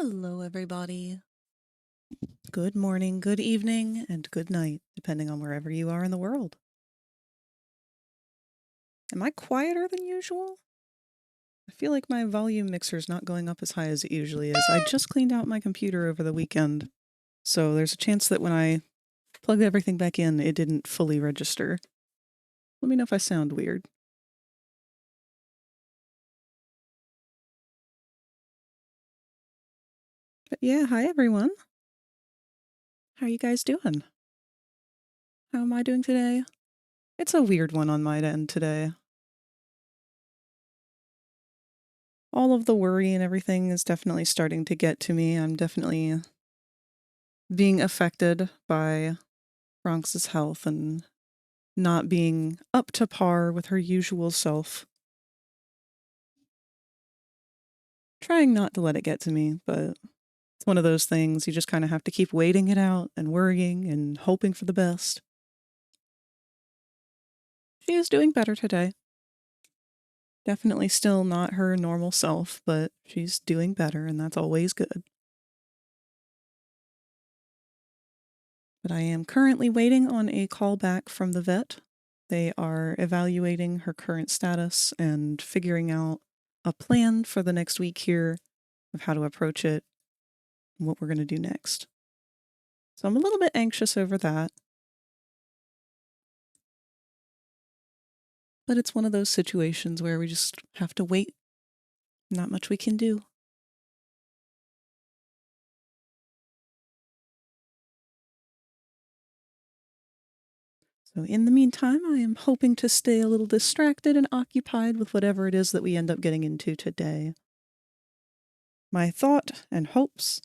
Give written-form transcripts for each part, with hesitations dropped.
Hello, everybody. Good morning, good evening, and good night, depending on wherever you are in the world. Am I quieter than usual? I feel like my volume mixer's not going up as high as it usually is. I just cleaned out my computer over the weekend, so there's a chance that when I plugged everything back in, it didn't fully register. Let me know if I sound weird. But yeah, hi everyone. How are you guys doing? How am I doing today? It's a weird one on my end today. All of the worry and everything is definitely starting to get to me. I'm definitely being affected by Bronx's health and not being up to par with her usual self. Trying not to let it get to me, but it's one of those things you just kind of have to keep waiting it out and worrying and hoping for the best. She is doing better today. Definitely still not her normal self, but she's doing better, and that's always good. But I am currently waiting on a call back from the vet. They are evaluating her current status and figuring out a plan for the next week here of how to approach it and what we're going to do next. So I'm a little bit anxious over that. But it's one of those situations where we just have to wait. Not much we can do. So in the meantime, I am hoping to stay a little distracted and occupied with whatever it is that we end up getting into today. My thought and hopes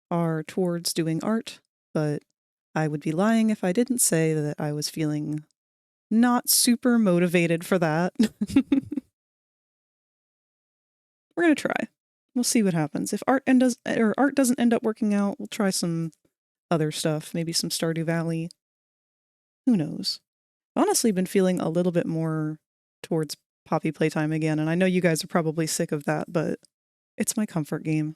are towards doing art, but I would be lying if I didn't say that I was feeling not super motivated for that. We're going to try. We'll see what happens. If art doesn't end up working out, we'll try some other stuff, maybe some Stardew Valley. Who knows? Honestly, been feeling a little bit more towards Poppy Playtime again, and I know you guys are probably sick of that, but it's my comfort game.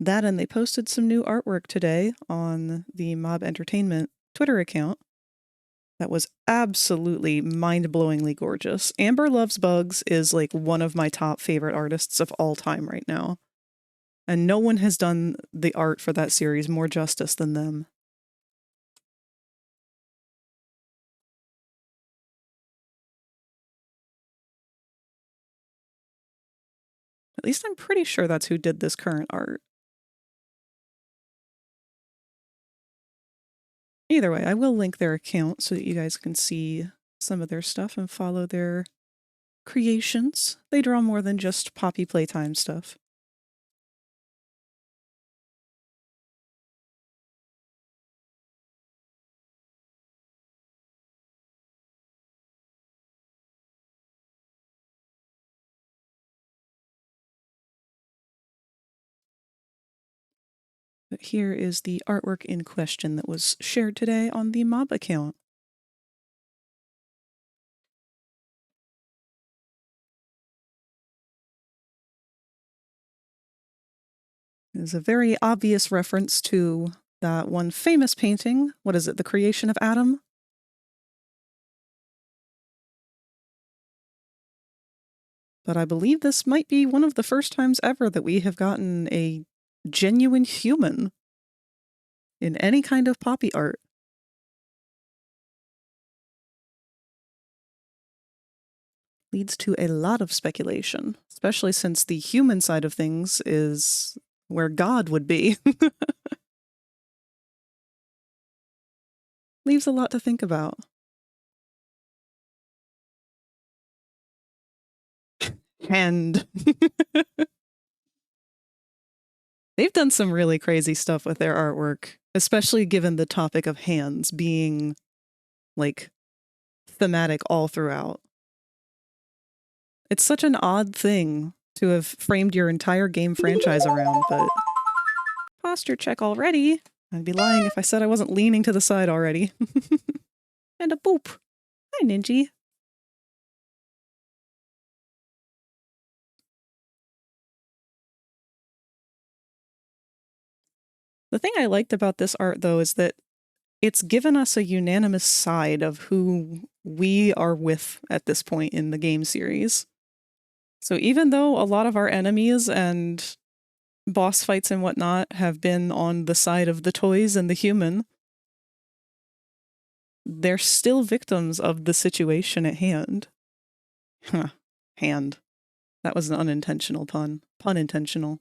That, and they posted some new artwork today on the Mob Entertainment Twitter account that was absolutely mind-blowingly gorgeous. Amber Loves Bugs is like one of my top favorite artists of all time right now. And no one has done the art for that series more justice than them. At least I'm pretty sure that's who did this current art. Either way, I will link their account so that you guys can see some of their stuff and follow their creations. They draw more than just Poppy Playtime stuff. But here is the artwork in question that was shared today on the Mob account. It is a very obvious reference to that one famous painting. What is it? The Creation of Adam? But I believe this might be one of the first times ever that we have gotten a genuine human in any kind of Poppy art. Leads to a lot of speculation, especially since the human side of things is where God would be. Leaves a lot to think about. And they've done some really crazy stuff with their artwork, especially given the topic of hands being, like, thematic all throughout. It's such an odd thing to have framed your entire game franchise around, but posture check already. I'd be lying if I said I wasn't leaning to the side already. And a boop. Hi, Ninji. The thing I liked about this art, though, is that it's given us a unanimous side of who we are with at this point in the game series. So even though a lot of our enemies and boss fights and whatnot have been on the side of the toys and the human, they're still victims of the situation at hand. Huh. Hand. That was an unintentional pun. Pun intentional.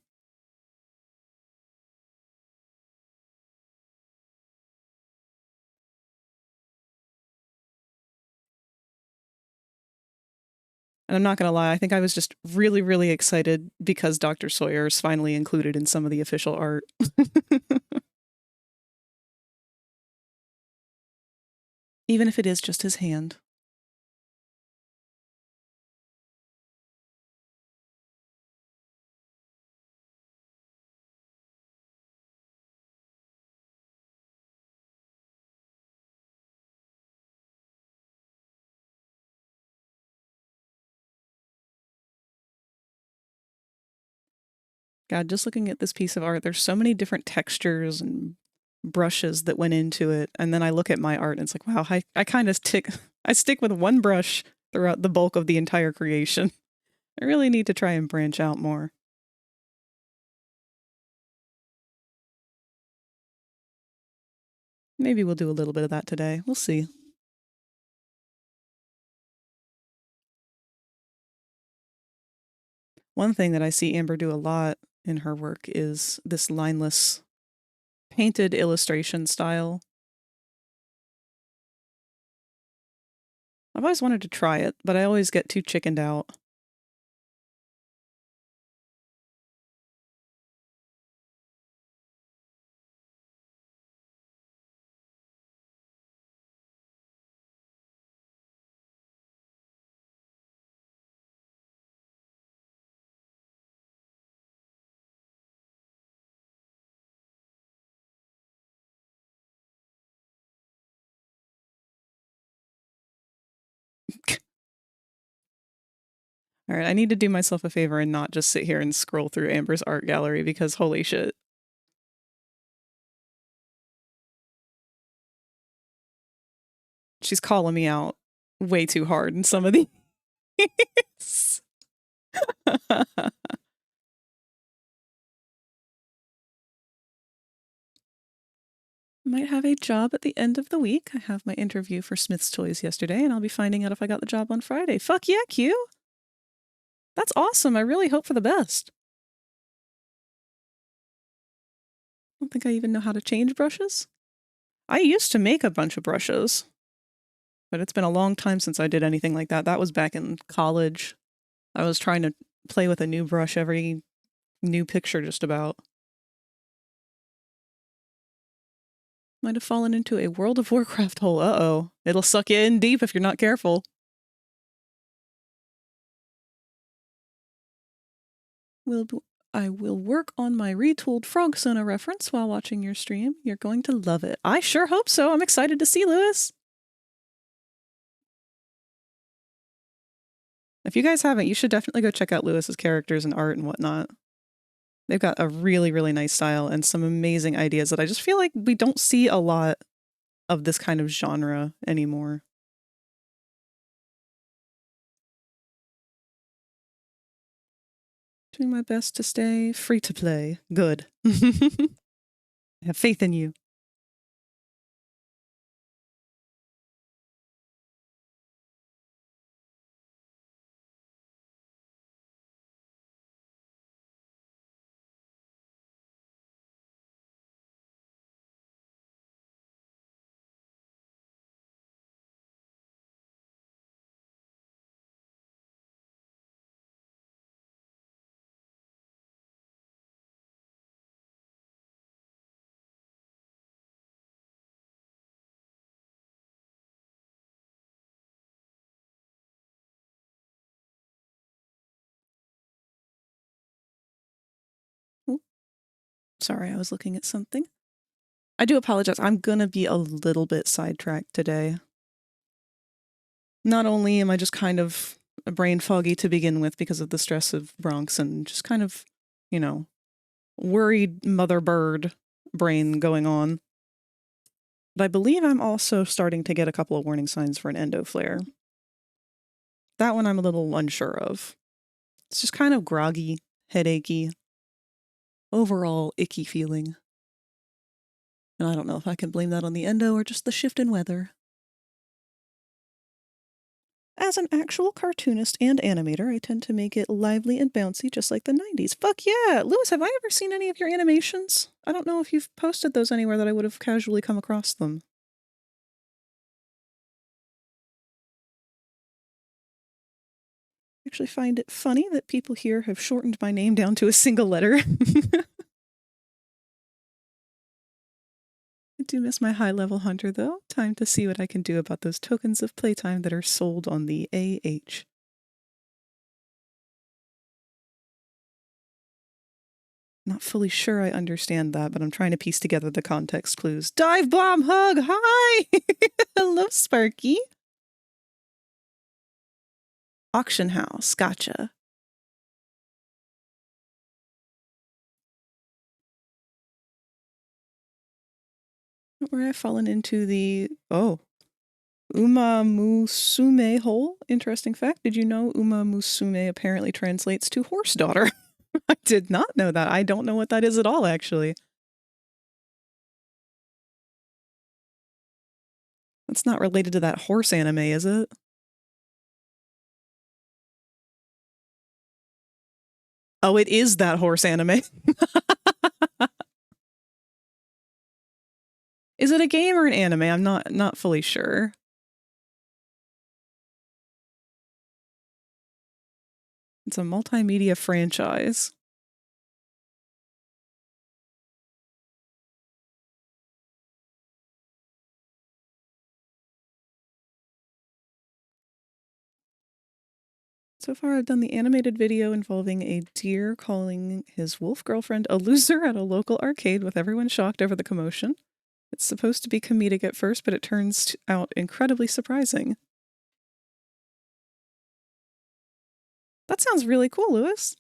And I'm not gonna lie, I think I was just really, really excited because Dr. Sawyer is finally included in some of the official art. Even if it is just his hand. God, just looking at this piece of art, there's so many different textures and brushes that went into it. And then I look at my art and it's like, wow, I kind of I stick with one brush throughout the bulk of the entire creation. I really need to try and branch out more. Maybe we'll do a little bit of that today. We'll see. One thing that I see Amber do a lot in her work is this lineless painted illustration style. I've always wanted to try it, but I always get too chickened out. All right, I need to do myself a favor and not just sit here and scroll through Amber's art gallery because holy shit. She's calling me out way too hard in some of these. Might have a job at the end of the week. I have my interview for Smith's Toys yesterday, and I'll be finding out if I got the job on Friday. Fuck yeah, Q! That's awesome. I really hope for the best. I don't think I even know how to change brushes. I used to make a bunch of brushes, but it's been a long time since I did anything like that. That was back in college. I was trying to play with a new brush every new picture just about. Might have fallen into a World of Warcraft hole. Uh-oh. It'll suck you in deep if you're not careful. I will work on my retooled Frog Sona reference while watching your stream. You're going to love it. I sure hope so. I'm excited to see Lewis. If you guys haven't, you should definitely go check out Lewis's characters and art and whatnot. They've got a really, really nice style and some amazing ideas that I just feel like we don't see a lot of this kind of genre anymore. Doing my best to stay free to play. Good. I have faith in you. Ooh. Sorry, I was looking at something. I do apologize. I'm gonna be a little bit sidetracked today. Not only am I just kind of brain foggy to begin with because of the stress of Bronx and just kind of, you know, worried mother bird brain going on. But I believe I'm also starting to get a couple of warning signs for an endo flare. That one I'm a little unsure of. It's just kind of groggy, headachy, overall icky feeling. And I don't know if I can blame that on the endo or just the shift in weather. As an actual cartoonist and animator, I tend to make it lively and bouncy just like the 90s. Fuck yeah! Lewis, have I ever seen any of your animations? I don't know if you've posted those anywhere that I would have casually come across them. I actually find it funny that people here have shortened my name down to a single letter. I do miss my high-level hunter, though. Time to see what I can do about those tokens of playtime that are sold on the AH. Not fully sure I understand that, but I'm trying to piece together the context clues. Dive bomb hug! Hi! Hello, Sparky. Auction house. Gotcha. Where I've fallen into the... Oh. Uma Musume hole. Interesting fact. Did you know Uma Musume apparently translates to horse daughter? I did not know that. I don't know what that is at all, actually. That's not related to that horse anime, is it? Oh, it is that horse anime. Is it a game or an anime? I'm not fully sure. It's a multimedia franchise. So far, I've done the animated video involving a deer calling his wolf girlfriend a loser at a local arcade with everyone shocked over the commotion. It's supposed to be comedic at first, but it turns out incredibly surprising. That sounds really cool, Lewis.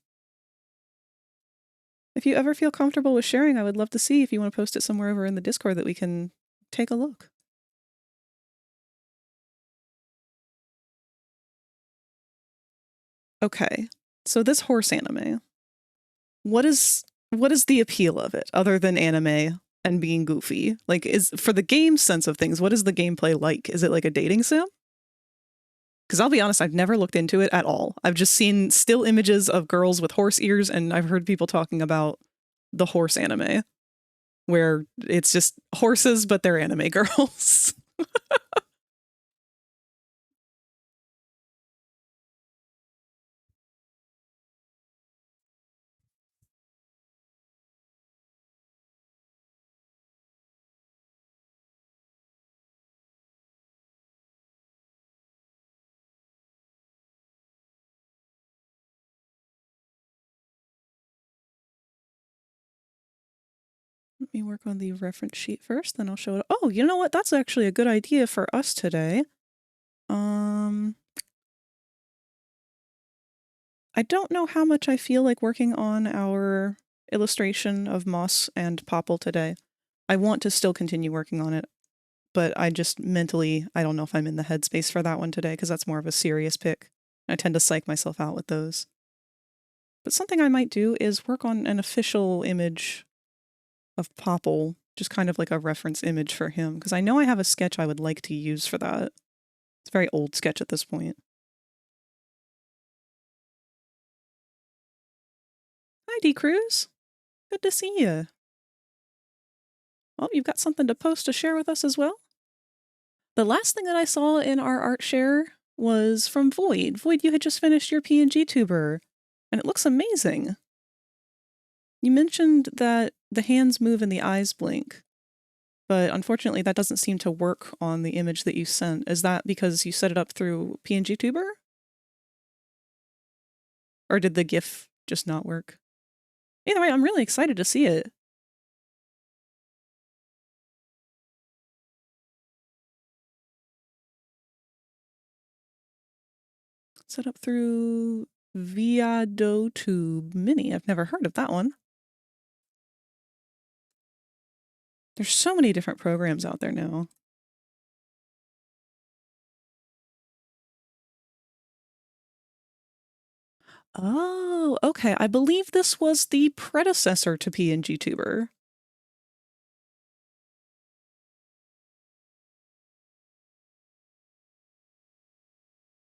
If you ever feel comfortable with sharing, I would love to see if you want to post it somewhere over in the Discord that we can take a look. Okay, so this horse anime, what is the appeal of it other than anime and being goofy? Like, is for the game sense of things, what is the gameplay like? Is it like a dating sim? Because I'll be honest, I've never looked into it at all. I've just seen still images of girls with horse ears, and I've heard people talking about the horse anime, where it's just horses, but they're anime girls. Let me work on the reference sheet first, then I'll show it. Oh, you know what? That's actually a good idea for us today. I don't know how much I feel like working on our illustration of Moss and Popple today. I want to still continue working on it, but I just mentally, I don't know if I'm in the headspace for that one today, because that's more of a serious pick. I tend to psych myself out with those. But something I might do is work on an official image of Popple, just kind of like a reference image for him, because I know I have a sketch I would like to use for that. It's a very old sketch at this point. Hi, D. Cruz. Good to see you. Well, you've got something to post to share with us as well? The last thing that I saw in our art share was from Void. Void, you had just finished your PNG tuber, and it looks amazing. You mentioned that the hands move and the eyes blink, but unfortunately that doesn't seem to work on the image that you sent. Is that because you set it up through PNG tuber? Or did the GIF just not work? Either way, I'm really excited to see it. Set up through VOD Tube Mini. I've never heard of that one. There's so many different programs out there now. Oh, okay. I believe this was the predecessor to PNG Tuber.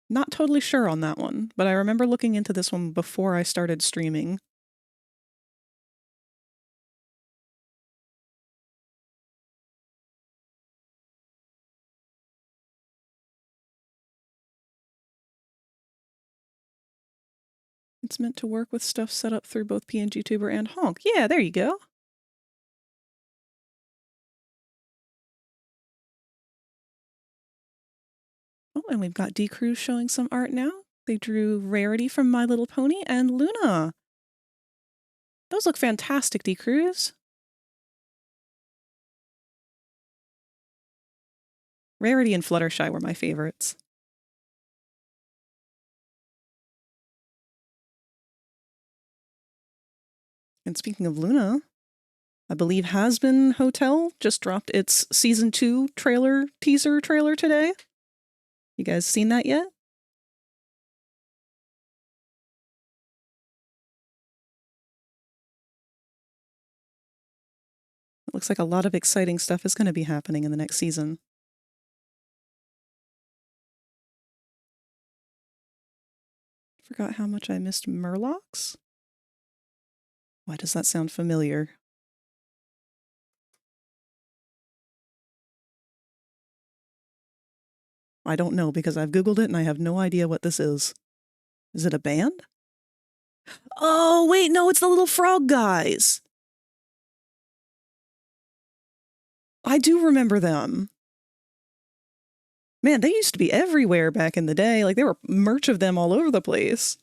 Not totally sure on that one, but I remember looking into this one before I started streaming. It's meant to work with stuff set up through both PNG Tuber and Honk. Yeah, there you go. Oh, and we've got D-Cruz showing some art now. They drew Rarity from My Little Pony and Luna. Those look fantastic, D-Cruz. Rarity and Fluttershy were my favorites. And speaking of Luna, I believe Has-Been Hotel just dropped its Season 2 teaser trailer today. You guys seen that yet? It looks like a lot of exciting stuff is going to be happening in the next season. Forgot how much I missed Murlocs? Why does that sound familiar? I don't know because I've Googled it and I have no idea what this is. Is it a band? Oh, wait, no, it's the little frog guys. I do remember them. Man, they used to be everywhere back in the day. Like, there were merch of them all over the place.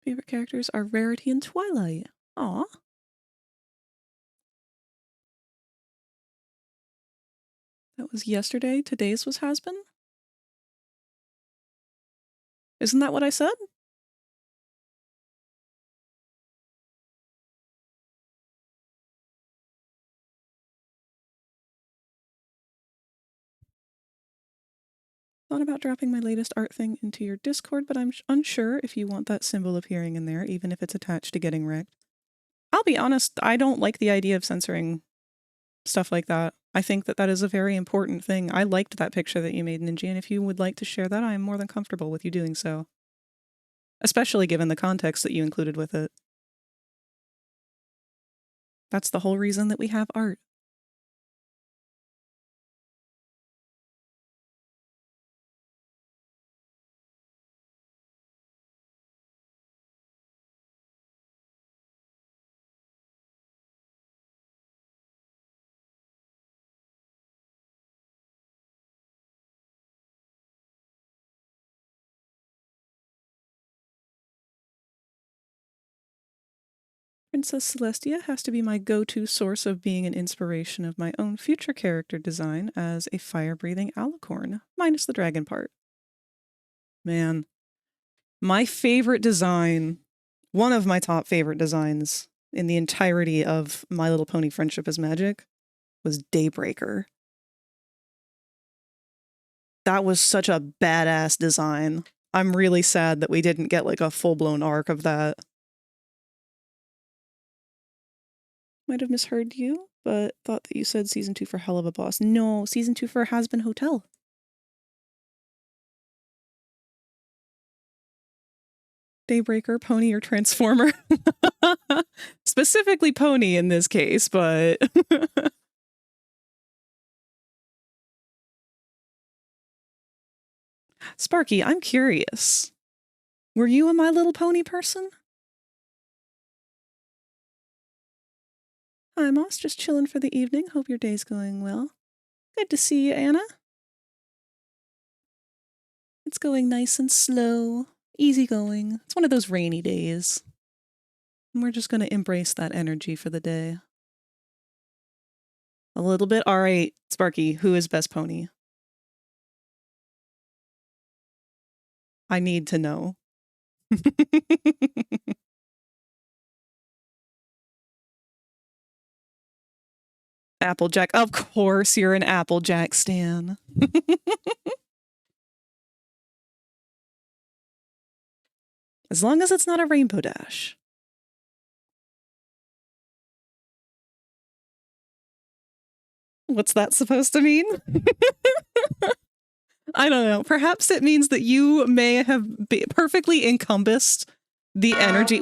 Favorite characters are Rarity and Twilight. Aw. That was yesterday. Today's was Has-Been? Isn't that what I said? Thought about dropping my latest art thing into your Discord, but I'm unsure if you want that symbol appearing in there, even if it's attached to getting wrecked. I'll be honest, I don't like the idea of censoring stuff like that. I think that that is a very important thing. I liked that picture that you made, Ninja, and if you would like to share that, I am more than comfortable with you doing so. Especially given the context that you included with it. That's the whole reason that we have art. Princess Celestia has to be my go-to source of being an inspiration of my own future character design as a fire-breathing alicorn, minus the dragon part. Man, my favorite design, one of my top favorite designs in the entirety of My Little Pony Friendship is Magic, was Daybreaker. That was such a badass design. I'm really sad that we didn't get like a full-blown arc of that. Might have misheard you, but thought that you said Season 2 for Hell of a Boss. No, Season 2 for Has-Been Hotel. Daybreaker, Pony, or Transformer. Specifically Pony in this case, but... Sparky, I'm curious. Were you a My Little Pony person? Hi, Moss. Just chilling for the evening. Hope your day's going well. Good to see you, Anna. It's going nice and slow. Easy going. It's one of those rainy days. And we're just going to embrace that energy for the day. A little bit. All right, Sparky, who is best pony? I need to know. Applejack. Of course you're an Applejack stan. As long as it's not a Rainbow Dash. What's that supposed to mean? I don't know. Perhaps it means that you may have perfectly encompassed the energy.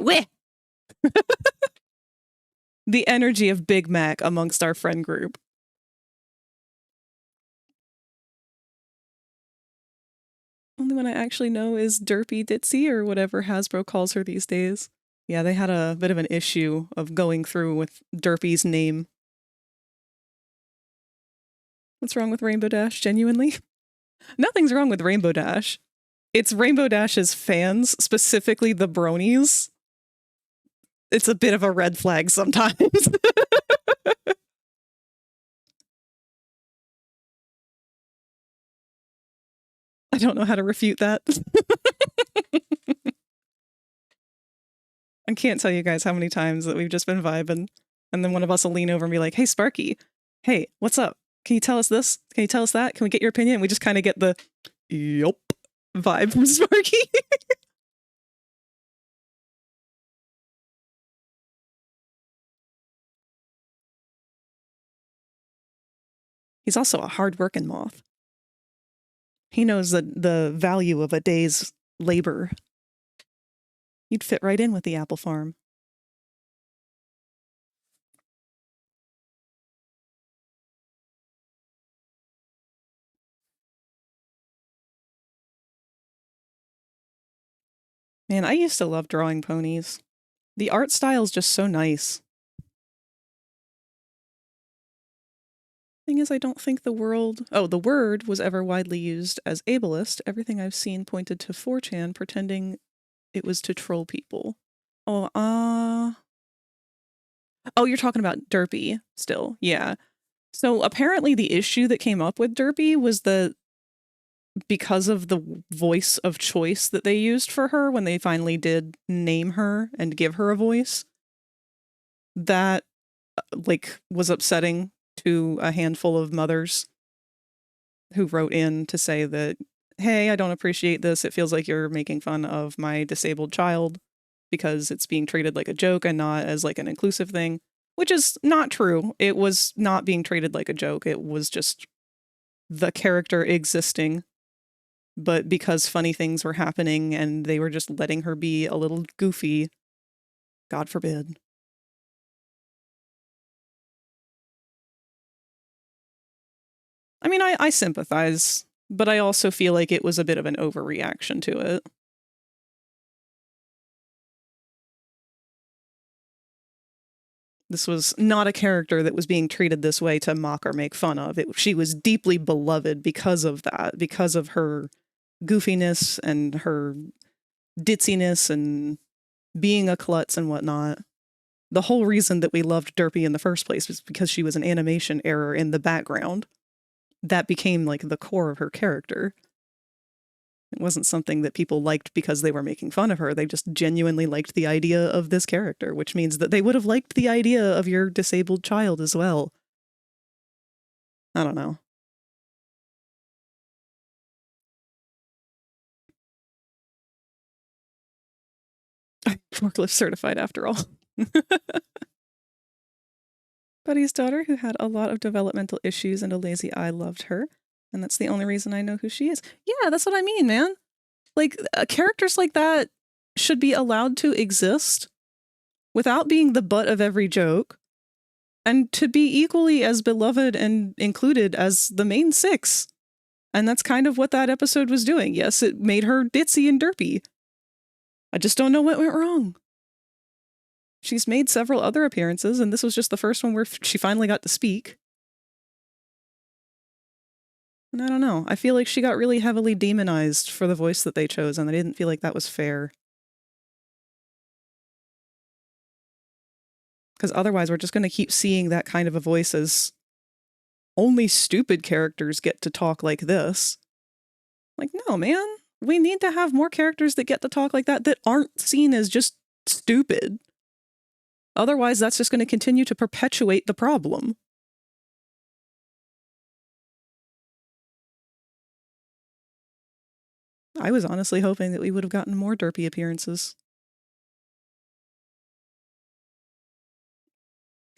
The energy of Big Mac amongst our friend group. Only one I actually know is Derpy Ditzy, or whatever Hasbro calls her these days. Yeah, they had a bit of an issue of going through with Derpy's name. What's wrong with Rainbow Dash, genuinely? Nothing's wrong with Rainbow Dash. It's Rainbow Dash's fans, specifically the bronies. It's a bit of a red flag sometimes. I don't know how to refute that. I can't tell you guys how many times that we've just been vibing, and then one of us will lean over and be like, hey, Sparky, hey, what's up? Can you tell us this? Can you tell us that? Can we get your opinion? And we just kind of get the, yup, vibe from Sparky. He's also a hard-working moth. He knows the value of a day's labor. You'd fit right in with the apple farm. Man, I used to love drawing ponies. The art style is just so nice. Thing is, I don't think the word was ever widely used as ableist. Everything I've seen pointed to 4chan pretending it was to troll people. Oh, you're talking about Derpy still. Yeah. So apparently the issue that came up with Derpy was that because of the voice of choice that they used for her when they finally did name her and give her a voice, that was upsetting to a handful of mothers who wrote in to say that, hey, I don't appreciate this. It feels like you're making fun of my disabled child because it's being treated like a joke and not as like an inclusive thing, which is not true. It was not being treated like a joke. It was just the character existing. But because funny things were happening and they were just letting her be a little goofy, God forbid. I mean, I sympathize, but I also feel like it was a bit of an overreaction to it. This was not a character that was being treated this way to mock or make fun of. She was deeply beloved because of that, because of her goofiness and her ditziness and being a klutz and whatnot. The whole reason that we loved Derpy in the first place was because she was an animation error in the background. That became like the core of her character. It wasn't something that people liked because they were making fun of her. They just genuinely liked the idea of this character, which means that they would have liked the idea of your disabled child as well. I don't know. Forklift certified after all. Buddy's daughter, who had a lot of developmental issues and a lazy eye, loved her. And that's the only reason I know who she is. Yeah, that's what I mean, man. Like, characters like that should be allowed to exist without being the butt of every joke, and to be equally as beloved and included as the main six. And that's kind of what that episode was doing. Yes, it made her ditzy and derpy. I just don't know what went wrong. She's made several other appearances, and this was just the first one where she finally got to speak. And I don't know. I feel like she got really heavily demonized for the voice that they chose, and I didn't feel like that was fair. Because otherwise we're just going to keep seeing that kind of a voice as only stupid characters get to talk like this. Like, no, man. We need to have more characters that get to talk like that aren't seen as just stupid. Otherwise, that's just going to continue to perpetuate the problem. I was honestly hoping that we would have gotten more derpy appearances.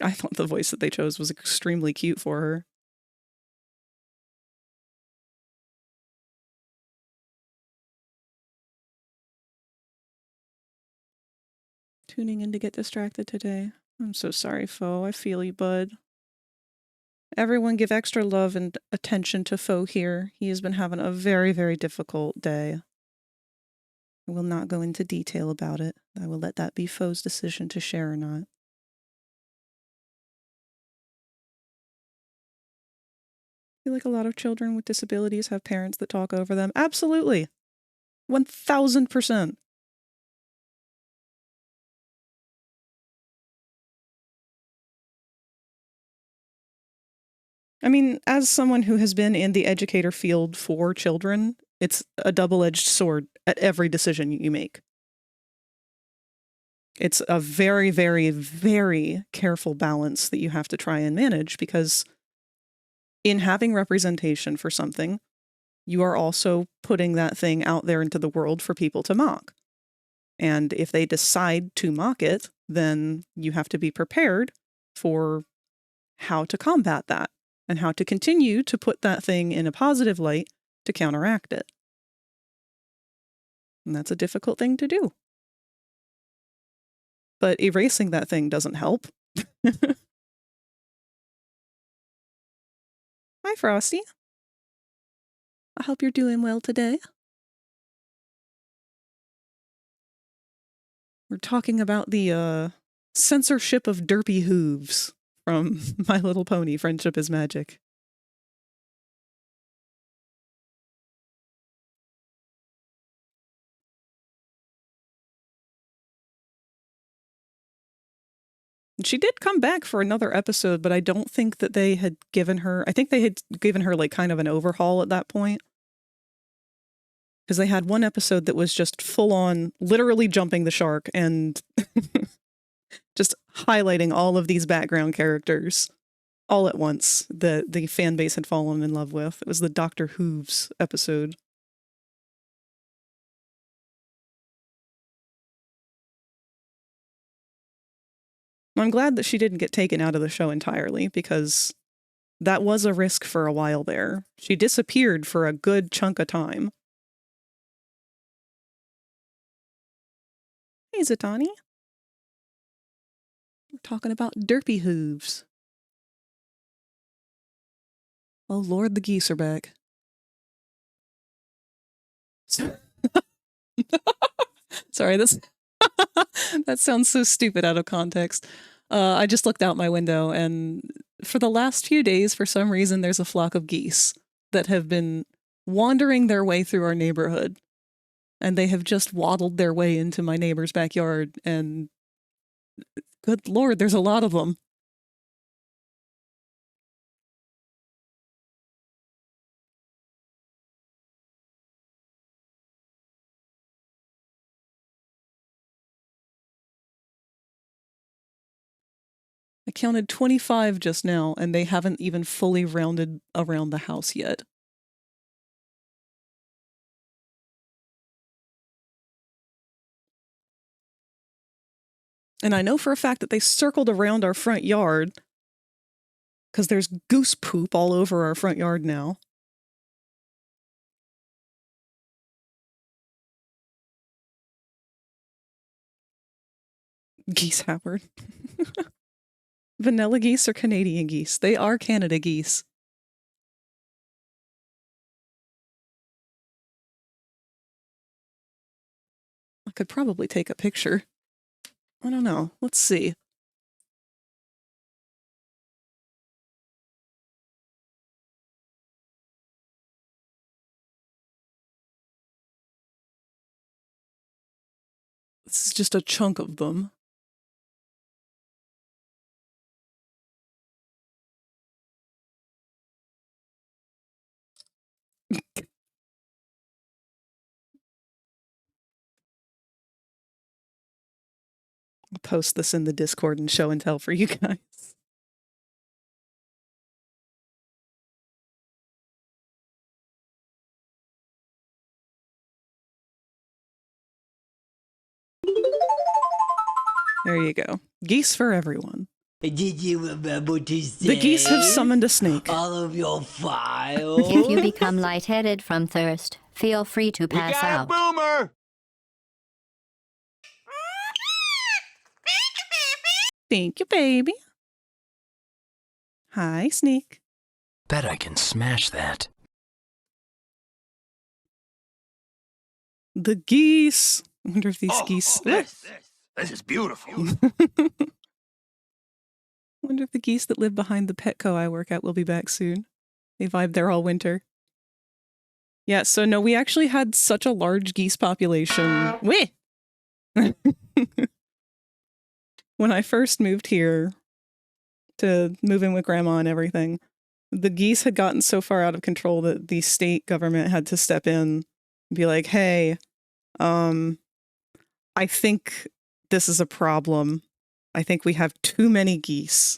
I thought the voice that they chose was extremely cute for her. Tuning in to get distracted today. I'm so sorry, Foe. I feel you, bud. Everyone give extra love and attention to Foe here. He has been having a very, very difficult day. I will not go into detail about it. I will let that be Foe's decision to share or not. I feel like a lot of children with disabilities have parents that talk over them. Absolutely. 1000%. I mean, as someone who has been in the educator field for children, it's a double-edged sword at every decision you make. It's a very, very, very careful balance that you have to try and manage, because in having representation for something, you are also putting that thing out there into the world for people to mock. And if they decide to mock it, then you have to be prepared for how to combat that and how to continue to put that thing in a positive light to counteract it. And that's a difficult thing to do. But erasing that thing doesn't help. Hi, Frosty. I hope you're doing well today. We're talking about the censorship of derpy hooves from My Little Pony, Friendship is Magic. She did come back for another episode, but I don't think that they had given her... I think they had given her like kind of an overhaul at that point. Because they had one episode that was just full on literally jumping the shark and just highlighting all of these background characters all at once that the fan base had fallen in love with. It was the Dr. Hooves episode. I'm glad that she didn't get taken out of the show entirely, because that was a risk for a while there. She disappeared for a good chunk of time. Hey, Zatani. We're talking about derpy hooves. Oh, Lord, the geese are back. Sorry, that sounds so stupid out of context. I just looked out my window, and for the last few days, for some reason, there's a flock of geese that have been wandering their way through our neighborhood. And they have just waddled their way into my neighbor's backyard, and good Lord, there's a lot of them. I counted 25 just now, and they haven't even fully rounded around the house yet. And I know for a fact that they circled around our front yard, because there's goose poop all over our front yard now. Geese Howard. Vanilla geese or Canadian geese? They are Canada geese. I could probably take a picture. I don't know. Let's see. This is just a chunk of them. post this in the Discord and show and tell for you guys. There you go. Geese for everyone. Did you remember to say The geese have summoned a snake. all of your files? If you become lightheaded from thirst, feel free to pass out. Boomer! Thank you, baby. Hi, Snake. Bet I can smash that. The geese. I wonder if these geese... This is beautiful. Wonder if the geese that live behind the Petco I work at will be back soon. They vibe there all winter. Yeah, so no, we actually had such a large geese population. Wait! When I first moved here to move in with Grandma and everything, the geese had gotten so far out of control that the state government had to step in and be like, hey, I think this is a problem. I think we have too many geese.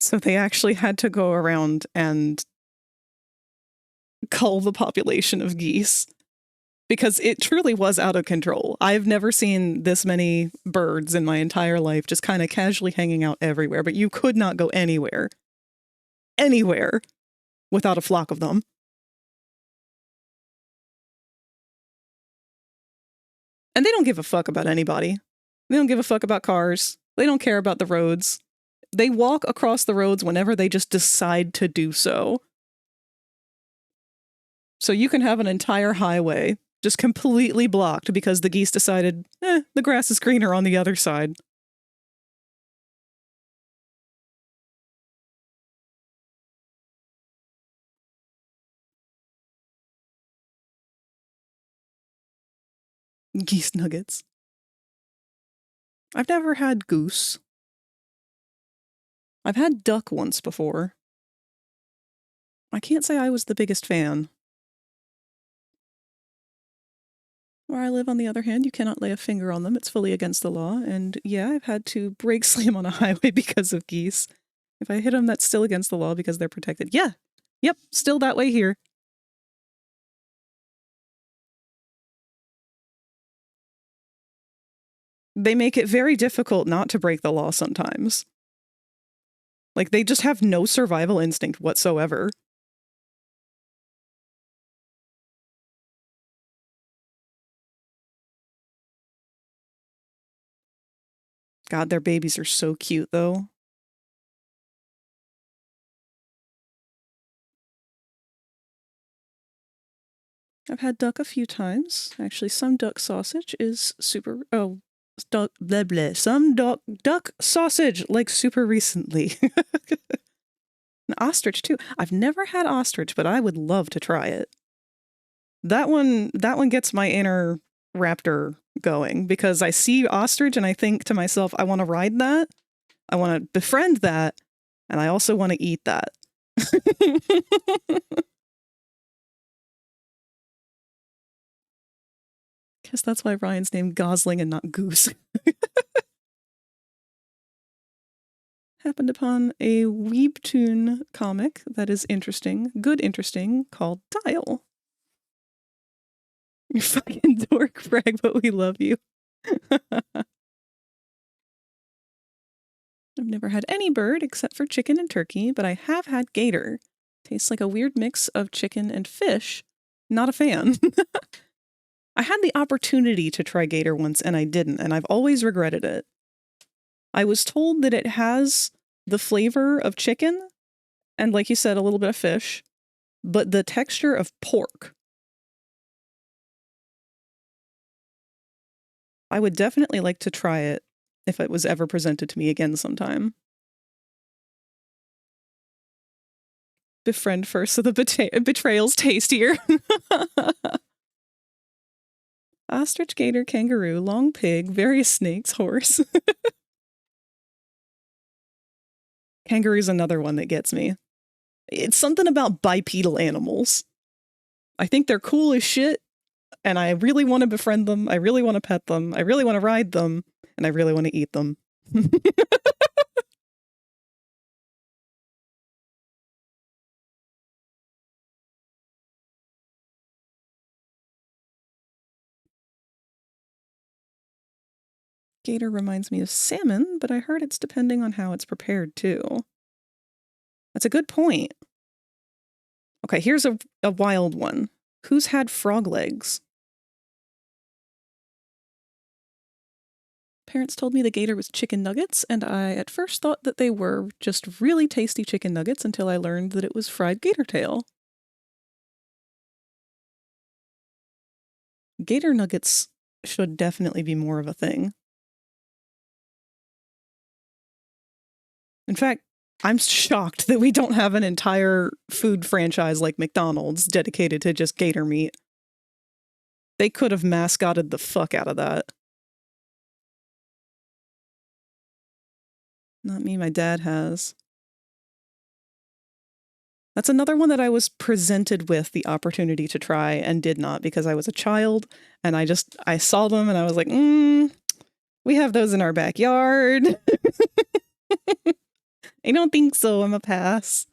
So they actually had to go around and cull the population of geese because it truly was out of control. I've never seen this many birds in my entire life just kind of casually hanging out everywhere, but you could not go anywhere without a flock of them. And they don't give a fuck about anybody. They don't give a fuck about cars. They don't care about the roads. They walk across the roads whenever they just decide to do so. So you can have an entire highway just completely blocked because the geese decided, the grass is greener on the other side. Geese nuggets. I've never had goose. I've had duck once before. I can't say I was the biggest fan. Where I live, on the other hand, you cannot lay a finger on them. It's fully against the law. And yeah, I've had to brake slam on a highway because of geese. If I hit them, that's still against the law because they're protected. Yeah. Yep. Still that way here. They make it very difficult not to break the law sometimes. Like, they just have no survival instinct whatsoever. God, their babies are so cute, though. I've had duck a few times. Actually, some duck sausage is super... Oh, duck, blah, blah. Some duck sausage, like, super recently. An ostrich, too. I've never had ostrich, but I would love to try it. That one gets my inner raptor going, because I see ostrich and I think to myself, I want to ride that, I want to befriend that, and I also want to eat that. Guess that's why Ryan's named Gosling and not Goose. Happened upon a Weebtoon comic that is interesting, interesting, called Dial. You fucking dork, Frag, but we love you. I've never had any bird except for chicken and turkey, but I have had gator. Tastes like a weird mix of chicken and fish. Not a fan. I had the opportunity to try gator once and I didn't, and I've always regretted it. I was told that it has the flavor of chicken and, like you said, a little bit of fish, but the texture of pork. I would definitely like to try it if it was ever presented to me again sometime. Befriend first so the betrayal's tastier. Ostrich, gator, kangaroo, long pig, various snakes, horse. Kangaroo's another one that gets me. It's something about bipedal animals. I think they're cool as shit, and I really want to befriend them, I really want to pet them, I really want to ride them, and I really want to eat them. Gator reminds me of salmon, but I heard it's depending on how it's prepared too. That's a good point. Okay, here's a wild one. Who's had frog legs? Parents told me the gator was chicken nuggets, and I at first thought that they were just really tasty chicken nuggets until I learned that it was fried gator tail. Gator nuggets should definitely be more of a thing. In fact, I'm shocked that we don't have an entire food franchise like McDonald's dedicated to just gator meat. They could have mascotted the fuck out of that. Not me, my dad has. That's another one that I was presented with the opportunity to try and did not because I was a child and I saw them and I was like, we have those in our backyard. I don't think so, I'm a pass.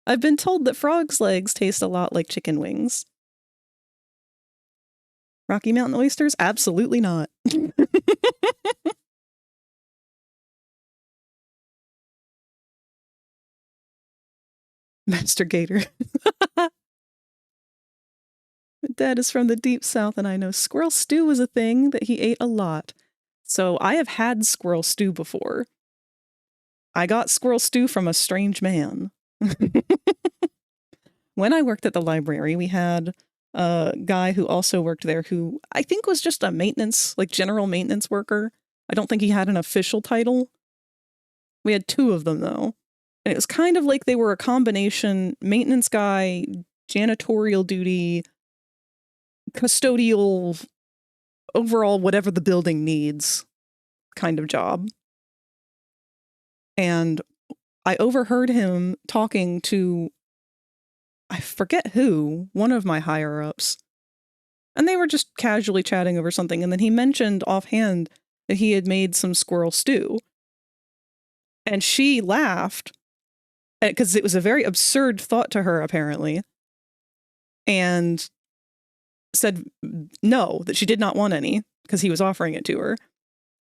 I've been told that frog's legs taste a lot like chicken wings. Rocky Mountain oysters? Absolutely not. Master Gator. Dad is from the deep south and I know squirrel stew was a thing that he ate a lot. So I have had squirrel stew before. I got squirrel stew from a strange man. When I worked at the library, we had a guy who also worked there who I think was just a maintenance, like general maintenance worker. I don't think he had an official title. We had two of them though. And it was kind of like they were a combination maintenance guy, janitorial duty, custodial, overall whatever the building needs kind of job. And I overheard him talking to, I forget who, one of my higher ups. And they were just casually chatting over something. And then he mentioned offhand that he had made some squirrel stew. And she laughed because it was a very absurd thought to her, apparently. And said no, that she did not want any because he was offering it to her.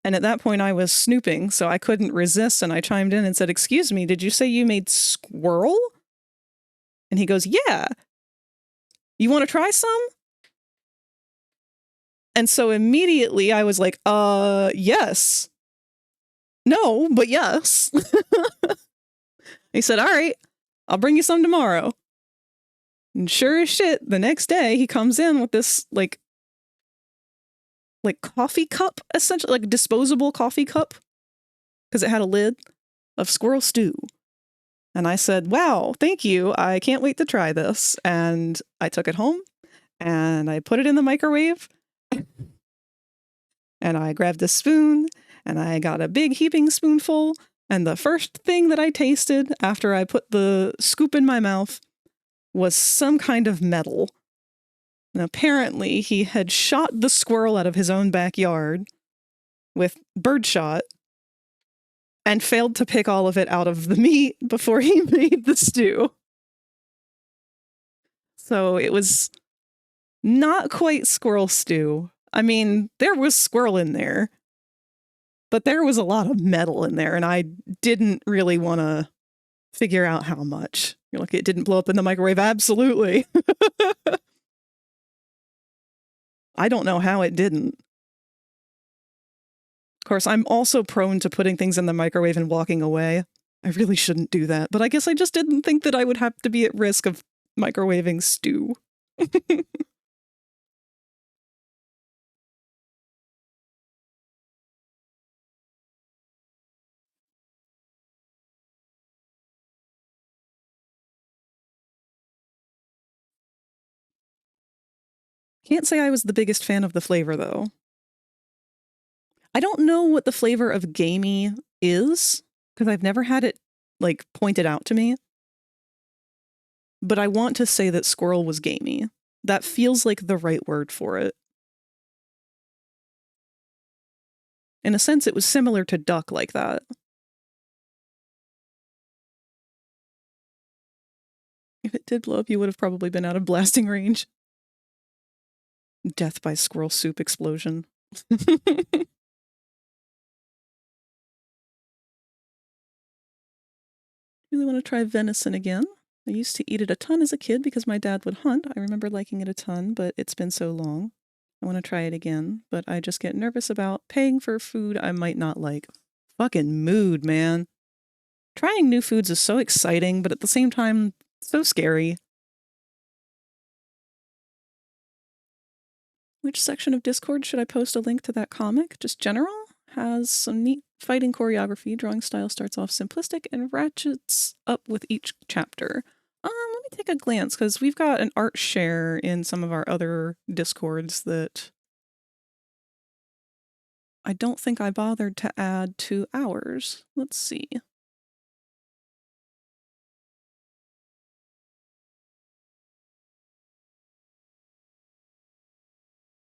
And at that point I was snooping, so I couldn't resist, and I chimed in and said, "Excuse me, did you say you made squirrel?" And he goes, "Yeah. You want to try some?" And so immediately I was like, yes. No, but yes. He said, "All right, I'll bring you some tomorrow." And sure as shit, the next day he comes in with this like coffee cup, essentially, like disposable coffee cup, because it had a lid, of squirrel stew. And I said, "Wow, thank you. I can't wait to try this." And I took it home and I put it in the microwave and I grabbed a spoon and I got a big heaping spoonful. And the first thing that I tasted after I put the scoop in my mouth was some kind of metal. And apparently he had shot the squirrel out of his own backyard with birdshot and failed to pick all of it out of the meat before he made the stew. So it was not quite squirrel stew. I mean, there was squirrel in there, but there was a lot of metal in there, and I didn't really want to figure out how much. You're like, it didn't blow up in the microwave? Absolutely. I don't know how it didn't. Of course, I'm also prone to putting things in the microwave and walking away. I really shouldn't do that, but I guess I just didn't think that I would have to be at risk of microwaving stew. Can't say I was the biggest fan of the flavor, though. I don't know what the flavor of gamey is, because I've never had it, like, pointed out to me. But I want to say that squirrel was gamey. That feels like the right word for it. In a sense, it was similar to duck like that. If it did blow up, you would have probably been out of blasting range. Death by squirrel soup explosion. Really want to try venison again. I used to eat it a ton as a kid because my dad would hunt. I remember liking it a ton, but it's been so long. I want to try it again, but I just get nervous about paying for food I might not like. Fucking mood, man. Trying new foods is so exciting, but at the same time, so scary. Which section of Discord should I post a link to that comic? Just general? Has some neat fighting choreography. Drawing style starts off simplistic and ratchets up with each chapter. Let me take a glance, because we've got an art share in some of our other Discords that I don't think I bothered to add to ours. Let's see.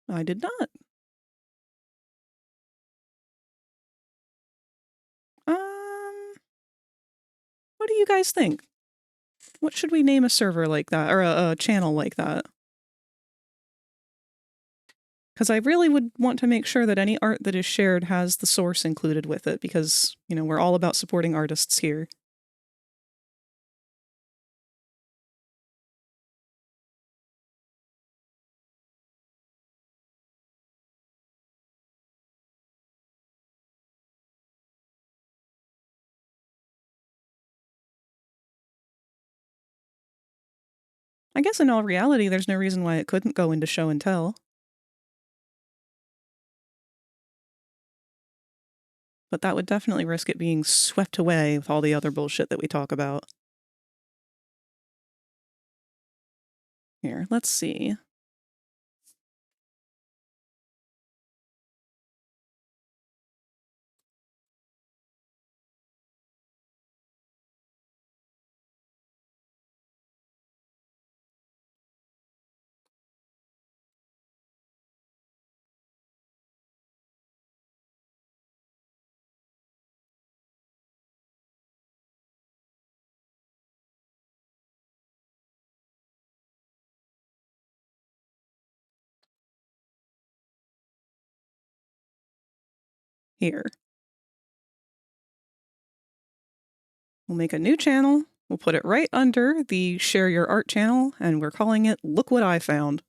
I did not. What do you guys think? What should we name a server like that, or a channel like that? Because I really would want to make sure that any art that is shared has the source included with it, because, you know, we're all about supporting artists here. I guess in all reality, there's no reason why it couldn't go into show and tell. But that would definitely risk it being swept away with all the other bullshit that we talk about. Here, let's see. Here. We'll make a new channel. We'll put it right under the Share Your Art channel, and we're calling it Look What I Found.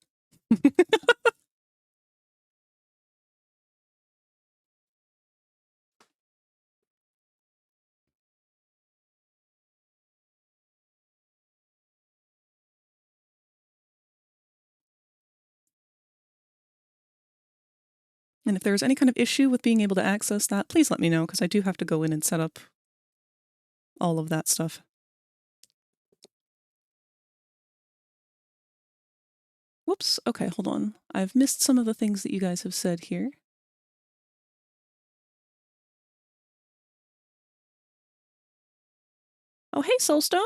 And if there's any kind of issue with being able to access that, please let me know, because I do have to go in and set up all of that stuff. Whoops. Okay, hold on. I've missed some of the things that you guys have said here. Oh, hey, Soulstone.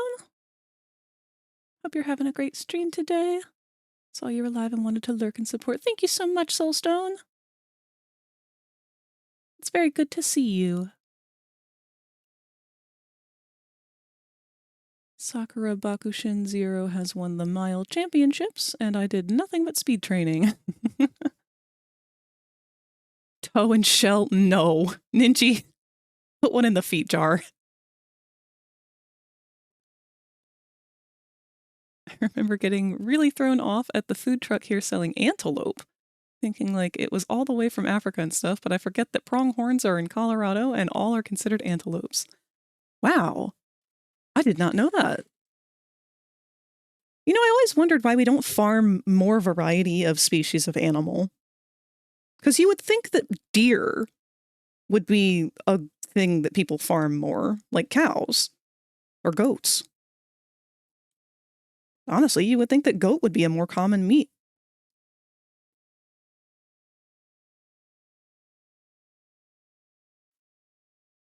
Hope you're having a great stream today. Saw you were live and wanted to lurk and support. Thank you so much, Soulstone. It's very good to see you. Sakura Bakushin Zero has won the mile championships, and I did nothing but speed training. Toe and shell? No. Ninji, put one in the feet jar. I remember getting really thrown off at the food truck here selling antelope, thinking like it was all the way from Africa and stuff, but I forget that pronghorns are in Colorado and all are considered antelopes. Wow. I did not know that. You know, I always wondered why we don't farm more variety of species of animal. Because you would think that deer would be a thing that people farm more, like cows or goats. Honestly, you would think that goat would be a more common meat.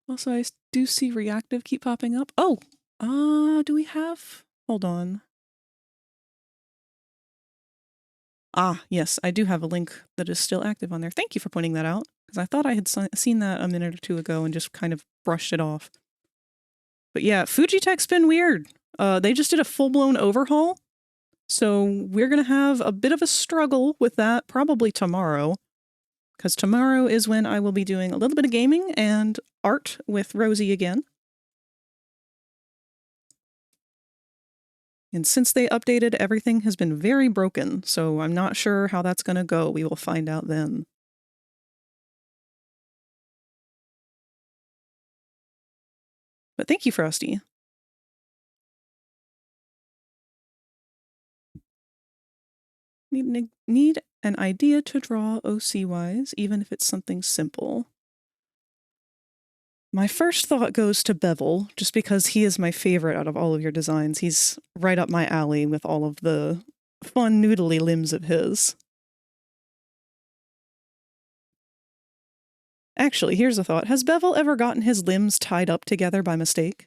Also, I do see reactive keep popping up. Oh, do we have? Hold on. Ah, yes, I do have a link that is still active on there. Thank you for pointing that out. because I thought I had seen that a minute or two ago and just kind of brushed it off. But yeah, Fujitech's been weird. They just did a full-blown overhaul, so we're going to have a bit of a struggle with that probably tomorrow, because tomorrow is when I will be doing a little bit of gaming and art with Rosie again. And since they updated, everything has been very broken, so I'm not sure how that's going to go. We will find out then. But thank you, Frosty. Need an idea to draw OC-wise, even if it's something simple. My first thought goes to Bevel, just because he is my favorite out of all of your designs. He's right up my alley with all of the fun noodly limbs of his. Actually, here's a thought. Has Bevel ever gotten his limbs tied up together by mistake?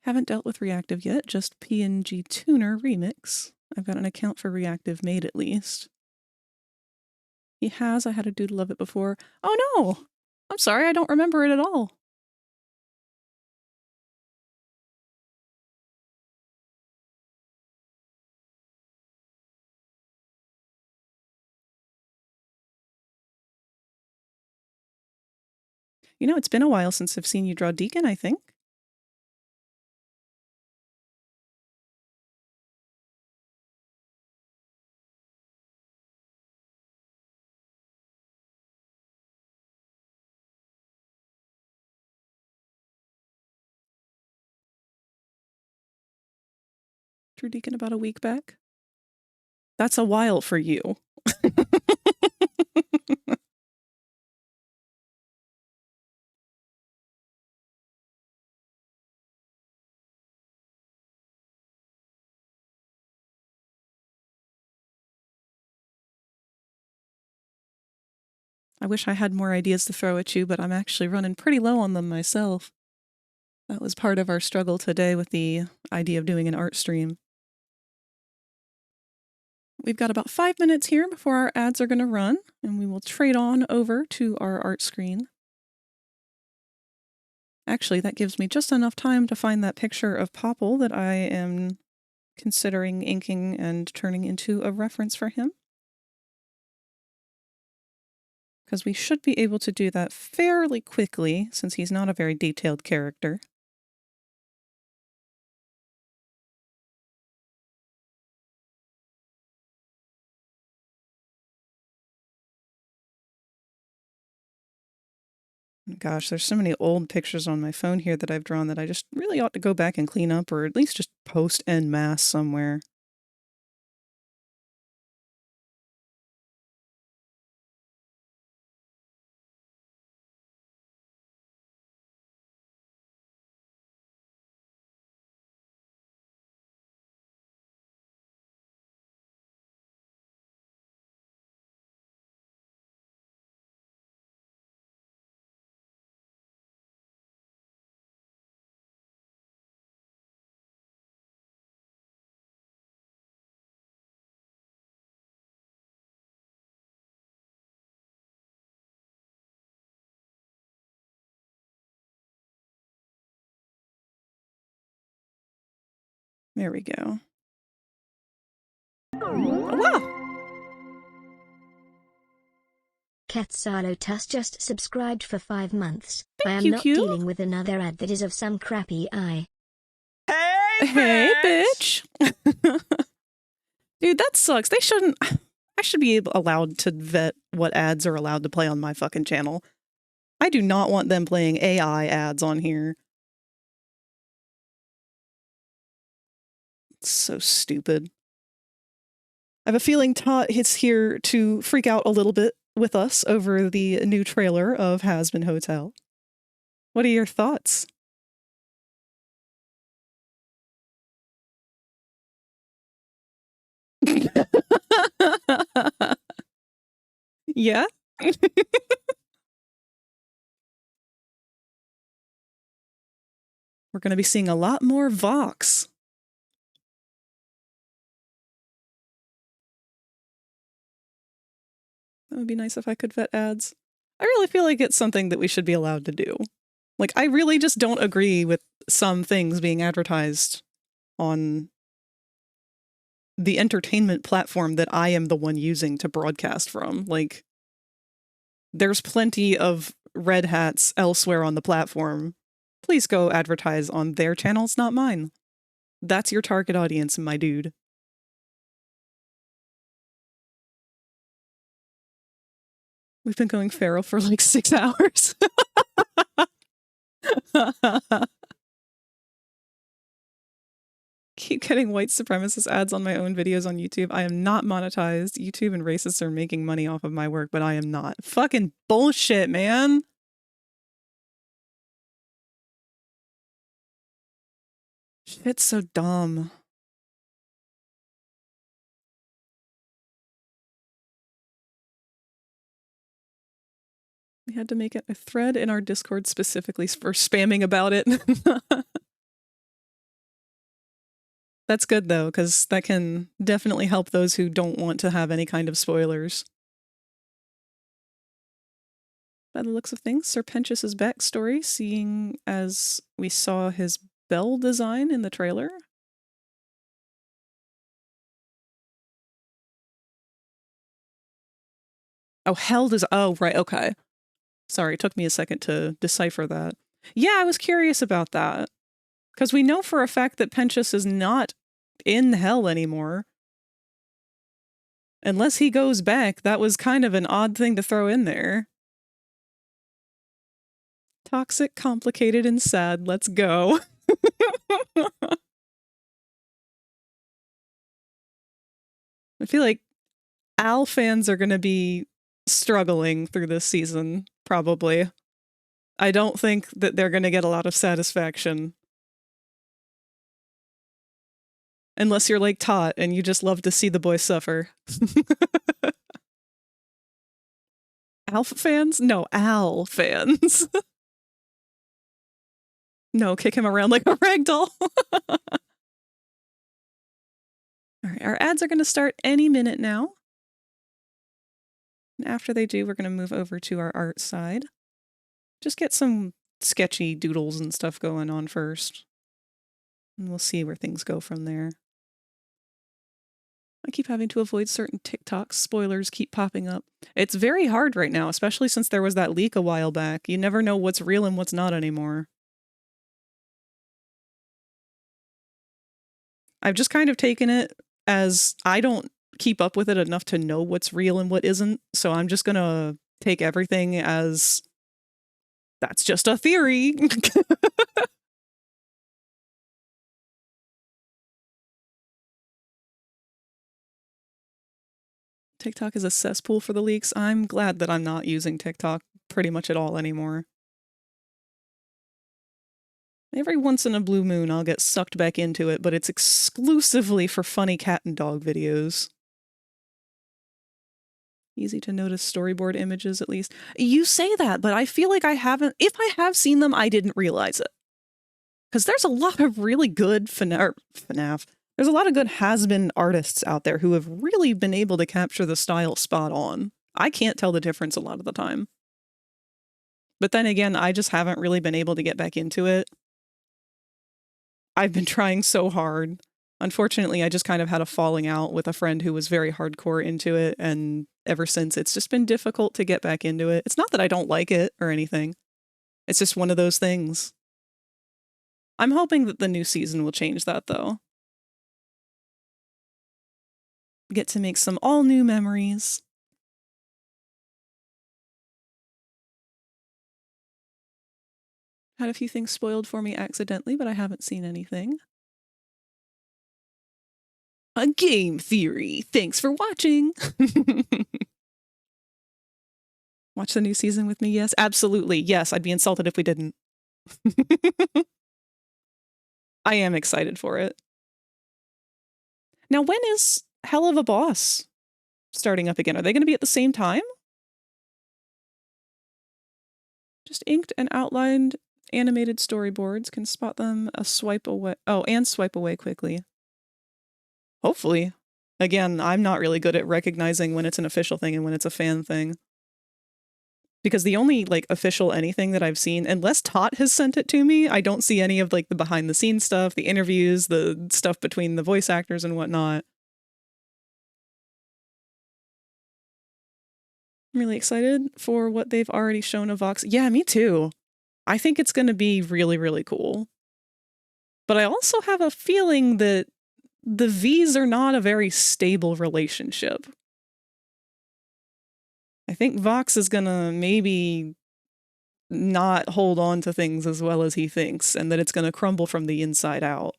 Haven't dealt with Reactive yet, just PNG Tuner Remix. I've got an account for Reactive made at least. He has. I had a doodle of it before. Oh no! I'm sorry, I don't remember it at all. You know, it's been a while since I've seen you draw Deacon, I think. Drew Deacon about a week back. That's a while for you. I wish I had more ideas to throw at you, but I'm actually running pretty low on them myself. That was part of our struggle today with the idea of doing an art stream. We've got about 5 minutes here before our ads are going to run, and we will trade on over to our art screen. Actually, that gives me just enough time to find that picture of Popple that I am considering inking and turning into a reference for him. Because we should be able to do that fairly quickly, since he's not a very detailed character. Gosh, there's so many old pictures on my phone here that I've drawn that I just really ought to go back and clean up, or at least just post en masse somewhere. There we go. Oh, wow! Quetzalotus just subscribed for 5 months. I am you, not Q. dealing with another ad that is of some crappy eye. Hey, bitch! Dude, that sucks. They shouldn't... I should be allowed to vet what ads are allowed to play on my fucking channel. I do not want them playing AI ads on here. It's so stupid. I have a feeling Todd is here to freak out a little bit with us over the new trailer of Has-Been Hotel. What are your thoughts? Yeah? We're going to be seeing a lot more Vox. That would be nice if I could vet ads. I really feel like it's something that we should be allowed to do. Like, I really just don't agree with some things being advertised on the entertainment platform that I am the one using to broadcast from. Like, there's plenty of red hats elsewhere on the platform. Please go advertise on their channels, not mine. That's your target audience, my dude. We've been going feral for like 6 hours. Keep getting white supremacist ads on my own videos on YouTube. I am not monetized. YouTube and racists are making money off of my work, but I am not. Fucking bullshit, man. Shit's so dumb. We had to make it a thread in our Discord specifically for spamming about it. That's good, though, because that can definitely help those who don't want to have any kind of spoilers. By the looks of things, Sir Pentius's backstory, seeing as we saw his bell design in the trailer. Oh, hell does... Oh, right, okay. Sorry, it took me a second to decipher that. Yeah, I was curious about that. Because we know for a fact that Pentius is not in hell anymore. Unless he goes back, that was kind of an odd thing to throw in there. Toxic, complicated, and sad. Let's go. I feel like Al fans are going to be struggling through this season, probably. I don't think that they're going to get a lot of satisfaction. Unless you're like Tot and you just love to see the boy suffer. Alpha fans? No, Al fans. No, kick him around like a ragdoll. All right, our ads are going to start any minute now. And after they do, we're going to move over to our art side. Just get some sketchy doodles and stuff going on first. And we'll see where things go from there. I keep having to avoid certain TikToks. Spoilers keep popping up. It's very hard right now, especially since there was that leak a while back. You never know what's real and what's not anymore. I've just kind of taken it as I don't keep up with it enough to know what's real and what isn't, so I'm just gonna take everything as that's just a theory. TikTok is a cesspool for the leaks. I'm glad that I'm not using TikTok pretty much at all anymore. Every once in a blue moon, I'll get sucked back into it, but it's exclusively for funny cat and dog videos. Easy to notice storyboard images, at least. You say that, but I feel like I haven't... If I have seen them, I didn't realize it. Because there's a lot of really good FNAF. There's a lot of good has-been artists out there who have really been able to capture the style spot on. I can't tell the difference a lot of the time. But then again, I just haven't really been able to get back into it. I've been trying so hard. Unfortunately, I just kind of had a falling out with a friend who was very hardcore into it, and ever since, it's just been difficult to get back into it. It's not that I don't like it or anything. It's just one of those things. I'm hoping that the new season will change that, though. Get to make some all-new memories. Had a few things spoiled for me accidentally, but I haven't seen anything. A game theory. Thanks for watching. Watch the new season with me? Yes, absolutely. Yes, I'd be insulted if we didn't. I am excited for it. Now, when is Hell of a Boss starting up again? Are they going to be at the same time? Just inked and outlined animated storyboards. Can spot them a swipe away. Oh, and swipe away quickly. Hopefully. Again, I'm not really good at recognizing when it's an official thing and when it's a fan thing. Because the only, like, official anything that I've seen, unless Tot has sent it to me, I don't see any of, like, the behind-the-scenes stuff, the interviews, the stuff between the voice actors and whatnot. I'm really excited for what they've already shown of Vox. Yeah, me too. I think it's going to be really, really cool. But I also have a feeling that the V's are not a very stable relationship. I think Vox is gonna maybe not hold on to things as well as he thinks, and that it's gonna crumble from the inside out.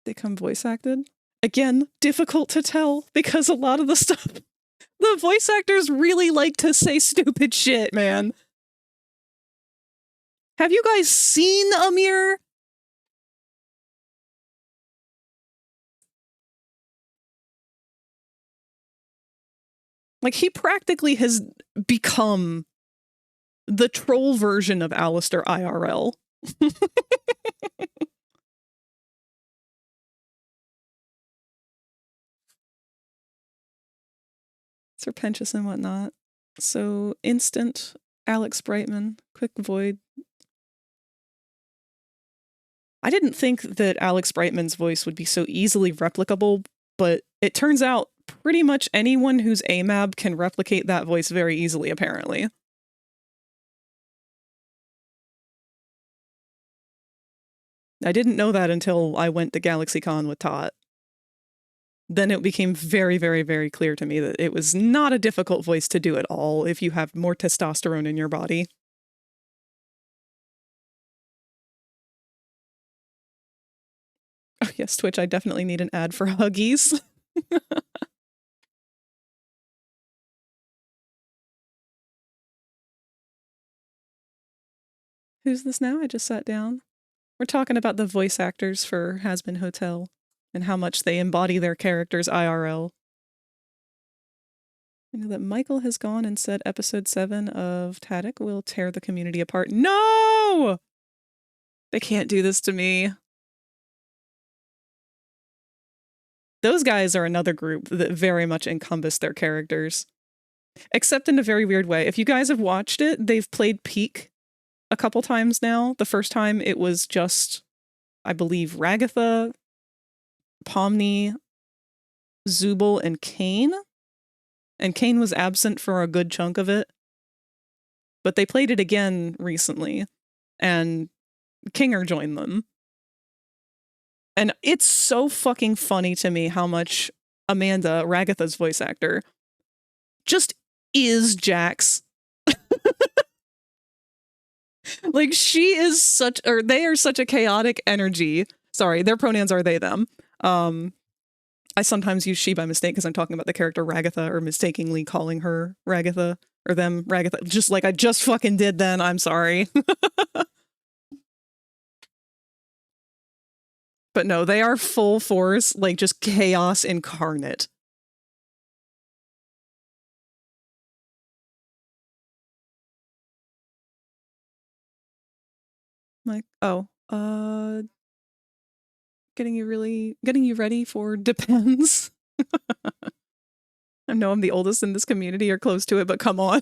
They come voice acted? Again, difficult to tell, because a lot of the stuff, the voice actors really like to say stupid shit, man. Have you guys seen Amir? Like, he practically has become the troll version of Alistair IRL. Serpentious and whatnot. So, instant, Alex Brightman, quick void. I didn't think that Alex Brightman's voice would be so easily replicable, but it turns out pretty much anyone who's AMAB can replicate that voice very easily, apparently. I didn't know that until I went to GalaxyCon with Tot. Then it became very, very, very clear to me that it was not a difficult voice to do at all if you have more testosterone in your body. Oh yes, Twitch, I definitely need an ad for Huggies. Who's this now? I just sat down. We're talking about the voice actors for Hazbin Hotel and how much they embody their characters IRL. I know that Michael has gone and said episode 7 of Tadek will tear the community apart. No! They can't do this to me. Those guys are another group that very much encompass their characters. Except in a very weird way. If you guys have watched it, they've played Peak a couple times now. The first time it was just, I believe, Ragatha, Pomni, Zubul, and Kane. And Kane was absent for a good chunk of it. But they played it again recently, and Kinger joined them. And it's so fucking funny to me how much Amanda, Ragatha's voice actor, just is Jax. Like, she is such, or they are such a chaotic energy. Sorry, their pronouns are they, them. I sometimes use she by mistake because I'm talking about the character Ragatha, or mistakenly calling her Ragatha, or them Ragatha, just like I just fucking did then, I'm sorry. But no, they are full force, like just chaos incarnate. Like, oh, getting you ready for depends. I know I'm the oldest in this community or close to it, but come on.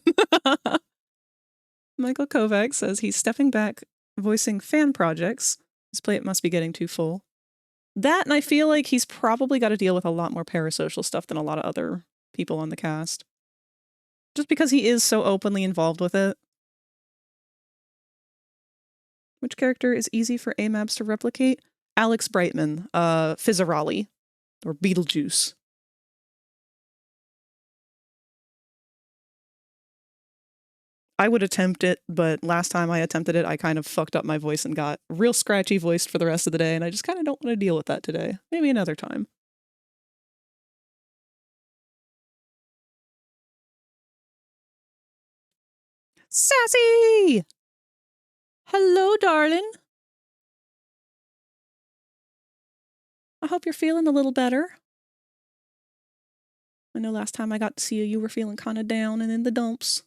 Michael Kovac says he's stepping back, voicing fan projects. His plate must be getting too full. That, and I feel like he's probably got to deal with a lot more parasocial stuff than a lot of other people on the cast. Just because he is so openly involved with it. Which character is easy for AMABs to replicate? Alex Brightman, Fizzarali, or Beetlejuice. I would attempt it, but last time I attempted it, I kind of fucked up my voice and got real scratchy voiced for the rest of the day, and I just kind of don't want to deal with that today. Maybe another time. Sassy! Hello, darling. I hope you're feeling a little better. I know last time I got to see you, you were feeling kind of down and in the dumps.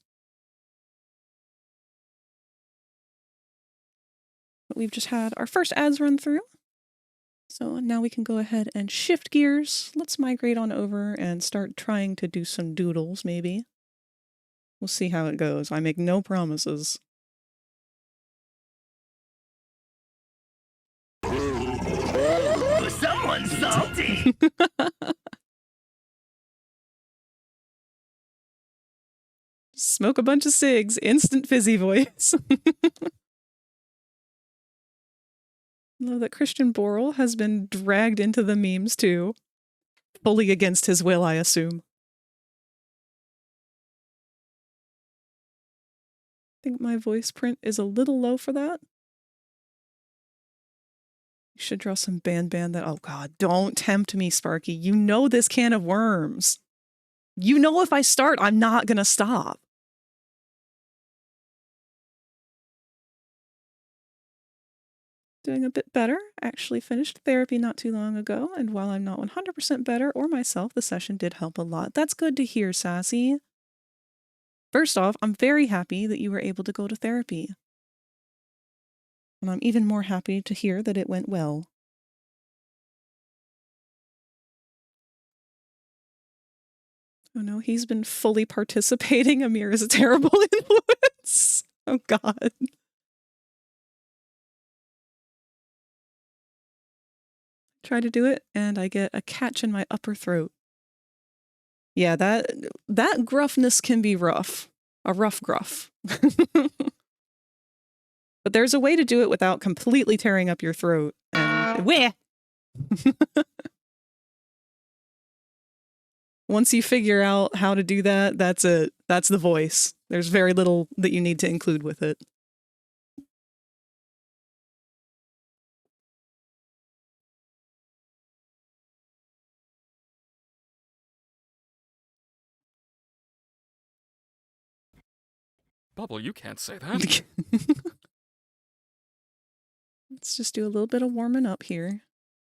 But we've just had our first ads run through. So now we can go ahead and shift gears. Let's migrate on over and start trying to do some doodles, maybe. We'll see how it goes. I make no promises. Someone's salty! Smoke a bunch of cigs, instant fizzy voice. Know that Christian Borle has been dragged into the memes too. Fully against his will, I assume. I think my voice print is a little low for that. You should draw some band that... Oh god, don't tempt me, Sparky. You know this can of worms. You know if I start, I'm not gonna stop. Doing a bit better. Actually finished therapy not too long ago, and while I'm not 100% better or myself, the session did help a lot. That's good to hear, Sassy. First off, I'm very happy that you were able to go to therapy. And I'm even more happy to hear that it went well. Oh no, he's been fully participating. Amir is a terrible influence. Oh god. Try to do it, and I get a catch in my upper throat. Yeah, that gruffness can be rough. A rough gruff. But there's a way to do it without completely tearing up your throat. And where? Once you figure out how to do that, that's it. That's the voice. There's very little that you need to include with it. Bubble, you can't say that. Let's just do a little bit of warming up here.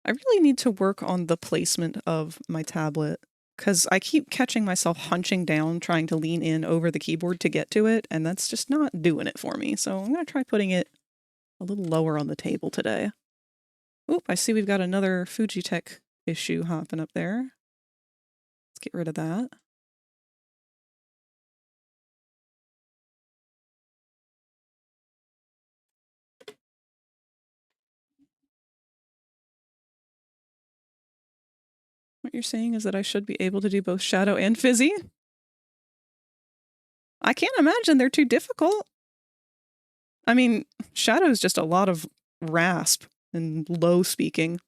I really need to work on the placement of my tablet, because I keep catching myself hunching down, trying to lean in over the keyboard to get to it, and that's just not doing it for me. So I'm going to try putting it a little lower on the table today. Oop, I see we've got another Fujitech issue hopping up there. Let's get rid of that. What you're saying is that I should be able to do both shadow and fizzy? I can't imagine they're too difficult. I mean, shadow is just a lot of rasp and low speaking.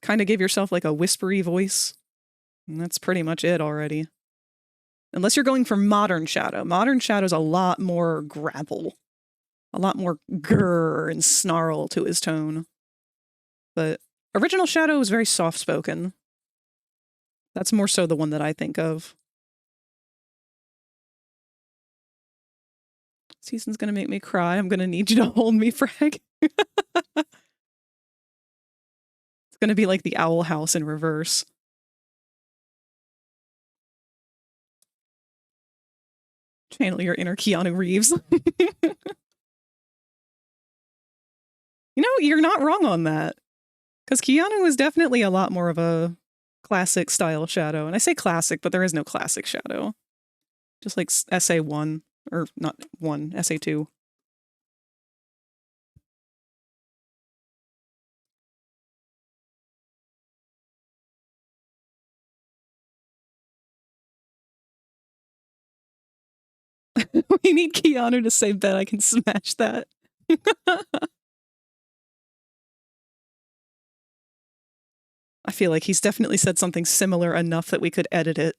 Kind of give yourself like a whispery voice. And that's pretty much it already. Unless you're going for modern shadow. Modern shadow's a lot more gravel. A lot more grrr and snarl to his tone. But original shadow was very soft-spoken. That's more so the one that I think of. Season's gonna make me cry. I'm gonna need you to hold me, Frag. It's gonna be like the Owl House in reverse. Channel your inner Keanu Reeves. You know, you're not wrong on that. Because Keanu is definitely a lot more of a classic style shadow. And I say classic, but there is no classic shadow. Just like SA1. Or not 1, SA2. We need Keanu to say, bet I can smash that. I feel like he's definitely said something similar enough that we could edit it.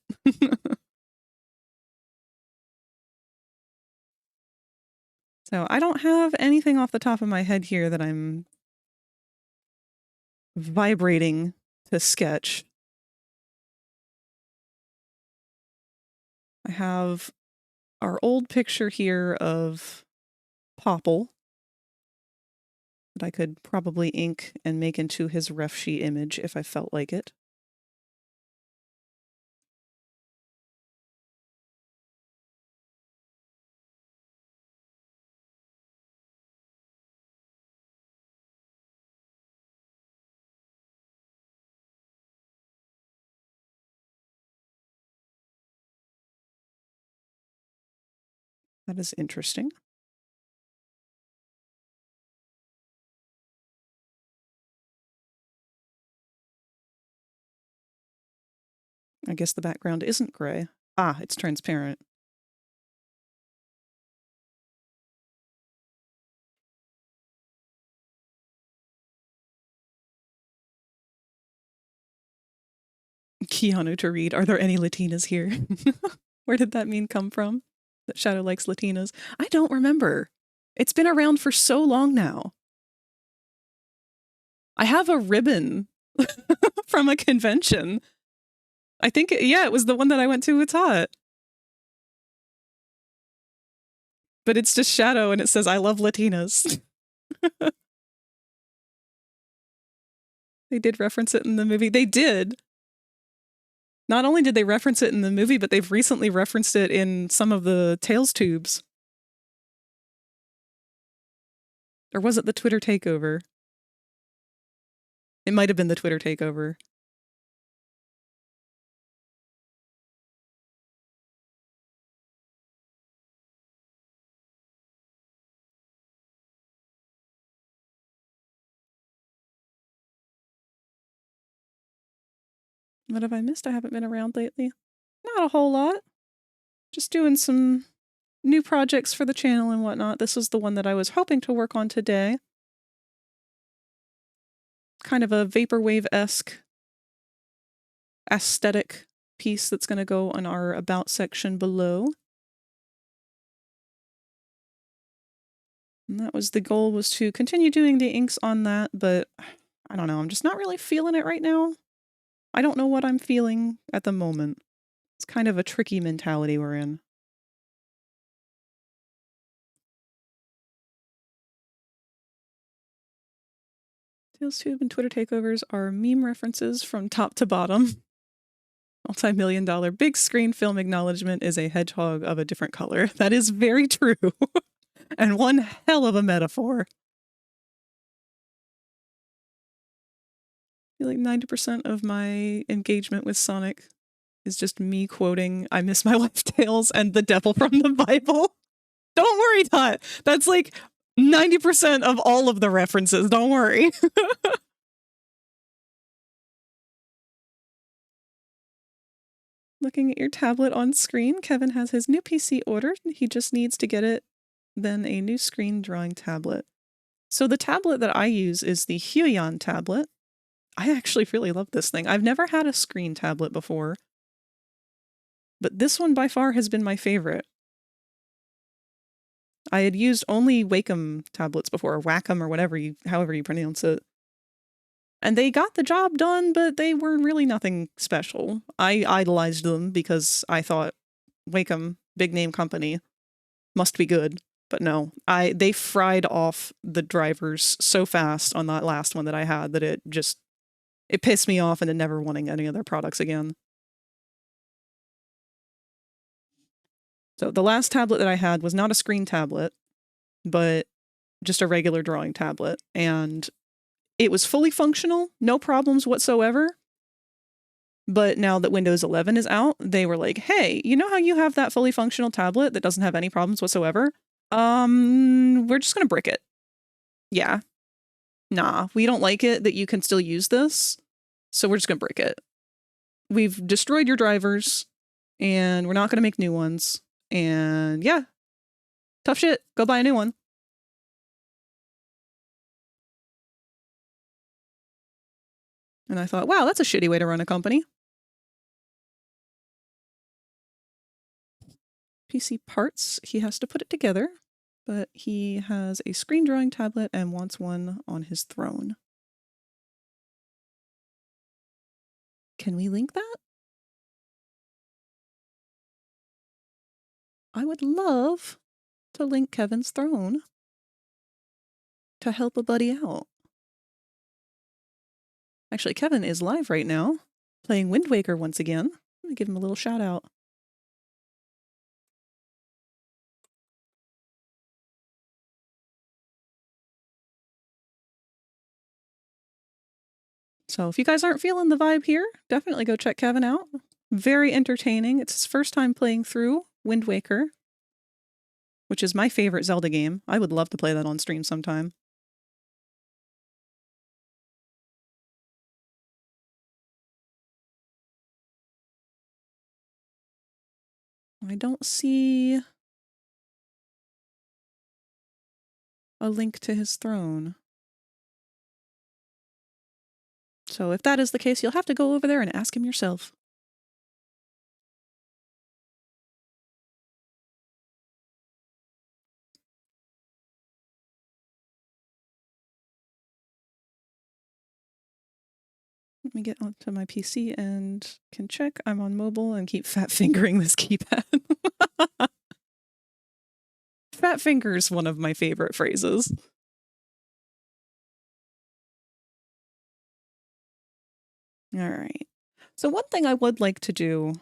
So I don't have anything off the top of my head here that I'm vibrating to sketch. I have our old picture here of Popple that I could probably ink and make into his ref sheet image if I felt like it. That is interesting. I guess the background isn't gray. Ah, it's transparent. Keanu to read, are there any Latinas here? Where did that meme come from? That Shadow likes Latinas? I don't remember. It's been around for so long now. I have a ribbon from a convention. I think, yeah, it was the one that I went to with Tot. But it's just Shadow and it says, I love Latinas. They did reference it in the movie. They did. Not only did they reference it in the movie, but they've recently referenced it in some of the Tales tubes. Or was it the Twitter takeover? It might have been the Twitter takeover. What have I missed? I haven't been around lately. Not a whole lot. Just doing some new projects for the channel and whatnot. This is the one that I was hoping to work on today. Kind of a vaporwave-esque aesthetic piece that's going to go on our About section below. And that was the goal, was to continue doing the inks on that, but I don't know, I'm just not really feeling it right now. I don't know what I'm feeling at the moment. It's kind of a tricky mentality we're in. TalesTube and Twitter takeovers are meme references from top to bottom. Multi-million-dollar big screen film acknowledgement is a hedgehog of a different color. That is very true. And one hell of a metaphor. I feel like 90% of my engagement with Sonic is just me quoting I Miss My Wife Tales and the devil from the Bible. Don't worry, Tot. That's like 90% of all of the references. Don't worry. Looking at your tablet on screen, Kevin has his new PC ordered. He just needs to get it, then a new screen drawing tablet. So the tablet that I use is the Huion tablet. I actually really love this thing. I've never had a screen tablet before, but this one by far has been my favorite. I had used only Wacom tablets before, or Wacom, or whatever however you pronounce it. And they got the job done, but they were really nothing special. I idolized them because I thought Wacom, big name company, must be good. But no, they fried off the drivers so fast on that last one that I had that it pissed me off into never wanting any of their products again. So the last tablet that I had was not a screen tablet, but just a regular drawing tablet. And it was fully functional, no problems whatsoever. But now that Windows 11 is out, they were like, hey, you know how you have that fully functional tablet that doesn't have any problems whatsoever? We're just gonna brick it. Yeah. Nah, we don't like it that you can still use this, so we're just gonna brick it. We've destroyed your drivers, and we're not gonna make new ones. And yeah, tough shit. Go buy a new one. And I thought, wow, that's a shitty way to run a company. PC parts, he has to put it together, but he has a screen drawing tablet and wants one on his throne. Can we link that? I would love to link Kevin's throne to help a buddy out. Actually, Kevin is live right now, playing Wind Waker once again. I'm gonna give him a little shout out. So if you guys aren't feeling the vibe here, definitely go check Kevin out. Very entertaining. It's his first time playing through Wind Waker. which is my favorite Zelda game. I would love to play that on stream sometime. I don't see a link to his throne. So if that is the case, you'll have to go over there and ask him yourself. Let me get onto my PC and can check I'm on mobile and keep fat fingering this keypad. Fat finger is one of my favorite phrases. All right. So one thing I would like to do,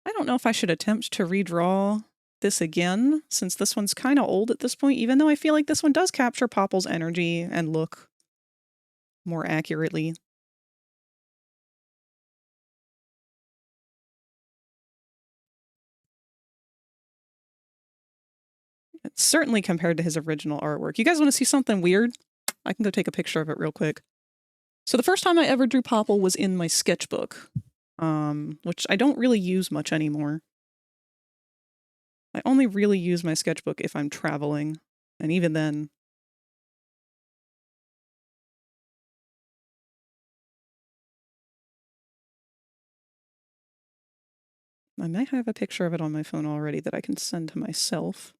I don't know if I should attempt to redraw this again, since this one's kind of old at this point, even though I feel like this one does capture Popple's energy and look more accurately. Certainly compared to his original artwork. You guys want to see something weird? I can go take a picture of it real quick. So the first time I ever drew Popple was in my sketchbook, which I don't really use much anymore. I only really use my sketchbook if I'm traveling, and even then. I might have a picture of it on my phone already that I can send to myself.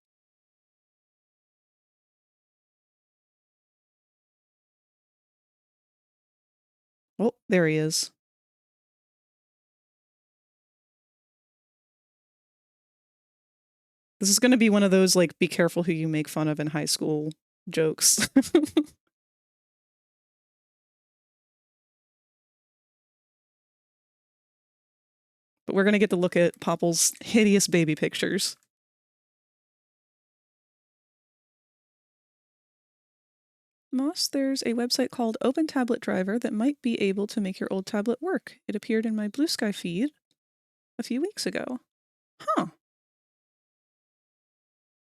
Oh, there he is. This is going to be one of those, like, be careful who you make fun of in high school jokes. But we're going to get to look at Popple's hideous baby pictures. Moss, there's a website called Open Tablet Driver that might be able to make your old tablet work. It appeared in my Blue Sky feed a few weeks ago. Huh.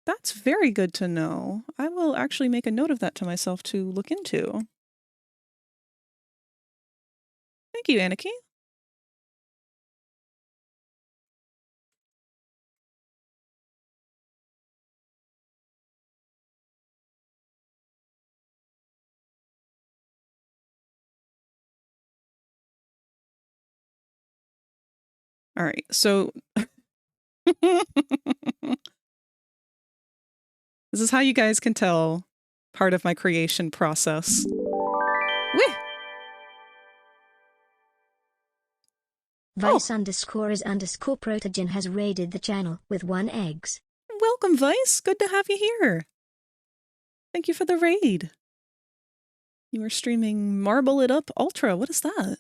That's very good to know. I will actually make a note of that to myself to look into. Thank you, Aniki. All right, so this is how you guys can tell part of my creation process. Whee! Vice_is_protogen has raided the channel with 1 eggs. Welcome, Vice. Good to have you here. Thank you for the raid. You were streaming Marble It Up Ultra. What is that?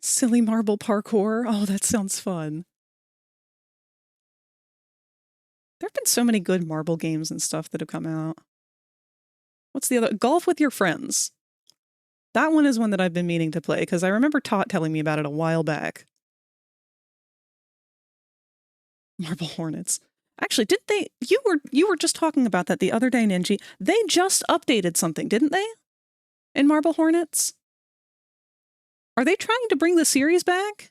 Silly marble parkour. Oh, that sounds fun. There have been so many good marble games and stuff that have come out. What's the other? Golf with Your Friends. That one is one that I've been meaning to play because I remember Tot telling me about it a while back. Marble Hornets. Actually, did they? You were just talking about that the other day, Ninji. They just updated something, didn't they? In Marble Hornets? Are they trying to bring the series back?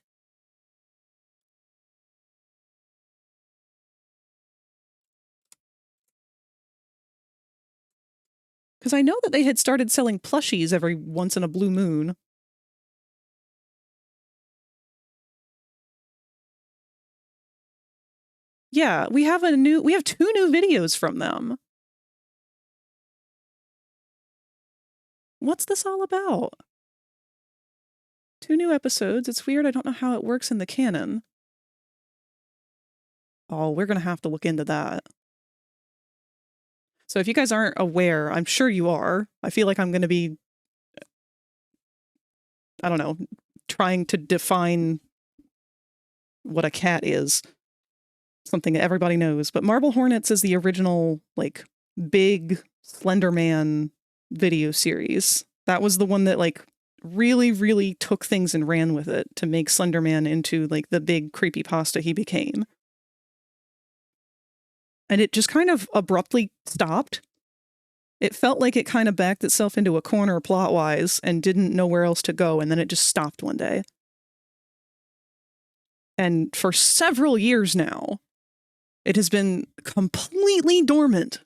Because I know that they had started selling plushies every once in a blue moon. Yeah, we have 2 new videos from them. What's this all about? 2 new episodes. It's weird. I don't know how it works in the canon. Oh, we're going to have to look into that. So if you guys aren't aware, I'm sure you are. I feel like I'm going to be, I don't know, trying to define what a cat is. Something that everybody knows. But Marble Hornets is the original, like, big Slender Man video series. That was the one that like really, really took things and ran with it to make Slender Man into like the big creepypasta he became. And it just kind of abruptly stopped. It felt like it kind of backed itself into a corner plot-wise and didn't know where else to go, and then it just stopped one day. And for several years now, it has been completely dormant.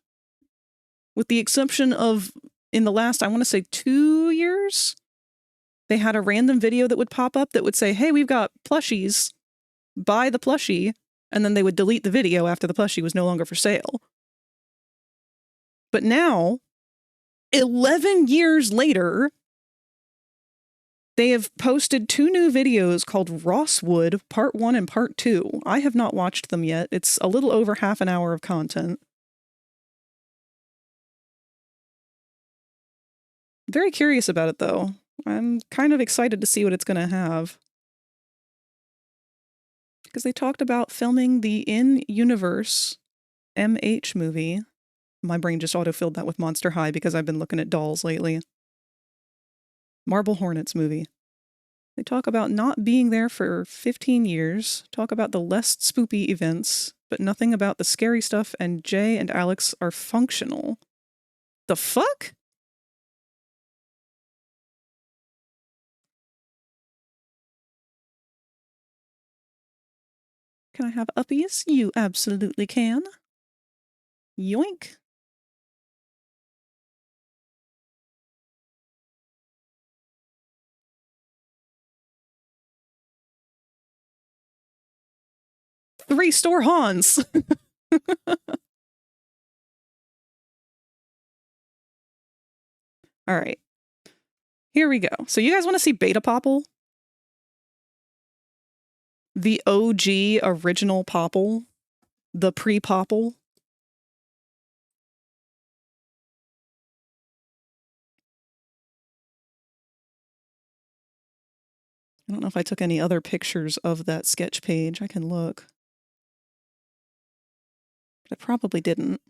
With the exception of, in the last, I want to say 2 years, they had a random video that would pop up that would say, hey, we've got plushies, buy the plushie, and then they would delete the video after the plushie was no longer for sale. But now, 11 years later, they have posted 2 new videos called Rosswood Part 1 and Part 2. I have not watched them yet. It's a little over half an hour of content. Very curious about it, though. I'm kind of excited to see what it's going to have. Because they talked about filming the in-universe MH movie. My brain just autofilled that with Monster High because I've been looking at dolls lately. Marble Hornets movie. They talk about not being there for 15 years, talk about the less spoopy events, but nothing about the scary stuff, and Jay and Alex are functional. The fuck? Can I have uppies? You absolutely can. Yoink. Three-store Hans. All right. Here we go. So you guys want to see Beta Popple? The OG original Popple? The pre-Popple? I don't know if I took any other pictures of that sketch page. I can look. But I probably didn't.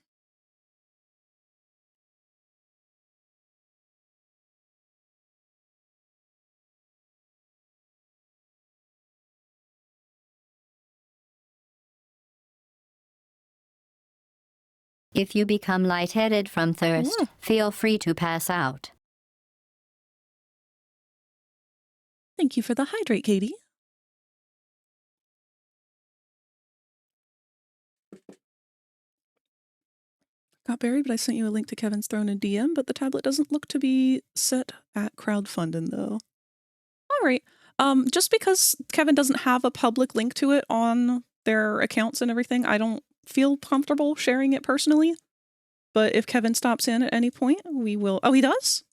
If you become lightheaded from thirst, Oh. feel free to pass out. Thank you for the hydrate, Katie. Got buried, but I sent you a link to Kevin's Throne in DM, but the tablet doesn't look to be set at crowdfunding, though. All right. Just because Kevin doesn't have a public link to it on their accounts and everything, I don't feel comfortable sharing it personally. But if Kevin stops in at any point, we will... Oh, he does?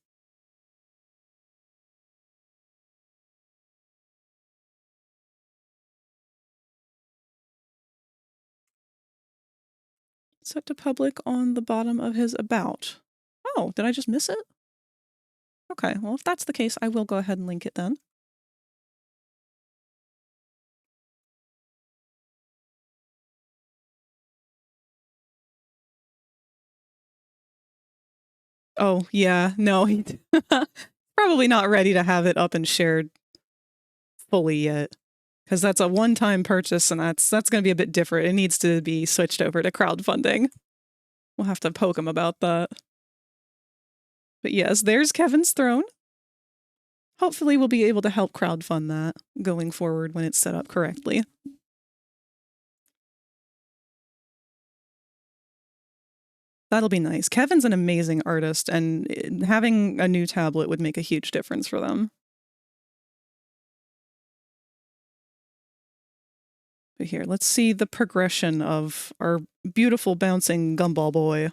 Set to public on the bottom of his about. Oh, did I just miss it? Okay, well, if that's the case, I will go ahead and link it then. Oh, yeah, no, he probably not ready to have it up and shared fully yet. Because that's a one-time purchase, and that's going to be a bit different. It needs to be switched over to crowdfunding. We'll have to poke him about that. But yes, there's Kevin's Throne. Hopefully we'll be able to help crowdfund that going forward when it's set up correctly. That'll be nice. Kevin's an amazing artist, and having a new tablet would make a huge difference for them. But here, let's see the progression of our beautiful bouncing gumball boy.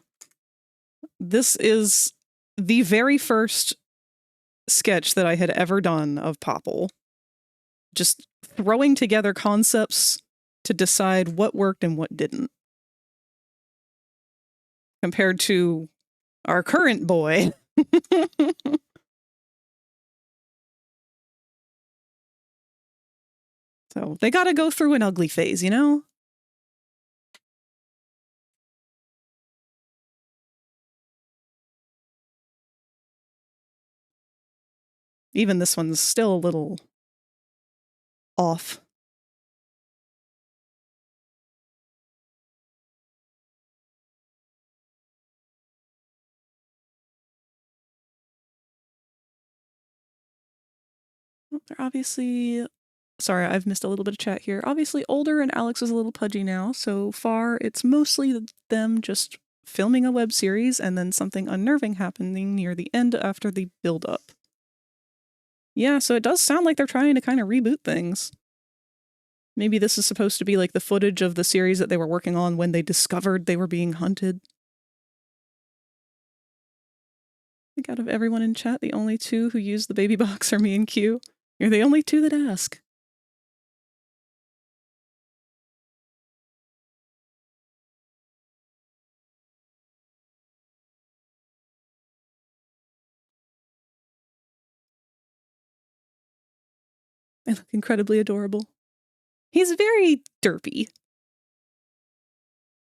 This is the very first sketch that I had ever done of Popple. Just throwing together concepts to decide what worked and what didn't. Compared to our current boy. So they gotta go through an ugly phase, you know? Even this one's still a little off. They're obviously... Sorry, I've missed a little bit of chat here. Obviously older and Alex is a little pudgy now. So far, it's mostly them just filming a web series and then something unnerving happening near the end after the build-up. Yeah, so it does sound like they're trying to kind of reboot things. Maybe this is supposed to be like the footage of the series that they were working on when they discovered they were being hunted. I think out of everyone in chat, the only two who use the baby box are me and Q. You're the only two that ask. They look incredibly adorable. He's very derpy.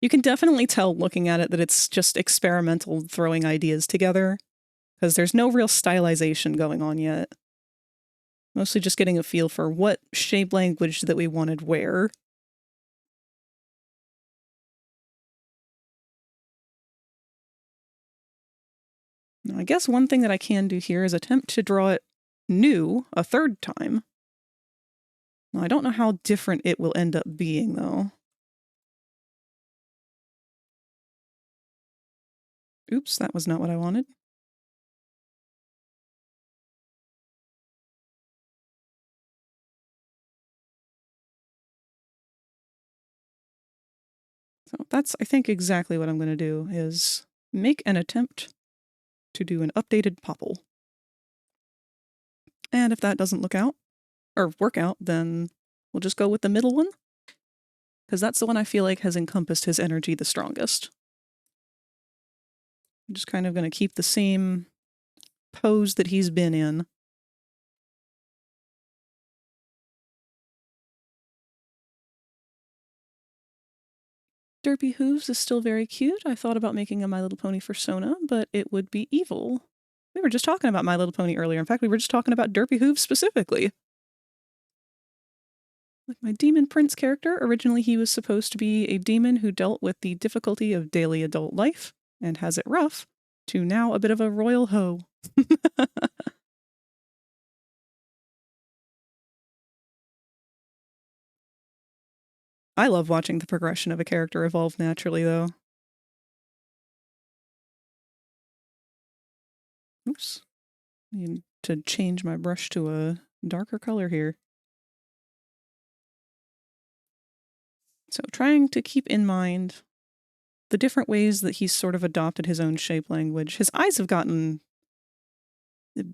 You can definitely tell looking at it that it's just experimental throwing ideas together, because there's no real stylization going on yet. Mostly just getting a feel for what shape language that we wanted where. Now, I guess one thing that I can do here is attempt to draw it new a third time. Now, I don't know how different it will end up being, though. Oops, that was not what I wanted. So that's, I think, exactly what I'm going to do, is make an attempt to do an updated popple. And if that doesn't look out, or work out, then we'll just go with the middle one. Because that's the one I feel like has encompassed his energy the strongest. I'm just kind of going to keep the same pose that he's been in. Derpy Hooves is still very cute. I thought about making a My Little Pony persona, but it would be evil. We were just talking about My Little Pony earlier. In fact, we were just talking about Derpy Hooves specifically. Like my Demon Prince character, originally he was supposed to be a demon who dealt with the difficulty of daily adult life and has it rough, to now a bit of a royal hoe. I love watching the progression of a character evolve naturally, though. Oops. I need to change my brush to a darker color here. So trying to keep in mind the different ways that he's sort of adopted his own shape language. His eyes have gotten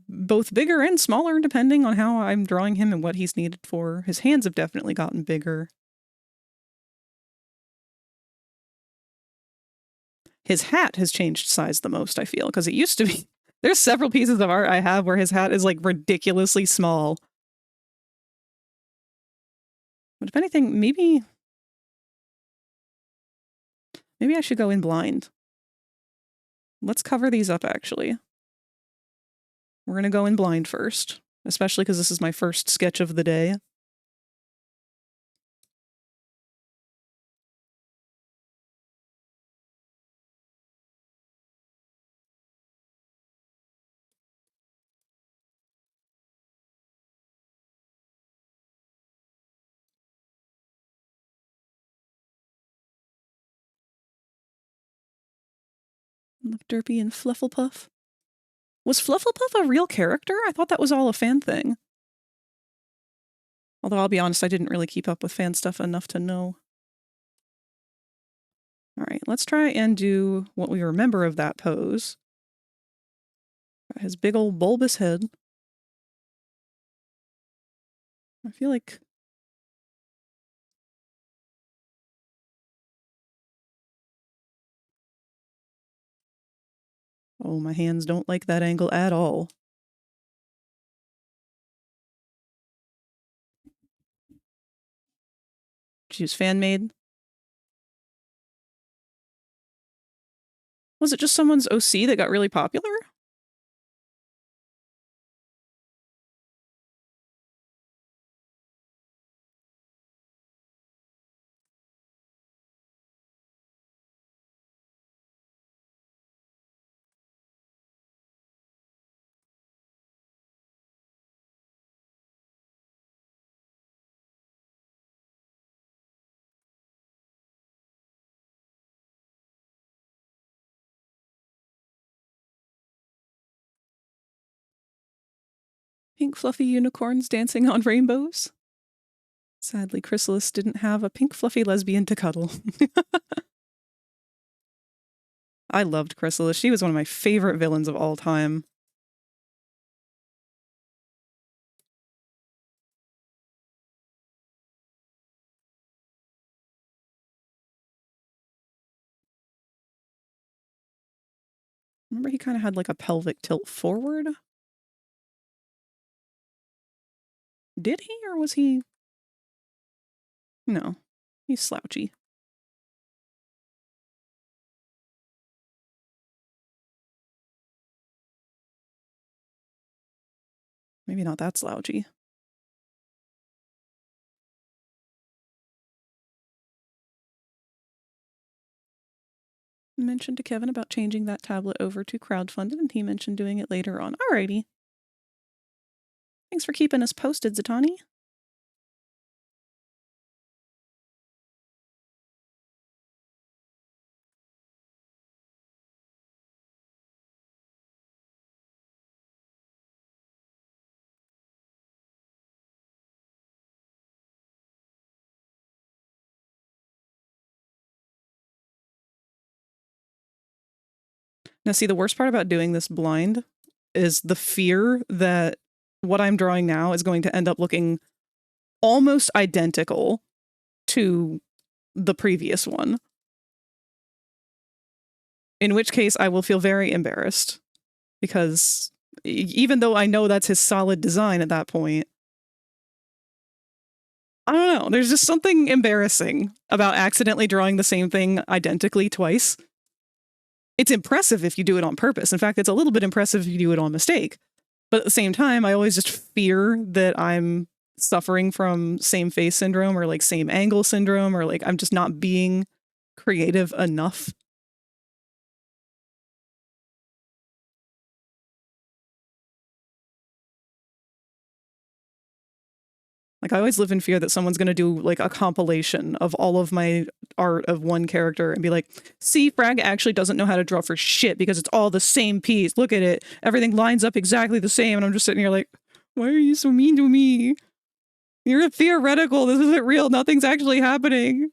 both bigger and smaller depending on how I'm drawing him and what he's needed for. His hands have definitely gotten bigger. His hat has changed size the most, I feel, because it used to be... There's several pieces of art I have where his hat is like ridiculously small. But if anything, maybe I should go in blind. Let's cover these up, actually. We're going to go in blind first, especially because this is my first sketch of the day. Derpy and Flufflepuff. Was Flufflepuff a real character? I thought that was all a fan thing. Although I'll be honest, I didn't really keep up with fan stuff enough to know. Alright, let's try and do what we remember of that pose. Got his big old bulbous head. I feel like... Oh, my hands don't like that angle at all. Did you use fan-made? Was it just someone's OC that got really popular? Pink fluffy unicorns dancing on rainbows. Sadly, Chrysalis didn't have a pink fluffy lesbian to cuddle. I loved Chrysalis. She was one of my favorite villains of all time. Remember he kind of had like a pelvic tilt forward? Did he, or was he? No, he's slouchy. Maybe not that slouchy. I mentioned to Kevin about changing that tablet over to crowdfunded, and he mentioned doing it later on. Alrighty. Thanks for keeping us posted, Zatani. Now, see, the worst part about doing this blind is the fear that what I'm drawing now is going to end up looking almost identical to the previous one. In which case, I will feel very embarrassed. Because even though I know that's his solid design at that point, I don't know. There's just something embarrassing about accidentally drawing the same thing identically twice. It's impressive if you do it on purpose. In fact, it's a little bit impressive if you do it on mistake. But at the same time, I always just fear that I'm suffering from same face syndrome or like same angle syndrome, or like I'm just not being creative enough. Like, I always live in fear that someone's going to do like a compilation of all of my art of one character and be like, see, Frag actually doesn't know how to draw for shit because it's all the same piece. Look at it. Everything lines up exactly the same. And I'm just sitting here like, why are you so mean to me? You're theoretical. This isn't real. Nothing's actually happening.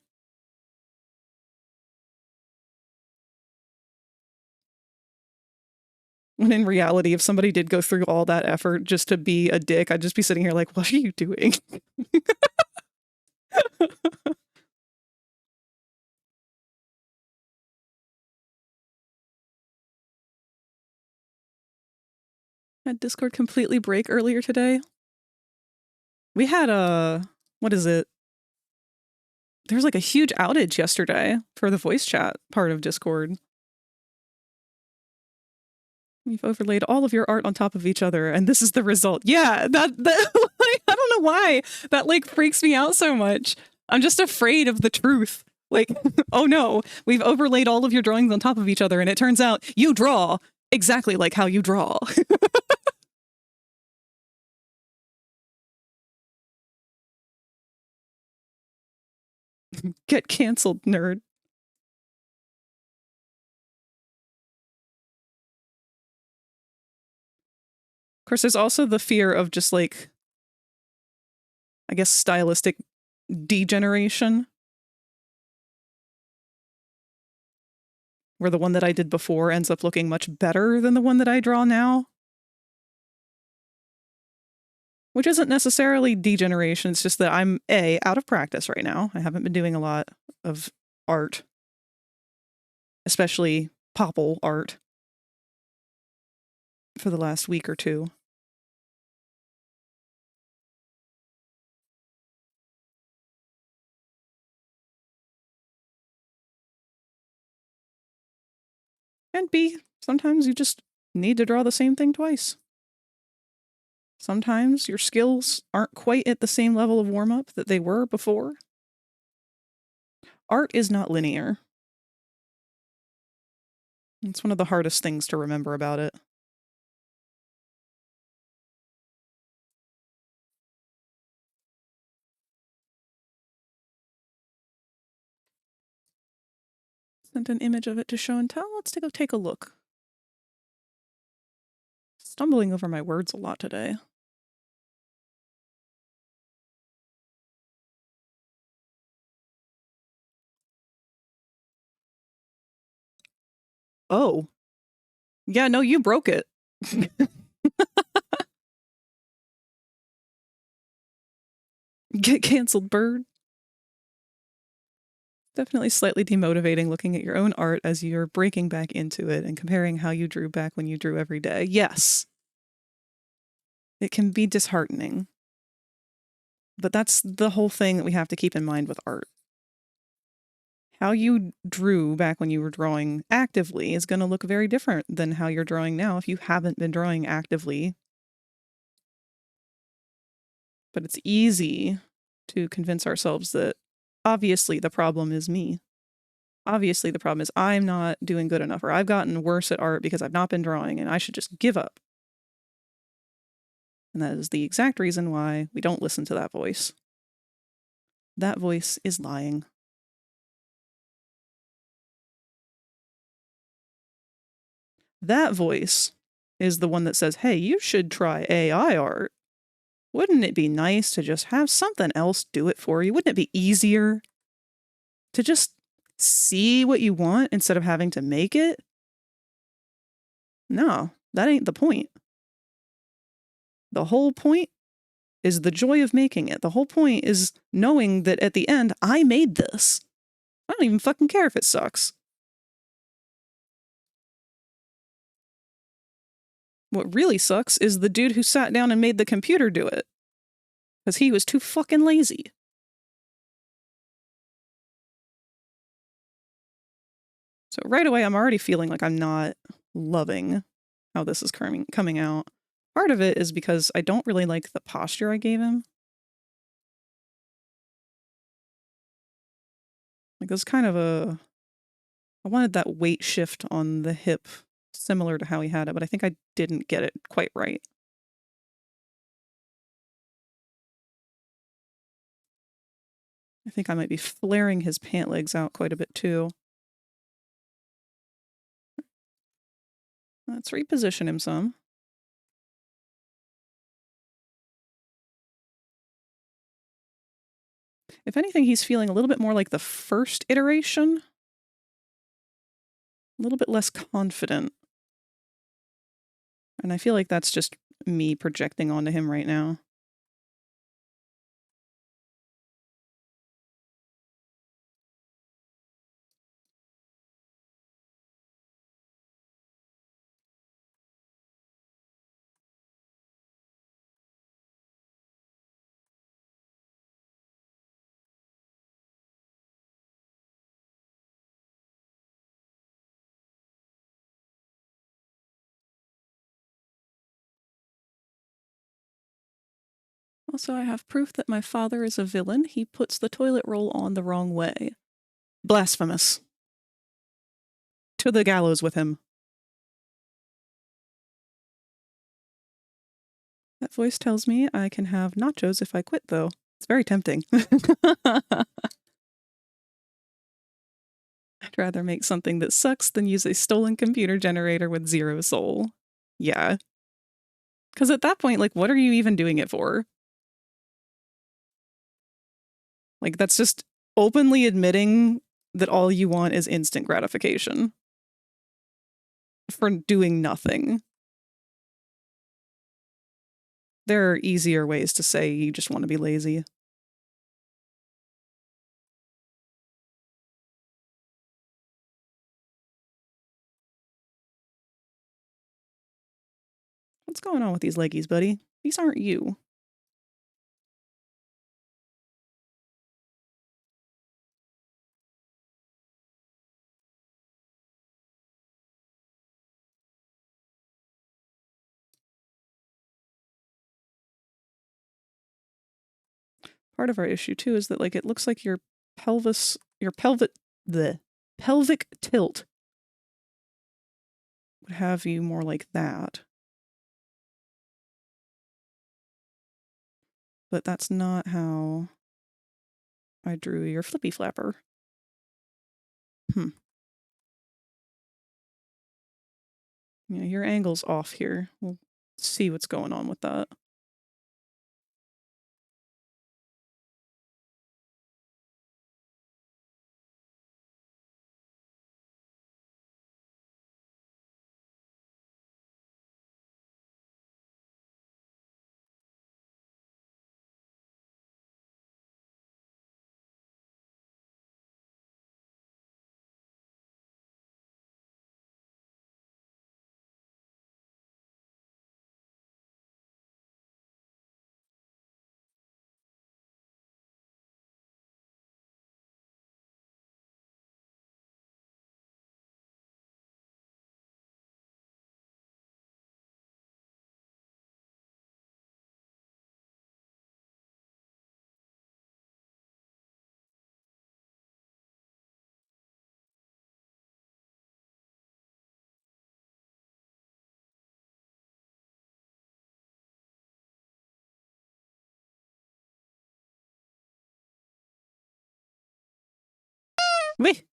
When in reality, if somebody did go through all that effort just to be a dick, I'd just be sitting here like, what are you doing? Had Discord completely break earlier today. We had what is it? There was like a huge outage yesterday for the voice chat part of Discord. You've overlaid all of your art on top of each other, and this is the result. Yeah, that like, I don't know why that like freaks me out so much. I'm just afraid of the truth. Like, oh no, we've overlaid all of your drawings on top of each other, and it turns out you draw exactly like how you draw. Get canceled, nerd. Of course, there's also the fear of just like, I guess, stylistic degeneration. Where the one that I did before ends up looking much better than the one that I draw now. Which isn't necessarily degeneration, it's just that I'm, A, out of practice right now. I haven't been doing a lot of art. Especially popple art. For the last week or two. And B, sometimes you just need to draw the same thing twice. Sometimes your skills aren't quite at the same level of warm-up that they were before. Art is not linear. It's one of the hardest things to remember about it. Sent an image of it to show and tell. Let's go take a look. Stumbling over my words a lot today. Oh. Yeah, no, you broke it. Get canceled, bird. Definitely slightly demotivating looking at your own art as you're breaking back into it and comparing how you drew back when you drew every day. Yes. It can be disheartening. But that's the whole thing that we have to keep in mind with art. How you drew back when you were drawing actively is going to look very different than how you're drawing now if you haven't been drawing actively. But it's easy to convince ourselves that obviously the problem is me. Obviously the problem is I'm not doing good enough, or I've gotten worse at art because I've not been drawing and I should just give up. And that is the exact reason why we don't listen to that voice. That voice is lying. That voice is the one that says, hey, you should try AI art. Wouldn't it be nice to just have something else do it for you? Wouldn't it be easier to just see what you want instead of having to make it? No, that ain't the point. The whole point is the joy of making it. The whole point is knowing that at the end, I made this. I don't even fucking care if it sucks. What really sucks is the dude who sat down and made the computer do it. Because he was too fucking lazy. So right away, I'm already feeling like I'm not loving how this is coming out. Part of it is because I don't really like the posture I gave him. Like, it was kind of a... I wanted that weight shift on the hip, similar to how he had it, but I think I didn't get it quite right. I think I might be flaring his pant legs out quite a bit too. Let's reposition him some. If anything, he's feeling a little bit more like the first iteration. A little bit less confident. And I feel like that's just me projecting onto him right now. Also, I have proof that my father is a villain. He puts the toilet roll on the wrong way. Blasphemous. To the gallows with him. That voice tells me I can have nachos if I quit, though. It's very tempting. I'd rather make something that sucks than use a stolen computer generator with zero soul. Yeah. Because at that point, like, what are you even doing it for? Like, that's just openly admitting that all you want is instant gratification. For doing nothing. There are easier ways to say you just want to be lazy. What's going on with these leggies, buddy? These aren't you. Part of our issue too is that, like, it looks like your the pelvic tilt would have you more like that. But that's not how I drew your flippy flapper. Yeah, your angle's off here. We'll see what's going on with that. Wait.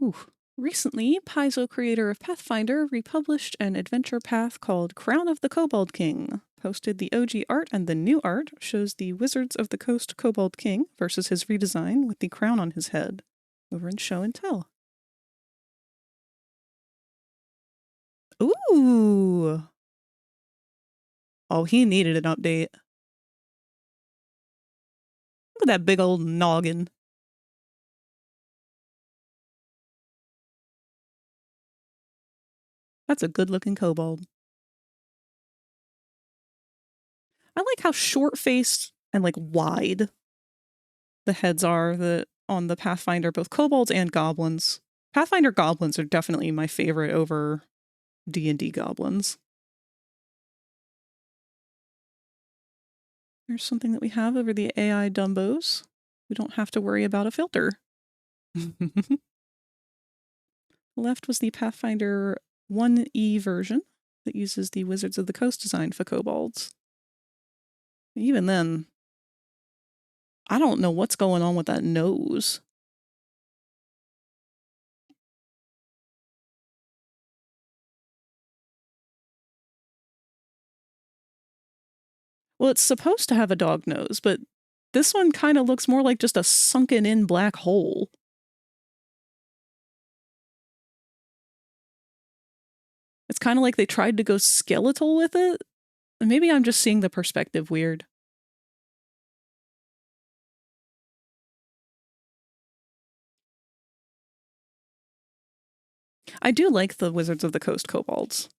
Ooh. Recently, Paizo, creator of Pathfinder, republished an adventure path called Crown of the Kobold King. Posted the OG art, and the new art shows the Wizards of the Coast Kobold King versus his redesign with the crown on his head. Over in Show and Tell. Ooh! Oh, he needed an update. Look at that big old noggin. That's a good-looking kobold. I like how short-faced and, like, wide the heads are on the Pathfinder, both kobolds and goblins. Pathfinder goblins are definitely my favorite over D&D goblins. Here's something that we have over the AI Dumbos. We don't have to worry about a filter. Left was the Pathfinder 1E version that uses the Wizards of the Coast design for kobolds. Even then, I don't know what's going on with that nose. Well, it's supposed to have a dog nose, but this one kind of looks more like just a sunken-in black hole. It's kind of like they tried to go skeletal with it. Maybe I'm just seeing the perspective weird. I do like the Wizards of the Coast kobolds.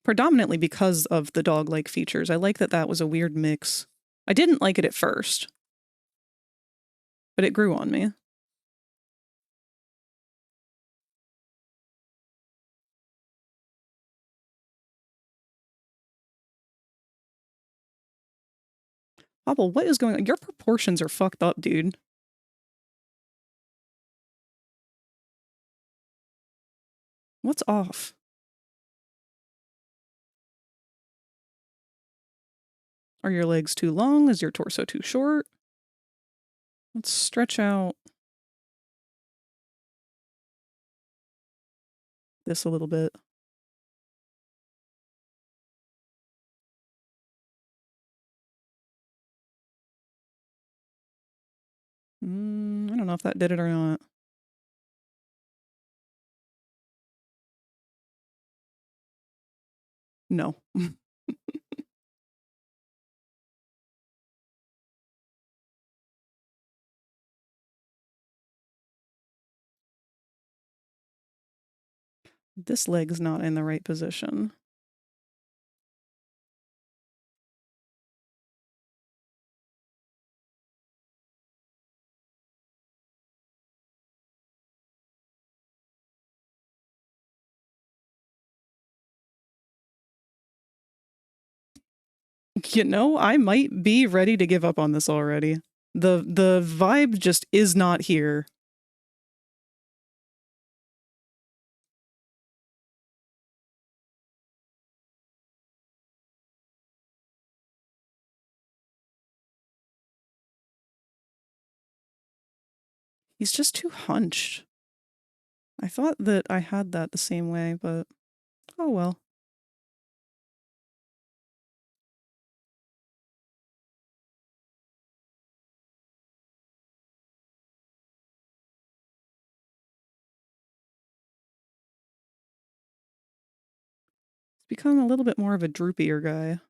Predominantly because of the dog-like features. I like that that was a weird mix. I didn't like it at first, but it grew on me. Bobble, what is going on? Your proportions are fucked up, dude. What's off? Are your legs too long? Is your torso too short? Let's stretch out this a little bit. I don't know if that did it or not. No. This leg's not in the right position. You know, I might be ready to give up on this already. The vibe just is not here. He's just too hunched. I thought that I had that the same way, but oh well. He's become a little bit more of a droopier guy.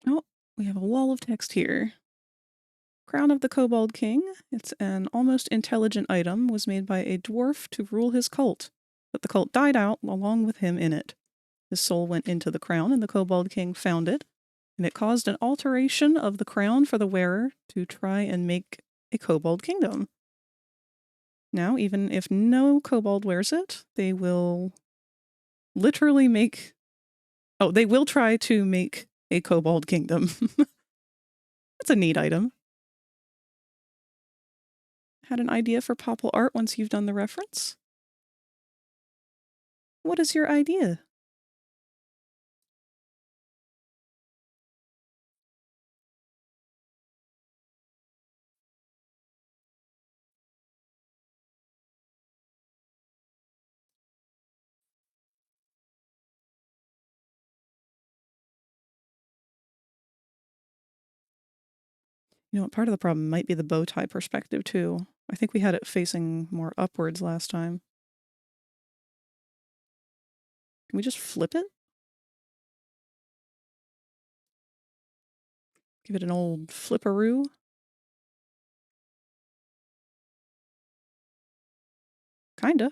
Oh, we have a wall of text here. Crown of the Kobold King. It's an almost intelligent item, was made by a dwarf to rule his cult, but the cult died out along with him in it. His soul went into the crown and the Kobold King found it, and it caused an alteration of the crown for the wearer to try and make a kobold kingdom. Now, even if no kobold wears it, they will literally make Oh, they will try to make a kobold kingdom. That's a neat item. Had an idea for Popple art once you've done the reference? What is your idea? You know what, part of the problem might be the bow tie perspective too. I think we had it facing more upwards last time. Can we just flip it? Give it an old flipperoo? Kinda.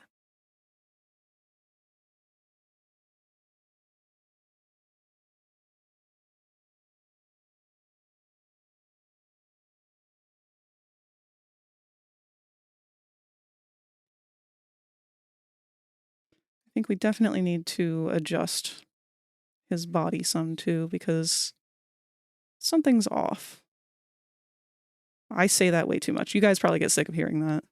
I think we definitely need to adjust his body some too, because something's off. I say that way too much. You guys probably get sick of hearing that.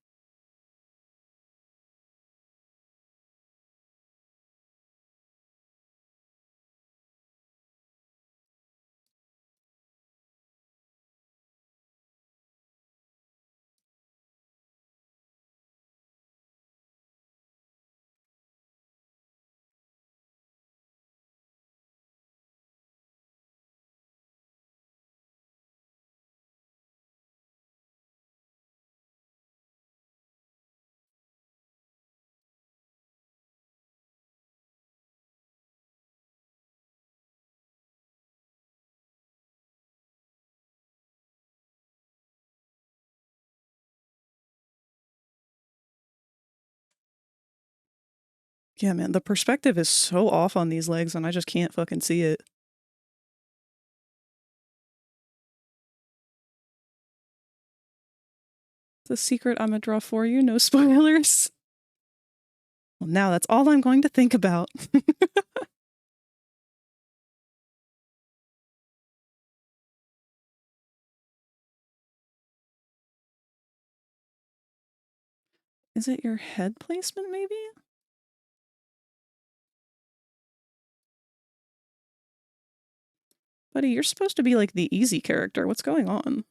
Yeah, man, the perspective is so off on these legs and I just can't fucking see it. The secret I'm gonna draw for you, no spoilers. Well, now that's all I'm going to think about. Is it your head placement, maybe? Buddy, you're supposed to be like the easy character. What's going on?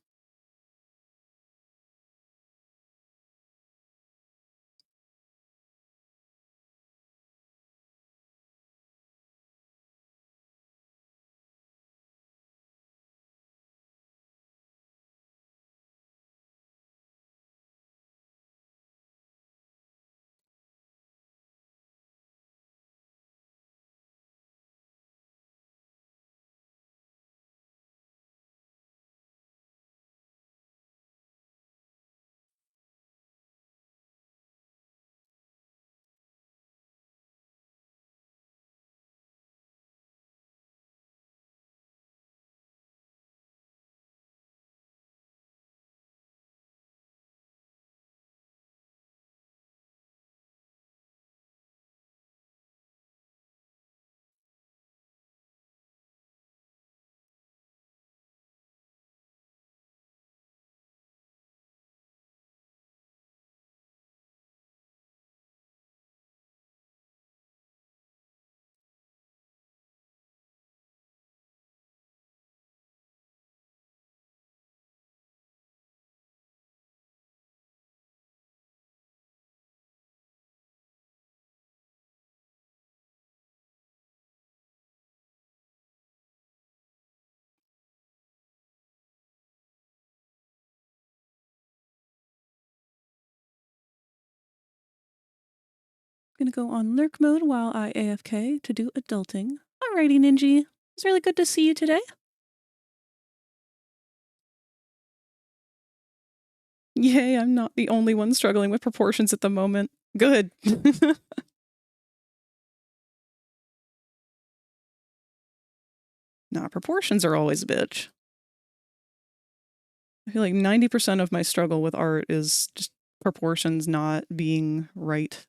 Gonna go on lurk mode while I AFK to do adulting. Alrighty, Ninja. It's really good to see you today. Yay, I'm not the only one struggling with proportions at the moment. Good. Nah, proportions are always a bitch. I feel like 90% of my struggle with art is just proportions not being right.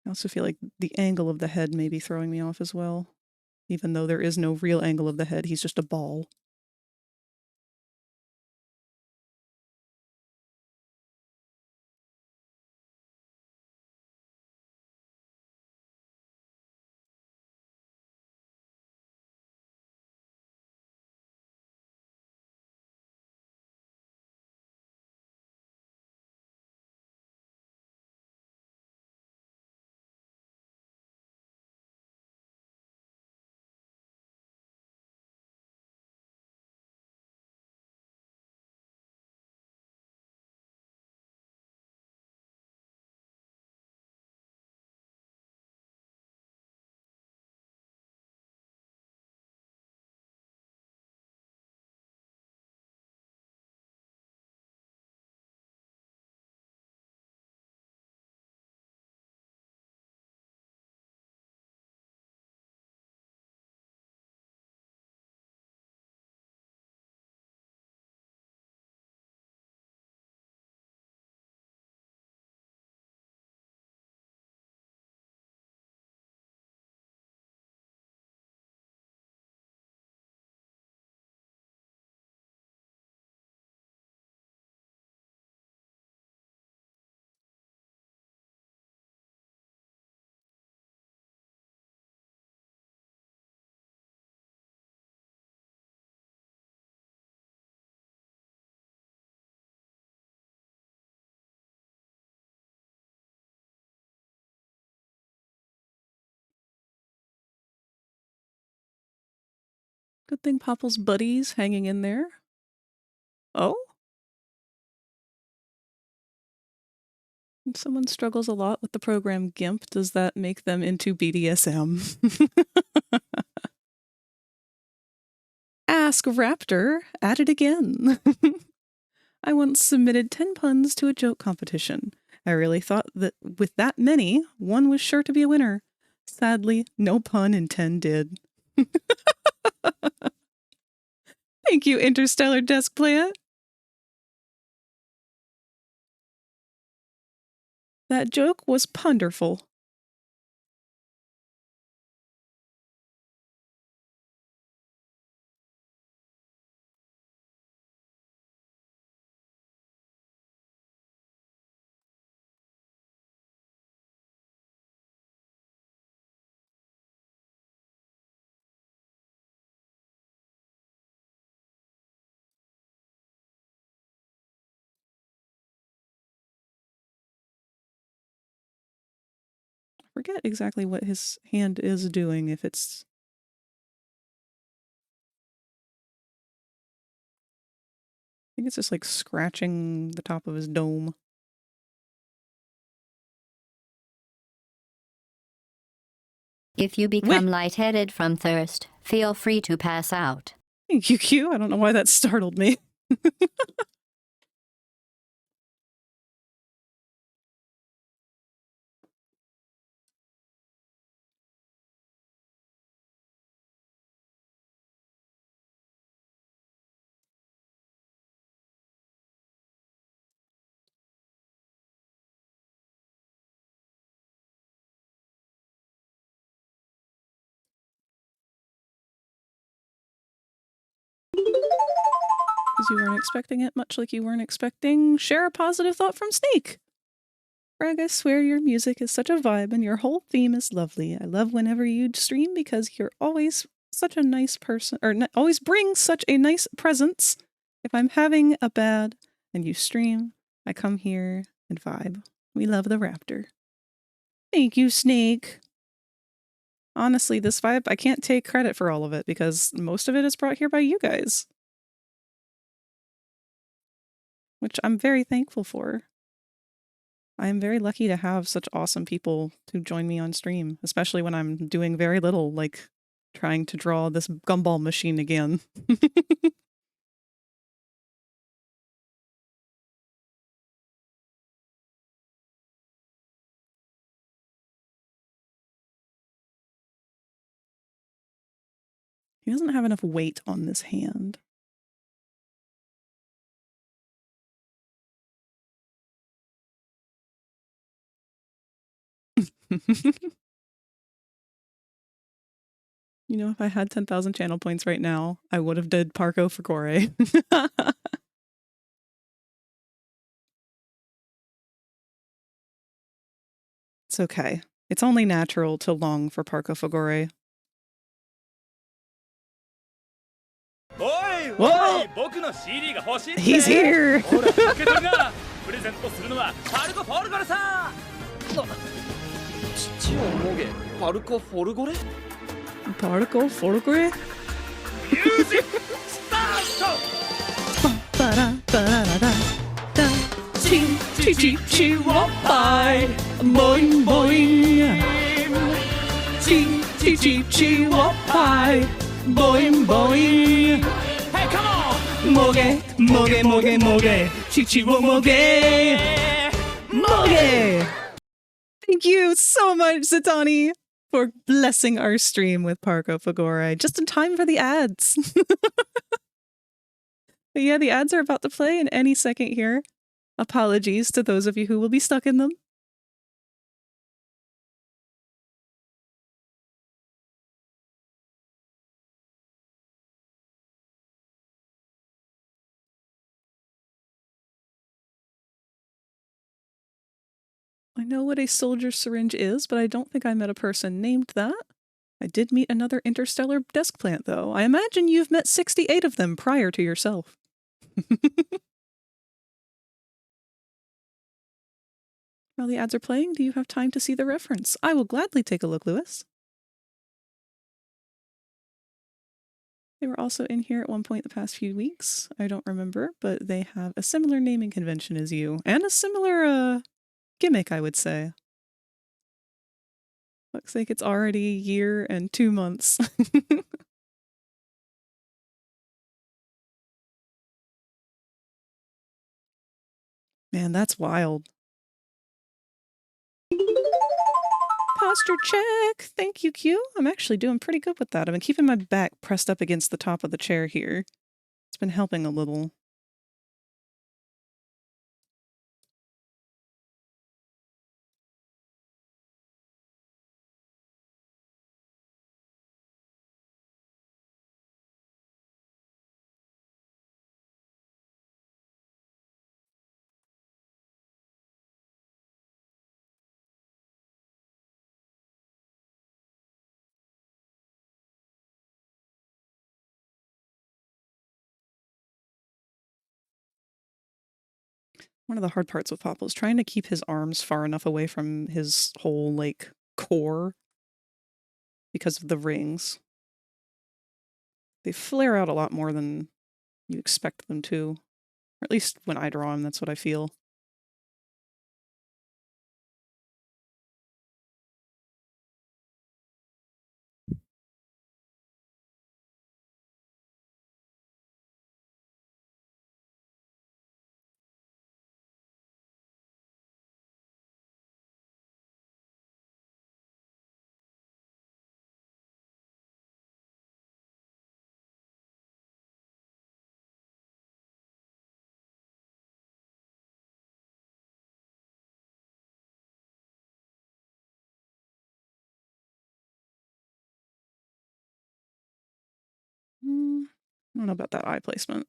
I also feel like the angle of the head may be throwing me off as well. Even though there is no real angle of the head, he's just a ball. Good thing Popple's buddy's hanging in there. Oh? If someone struggles a lot with the program GIMP, does that make them into BDSM? Ask Raptor at it again. I once submitted 10 puns to a joke competition. I really thought that with that many, one was sure to be a winner. Sadly, no pun intended. Thank you, Interstellar Desk Plant. That joke was punderful. I forget exactly what his hand is doing, if it's... I think it's just like scratching the top of his dome. If you become lightheaded from thirst, feel free to pass out. Thank you, Q. I don't know why that startled me. Because you weren't expecting it, much like you weren't expecting share a positive thought from Snake. Frag, I swear your music is such a vibe and your whole theme is lovely. I love whenever you stream because you're always such a nice person, or always bring such a nice presence. If I'm having a bad and you stream, I come here and vibe. We love the Raptor. Thank you, Snake. Honestly, this vibe, I can't take credit for all of it because most of it is brought here by you guys. Which I'm very thankful for. I am very lucky to have such awesome people to join me on stream, especially when I'm doing very little, like trying to draw this gumball machine again. He doesn't have enough weight on this hand. You know, if I had 10,000 channel points right now, I would have did Parco Fagore. It's okay. It's only natural to long for Parco Fagore. Whoa! He's here! Particle Fagore? Music start! Chee chee chee chee wop by boing boing. Chee chee chee chee wop by boing boing. Hey, come on! Moge moge moge moge chee chee wo moge moge. Thank you so much, Satani, for blessing our stream with Parco Fagore just in time for the ads. But yeah, the ads are about to play in any second here. Apologies to those of you who will be stuck in them. I know what a soldier syringe is, but I don't think I met a person named that. I did meet another interstellar desk plant, though. I imagine you've met 68 of them prior to yourself. While the ads are playing, do you have time to see the reference? I will gladly take a look, Lewis. They were also in here at one point the past few weeks. I don't remember, but they have a similar naming convention as you, and a similar, gimmick, I would say. Looks like it's already a year and 2 months. Man, that's wild. Posture check. Thank you, Q. I'm actually doing pretty good with that. I've been keeping my back pressed up against the top of the chair here. It's been helping a little. One of the hard parts with Popple is trying to keep his arms far enough away from his whole, like, core because of the rings. They flare out a lot more than you expect them to. Or at least when I draw them, that's what I feel. I don't know about that eye placement.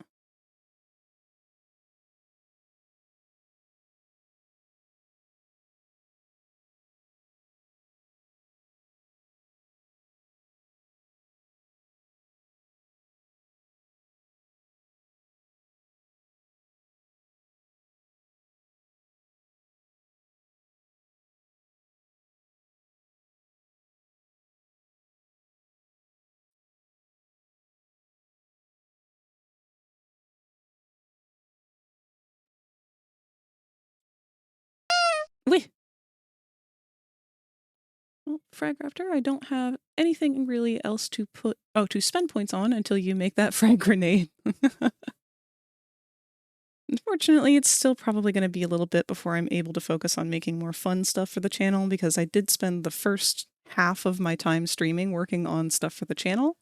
Wait. Well, FragRaptor, I don't have anything really else to to spend points on until you make that frag grenade. Unfortunately, it's still probably going to be a little bit before I'm able to focus on making more fun stuff for the channel, because I did spend the first half of my time streaming working on stuff for the channel,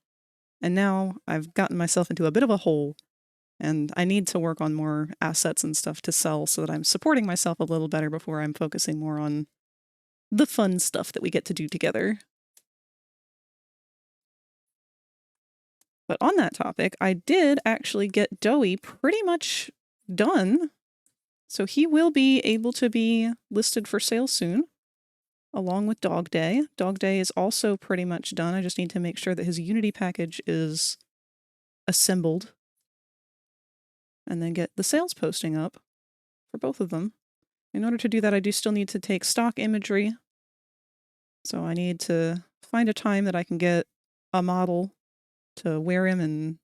and now I've gotten myself into a bit of a hole, and I need to work on more assets and stuff to sell so that I'm supporting myself a little better before I'm focusing more on the fun stuff that we get to do together. But on that topic, I did actually get Doey pretty much done. So he will be able to be listed for sale soon, along with Dog Day. Dog Day is also pretty much done. I just need to make sure that his Unity package is assembled and then get the sales posting up for both of them. In order to do that, I do still need to take stock imagery. So I need to find a time that I can get a model to wear him and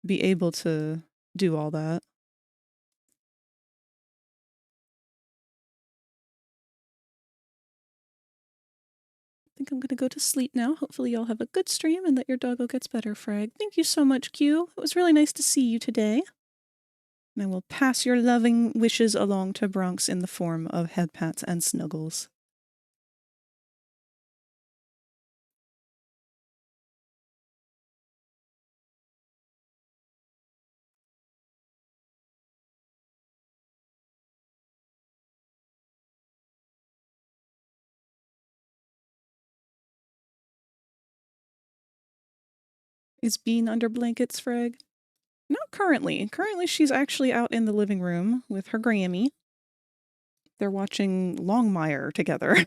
be able to do all that. I think I'm going to go to sleep now. Hopefully y'all have a good stream and that your doggo gets better, Frag. Thank you so much, Q. It was really nice to see you today. And I will pass your loving wishes along to Bronx in the form of head pats and snuggles. Is Bean under blankets, Frag? Not currently. Currently, she's actually out in the living room with her Grammy. They're watching Longmire together.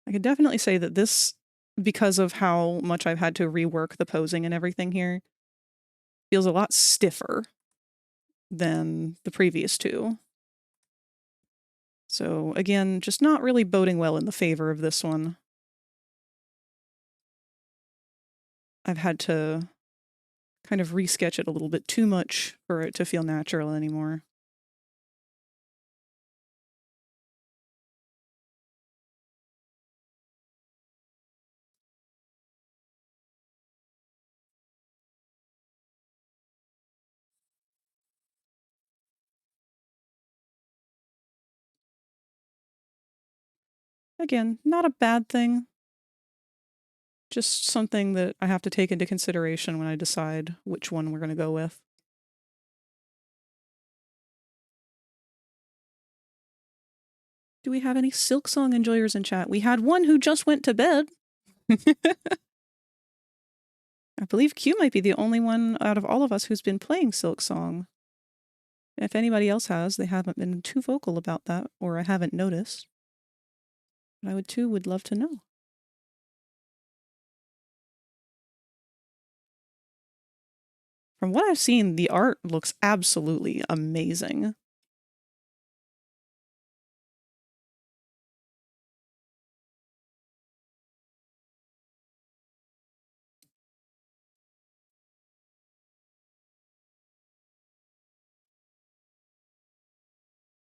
I could definitely say that this, because of how much I've had to rework the posing and everything here, feels a lot stiffer than the previous two. So again, just not really boding well in the favor of this one. I've had to kind of resketch it a little bit too much for it to feel natural anymore. Again, not a bad thing. Just something that I have to take into consideration when I decide which one we're going to go with. Do we have any Silksong enjoyers in chat? We had one who just went to bed. I believe Q might be the only one out of all of us who's been playing Silksong. If anybody else has, they haven't been too vocal about that, or I haven't noticed. But I would love to know. From what I've seen, the art looks absolutely amazing.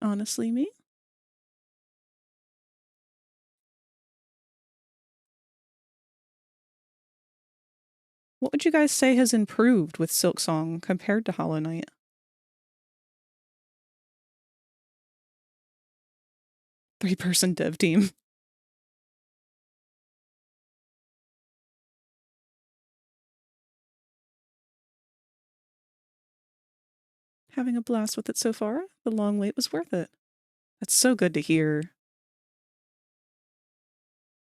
Honestly, me? What would you guys say has improved with Silksong compared to Hollow Knight? Three-person dev team. Having a blast with it so far. The long wait was worth it. That's so good to hear.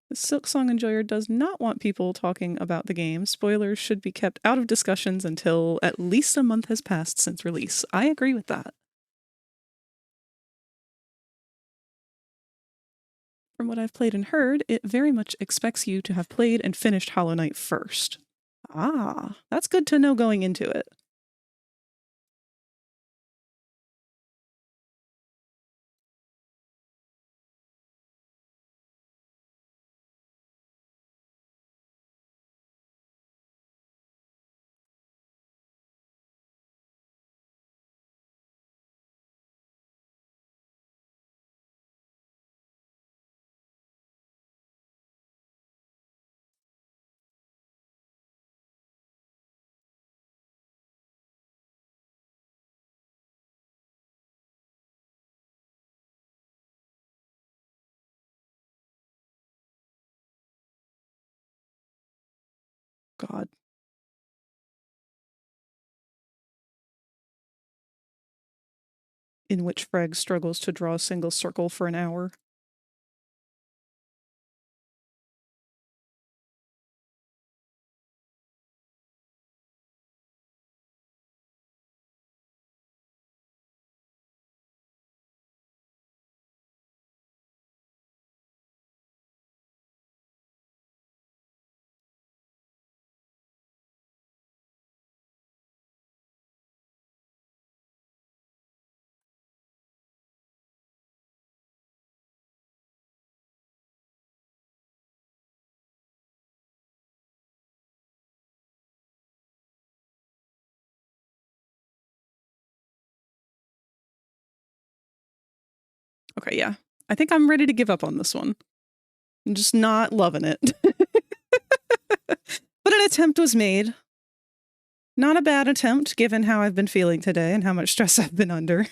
The Silksong enjoyer does not want people talking about the game. Spoilers should be kept out of discussions until at least a month has passed since release. I agree with that. From what I've played and heard, it very much expects you to have played and finished Hollow Knight first. Ah, that's good to know going into it. God. In which Frag struggles to draw a single circle for an hour. Okay, yeah. I think I'm ready to give up on this one. I'm just not loving it. But an attempt was made. Not a bad attempt, given how I've been feeling today and how much stress I've been under.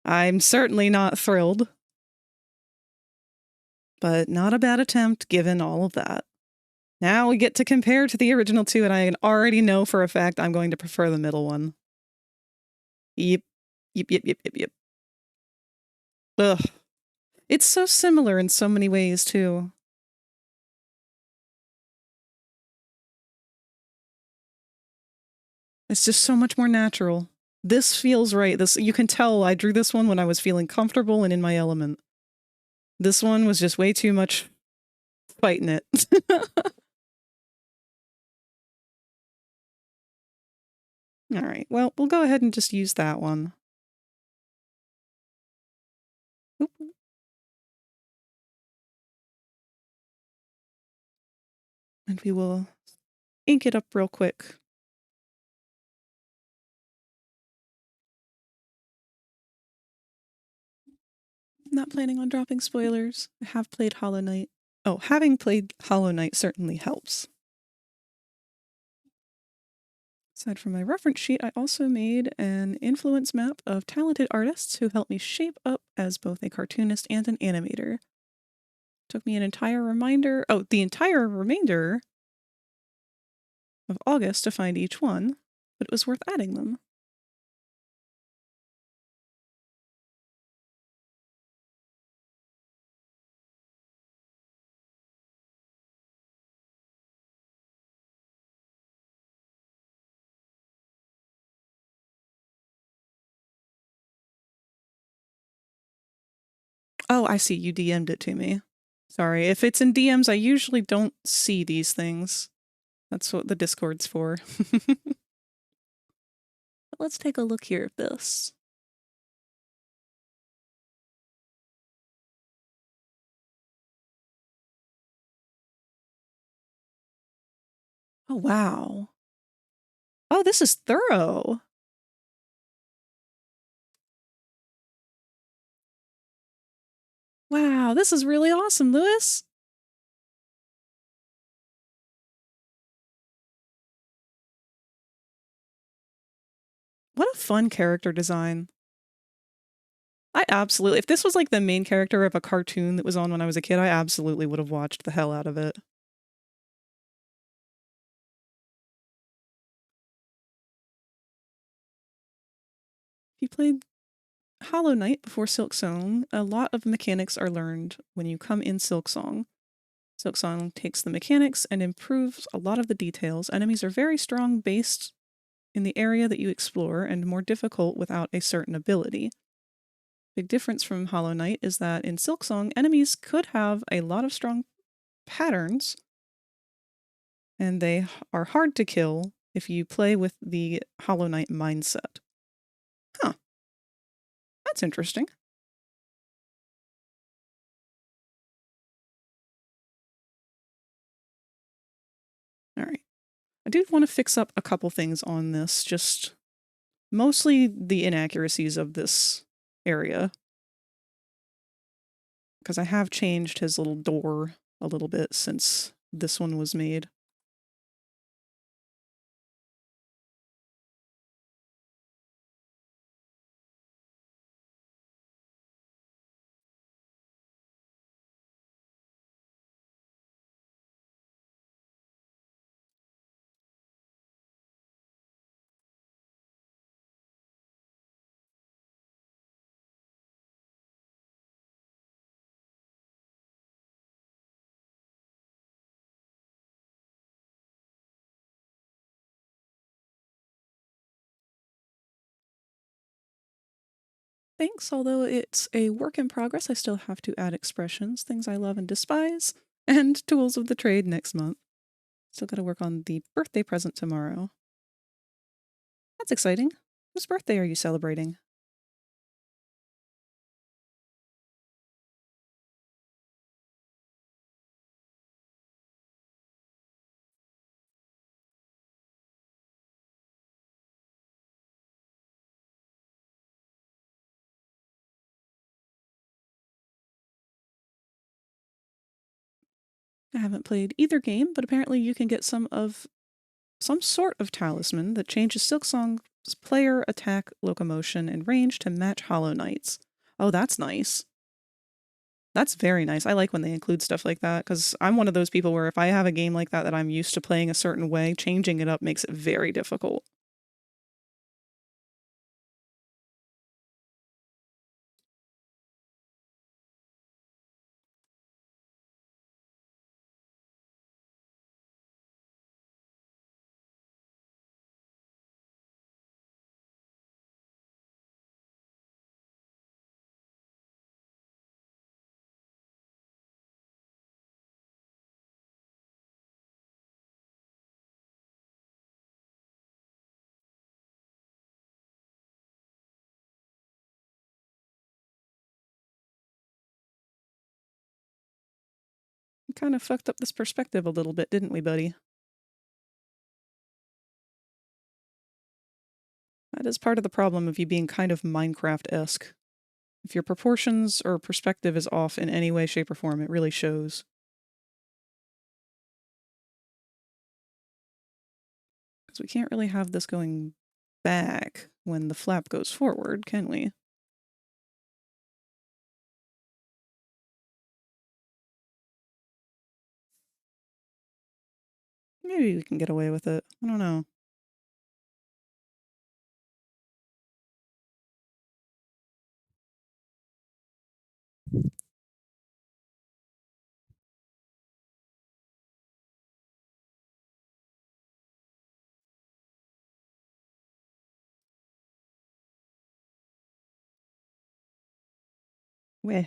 I'm certainly not thrilled. But not a bad attempt, given all of that. Now we get to compare to the original two, and I already know for a fact I'm going to prefer the middle one. Yep. Yep. Ugh. It's so similar in so many ways, too. It's just so much more natural. This feels right. You can tell I drew this one when I was feeling comfortable and in my element. This one was just way too much fighting it. All right, well, we'll go ahead and just use that one. Oop. And we will ink it up real quick. Not planning on dropping spoilers. I have played Hollow Knight. Oh, having played Hollow Knight certainly helps. Aside from my reference sheet, I also made an influence map of talented artists who helped me shape up as both a cartoonist and an animator. Took me the entire remainder of August to find each one, but it was worth adding them. Oh, I see. You DM'd it to me. Sorry. If it's in DMs, I usually don't see these things. That's what the Discord's for. But let's take a look here at this. Oh, wow. Oh, this is thorough. Wow, this is really awesome, Lewis. What a fun character design. I absolutely, if this was like the main character of a cartoon that was on when I was a kid, I absolutely would have watched the hell out of it. If you played Hollow Knight before Silksong, a lot of mechanics are learned when you come in Silksong. Silksong takes the mechanics and improves a lot of the details. Enemies are very strong based in the area that you explore and more difficult without a certain ability. Big difference from Hollow Knight is that in Silksong, enemies could have a lot of strong patterns, and they are hard to kill if you play with the Hollow Knight mindset. Huh. That's interesting. All right. I do want to fix up a couple things on this, just mostly the inaccuracies of this area. Because I have changed his little door a little bit since this one was made. Thanks, although it's a work in progress, I still have to add expressions, things I love and despise, and tools of the trade next month. Still gotta work on the birthday present tomorrow. That's exciting. Whose birthday are you celebrating? I haven't played either game, but apparently you can get some sort of talisman that changes Silksong's player attack, locomotion, and range to match Hollow Knight's. Oh, that's nice. That's very nice. I like when they include stuff like that, because I'm one of those people where if I have a game like that I'm used to playing a certain way, changing it up makes it very difficult. We kind of fucked up this perspective a little bit, didn't we, buddy? That is part of the problem of you being kind of Minecraft-esque. If your proportions or perspective is off in any way, shape, or form, it really shows. Because we can't really have this going back when the flap goes forward, can we? Maybe we can get away with it. I don't know. Weh.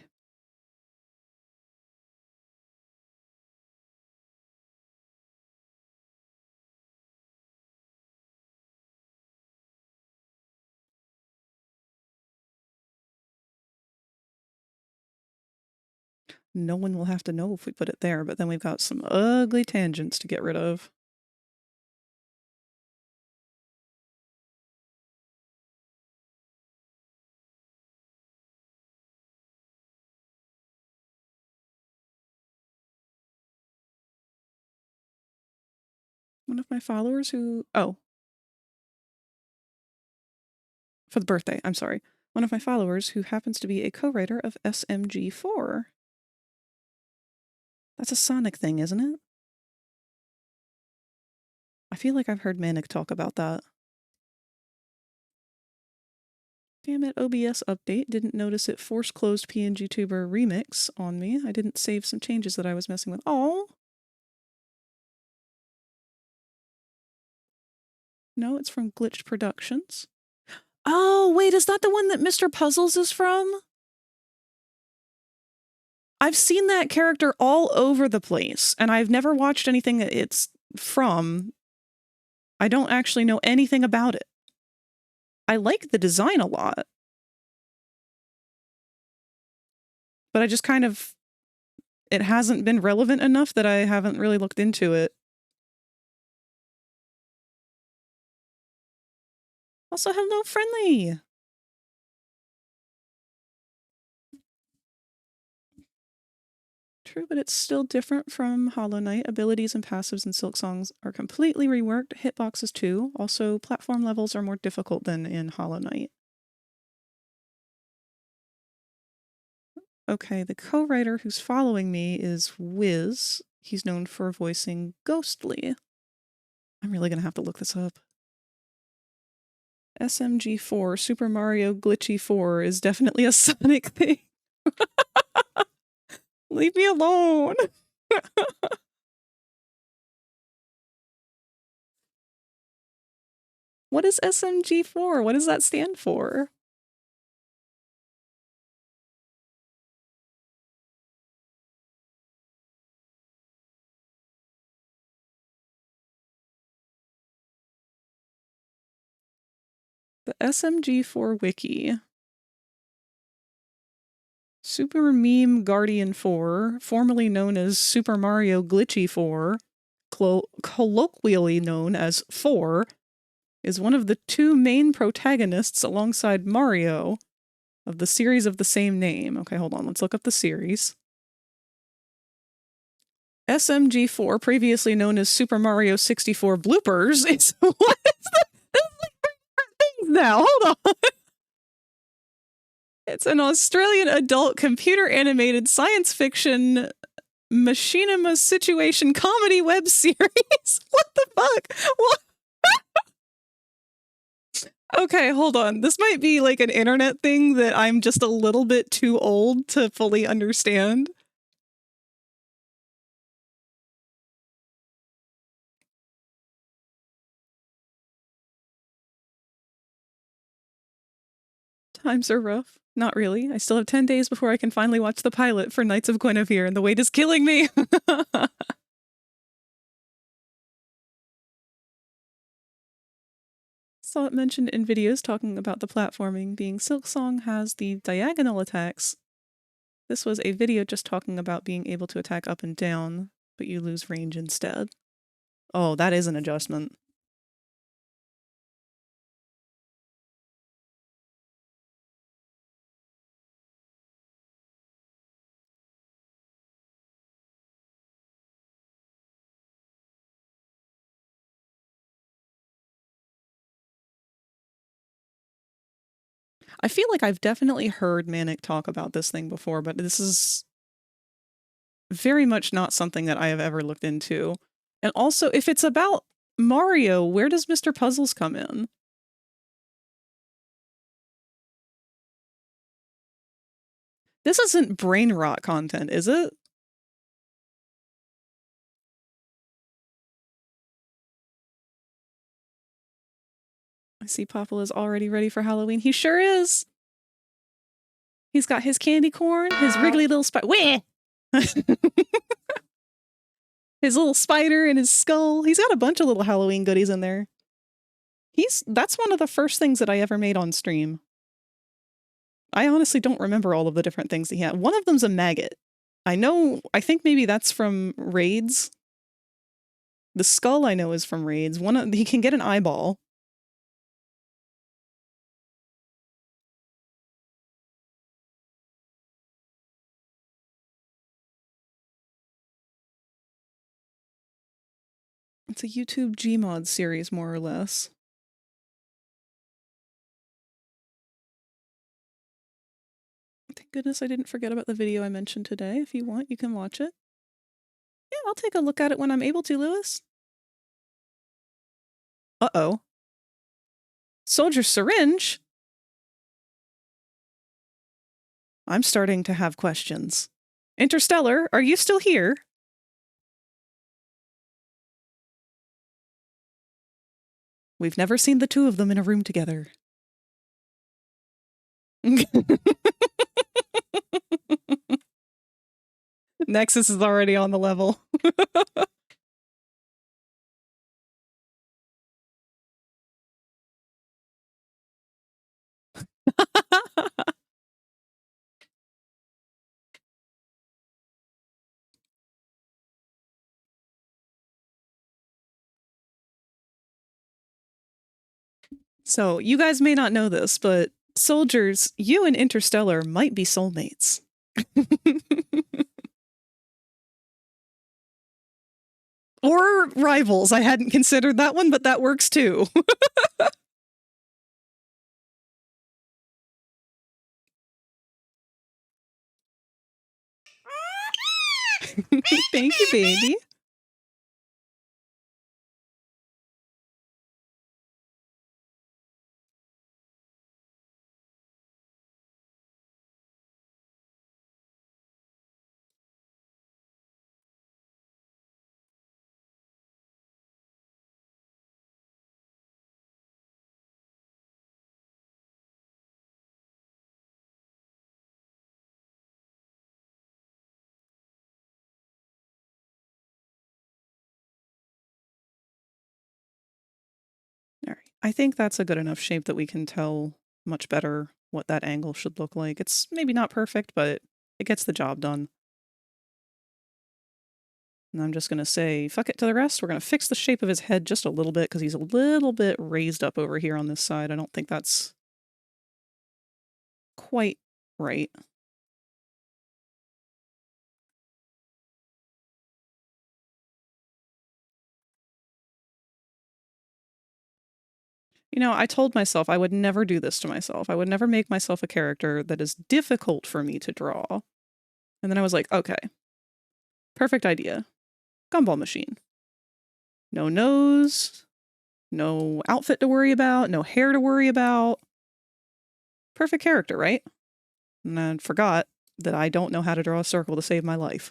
No one will have to know if we put it there, but then we've got some ugly tangents to get rid of. One of my followers who... Oh. For the birthday, I'm sorry. One of my followers who happens to be a co-writer of SMG4. That's a Sonic thing, isn't it? I feel like I've heard Manic talk about that. Damn it, OBS update. Didn't notice it force closed PNG Tuber remix on me. I didn't save some changes that I was messing with. Oh. No, it's from Glitched Productions. Oh, wait, is that the one that Mr. Puzzles is from? I've seen that character all over the place, and I've never watched anything that it's from. I don't actually know anything about it. I like the design a lot. But I just kind of... It hasn't been relevant enough that I haven't really looked into it. Also, hello, friendly! True, but it's still different from Hollow Knight. Abilities and passives in Silksong are completely reworked. Hitboxes too. Also, platform levels are more difficult than in Hollow Knight. Okay, the co-writer who's following me is Wiz. He's known for voicing Ghostly. I'm really gonna have to look this up. SMG4, Super Mario Glitchy 4, is definitely a Sonic thing. Leave me alone! What is SMG4? What does that stand for? The SMG4 wiki. Super Meme Guardian 4, formerly known as Super Mario Glitchy 4, colloquially known as 4, is one of the two main protagonists alongside Mario of the series of the same name. Okay, hold on, let's look up the series. SMG4, previously known as Super Mario 64 Bloopers, it's what is that? This is like 3 different things now. Hold on. It's an Australian adult computer animated science fiction machinima situation comedy web series. What the fuck? What? Okay, hold on. This might be like an internet thing that I'm just a little bit too old to fully understand. Times are rough. Not really. I still have 10 days before I can finally watch the pilot for Knights of Guinevere, and the wait is killing me. Saw it mentioned in videos talking about the platforming being Silksong has the diagonal attacks. This was a video just talking about being able to attack up and down, but you lose range instead. Oh, that is an adjustment. I feel like I've definitely heard Manic talk about this thing before, but this is very much not something that I have ever looked into. And also, if it's about Mario, where does Mr. Puzzles come in? This isn't brain rot content, is it? I see Papa is already ready for Halloween. He sure is! He's got his candy corn, his wriggly little spider. His little spider and his skull. He's got a bunch of little Halloween goodies in there. That's one of the first things that I ever made on stream. I honestly don't remember all of the different things he had. One of them's a maggot. I think maybe that's from raids. The skull I know is from raids. He can get an eyeball. It's a YouTube Gmod series, more or less. Thank goodness I didn't forget about the video I mentioned today. If you want, you can watch it. Yeah, I'll take a look at it when I'm able to, Lewis. Uh-oh. Soldier syringe? I'm starting to have questions. Interstellar, are you still here? We've never seen the two of them in a room together. Nexus is already on the level. So, you guys may not know this, but soldiers, you and Interstellar might be soulmates. Or rivals. I hadn't considered that one, but that works too. Thank you, baby. I think that's a good enough shape that we can tell much better what that angle should look like. It's maybe not perfect, but it gets the job done. And I'm just going to say, fuck it to the rest. We're going to fix the shape of his head just a little bit because he's a little bit raised up over here on this side. I don't think that's quite right. You know, I told myself I would never do this to myself. I would never make myself a character that is difficult for me to draw. And then I was like, okay, perfect idea. Gumball machine. No nose, no outfit to worry about, no hair to worry about. Perfect character, right? And I forgot that I don't know how to draw a circle to save my life.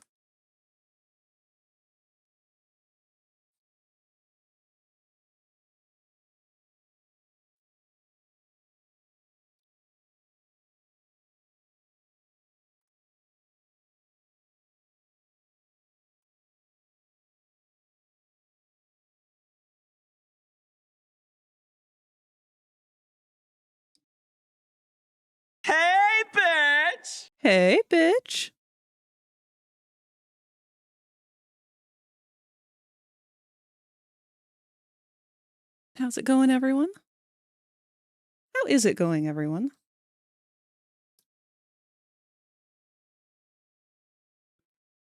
Hey, bitch! Hey, bitch. How's it going, everyone? How is it going, everyone?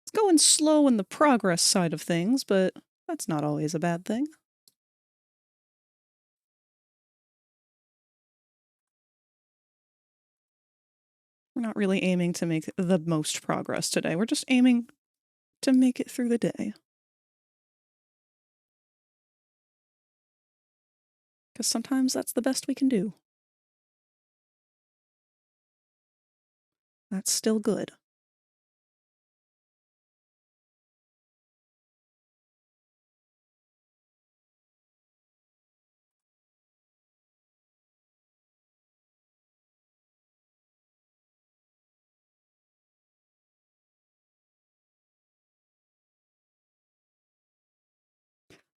It's going slow in the progress side of things, but that's not always a bad thing. We're not really aiming to make the most progress today. We're just aiming to make it through the day. Because sometimes that's the best we can do. That's still good.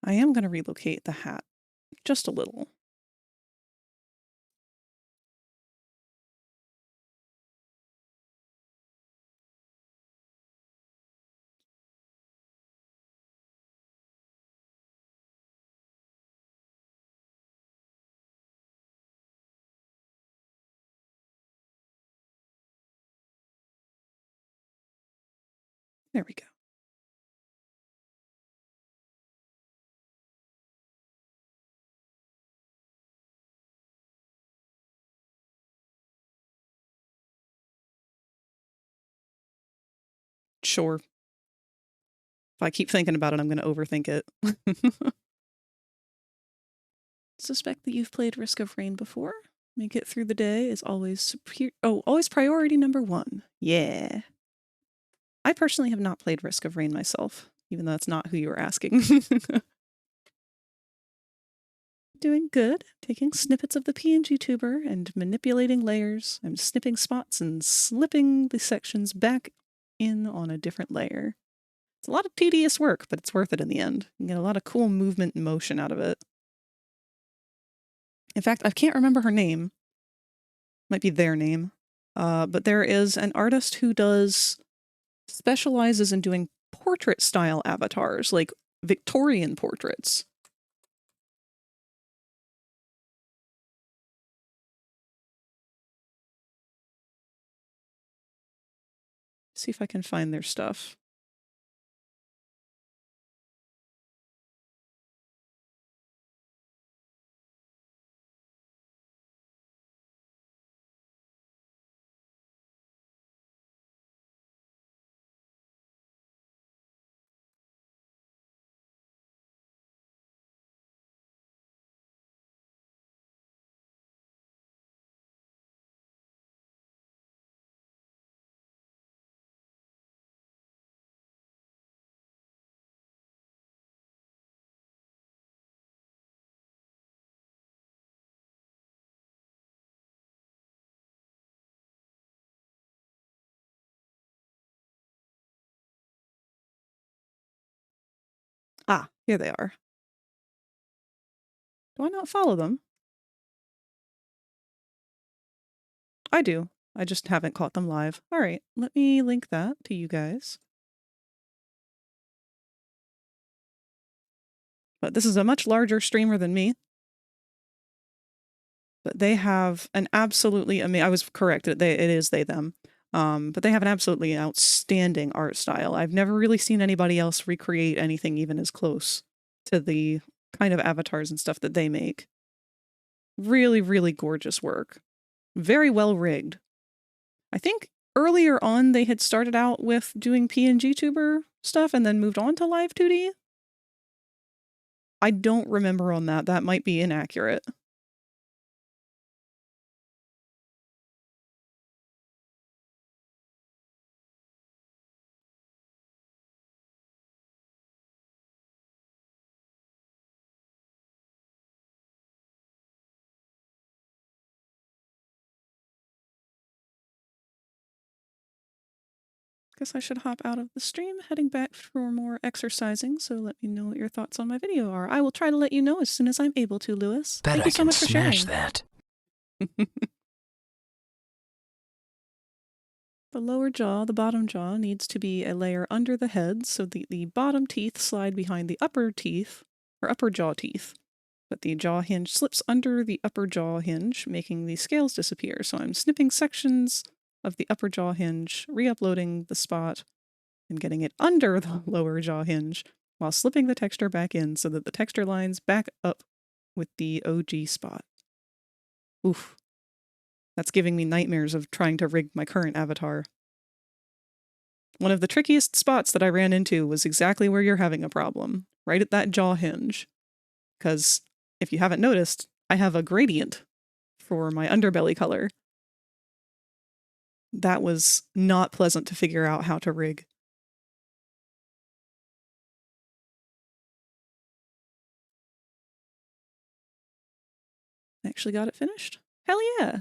I am going to relocate the hat just a little. There we go. Sure. If I keep thinking about it, I'm going to overthink it. Suspect that you've played Risk of Rain before. Make it through the day is always always priority number 1. Yeah. I personally have not played Risk of Rain myself, even though that's not who you were asking. Doing good. Taking snippets of the PNG tuber and manipulating layers. I'm snipping spots and slipping the sections back in on a different layer. It's a lot of tedious work, but it's worth it in the end. You get a lot of cool movement and motion out of it. In fact, I can't remember her name. Might be their name. But there is an artist who specializes in doing portrait style avatars, like Victorian portraits. See if I can find their stuff. Ah, here they are. Do I not follow them? I do. I just haven't caught them live. All right, let me link that to you guys. But this is a much larger streamer than me. But they have an absolutely I was correct. It is they them. But they have an absolutely outstanding art style. I've never really seen anybody else recreate anything even as close to the kind of avatars and stuff that they make. Really, really gorgeous work. Very well rigged. I think earlier on they had started out with doing PNG tuber stuff and then moved on to live 2D. I don't remember on that. That might be inaccurate. Guess I should hop out of the stream, heading back for more exercising, so let me know what your thoughts on my video are. I will try to let you know as soon as I'm able to, Lewis. Bet Thank I you so can much for sharing. smash that. The lower jaw, the bottom jaw, needs to be a layer under the head, so the bottom teeth slide behind the upper teeth, or upper jaw teeth. But the jaw hinge slips under the upper jaw hinge, making the scales disappear. So I'm snipping sections of the upper jaw hinge, re-uploading the spot, and getting it under the lower jaw hinge, while slipping the texture back in so that the texture lines back up with the OG spot. Oof. That's giving me nightmares of trying to rig my current avatar. One of the trickiest spots that I ran into was exactly where you're having a problem, right at that jaw hinge. Because if you haven't noticed, I have a gradient for my underbelly color. That was not pleasant to figure out how to rig. I actually got it finished. Hell yeah!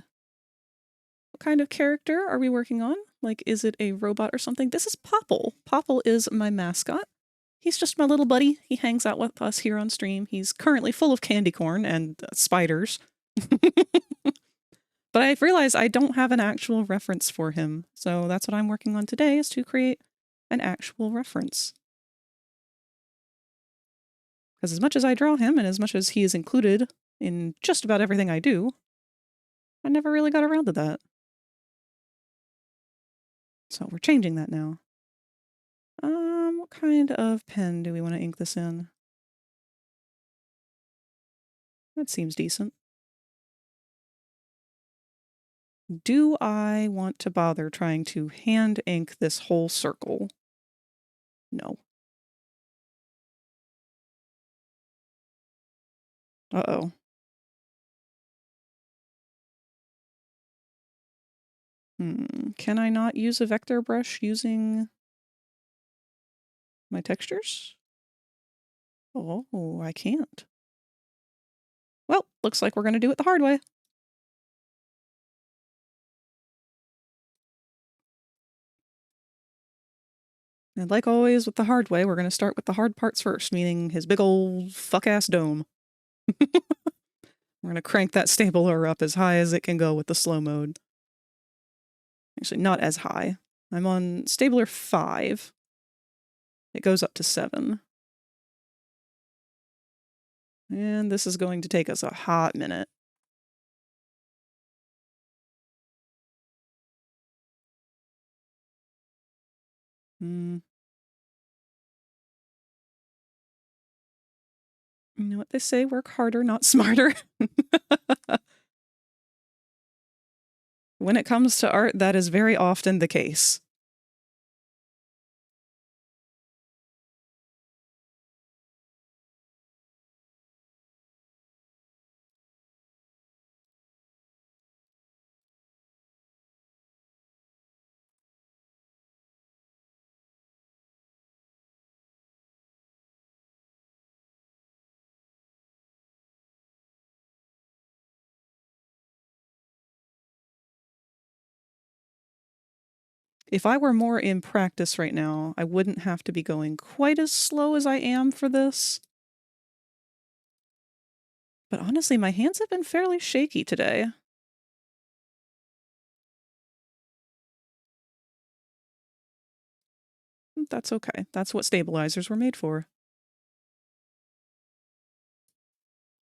What kind of character are we working on? Like, is it a robot or something? This is Popple. Popple is my mascot. He's just my little buddy. He hangs out with us here on stream. He's currently full of candy corn and spiders. But I've realized I don't have an actual reference for him. So that's what I'm working on today, is to create an actual reference. Because as much as I draw him and as much as he is included in just about everything I do, I never really got around to that. So we're changing that now. What kind of pen do we want to ink this in? That seems decent. Do I want to bother trying to hand ink this whole circle? No. Uh-oh. Can I not use a vector brush using my textures? Oh, I can't. Well, looks like we're going to do it the hard way. And like always with the hard way, we're going to start with the hard parts first, meaning his big old fuck-ass dome. We're going to crank that stabilizer up as high as it can go with the slow mode. Actually, not as high. I'm on stabilizer 5. It goes up to 7. And this is going to take us a hot minute. You know what they say, work harder, not smarter. When it comes to art, that is very often the case. If I were more in practice right now, I wouldn't have to be going quite as slow as I am for this. But honestly, my hands have been fairly shaky today. That's okay. That's what stabilizers were made for.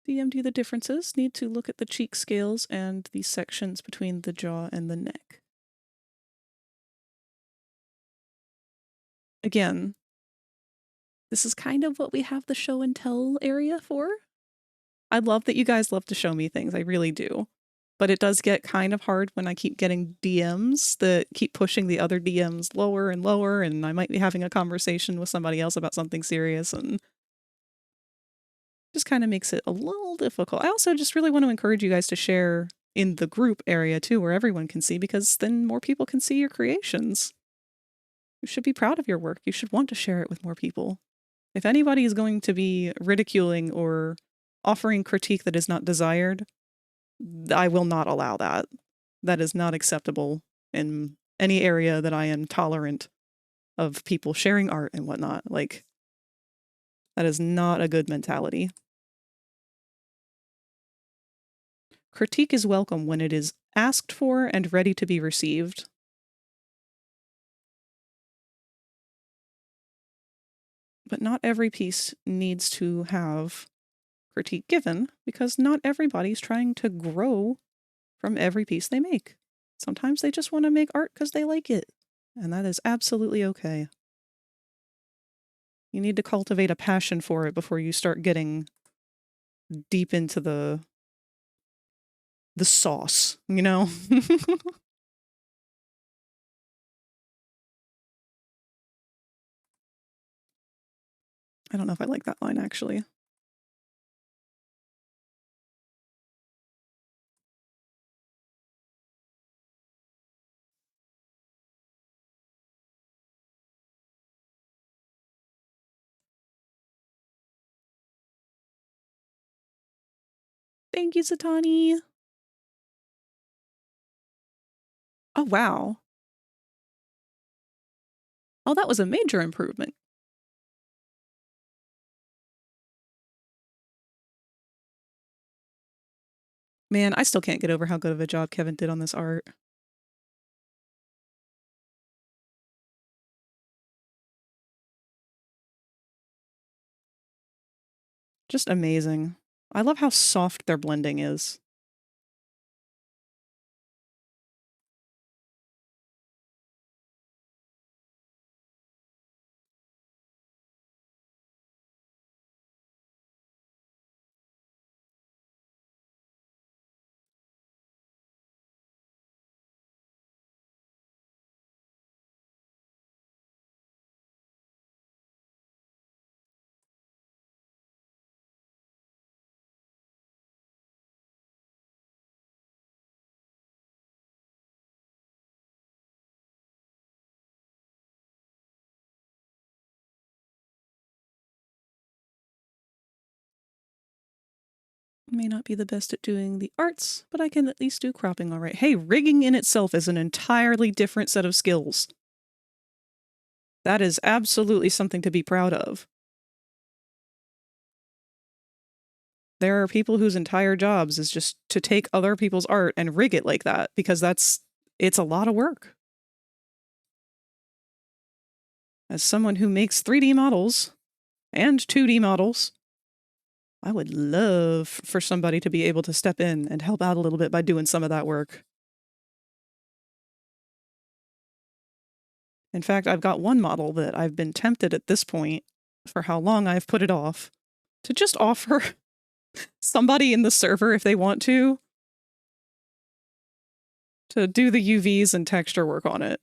DM'd the differences. Need to look at the cheek scales and the sections between the jaw and the neck. Again, this is kind of what we have the show and tell area for. I love that you guys love to show me things. I really do. But it does get kind of hard when I keep getting DMs that keep pushing the other DMs lower and lower, and I might be having a conversation with somebody else about something serious, and just kind of makes it a little difficult. I also just really want to encourage you guys to share in the group area too, where everyone can see, because then more people can see your creations. You should be proud of your work. You should want to share it with more people. If anybody is going to be ridiculing or offering critique that is not desired, I will not allow that. That is not acceptable in any area that I am tolerant of people sharing art and whatnot. Like, that is not a good mentality. Critique is welcome when it is asked for and ready to be received. But not every piece needs to have critique given, because not everybody's trying to grow from every piece they make. Sometimes they just want to make art because they like it, and that is absolutely okay. You need to cultivate a passion for it before you start getting deep into the sauce, you know? I don't know if I like that line, actually. Thank you, Satani. Oh, wow. Oh, that was a major improvement. Man, I still can't get over how good of a job Kevin did on this art. Just amazing. I love how soft their blending is. May not be the best at doing the arts, but I can at least do cropping all right. Hey, rigging in itself is an entirely different set of skills. That is absolutely something to be proud of. There are people whose entire jobs is just to take other people's art and rig it like that, because it's a lot of work. As someone who makes 3D models and 2D models, I would love for somebody to be able to step in and help out a little bit by doing some of that work. In fact, I've got one model that I've been tempted at this point, for how long I've put it off, to just offer somebody in the server, if they want to do the UVs and texture work on it.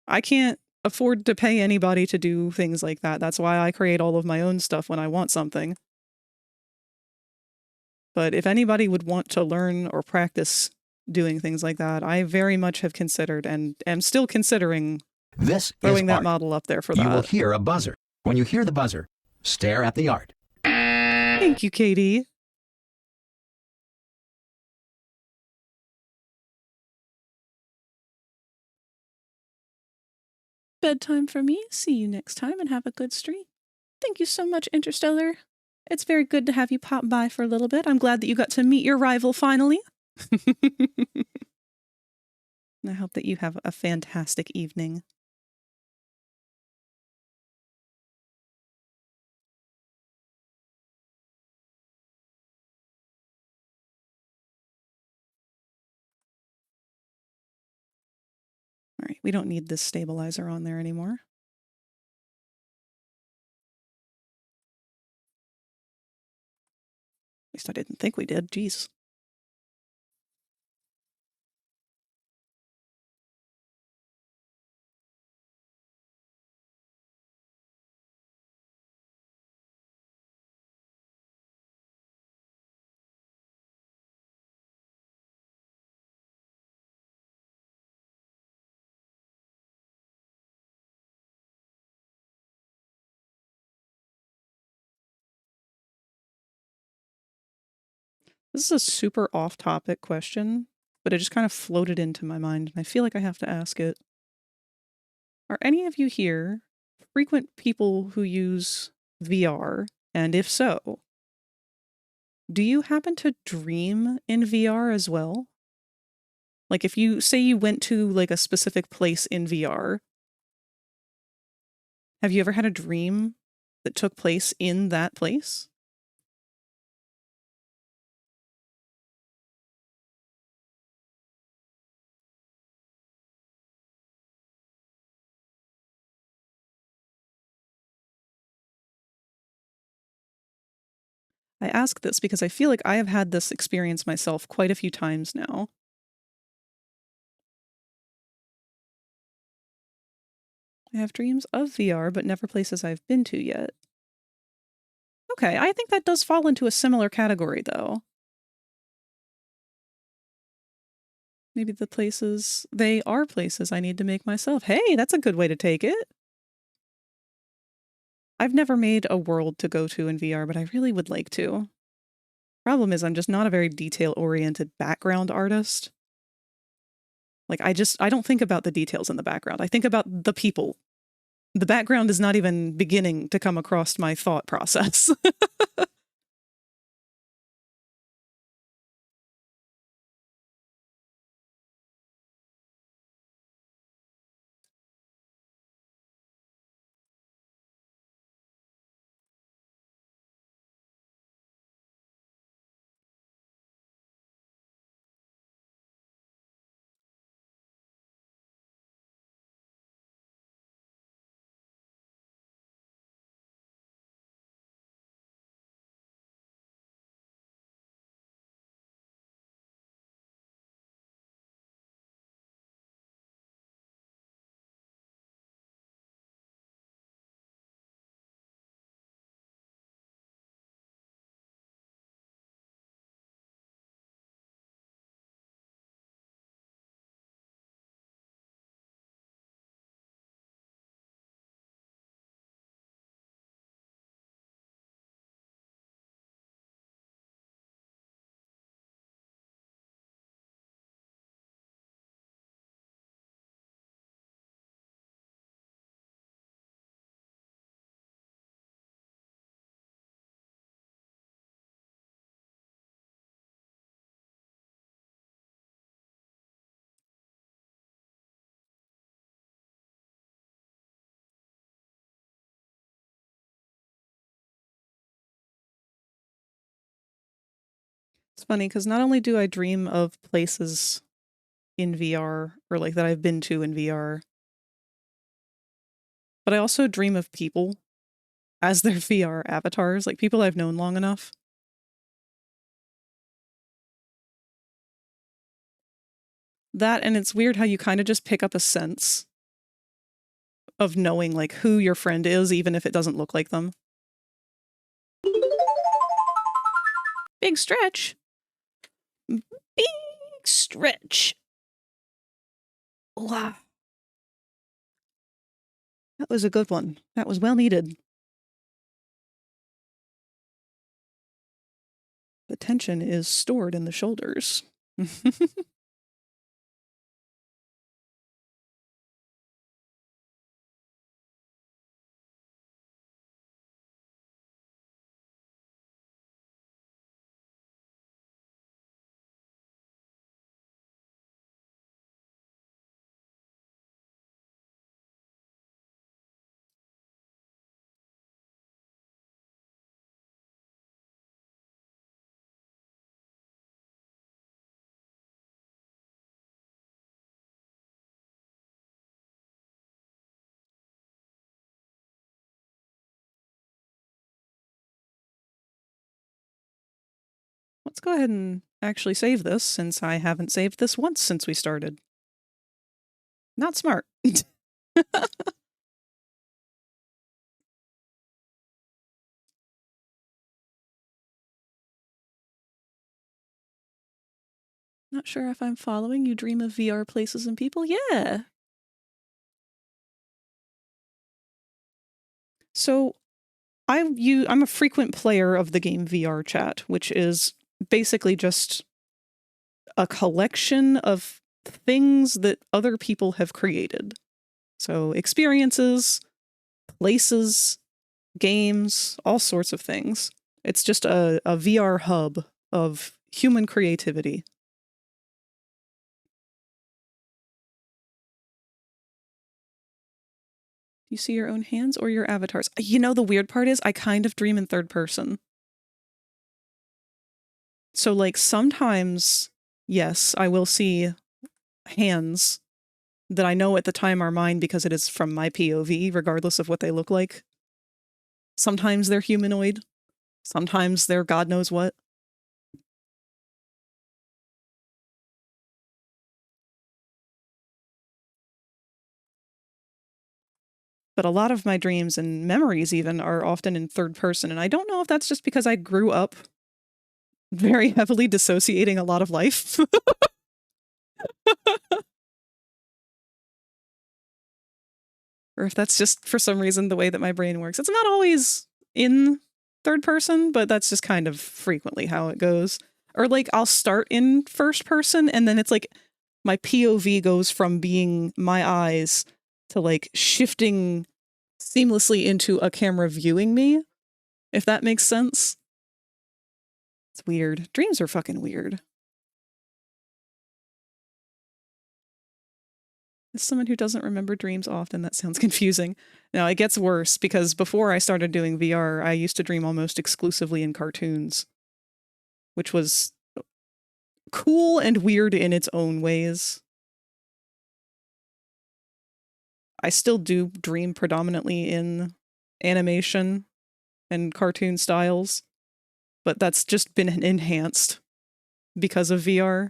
I can't afford to pay anybody to do things like that. That's why I create all of my own stuff when I want something. But if anybody would want to learn or practice doing things like that, I very much have considered and am still considering throwing that model up there for that. You will hear a buzzer. When you hear the buzzer, stare at the art. Thank you, Katie. Bedtime for me. See you next time and have a good stream. Thank you so much, Interstellar. It's very good to have you pop by for a little bit. I'm glad that you got to meet your rival finally. I hope that you have a fantastic evening. All right, we don't need this stabilizer on there anymore. At least I didn't think we did. Jeez. This is a super off-topic question, but it just kind of floated into my mind, and I feel like I have to ask it. Are any of you here frequent people who use VR? And if so, do you happen to dream in VR as well? Like if you say you went to like a specific place in VR, have you ever had a dream that took place in that place? I ask this because I feel like I have had this experience myself quite a few times now. I have dreams of VR, but never places I've been to yet. Okay, I think that does fall into a similar category, though. Maybe the places, they are places I need to make myself. Hey, that's a good way to take it. I've never made a world to go to in VR, but I really would like to. Problem is, I'm just not a very detail-oriented background artist. Like, I don't think about the details in the background. I think about the people. The background is not even beginning to come across my thought process. It's funny because not only do I dream of places in VR or like that I've been to in VR, but I also dream of people as their VR avatars, like people I've known long enough. That, and it's weird how you kind of just pick up a sense of knowing like who your friend is, even if it doesn't look like them. Big stretch. Big stretch. Wow. That was a good one. That was well needed. The tension is stored in the shoulders. Let's go ahead and actually save this, since I haven't saved this once since we started. Not smart. Not sure if I'm following. You dream of VR places and people? Yeah. So I'm a frequent player of the game VR Chat, which is basically just a collection of things that other people have created. So experiences, places, games, all sorts of things. It's just a VR hub of human creativity. Do you see your own hands or your avatars? You know, the weird part is I kind of dream in third person. So, like, sometimes, yes, I will see hands that I know at the time are mine because it is from my POV, regardless of what they look like. Sometimes they're humanoid. Sometimes they're God knows what. But a lot of my dreams and memories even are often in third person, and I don't know if that's just because I grew up very heavily dissociating a lot of life. Or if that's just for some reason the way that my brain works. It's not always in third person, but that's just kind of frequently how it goes. Or like I'll start in first person and then it's like my POV goes from being my eyes to like shifting seamlessly into a camera viewing me, if that makes sense. It's weird. Dreams are fucking weird. As someone who doesn't remember dreams often, that sounds confusing. Now, it gets worse because before I started doing VR, I used to dream almost exclusively in cartoons, which was cool and weird in its own ways. I still do dream predominantly in animation and cartoon styles, but that's just been enhanced because of VR.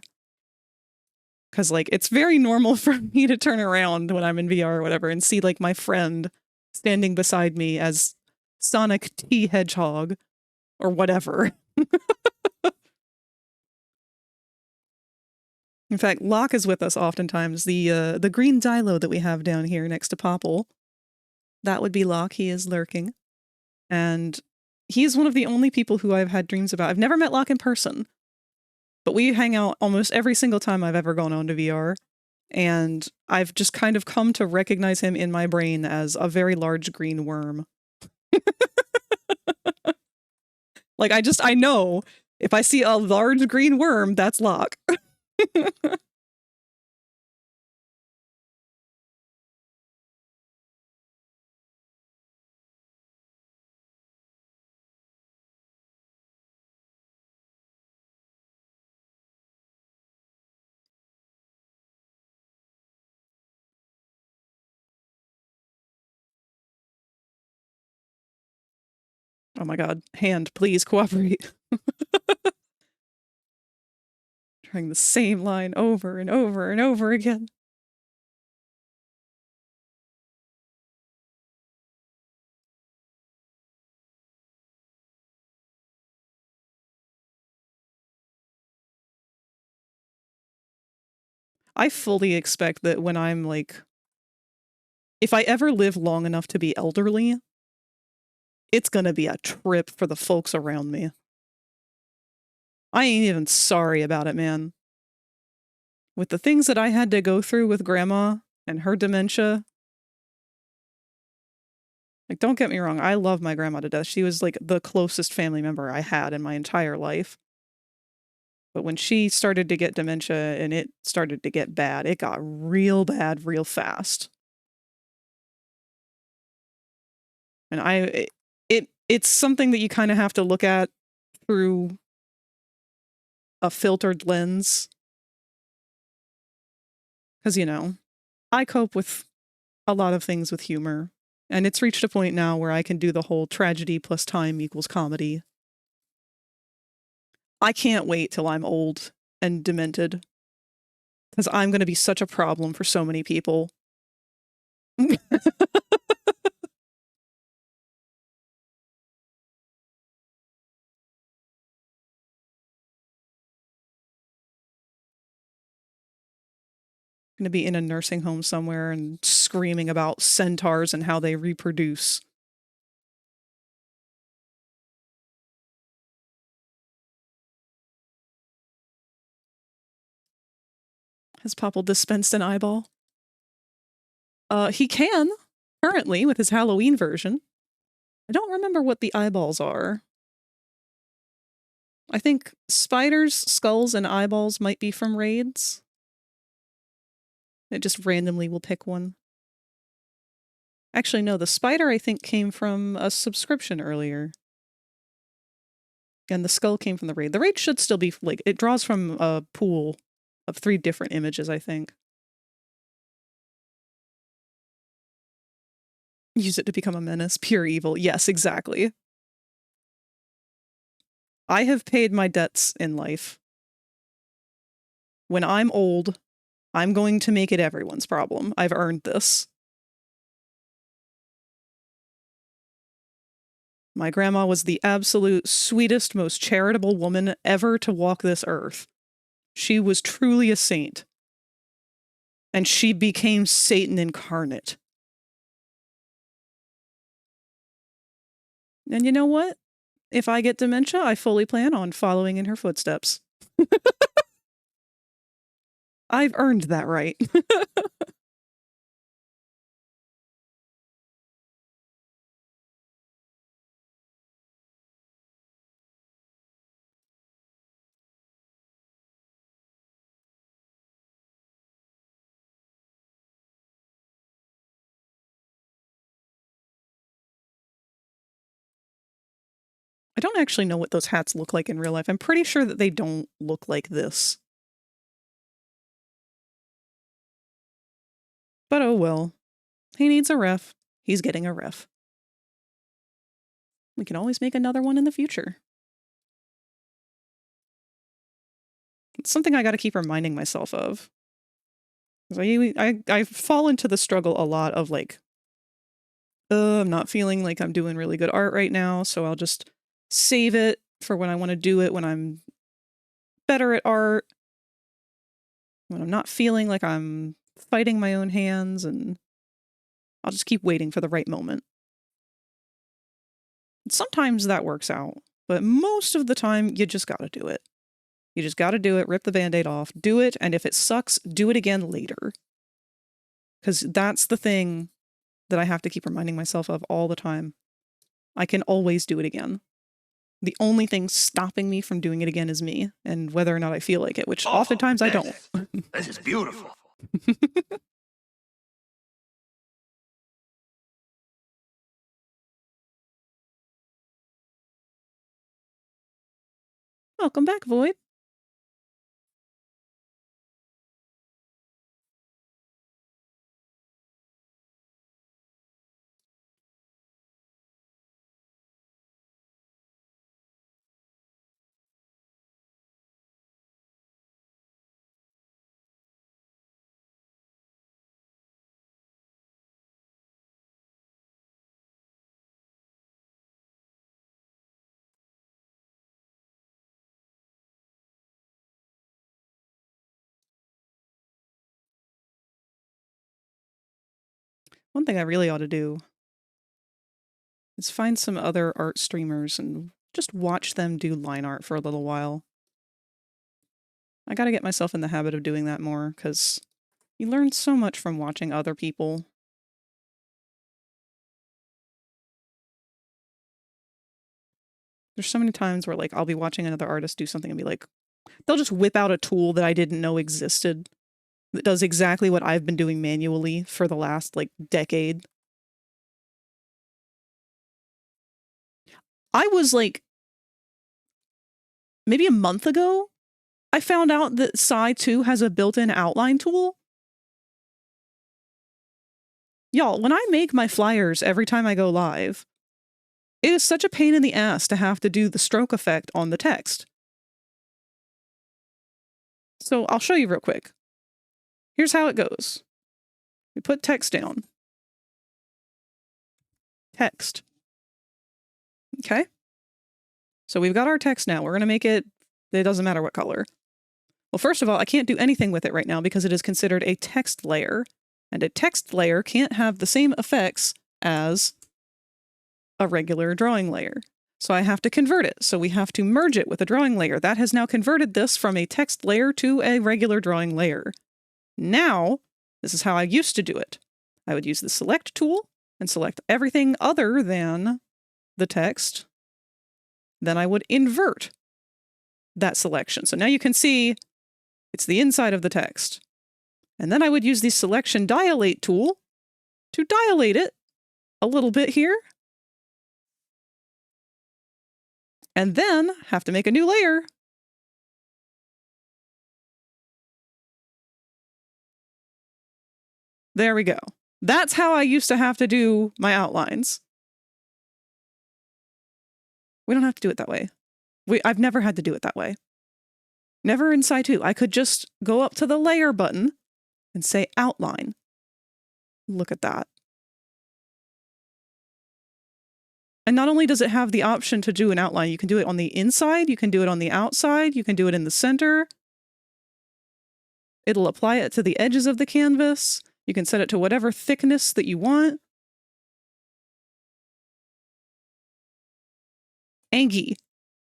Because, like, it's very normal for me to turn around when I'm in VR or whatever and see, like, my friend standing beside me as Sonic T. Hedgehog or whatever. In fact, Locke is with us oftentimes. The green Dilo that we have down here next to Popple, that would be Locke. He is lurking. And he's one of the only people who I've had dreams about. I've never met Locke in person, but we hang out almost every single time I've ever gone on to VR. And I've just kind of come to recognize him in my brain as a very large green worm. Like, I know if I see a large green worm, that's Locke. Oh my god, hand, please cooperate. Trying the same line over and over and over again. I fully expect that when I'm like, if I ever live long enough to be elderly, it's gonna be a trip for the folks around me. I ain't even sorry about it, man. With the things that I had to go through with Grandma and her dementia, like, don't get me wrong, I love my grandma to death. She was like the closest family member I had in my entire life. But when she started to get dementia and it started to get bad, it got real bad real fast. And it's something that you kind of have to look at through a filtered lens. Because, you know, I cope with a lot of things with humor. And it's reached a point now where I can do the whole tragedy plus time equals comedy. I can't wait till I'm old and demented. Because I'm going to be such a problem for so many people. Going to be in a nursing home somewhere and screaming about centaurs and how they reproduce. Has Popple dispensed an eyeball? He can, currently, with his Halloween version. I don't remember what the eyeballs are. I think spiders, skulls, and eyeballs might be from raids. It just randomly will pick one. Actually, no, the spider I think came from a subscription earlier. And the skull came from the raid. The raid should still be, like, it draws from a pool of 3 different images, I think. Use it to become a menace. Pure evil. Yes, exactly. I have paid my debts in life. When I'm old, I'm going to make it everyone's problem. I've earned this. My grandma was the absolute sweetest, most charitable woman ever to walk this earth. She was truly a saint. And she became Satan incarnate. And you know what? If I get dementia, I fully plan on following in her footsteps. I've earned that right. I don't actually know what those hats look like in real life. I'm pretty sure that they don't look like this. But oh well. He needs a ref. He's getting a ref. We can always make another one in the future. It's something I gotta keep reminding myself of. I fall into the struggle a lot of like, I'm not feeling like I'm doing really good art right now, so I'll just save it for when I want to do it, when I'm better at art, when I'm not feeling like I'm fighting my own hands, and I'll just keep waiting for the right moment. Sometimes that works out, but most of the time, you just gotta do it. You just gotta do it, rip the Band-Aid off, do it, and if it sucks, do it again later. Because that's the thing that I have to keep reminding myself of all the time. I can always do it again. The only thing stopping me from doing it again is me, and whether or not I feel like it, which oftentimes I don't. This is beautiful. Welcome back, Void. One thing I really ought to do is find some other art streamers and just watch them do line art for a little while. I gotta get myself in the habit of doing that more, because you learn so much from watching other people. There's so many times where, like, I'll be watching another artist do something and be like, they'll just whip out a tool that I didn't know existed that does exactly what I've been doing manually for the last, like, decade. I was, like, maybe a month ago, I found out that Psy 2 has a built-in outline tool. Y'all, when I make my flyers every time I go live, it is such a pain in the ass to have to do the stroke effect on the text. So I'll show you real quick. Here's how it goes. We put text down. Text. Okay. So we've got our text now. We're going to make it doesn't matter what color. Well, first of all, I can't do anything with it right now because it is considered a text layer. And a text layer can't have the same effects as a regular drawing layer. So I have to convert it. So we have to merge it with a drawing layer. That has now converted this from a text layer to a regular drawing layer. Now, this is how I used to do it. I would use the select tool and select everything other than the text. Then I would invert that selection. So now you can see it's the inside of the text. And then I would use the selection dilate tool to dilate it a little bit here. And then have to make a new layer. There we go. That's how I used to have to do my outlines. We don't have to do it that way. I've never had to do it that way. Never in Sci 2. I could just go up to the layer button and say outline. Look at that. And not only does it have the option to do an outline, you can do it on the inside, you can do it on the outside, you can do it in the center. It'll apply it to the edges of the canvas. You can set it to whatever thickness that you want. Angie.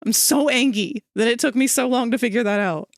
I'm so angry that it took me so long to figure that out.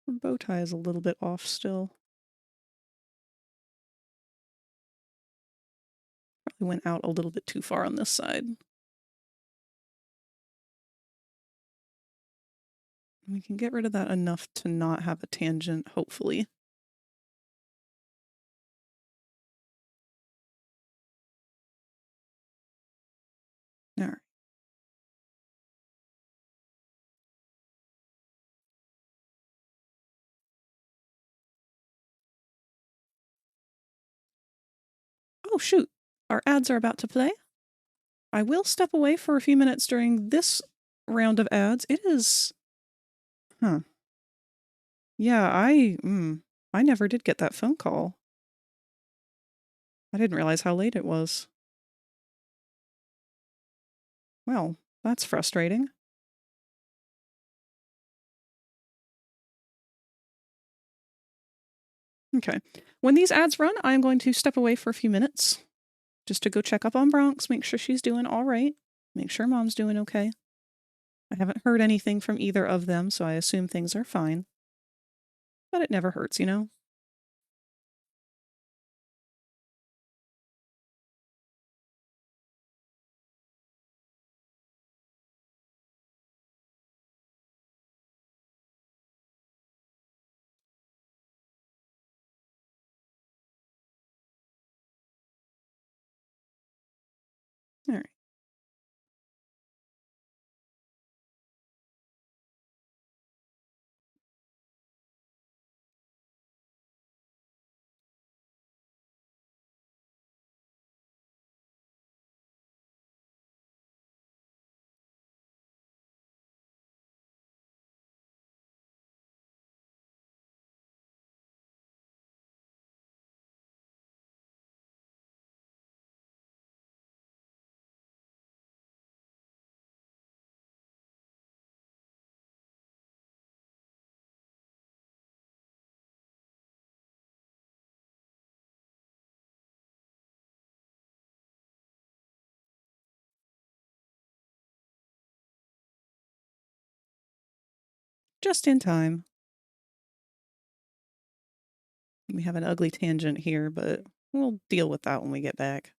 The bow tie is a little bit off still. Probably went out a little bit too far on this side. We can get rid of that enough to not have a tangent, hopefully. All right. Oh, shoot. Our ads are about to play. I will step away for a few minutes during this round of ads. It is... Huh. Yeah, I never did get that phone call. I didn't realize how late it was. Well, that's frustrating. Okay. When these ads run, I'm going to step away for a few minutes just to go check up on Bronx, make sure she's doing all right, make sure Mom's doing okay. I haven't heard anything from either of them, so I assume things are fine. But it never hurts, you know? All right. just in time. We have an ugly tangent here, but we'll deal with that when we get back.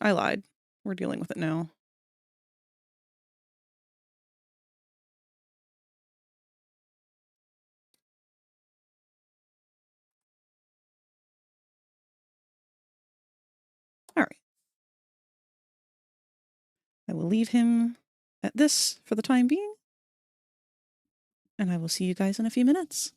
I lied. We're dealing with it now. All right. I will leave him at this for the time being, and I will see you guys in a few minutes.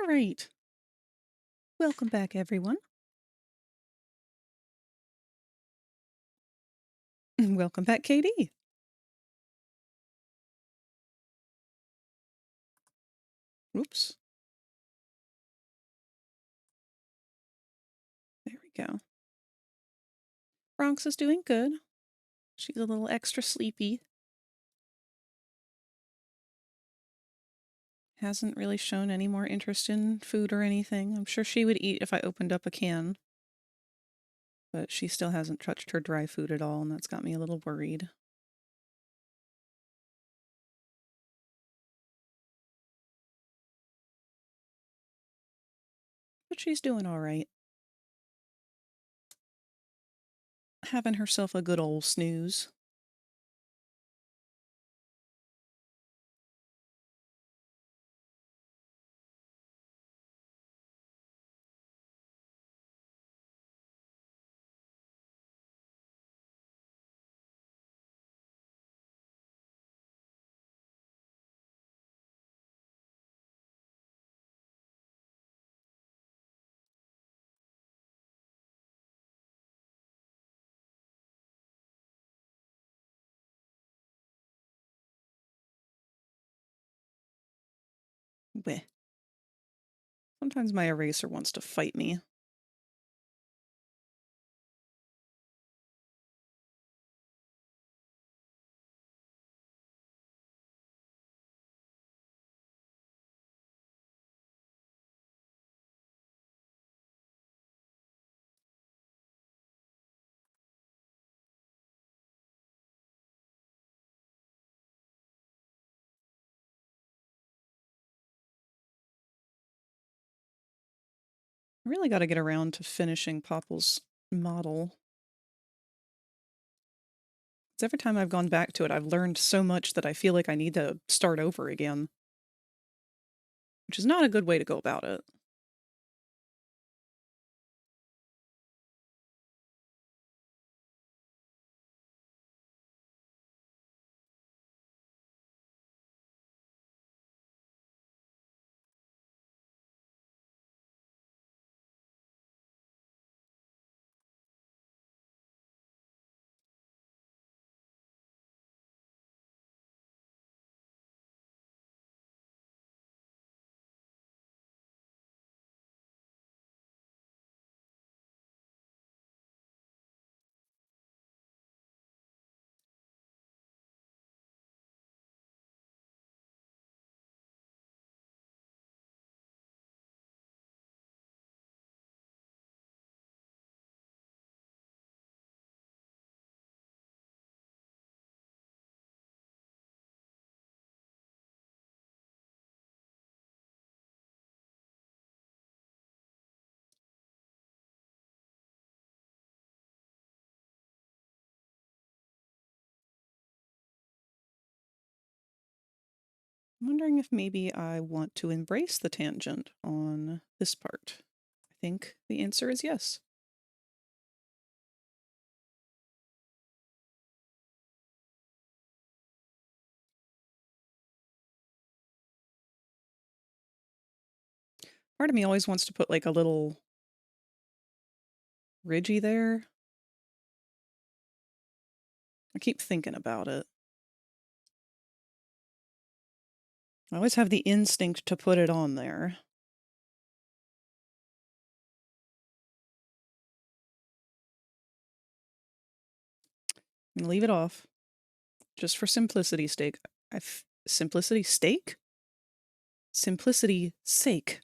All right. Welcome back, everyone. Welcome back, KD. Oops. There we go. Bronx is doing good. She's a little extra sleepy. Hasn't really shown any more interest in food or anything. I'm sure she would eat if I opened up a can. But she still hasn't touched her dry food at all, and that's got me a little worried. But she's doing all right. Having herself a good old snooze. Bleh. Sometimes my eraser wants to fight me. I really got to get around to finishing Popple's model. Because every time I've gone back to it, I've learned so much that I feel like I need to start over again. Which is not a good way to go about it. I'm wondering if maybe I want to embrace the tangent on this part. I think the answer is yes. Part of me always wants to put like a little ridgy there. I keep thinking about it. I always have the instinct to put it on there. I'm gonna leave it off. Just for simplicity's sake. Simplicity's sake? Simplicity's sake.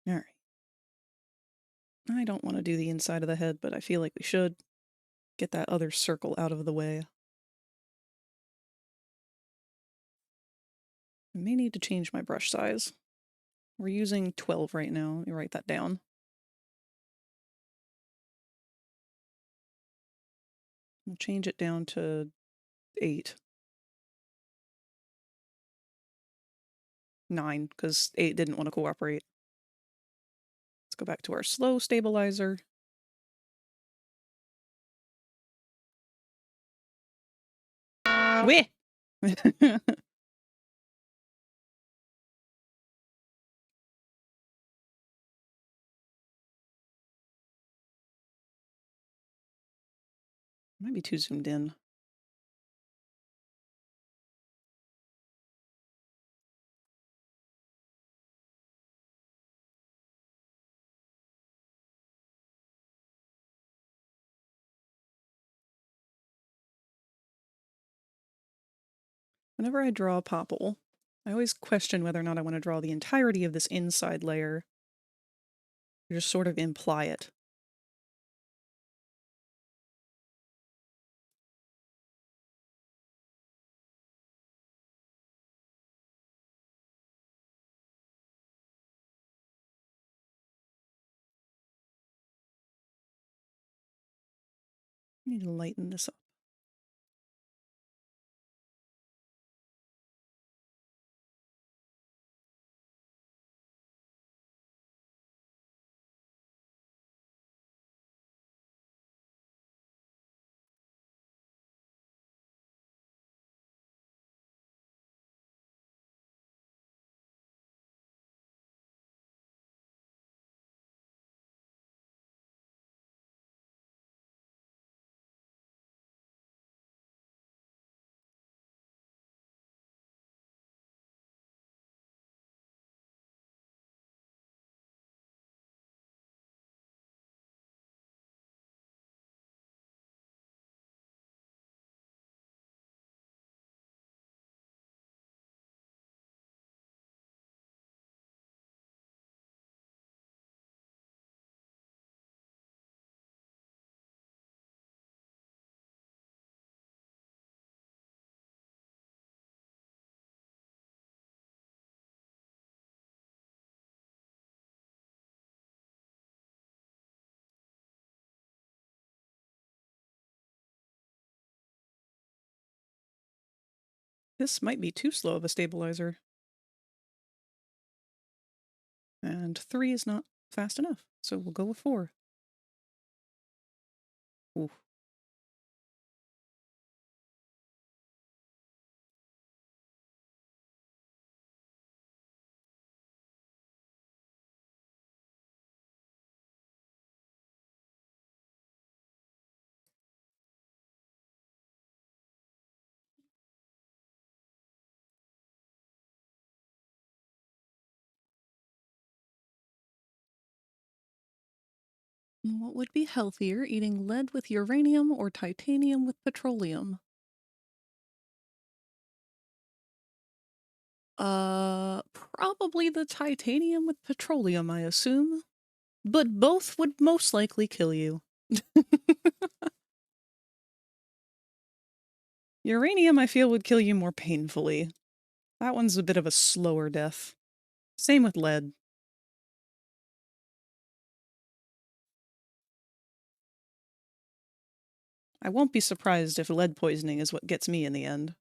Alright. I don't want to do the inside of the head, but I feel like we should get that other circle out of the way. I may need to change my brush size. We're using 12 right now. Let me write that down. We'll change it down to 8. 9, because 8 didn't want to cooperate. Let's go back to our slow stabilizer. Weh! Might be too zoomed in. Whenever I draw a popple, I always question whether or not I want to draw the entirety of this inside layer, or just sort of imply it. I need to lighten this up. This might be too slow of a stabilizer. And 3 is not fast enough, so we'll go with 4. Ooh. What would be healthier, eating lead with uranium or titanium with petroleum? Probably the titanium with petroleum, I assume. But both would most likely kill you. Uranium, I feel, would kill you more painfully. That one's a bit of a slower death. Same with lead. I won't be surprised if lead poisoning is what gets me in the end.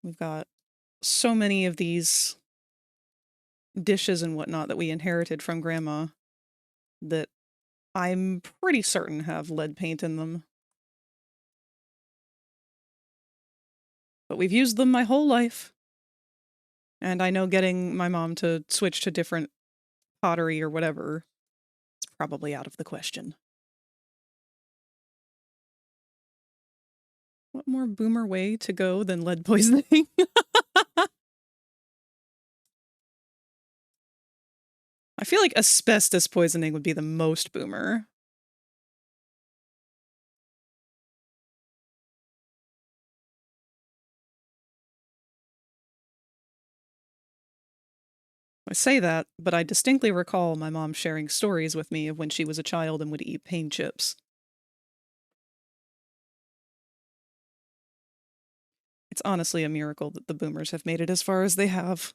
We've got so many of these dishes and whatnot that we inherited from Grandma that I'm pretty certain have lead paint in them. But we've used them my whole life. And I know getting my mom to switch to different pottery or whatever is probably out of the question. What more boomer way to go than lead poisoning? I feel like asbestos poisoning would be the most boomer. I say that, but I distinctly recall my mom sharing stories with me of when she was a child and would eat pain chips. It's honestly a miracle that the boomers have made it as far as they have.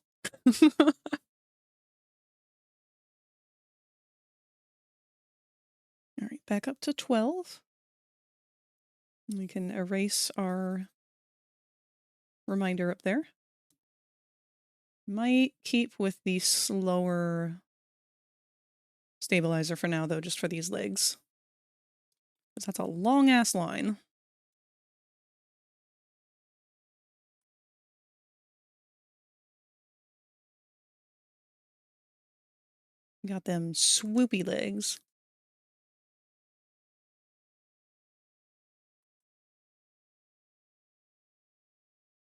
All right, back up to 12. We can erase our reminder up there. Might keep with the slower stabilizer for now, though, just for these legs. 'Cause that's a long-ass line. Got them swoopy legs.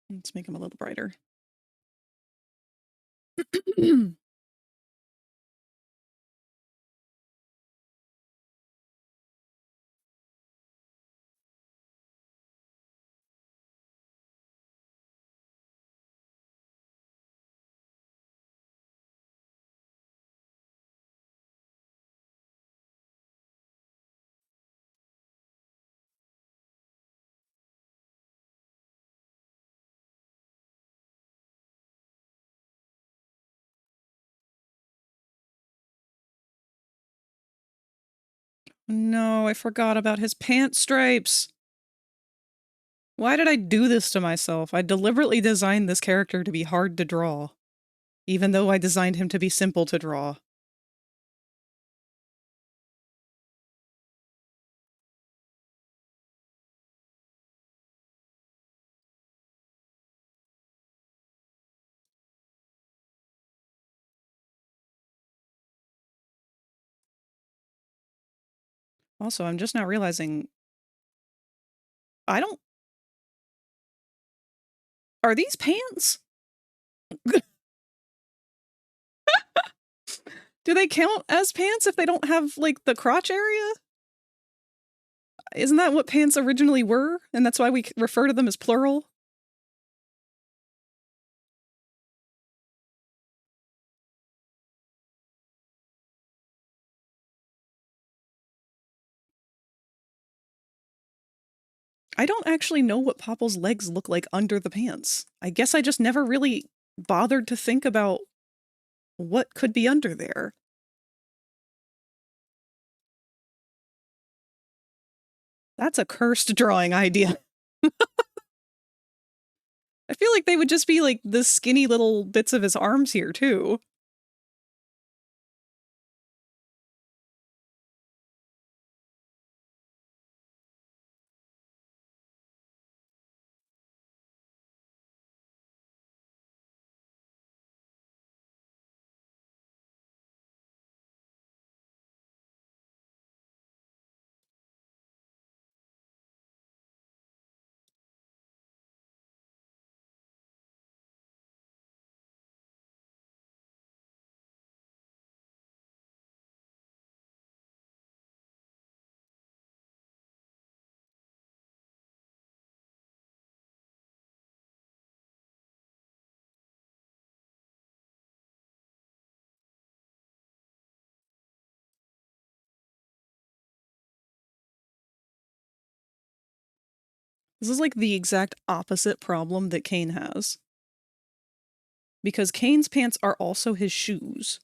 Let's make them a little brighter. No, I forgot about his pant stripes. Why did I do this to myself? I deliberately designed this character to be hard to draw, even though I designed him to be simple to draw. Also, I'm just now realizing I don't... Are these pants? Do they count as pants if they don't have, like, the crotch area? Isn't that what pants originally were? And that's why we refer to them as plural? I don't actually know what Popple's legs look like under the pants. I guess I just never really bothered to think about what could be under there. That's a cursed drawing idea. I feel like they would just be like the skinny little bits of his arms here, too. This is like the exact opposite problem that Kane has. Because Kane's pants are also his shoes.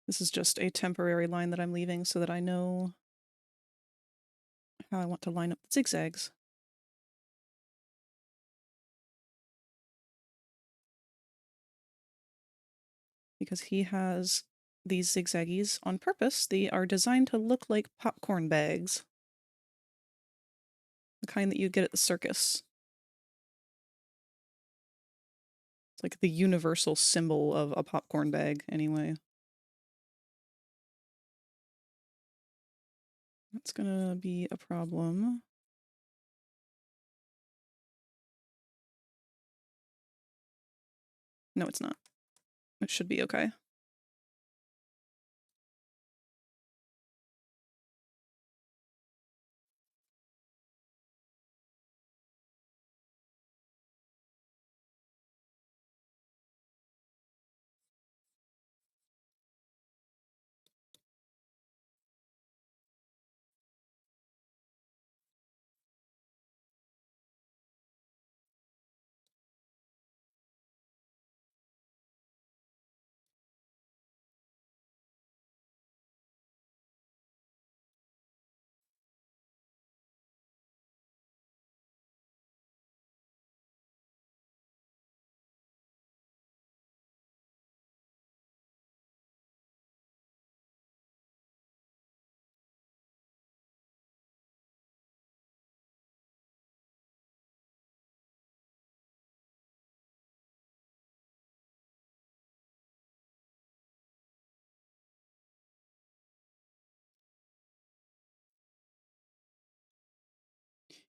This is just a temporary line that I'm leaving so that I know how I want to line up the zigzags. Because he has these zigzaggies on purpose. They are designed to look like popcorn bags. The kind that you get at the circus. It's like the universal symbol of a popcorn bag, anyway. That's gonna be a problem. No, it's not. It should be okay.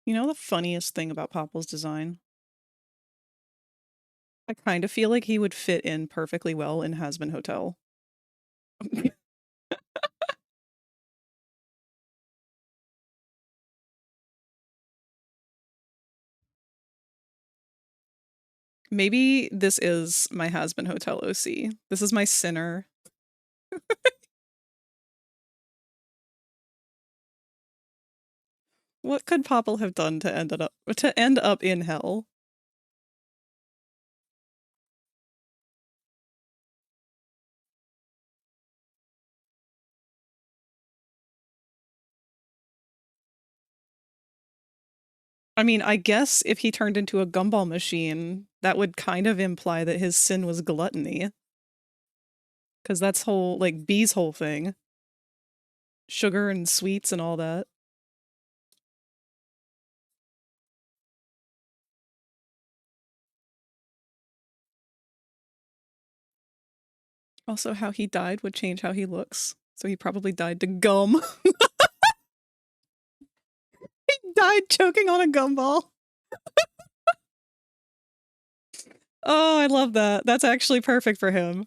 You know the funniest thing about Popple's design? I kind of feel like he would fit in perfectly well in Hazbin Hotel. Maybe this is my Hazbin Hotel OC. This is my sinner. What could Popple have done to end up in hell? I mean, I guess if he turned into a gumball machine, that would kind of imply that his sin was gluttony. Because that's whole, like, B's whole thing. Sugar and sweets and all that. Also, how he died would change how he looks. So he probably died to gum. He died choking on a gumball. Oh, I love that. That's actually perfect for him.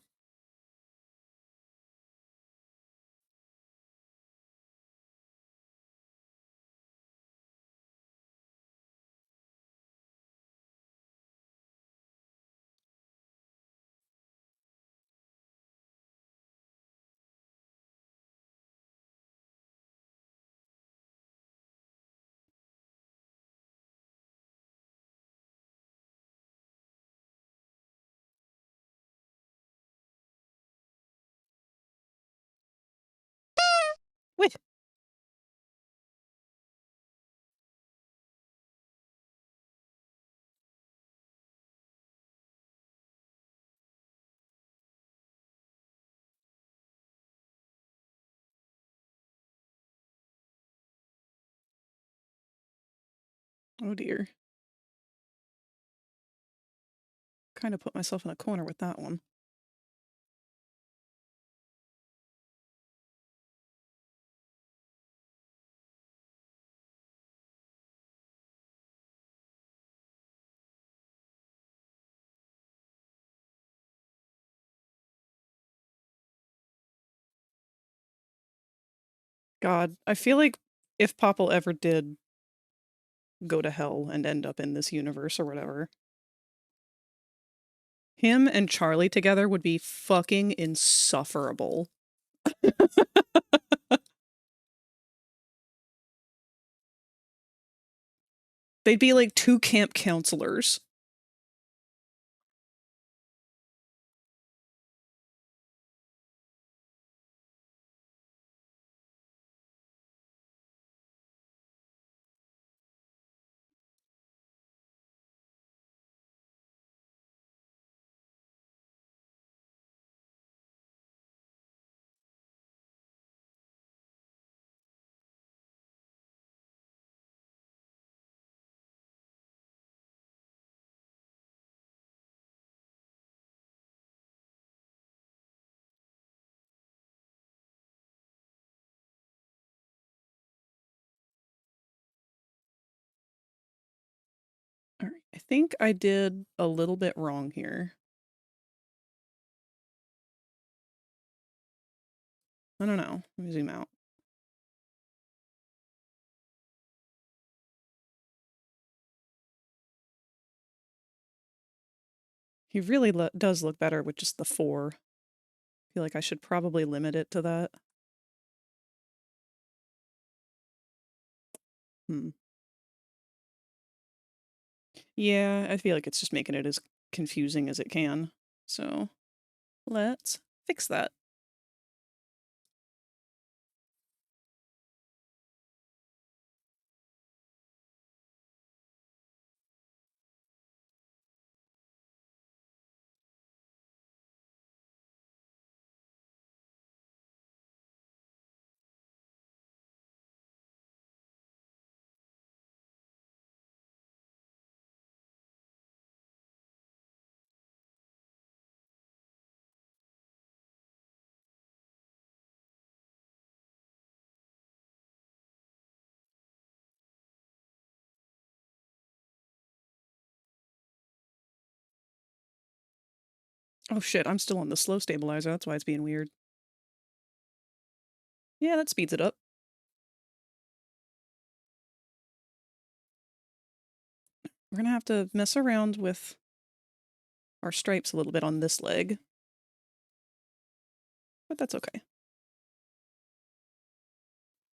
Wait. Oh dear. Kind of put myself in a corner with that one. God, I feel like if Popple ever did go to hell and end up in this universe or whatever, him and Charlie together would be fucking insufferable. They'd be like two camp counselors. All right, I think I did a little bit wrong here. I don't know. Let me zoom out. He really does look better with just the 4. I feel like I should probably limit it to that. Yeah, I feel like it's just making it as confusing as it can. So let's fix that. Oh shit, I'm still on the slow stabilizer, that's why it's being weird. Yeah, that speeds it up. We're gonna have to mess around with our stripes a little bit on this leg. But that's okay.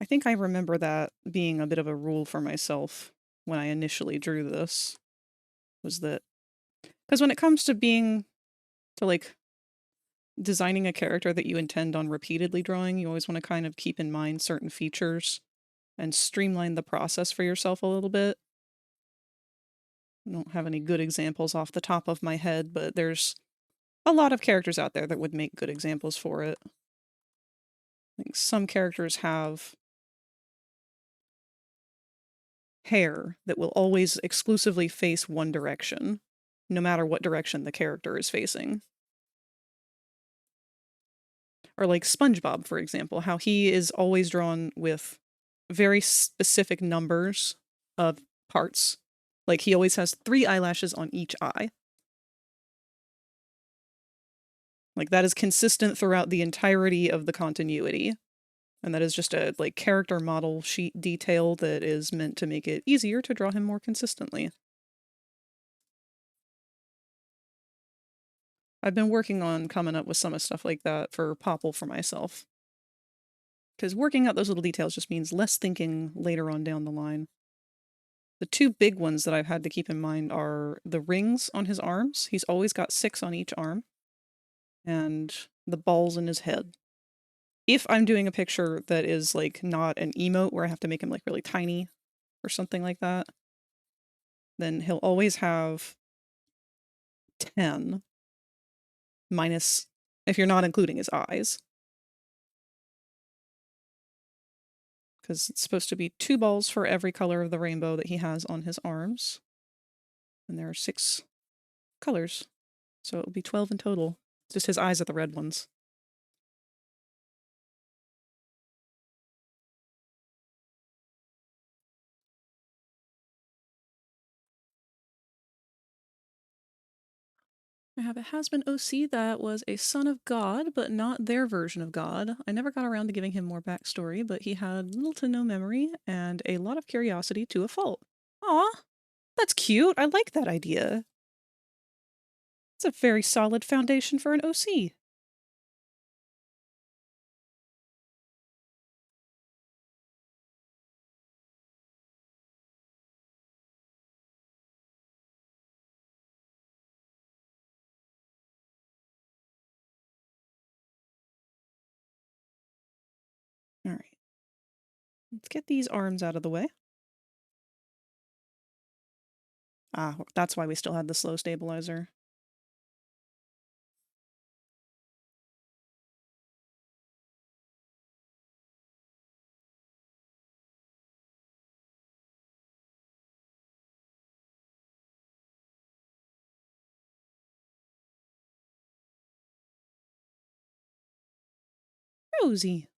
I think I remember that being a bit of a rule for myself when I initially drew this. Was that... Because when it comes to like, designing a character that you intend on repeatedly drawing, you always want to kind of keep in mind certain features and streamline the process for yourself a little bit. I don't have any good examples off the top of my head, but there's a lot of characters out there that would make good examples for it. Like some characters have hair that will always exclusively face one direction, no matter what direction the character is facing. Or like SpongeBob, for example, how he is always drawn with very specific numbers of parts. Like he always has 3 eyelashes on each eye. Like that is consistent throughout the entirety of the continuity. And that is just a like character model sheet detail that is meant to make it easier to draw him more consistently. I've been working on coming up with some of stuff like that for Popple for myself. Because working out those little details just means less thinking later on down the line. The 2 big ones that I've had to keep in mind are the rings on his arms. He's always got 6 on each arm. And the balls in his head. If I'm doing a picture that is like not an emote where I have to make him like really tiny or something like that, then he'll always have 10 minus, if you're not including his eyes. Because it's supposed to be 2 balls for every color of the rainbow that he has on his arms. And there are 6 colors. So it will be 12 in total. Just his eyes are the red ones. I have a has-been OC that was a son of God, but not their version of God. I never got around to giving him more backstory, but he had little to no memory and a lot of curiosity to a fault. Aw, that's cute. I like that idea. It's a very solid foundation for an OC. All right. Let's get these arms out of the way. Ah, that's why we still had the slow stabilizer. Rosie.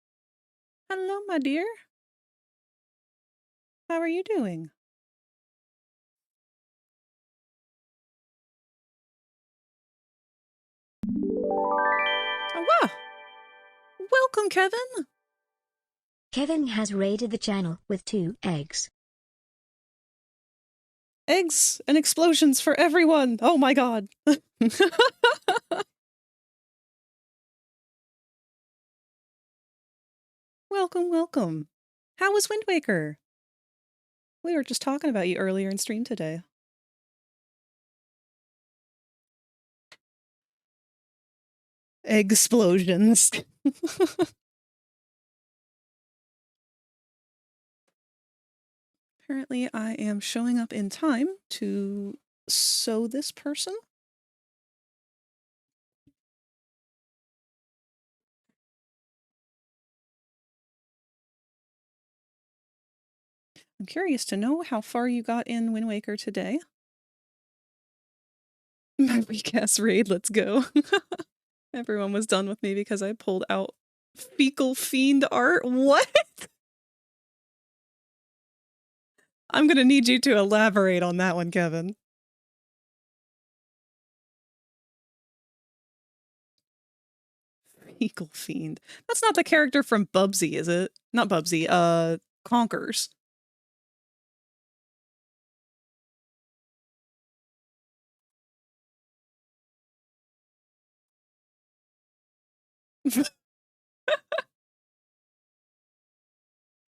Hello, my dear. How are you doing? Oh, wow. Welcome, Kevin. Kevin has raided the channel with 2 eggs. Eggs and explosions for everyone. Oh my god. Welcome, welcome. How was Wind Waker? We were just talking about you earlier in stream today. Explosions. Apparently I am showing up in time to sew this person. I'm curious to know how far you got in Wind Waker today. My weak-ass raid, let's go. Everyone was done with me because I pulled out fecal fiend art. What? I'm gonna need you to elaborate on that one, Kevin. Eagle Fiend. That's not the character from Bubsy, is it? Not Bubsy, Conkers.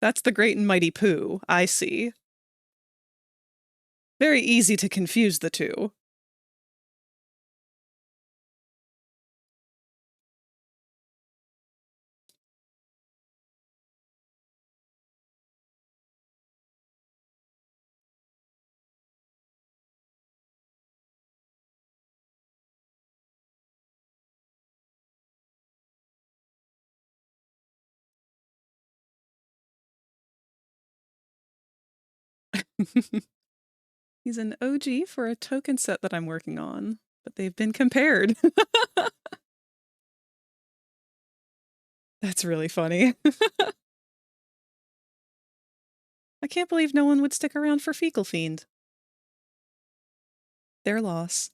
That's the Great and Mighty Pooh, I see. Very easy to confuse the two. He's an OG for a token set that I'm working on, but they've been compared. That's really funny. I can't believe no one would stick around for Fecal Fiend. Their loss.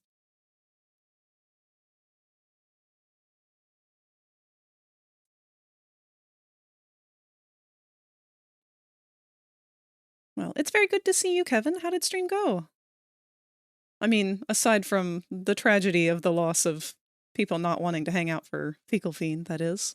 Well, it's very good to see you, Kevin. How did stream go? I mean, aside from the tragedy of the loss of people not wanting to hang out for Fecal Fiend, that is.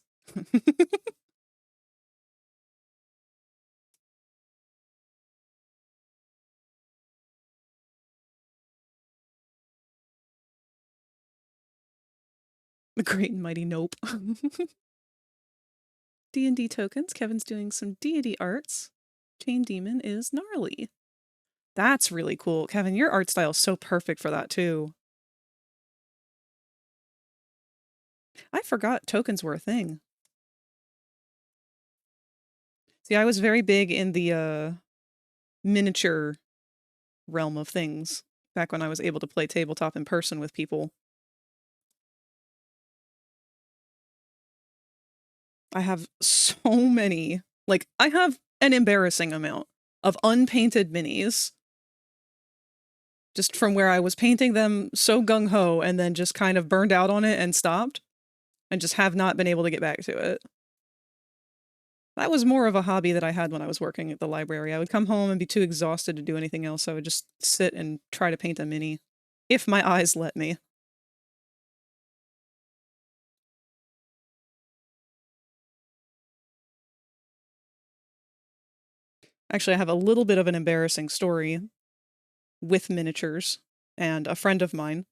The Great and Mighty Nope. D&D tokens. Kevin's doing some D&D arts. Chain Demon is gnarly. That's really cool. Kevin, your art style is so perfect for that, too. I forgot tokens were a thing. See, I was very big in the miniature realm of things back when I was able to play tabletop in person with people. I have so many. Like, I have an embarrassing amount of unpainted minis. Just from where I was painting them so gung-ho and then just kind of burned out on it and stopped. And just have not been able to get back to it. That was more of a hobby that I had when I was working at the library. I would come home and be too exhausted to do anything else, so I would just sit and try to paint a mini. If my eyes let me. Actually, I have a little bit of an embarrassing story with miniatures and a friend of mine.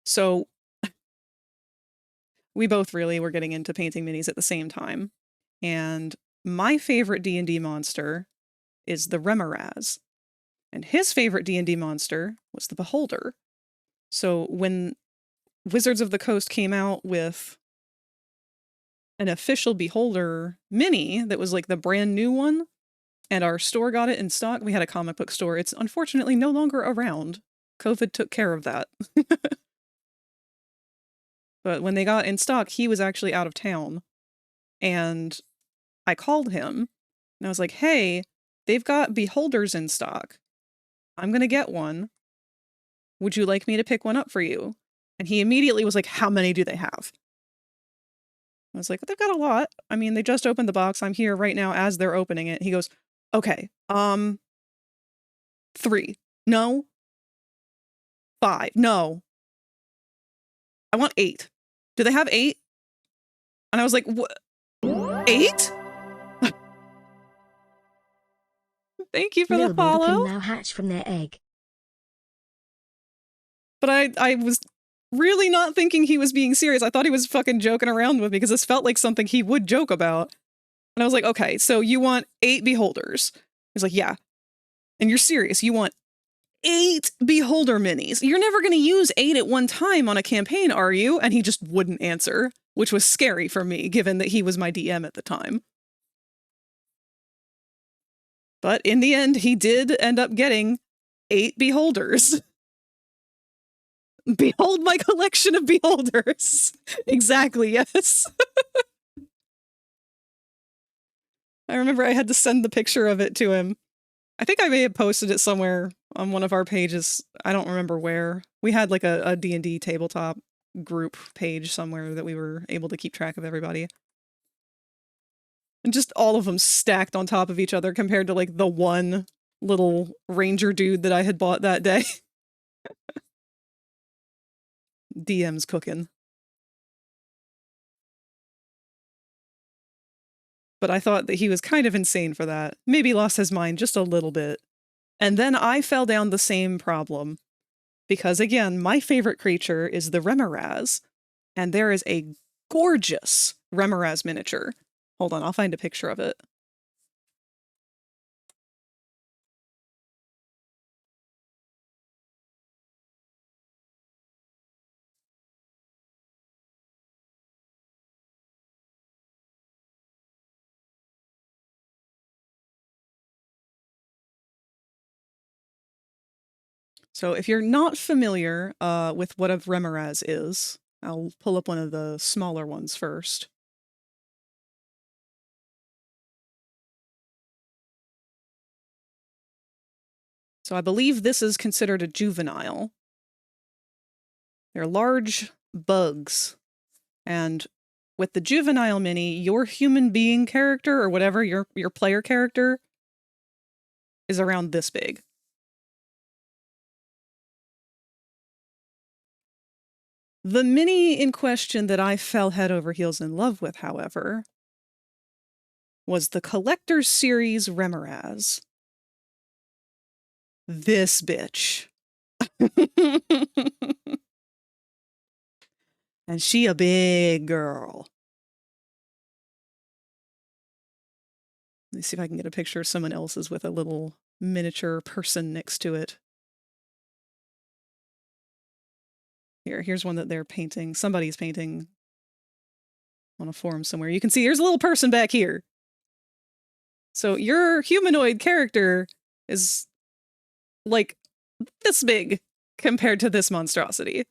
So we both really were getting into painting minis at the same time. And my favorite D&D monster is the Remoraz. And his favorite D&D monster was the Beholder. So when Wizards of the Coast came out with an official Beholder mini that was like the brand new one, and our store got it in stock. We had a comic book store. It's unfortunately no longer around. COVID took care of that. But when they got in stock, he was actually out of town. And I called him, and I was like, hey, they've got Beholders in stock. I'm going to get one. Would you like me to pick one up for you? And he immediately was like, how many do they have? I was like, they've got a lot. I mean, they just opened the box. I'm here right now as they're opening it. He goes, okay, 3. No. 5. No. I want 8. Do they have 8? And I was like, what? 8? Thank you for the follow. Now hatch from their egg. But I was really not thinking he was being serious. I thought he was fucking joking around with me because this felt like something he would joke about. And I was like, okay, so you want 8 Beholders? He's like, yeah. And you're serious, you want 8 Beholder minis? You're never going to use 8 at one time on a campaign, are you? And he just wouldn't answer, which was scary for me, given that he was my DM at the time. But in the end, he did end up getting 8 Beholders. Behold my collection of Beholders. Exactly, yes. I remember I had to send the picture of it to him. I think I may have posted it somewhere on one of our pages. I don't remember where. We had like a D&D tabletop group page somewhere that we were able to keep track of everybody. And just all of them stacked on top of each other compared to like the one little ranger dude that I had bought that day. DM's cooking. But I thought that he was kind of insane for that. Maybe lost his mind just a little bit. And then I fell down the same problem. Because again, my favorite creature is the Remoraz. And there is a gorgeous Remoraz miniature. Hold on, I'll find a picture of it. So if you're not familiar with what a Remoraz is, I'll pull up one of the smaller ones first. So I believe this is considered a juvenile. They're large bugs. And with the juvenile mini, your human being character, or whatever, your player character, is around this big. The mini in question that I fell head over heels in love with, however, was the Collector's Series Remoraz. This bitch. And she a big girl. Let me see if I can get a picture of someone else's with a little miniature person next to it. Here's one that they're painting. Somebody's painting on a forum somewhere. You can see there's a little person back here. So your humanoid character is like this big compared to this monstrosity.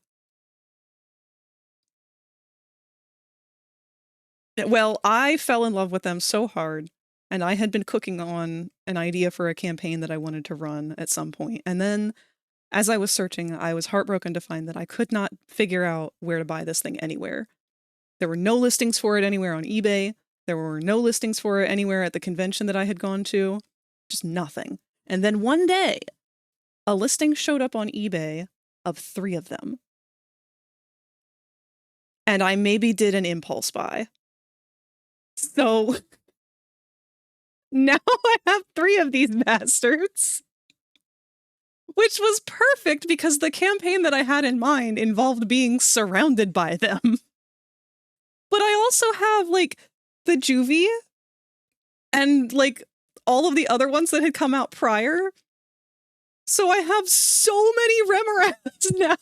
Well, I fell in love with them so hard, and I had been cooking on an idea for a campaign that I wanted to run at some point. And then as I was searching, I was heartbroken to find that I could not figure out where to buy this thing anywhere. There were no listings for it anywhere on eBay. There were no listings for it anywhere at the convention that I had gone to. Just nothing. And then one day, a listing showed up on eBay of 3 of them. And I maybe did an impulse buy. So now I have 3 of these bastards. Which was perfect because the campaign that I had in mind involved being surrounded by them. But I also have, like, the Juvie and, like, all of the other ones that had come out prior. So I have so many Remorads now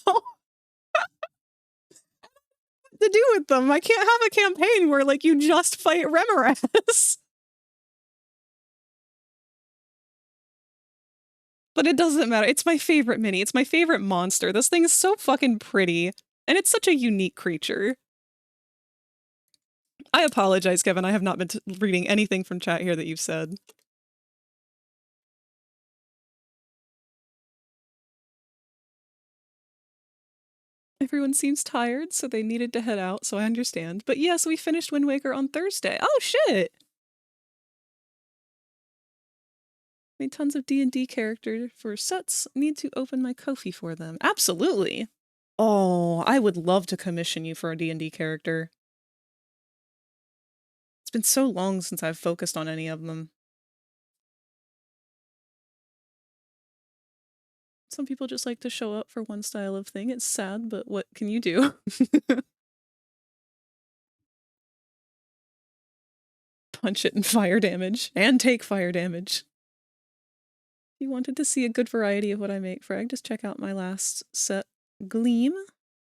to do with them. I can't have a campaign where, like, you just fight Remorads. But it doesn't matter. It's my favorite mini. It's my favorite monster. This thing is so fucking pretty. And it's such a unique creature. I apologize, Kevin. I have not been reading anything from chat here that you've said. Everyone seems tired, so they needed to head out, so I understand. But yes, we finished Wind Waker on Thursday. Oh, shit! Made tons of D&D characters for sets. Need to open my Ko-fi for them. Absolutely! Oh, I would love to commission you for a D&D character. It's been so long since I've focused on any of them. Some people just like to show up for one style of thing. It's sad, but what can you do? Punch it and fire damage. And take fire damage. If you wanted to see a good variety of what I make, Frag, just check out my last set, Gleam.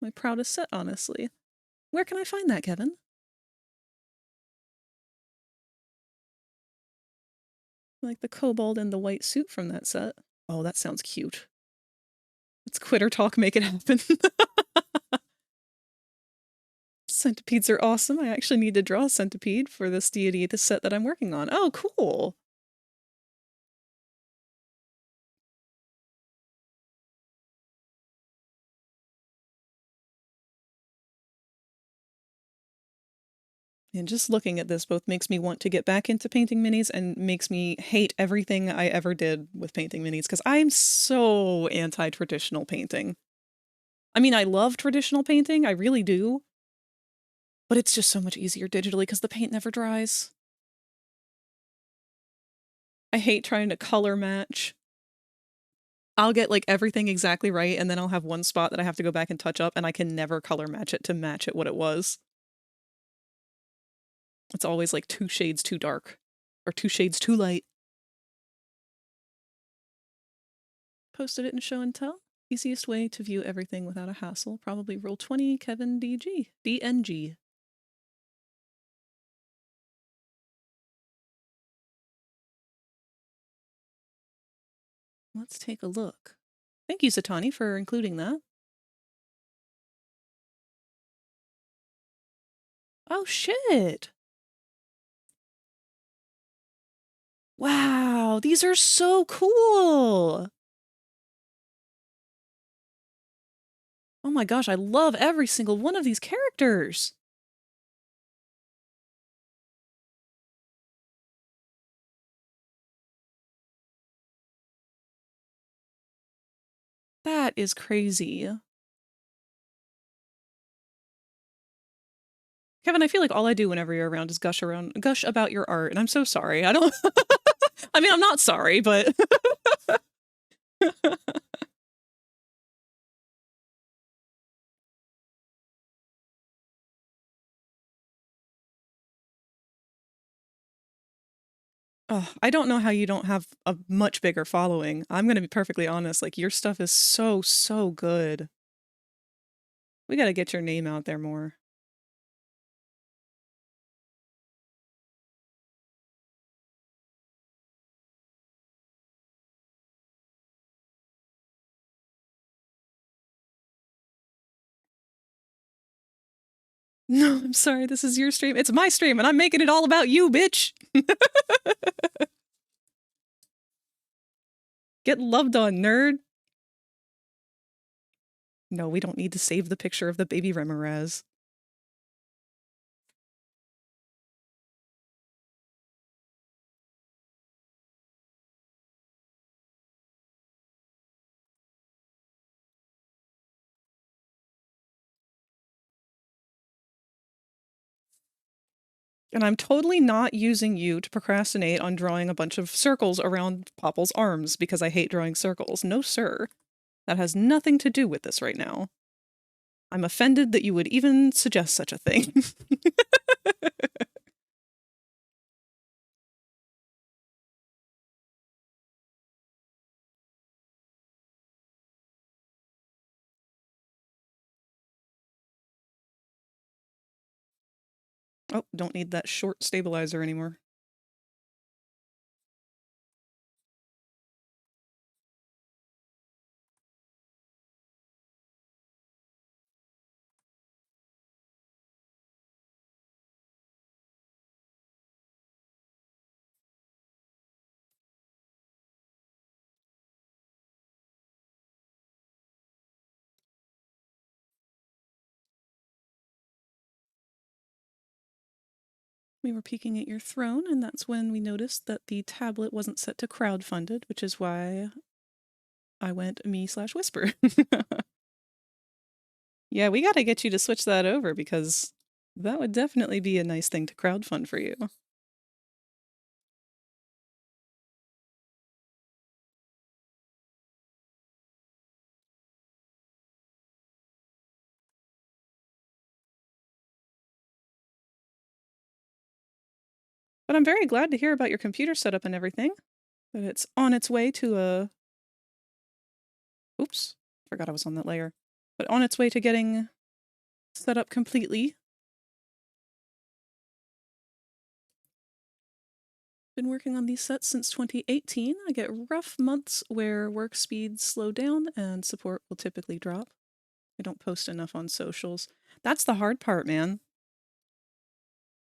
My proudest set, honestly. Where can I find that, Kevin? Like the kobold and the white suit from that set. Oh, that sounds cute. Let's quitter talk, make it happen. Centipedes are awesome. I actually need to draw a centipede for this deity, the set that I'm working on. Oh, cool. And just looking at this both makes me want to get back into painting minis and makes me hate everything I ever did with painting minis, because I'm so anti-traditional painting. I mean, I love traditional painting, I really do, but it's just so much easier digitally because the paint never dries. I hate trying to color match. I'll get like everything exactly right, and then I'll have one spot that I have to go back and touch up, and I can never color match it to match it what it was. It's always like 2 shades too dark, or 2 shades too light. Posted it in show and tell. Easiest way to view everything without a hassle. Probably Rule 20, Kevin DG. DNG. Let's take a look. Thank you, Satani, for including that. Oh, shit! Wow, these are so cool! Oh my gosh, I love every single one of these characters! That is crazy. Kevin, I feel like all I do whenever you're around is gush about your art, and I'm so sorry. I don't... I mean, I'm not sorry, but... Oh, I don't know how you don't have a much bigger following. I'm gonna be perfectly honest, like, your stuff is so, so good. We gotta get your name out there more. No, I'm sorry, this is your stream. It's my stream, and I'm making it all about you, bitch! Get loved on, nerd! No, we don't need to save the picture of the baby Remoraz. And I'm totally not using you to procrastinate on drawing a bunch of circles around Popple's arms because I hate drawing circles. No, sir. That has nothing to do with this right now. I'm offended that you would even suggest such a thing. Oh, don't need that short stabilizer anymore. We were peeking at your throne, and that's when we noticed that the tablet wasn't set to crowdfunded, which is why I went me/whisper. Yeah, we gotta get you to switch that over, because that would definitely be a nice thing to crowdfund for you. But I'm very glad to hear about your computer setup and everything. That it's on its way to a... Oops, forgot I was on that layer. But on its way to getting set up completely. Been working on these sets since 2018. I get rough months where work speeds slow down and support will typically drop. I don't post enough on socials. That's the hard part, man.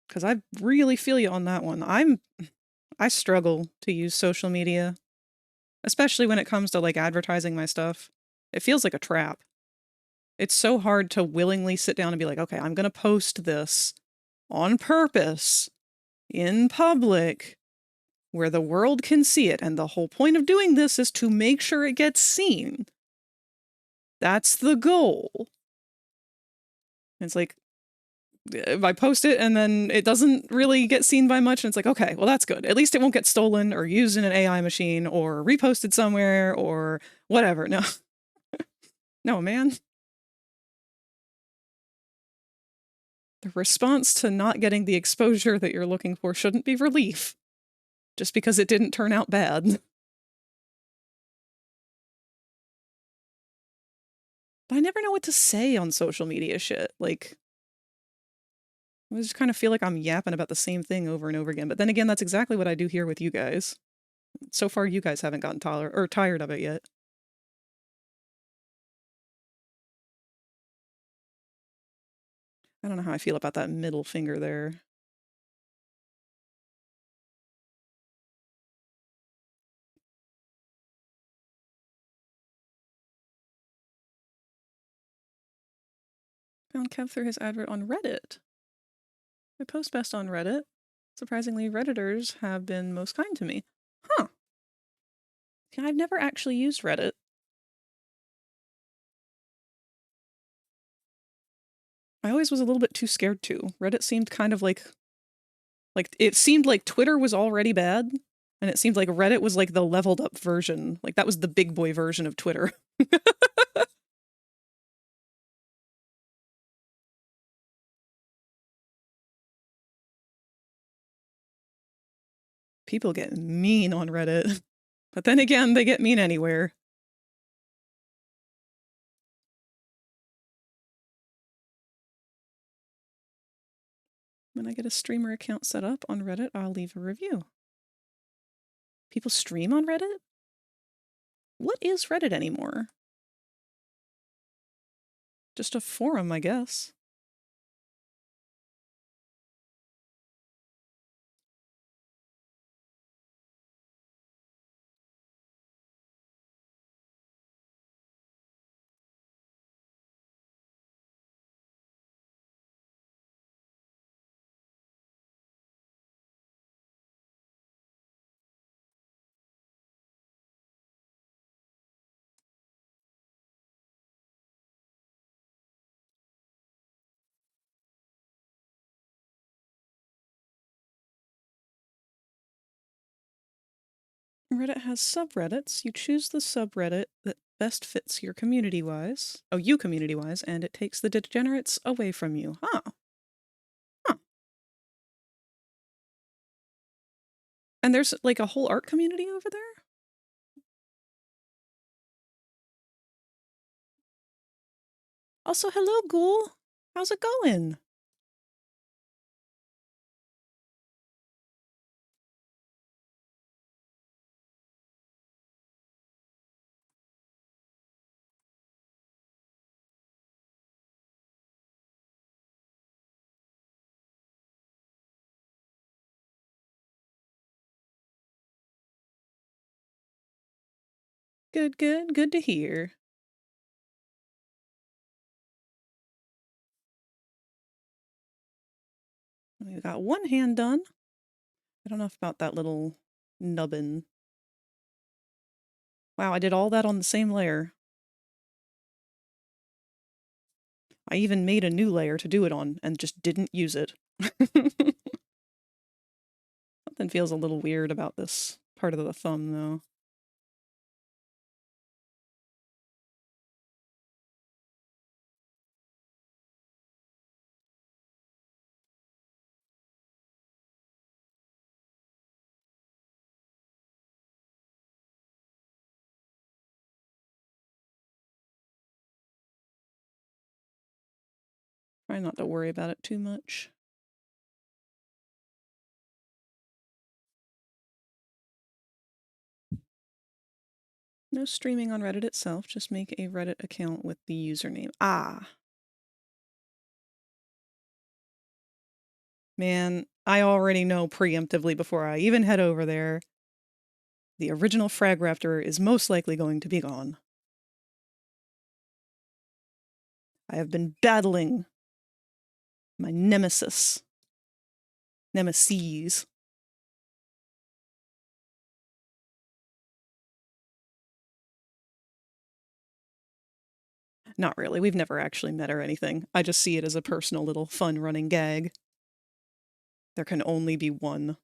Because I really feel you on that one. I struggle to use social media, especially when it comes to like advertising my stuff. It feels like a trap. It's so hard to willingly sit down and be like, okay, I'm going to post this on purpose, in public, where the world can see it. And the whole point of doing this is to make sure it gets seen. That's the goal. It's like, if I post it and then it doesn't really get seen by much, and it's like, okay, well, that's good. At least it won't get stolen or used in an AI machine or reposted somewhere or whatever. No. No, man. The response to not getting the exposure that you're looking for shouldn't be relief, just because it didn't turn out bad. But I never know what to say on social media shit. Like, I just kind of feel like I'm yapping about the same thing over and over again. But then again, that's exactly what I do here with you guys. So far, you guys haven't gotten tired of it yet. I don't know how I feel about that middle finger there. Found Kev through his advert on Reddit. I post best on Reddit. Surprisingly, Redditors have been most kind to me. Huh. Yeah, I've never actually used Reddit. I always was a little bit too scared to. Reddit seemed kind of like it seemed like Twitter was already bad, and it seemed like Reddit was like the leveled up version. Like that was the big boy version of Twitter. People get mean on Reddit. But then again, they get mean anywhere. When I get a streamer account set up on Reddit, I'll leave a review. People stream on Reddit? What is Reddit anymore? Just a forum, I guess. Reddit has subreddits. You choose the subreddit that best fits your community-wise. Oh, you community-wise, and it takes the degenerates away from you. Huh. Huh. And there's like a whole art community over there? Also, hello, Ghoul. How's it going? Good, good, good to hear. We got one hand done. I don't know about that little nubbin. Wow, I did all that on the same layer. I even made a new layer to do it on and just didn't use it. Something feels a little weird about this part of the thumb, though. Try not to worry about it too much. No streaming on Reddit itself, just make a Reddit account with the username. Ah. Man, I already know preemptively before I even head over there, the original FragRaptor is most likely going to be gone. I have been battling my nemesis Nemesis. Not really. We've never actually met or anything. I just see it as a personal little fun running gag. There can only be one.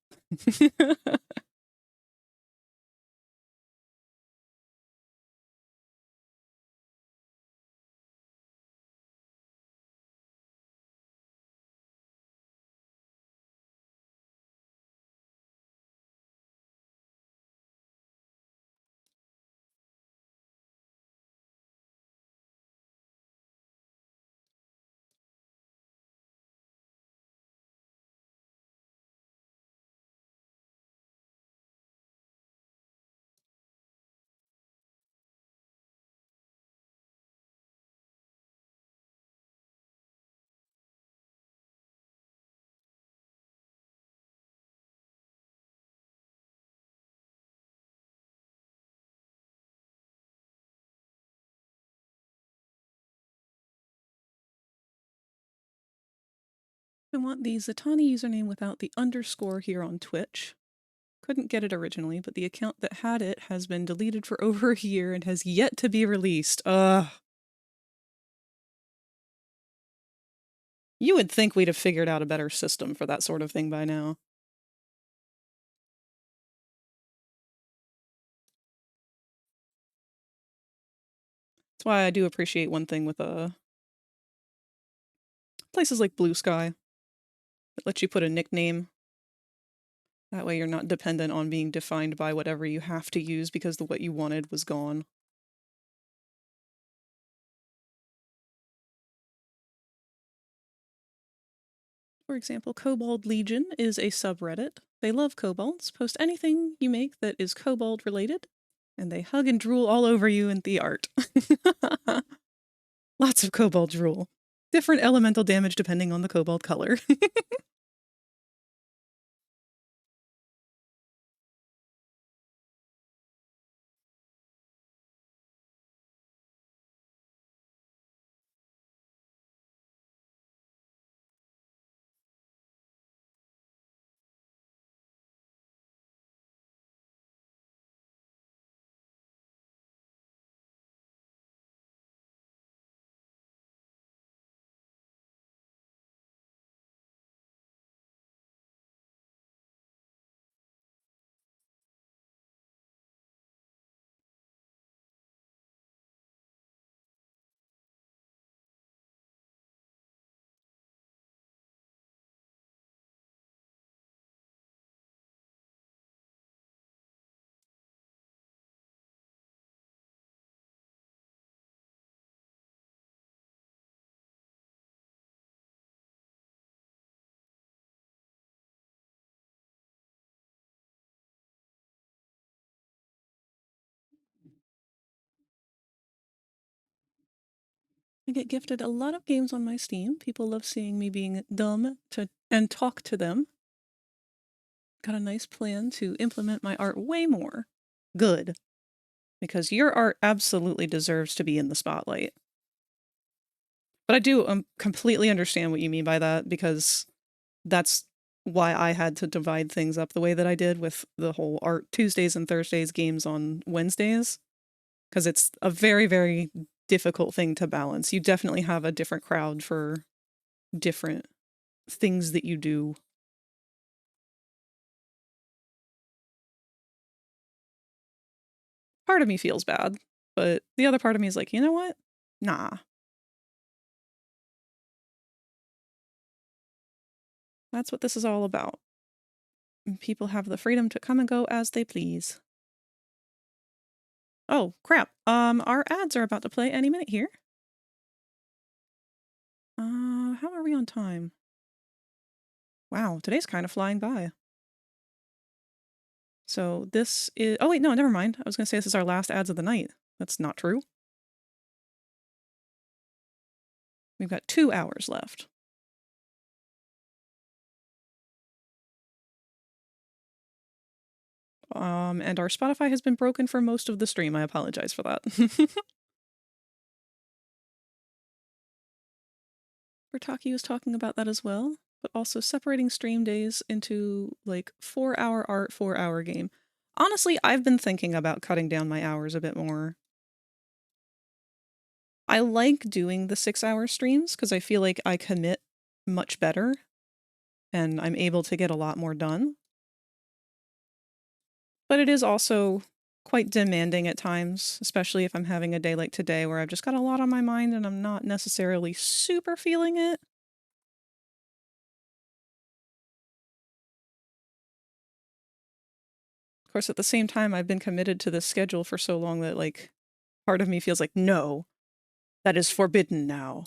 I want the Zatanni username without the underscore here on Twitch. Couldn't get it originally, but the account that had it has been deleted for over a year and has yet to be released. Ugh. You would think we'd have figured out a better system for that sort of thing by now. That's why I do appreciate one thing with places like Blue Sky. It lets you put a nickname. That way you're not dependent on being defined by whatever you have to use because what you wanted was gone. For example, Kobold Legion is a subreddit. They love kobolds. Post anything you make that is kobold related, and they hug and drool all over you in the art. Lots of kobold drool. Different elemental damage depending on the kobold color. I get gifted a lot of games on my Steam. People love seeing me being dumb and talk to them. Got a nice plan to implement my art way more. Good. Because your art absolutely deserves to be in the spotlight. But I do completely understand what you mean by that, because that's why I had to divide things up the way that I did with the whole Art Tuesdays and Thursdays games on Wednesdays. Because it's a very, very difficult thing to balance. You definitely have a different crowd for different things that you do. Part of me feels bad, but the other part of me is like, you know what? Nah. That's what this is all about. People have the freedom to come and go as they please. Oh, crap. Our ads are about to play any minute here. How are we on time? Wow, today's kind of flying by. So this is... Oh, wait, no, never mind. I was going to say this is our last ads of the night. That's not true. We've got 2 hours left. And our Spotify has been broken for most of the stream. I apologize for that. Bertaki was talking about that as well. but also separating stream days into like 4-hour art, 4-hour game. Honestly, I've been thinking about cutting down my hours a bit more. I like doing the 6-hour streams because I feel like I commit much better and I'm able to get a lot more done. But it is also quite demanding at times, especially if I'm having a day like today where I've just got a lot on my mind and I'm not necessarily super feeling it. Of course, at the same time, I've been committed to this schedule for so long that, like, part of me feels like, no, that is forbidden now.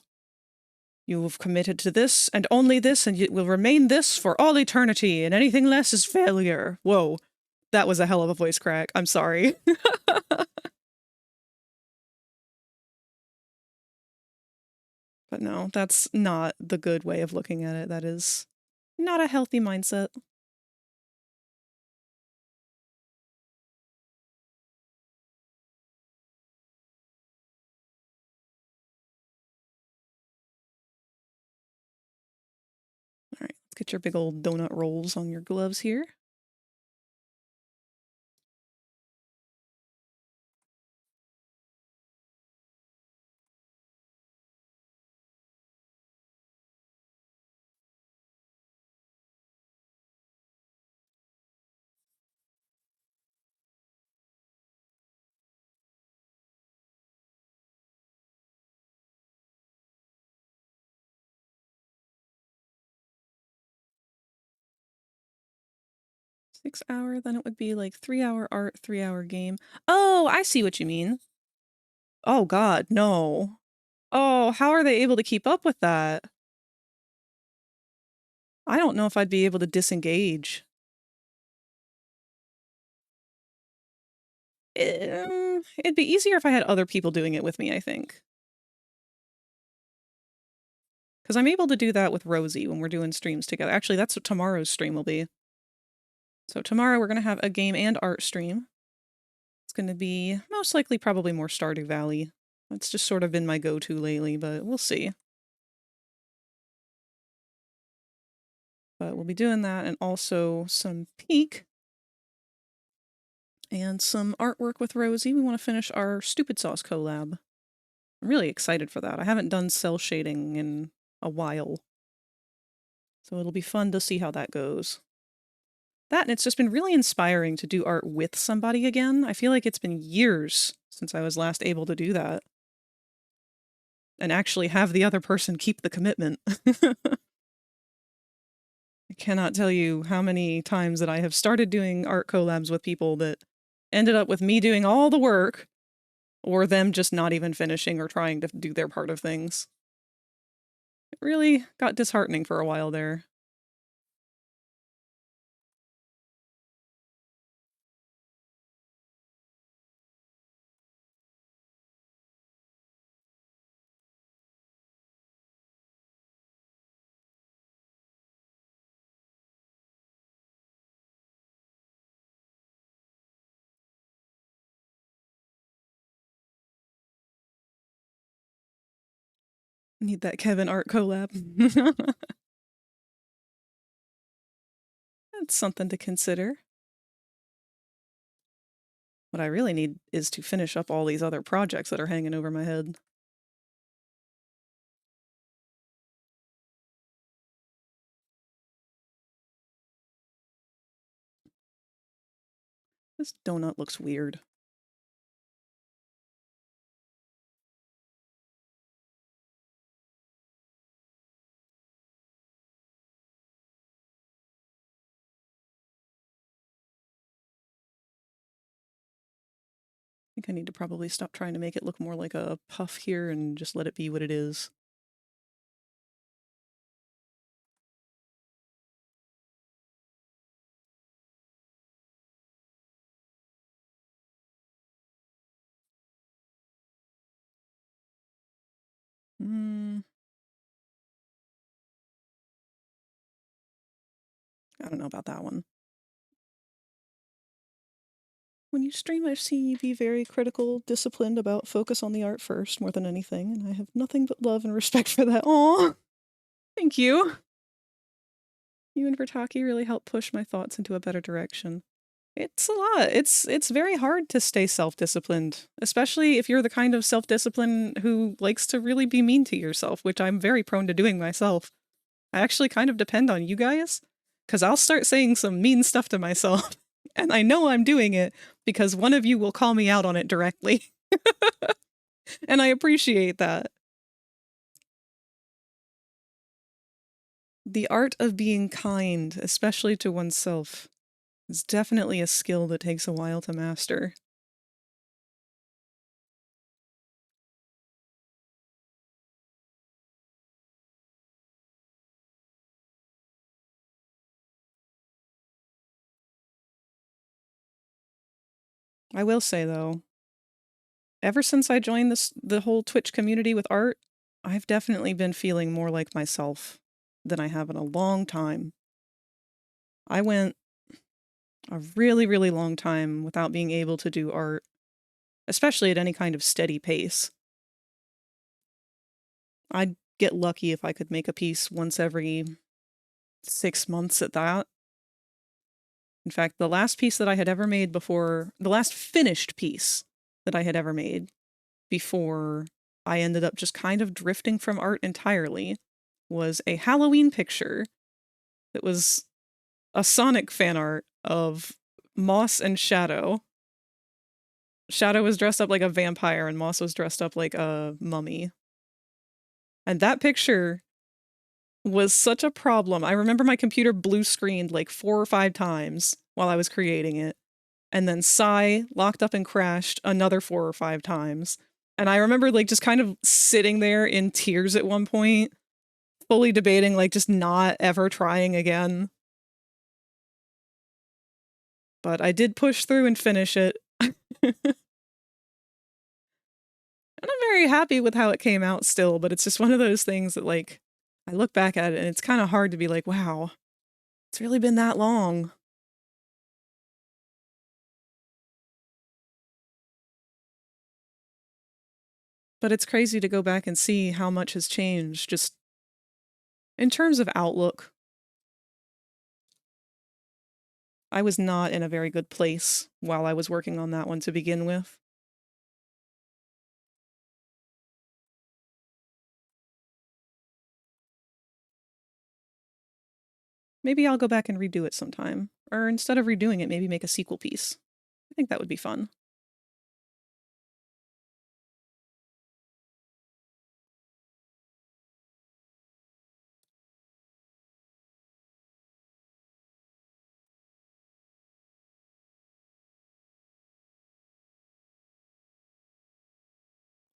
You have committed to this and only this, and it will remain this for all eternity, and anything less is failure. Whoa, that was a hell of a voice crack. I'm sorry. But no, that's not the good way of looking at it. That is not a healthy mindset. All right, let's get your big old donut rolls on your gloves here. Six-hour, then it would be like 3-hour art, 3-hour game. Oh, I see what you mean. Oh God, no. Oh, how are they able to keep up with that? I don't know if I'd be able to disengage. It'd be easier if I had other people doing it with me, I think. Because I'm able to do that with Rosie when we're doing streams together. Actually, that's what tomorrow's stream will be. So tomorrow we're going to have a game and art stream. It's going to be most likely probably more Stardew Valley. That's just sort of been my go-to lately, but we'll see. But we'll be doing that and also some Peak and some artwork with Rosie. We want to finish our Stupid Sauce collab. I'm really excited for that. I haven't done cell shading in a while. So it'll be fun to see how that goes. That, and it's just been really inspiring to do art with somebody again. I feel like it's been years since I was last able to do that. And actually have the other person keep the commitment. I cannot tell you how many times that I have started doing art collabs with people that ended up with me doing all the work, or them just not even finishing or trying to do their part of things. It really got disheartening for a while there. Need that Kevin art collab. That's something to consider. What I really need is to finish up all these other projects that are hanging over my head. This donut looks weird. I think I need to probably stop trying to make it look more like a puff here and just let it be what it is. I don't know about that one. When you stream, I've seen you be very critical, disciplined about focus on the art first more than anything, and I have nothing but love and respect for that. Aw, thank you. You and Vertaki really help push my thoughts into a better direction. It's a lot. It's very hard to stay self-disciplined, especially if you're the kind of self-discipline who likes to really be mean to yourself, which I'm very prone to doing myself. I actually kind of depend on you guys, because I'll start saying some mean stuff to myself, and I know I'm doing it because one of you will call me out on it directly. And I appreciate that. The art of being kind, especially to oneself, is definitely a skill that takes a while to master. I will say, though, ever since I joined the whole Twitch community with art, I've definitely been feeling more like myself than I have in a long time. I went a really, really long time without being able to do art, especially at any kind of steady pace. I'd get lucky if I could make a piece once every 6 months at that. In fact, the last piece that I had ever made before, the last finished piece that I had ever made before I ended up just kind of drifting from art entirely, was a Halloween picture that was a Sonic fan art of Moss and Shadow. Shadow was dressed up like a vampire and Moss was dressed up like a mummy. And that picture was such a problem. I remember my computer blue screened like 4 or 5 times while I was creating it. And then Psy locked up and crashed another 4 or 5 times. And I remember like just kind of sitting there in tears at one point, fully debating like just not ever trying again. But I did push through and finish it. And I'm very happy with how it came out still, but it's just one of those things that like, I look back at it and it's kind of hard to be like, wow, it's really been that long. But it's crazy to go back and see how much has changed just in terms of outlook. I was not in a very good place while I was working on that one to begin with. Maybe I'll go back and redo it sometime. Or instead of redoing it, maybe make a sequel piece. I think that would be fun.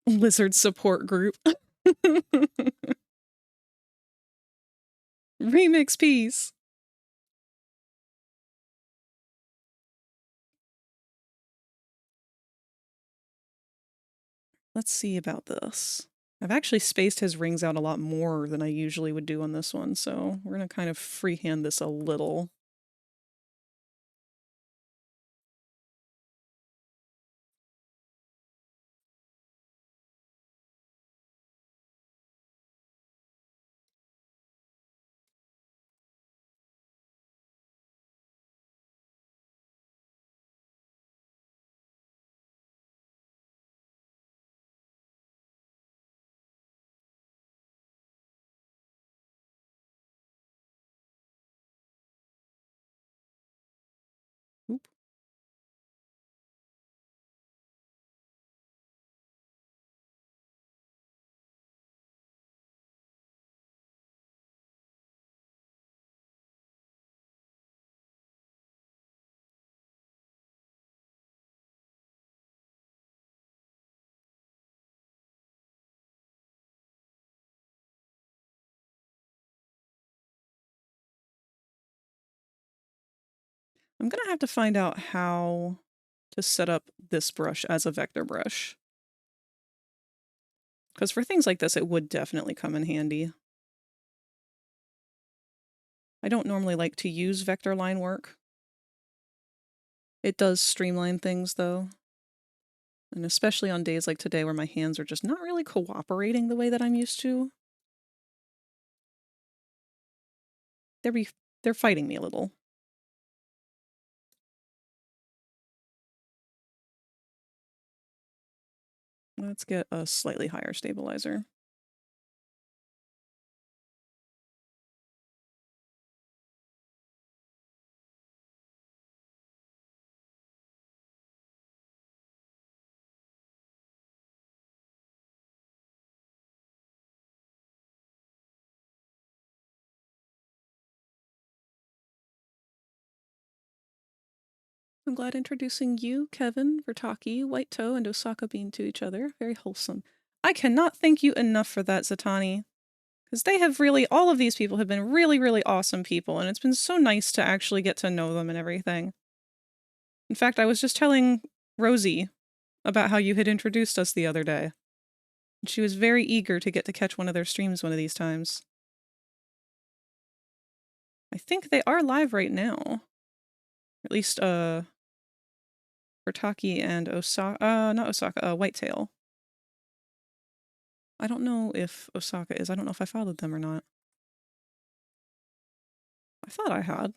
Lizard support group. Remix piece. Let's see about this. I've actually spaced his rings out a lot more than I usually would do on this one, so we're going to kind of freehand this a little. Oop. I'm going to have to find out how to set up this brush as a vector brush. Because for things like this, it would definitely come in handy. I don't normally like to use vector line work. It does streamline things, though. And especially on days like today where my hands are just not really cooperating the way that I'm used to. There be They're fighting me a little. Let's get a slightly higher stabilizer. I'm glad introducing you, Kevin, Vertaki, White Toe, and Osaka Bean to each other. Very wholesome. I cannot thank you enough for that, Zatani. Because they have really, all of these people have been really, really awesome people, and it's been so nice to actually get to know them and everything. In fact, I was just telling Rosie about how you had introduced us the other day. And she was very eager to get to catch one of their streams one of these times. I think they are live right now. At least, Vertaki and Osaka, not Osaka, Whitetail. I don't know if Osaka is. I don't know if I followed them or not. I thought I had.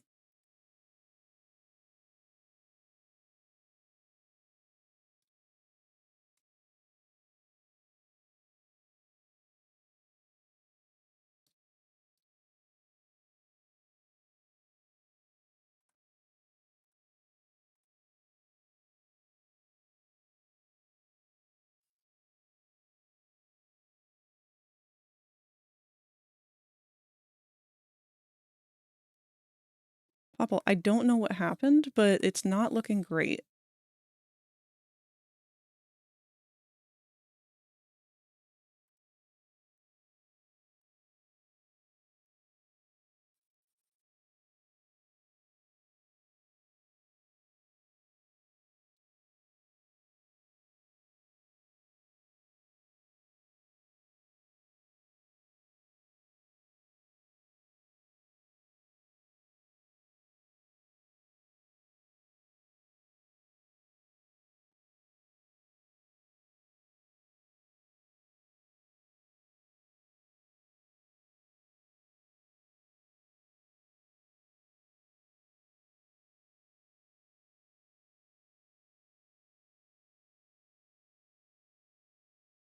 Popple, I don't know what happened, but it's not looking great.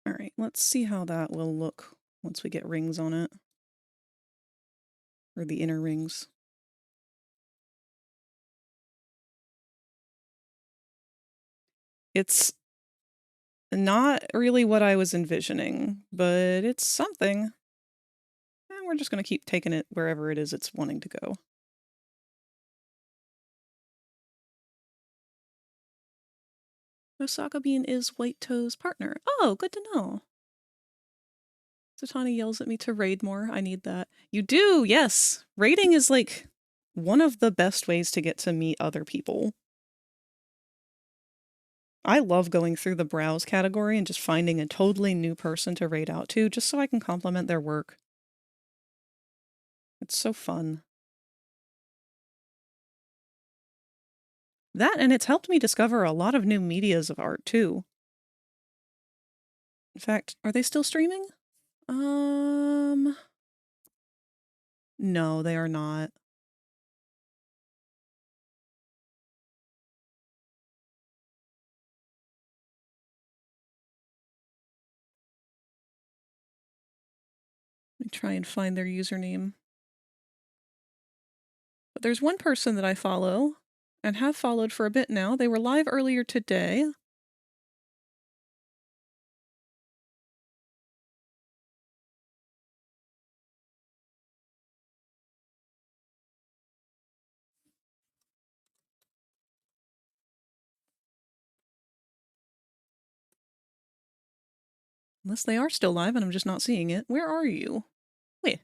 Alright, let's see how that will look once we get rings on it. Or the inner rings. It's not really what I was envisioning, but it's something. And we're just going to keep taking it wherever it is it's wanting to go. Osaka Bean is White Toe's partner. Oh, good to know. Satani yells at me to raid more. I need that. You do, yes! Raiding is like one of the best ways to get to meet other people. I love going through the browse category and just finding a totally new person to raid out to, just so I can compliment their work. It's so fun. That, and it's helped me discover a lot of new medias of art, too. In fact, are they still streaming? No, they are not. Let me try and find their username. But there's one person that I follow, and have followed for a bit now. They were live earlier today. Unless they are still live and I'm just not seeing it. Where are you? Wait.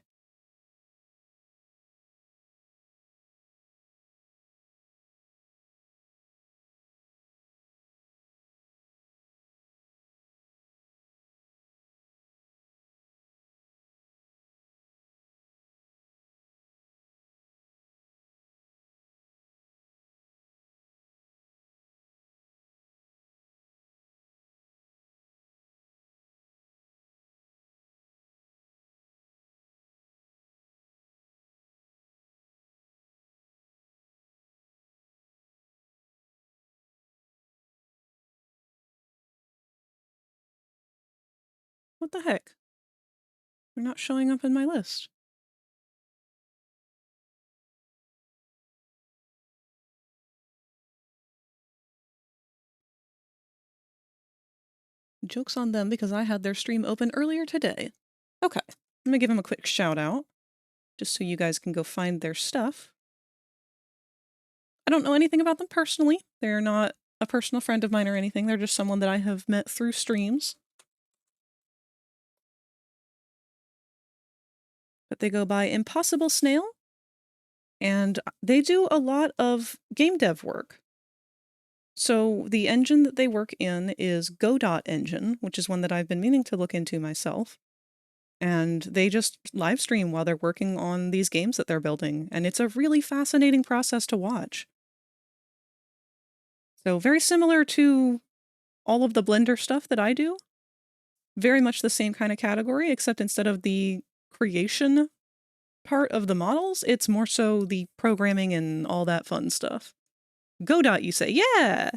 What the heck? They're not showing up in my list. Joke's on them because I had their stream open earlier today. Okay, I'm gonna give them a quick shout out, just so you guys can go find their stuff. I don't know anything about them personally. They're not a personal friend of mine or anything. They're just someone that I have met through streams. But they go by Impossible Snail, and they do a lot of game dev work. So the engine that they work in is Godot engine, which is one that I've been meaning to look into myself. And they just live stream while they're working on these games that they're building, and it's a really fascinating process to watch. So very similar to all of the Blender stuff that I do. Very much the same kind of category, except instead of the creation part of the models, it's more so the programming and all that fun stuff. Godot, you say? Yeah!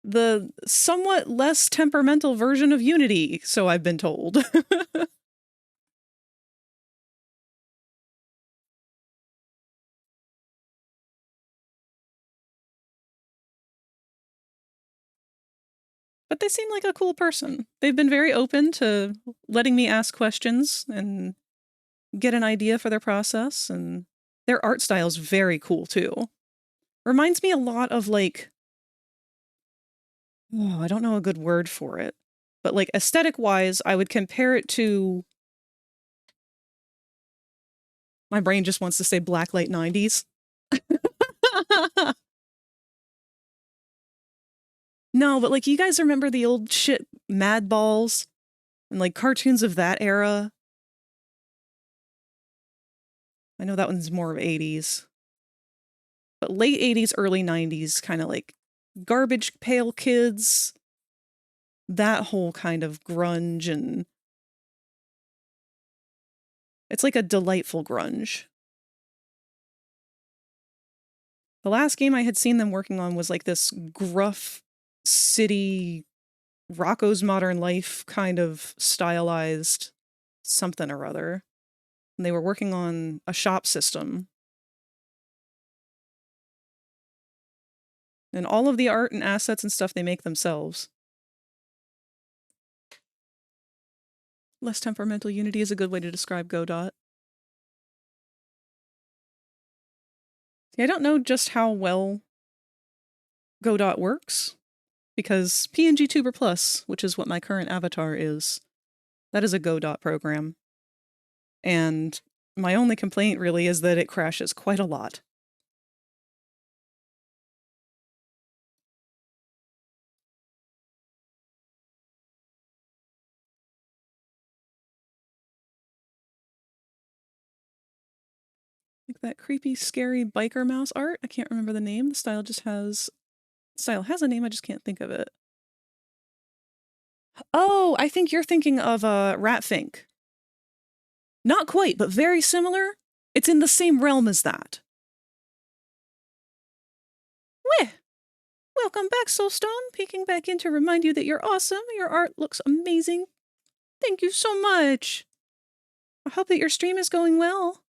The somewhat less temperamental version of Unity, so I've been told. But they seem like a cool person. They've been very open to letting me ask questions and get an idea for their process, and their art style's very cool too. Reminds me a lot of like, oh, I don't know a good word for it, but like aesthetic-wise, I would compare it to, my brain just wants to say Blacklight 90s. No, but like, you guys remember the old shit Mad Balls and like cartoons of that era? I know that one's more of 80s. But late 80s, early 90s, kind of like Garbage Pail Kids, that whole kind of grunge, and it's like a delightful grunge. The last game I had seen them working on was like this gruff city Rocco's Modern Life kind of stylized something or other. And they were working on a shop system. And all of the art and assets and stuff they make themselves. Less temperamental Unity is a good way to describe Godot. I don't know just how well Godot works, because PNG Tuber Plus, which is what my current avatar is, that is a Godot program. And my only complaint really is that it crashes quite a lot. Like that creepy, scary biker mouse art. I can't remember the name. The style has a name, I just can't think of it. Oh, I think you're thinking of Ratfink. Not quite, but very similar. It's in the same realm as that. Weh! Welcome back, Soulstone. Peeking back in to remind you that you're awesome. Your art looks amazing. Thank you so much. I hope that your stream is going well.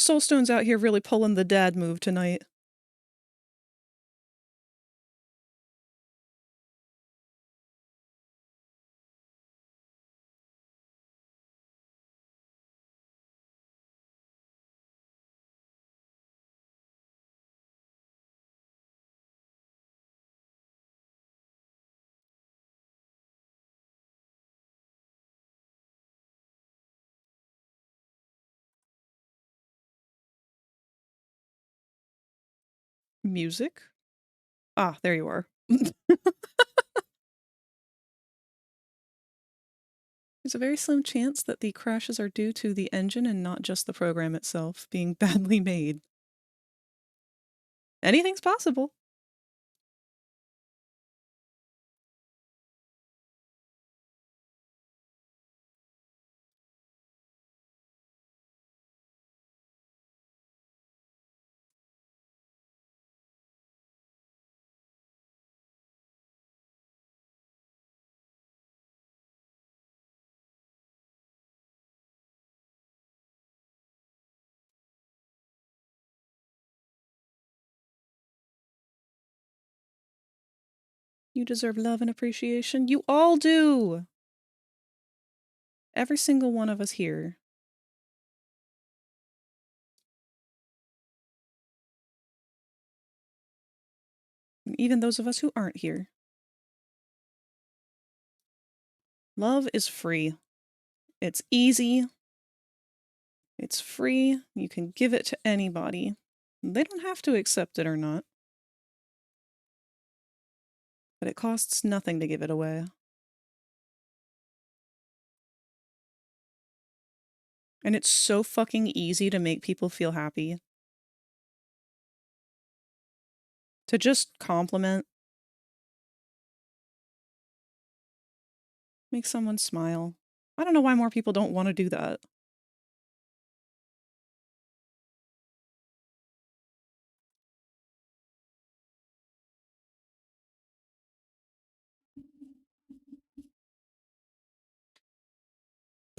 Soulstone's out here really pulling the dad move tonight. Music? Ah, there you are. There's a very slim chance that the crashes are due to the engine and not just the program itself being badly made. Anything's possible. You deserve love and appreciation. You all do. Every single one of us here. And even those of us who aren't here. Love is free. It's easy. It's free. You can give it to anybody. They don't have to accept it or not. But it costs nothing to give it away. And it's so fucking easy to make people feel happy. To just compliment. Make someone smile. I don't know why more people don't want to do that.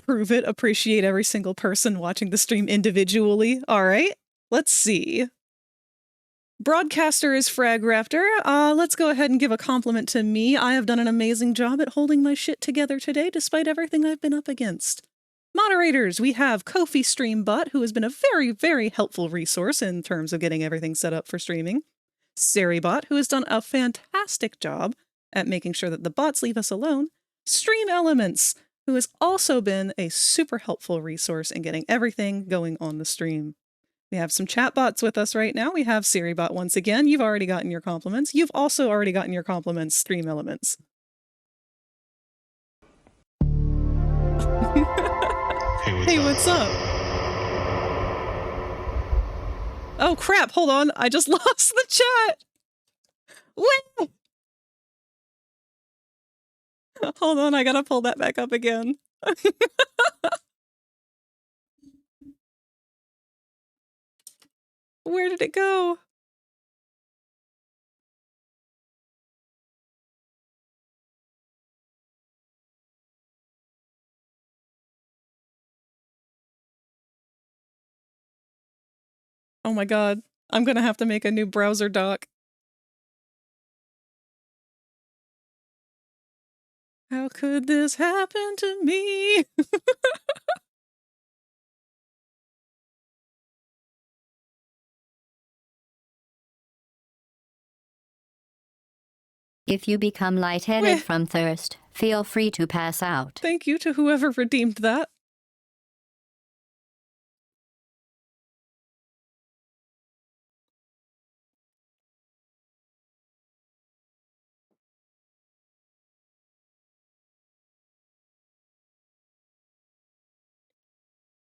Prove it. Appreciate every single person watching the stream individually. All right. Let's see. Broadcaster is FragRaptor. Let's go ahead and give a compliment to me. I have done an amazing job at holding my shit together today, despite everything I've been up against. Moderators, we have Kofi Streambot, who has been a very, very helpful resource in terms of getting everything set up for streaming. Saribot, who has done a fantastic job at making sure that the bots leave us alone. Stream Elements, who has also been a super helpful resource in getting everything going on the stream. We have some chatbots with us right now. We have Saribot once again. You've already gotten your compliments. You've also already gotten your compliments, Stream Elements. Hey, what's up? Oh crap, hold on. I just lost the chat. Wait. Hold on, I gotta pull that back up again. Where did it go? Oh my god. I'm gonna have to make a new browser doc. How could this happen to me? If you become lightheaded Weh. from thirst, feel free to pass out. Thank you to whoever redeemed that.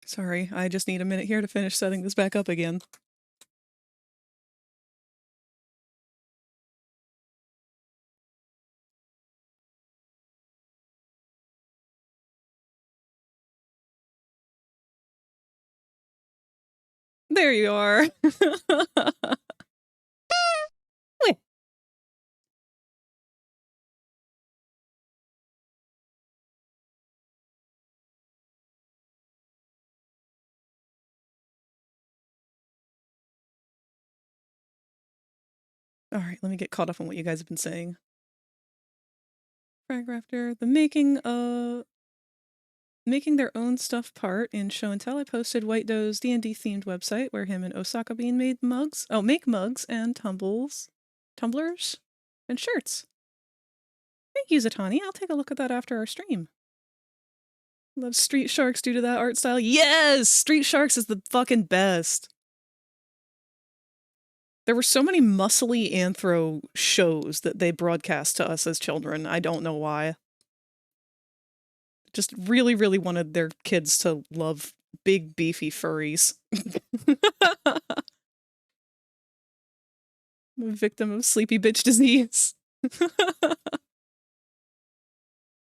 Sorry, I just need a minute here to finish setting this back up again. There you are. Wait. All right, let me get caught up on what you guys have been saying. FragRaptor, the making their own stuff part in Show and Tell. I posted White Doe's D&D themed website where him and Osaka Bean made mugs. Oh, make mugs and tumblers, and shirts. Thank you, Zatani. I'll take a look at that after our stream. Love Street Sharks due to that art style. Yes! Street Sharks is the fucking best. There were so many muscly anthro shows that they broadcast to us as children. I don't know why. Just really, really wanted their kids to love big, beefy furries. I'm a victim of sleepy bitch disease.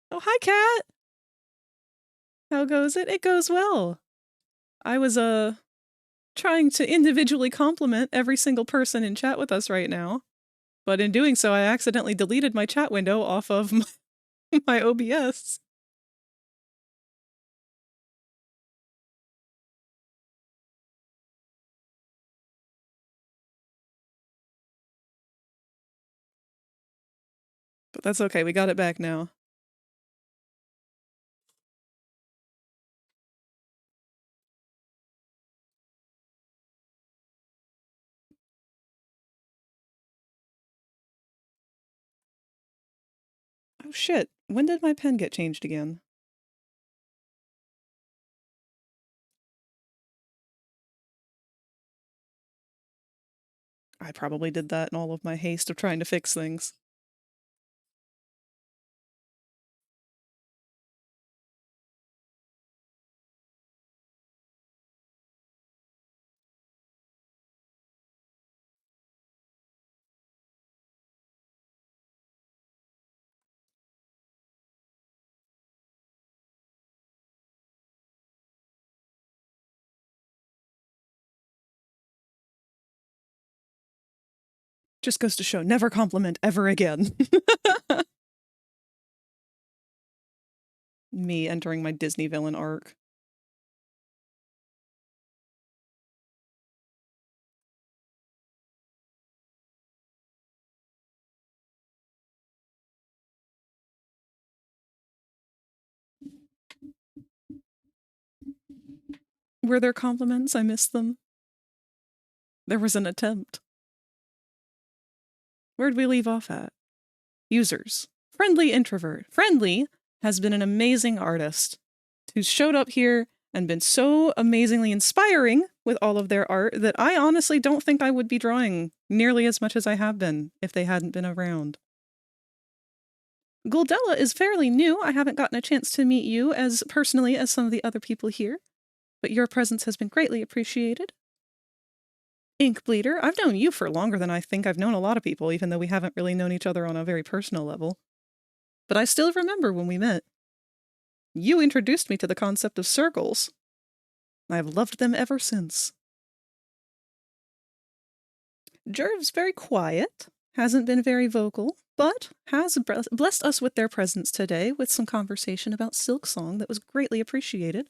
Oh, hi, Kat! How goes it? It goes well. I was, trying to individually compliment every single person in chat with us right now. But in doing so, I accidentally deleted my chat window off of my OBS. But that's okay, we got it back now. Oh shit, when did my pen get changed again? I probably did that in all of my haste of trying to fix things. Just goes to show, never compliment ever again. Me entering my Disney villain arc. Were there compliments? I missed them. There was an attempt. Where'd we leave off at? Users. Friendly introvert. Friendly has been an amazing artist who's showed up here and been so amazingly inspiring with all of their art that I honestly don't think I would be drawing nearly as much as I have been if they hadn't been around. Goldella is fairly new. I haven't gotten a chance to meet you as personally as some of the other people here, but your presence has been greatly appreciated. Ink Bleeder, I've known you for longer than I think I've known a lot of people, even though we haven't really known each other on a very personal level. But I still remember when we met. You introduced me to the concept of circles. I've loved them ever since. Jerv's very quiet, hasn't been very vocal, but has blessed us with their presence today with some conversation about Silksong that was greatly appreciated.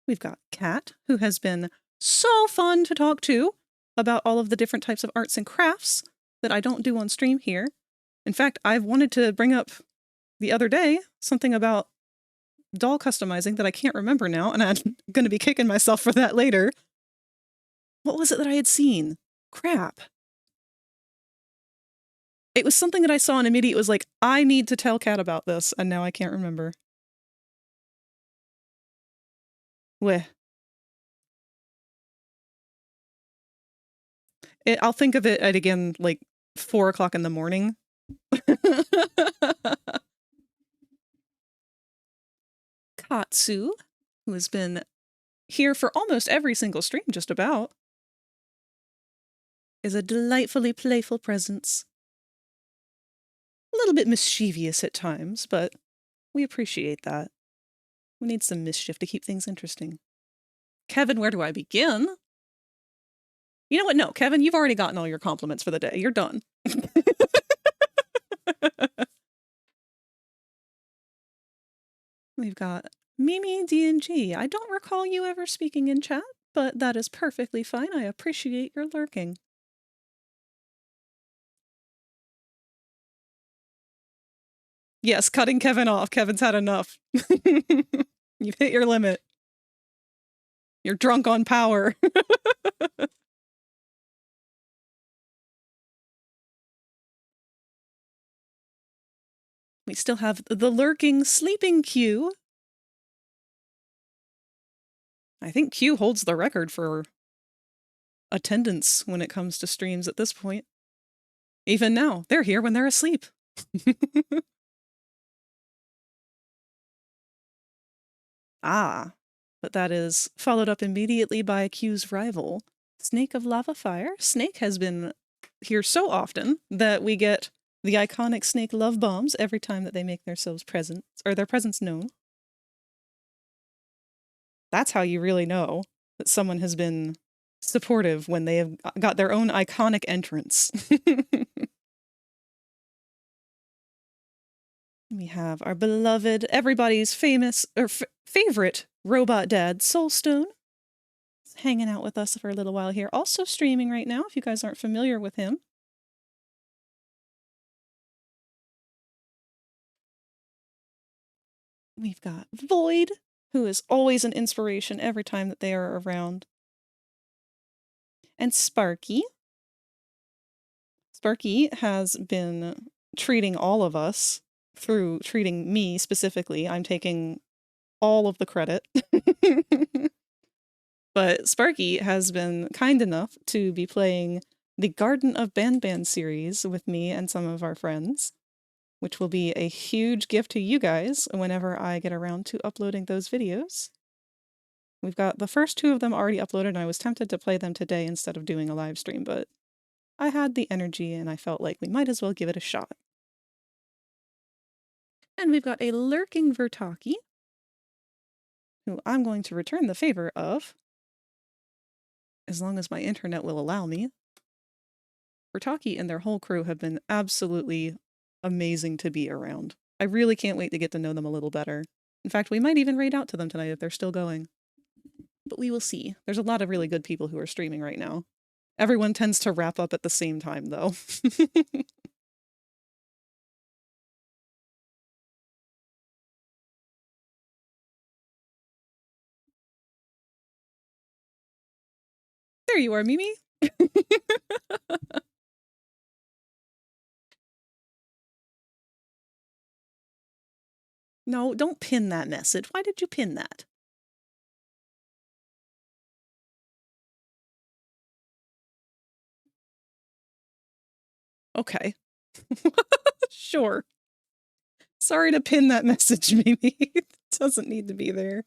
We've got Kat, who has been so fun to talk to about all of the different types of arts and crafts that I don't do on stream here. In fact, I've wanted to bring up the other day something about doll customizing that I can't remember now, and I'm going to be kicking myself for that later. What was it that I had seen? Crap. It was something that I saw and immediately was like, I need to tell Kat about this, and now I can't remember. Weh. I'll think of it at, again, like 4 o'clock in the morning. Katsu, who has been here for almost every single stream, just about, is a delightfully playful presence. A little bit mischievous at times, but we appreciate that. We need some mischief to keep things interesting. Kevin, where do I begin? You know what? No, Kevin, you've already gotten all your compliments for the day. You're done. We've got Mimi D&G. I don't recall you ever speaking in chat, but that is perfectly fine. I appreciate your lurking. Yes, cutting Kevin off. Kevin's had enough. You've hit your limit. You're drunk on power. We still have the lurking, sleeping Q. I think Q holds the record for attendance when it comes to streams at this point. Even now, they're here when they're asleep. Ah, but that is followed up immediately by Q's rival, Snake of Lava Fire. Snake has been here so often that we get the iconic Snake love bombs every time that they make themselves present, or their presence known. That's how you really know that someone has been supportive when they have got their own iconic entrance. We have our beloved, everybody's famous, or favorite robot dad, Soulstone. He's hanging out with us for a little while here. Also streaming right now, if you guys aren't familiar with him. We've got Void, who is always an inspiration every time that they are around. And Sparky. Sparky has been treating all of us through treating me specifically. I'm taking all of the credit. But Sparky has been kind enough to be playing the Garden of Banban series with me and some of our friends, which will be a huge gift to you guys whenever I get around to uploading those videos. We've got the first 2 of them already uploaded, and I was tempted to play them today instead of doing a live stream, but I had the energy and I felt like we might as well give it a shot. And we've got a lurking Vertaki, who I'm going to return the favor of, as long as my internet will allow me. Vertaki and their whole crew have been absolutely amazing to be around. I really can't wait to get to know them a little better. In fact, we might even raid out to them tonight if they're still going. But we will see. There's a lot of really good people who are streaming right now. Everyone tends to wrap up at the same time, though. There you are, Mimi. No, don't pin that message. Why did you pin that? Okay. Sure. Sorry to pin that message, Mimi. It doesn't need to be there.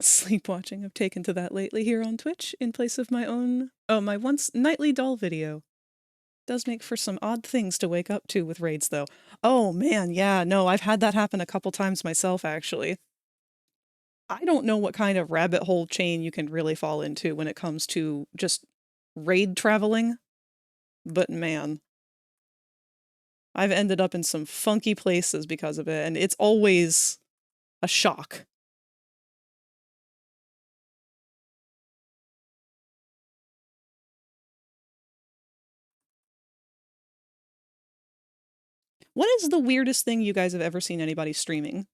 Sleepwatching I've taken to that lately here on Twitch in place of my own, my once nightly doll video. Does make for some odd things to wake up to with raids though. Oh man, yeah, no, I've had that happen a couple times myself actually. I don't know what kind of rabbit hole chain you can really fall into when it comes to just raid traveling, but man, I've ended up in some funky places because of it, and it's always a shock. What is the weirdest thing you guys have ever seen anybody streaming?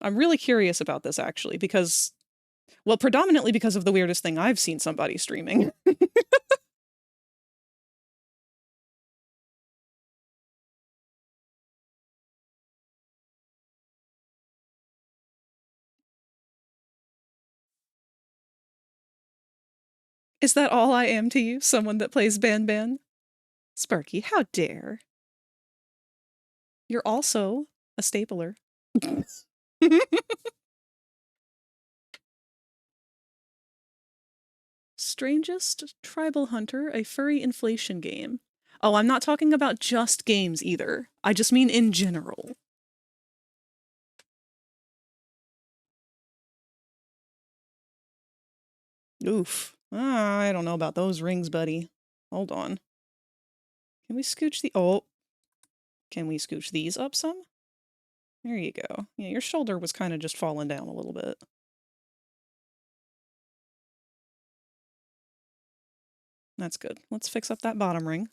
I'm really curious about this, actually, because, well, predominantly because of the weirdest thing I've seen somebody streaming. Is that all I am to you? Someone that plays Banban? Sparky, how dare. You're also a stapler. Strangest Tribal Hunter, a furry inflation game. Oh, I'm not talking about just games either. I just mean in general. Oof. I don't know about those rings, buddy. Hold on. Can we scooch the... Oh. Can we scooch these up some? There you go. Yeah, your shoulder was kind of just falling down a little bit. That's good. Let's fix up that bottom ring.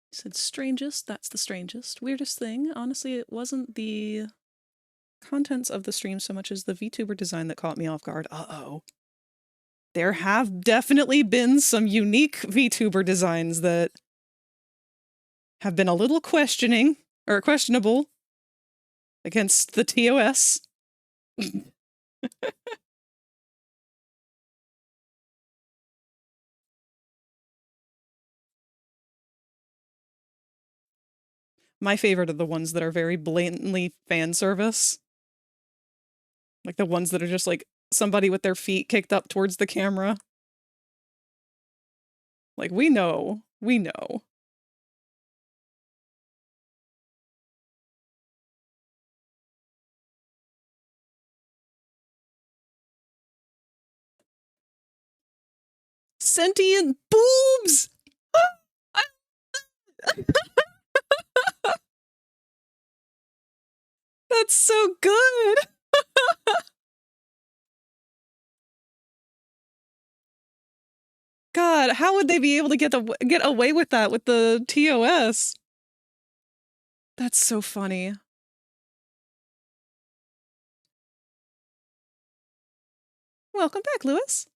He said strangest, that's the strangest. Weirdest thing, honestly, it wasn't the contents of the stream so much as the VTuber design that caught me off guard. Uh-oh. There have definitely been some unique VTuber designs that have been a little questionable against the TOS. My favorite are the ones that are very blatantly fan service. Like the ones that are just like somebody with their feet kicked up towards the camera. Like, we know. sentient boobs! That's so good! God, how would they be able to get away with that with the TOS? That's so funny. Welcome back, Lewis.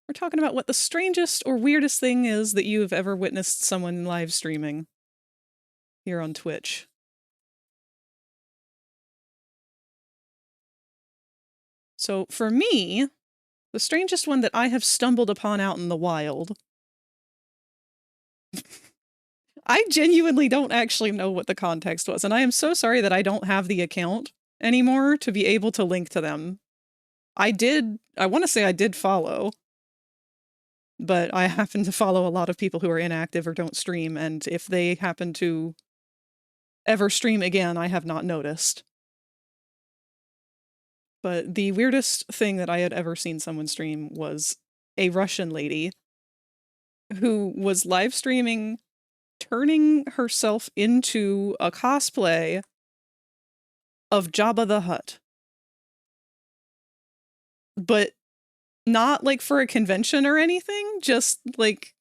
We're talking about what the strangest or weirdest thing is that you've ever witnessed someone live streaming here on Twitch. So for me, the strangest one that I have stumbled upon out in the wild, I genuinely don't actually know what the context was, and I am so sorry that I don't have the account anymore to be able to link to them. I want to say I did follow, but I happen to follow a lot of people who are inactive or don't stream, and if they happen to ever stream again, I have not noticed. But the weirdest thing that I had ever seen someone stream was a Russian lady who was live streaming turning herself into a cosplay of Jabba the Hutt. But not like for a convention or anything, just like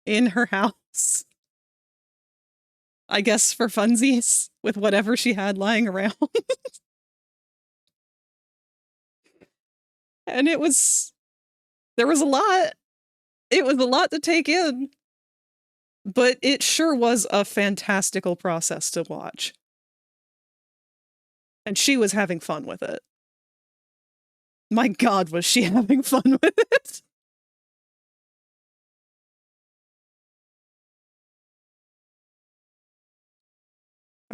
in her house. I guess for funsies with whatever she had lying around. And there was a lot. It was a lot to take in. But it sure was a fantastical process to watch. And she was having fun with it. My God, was she having fun with it?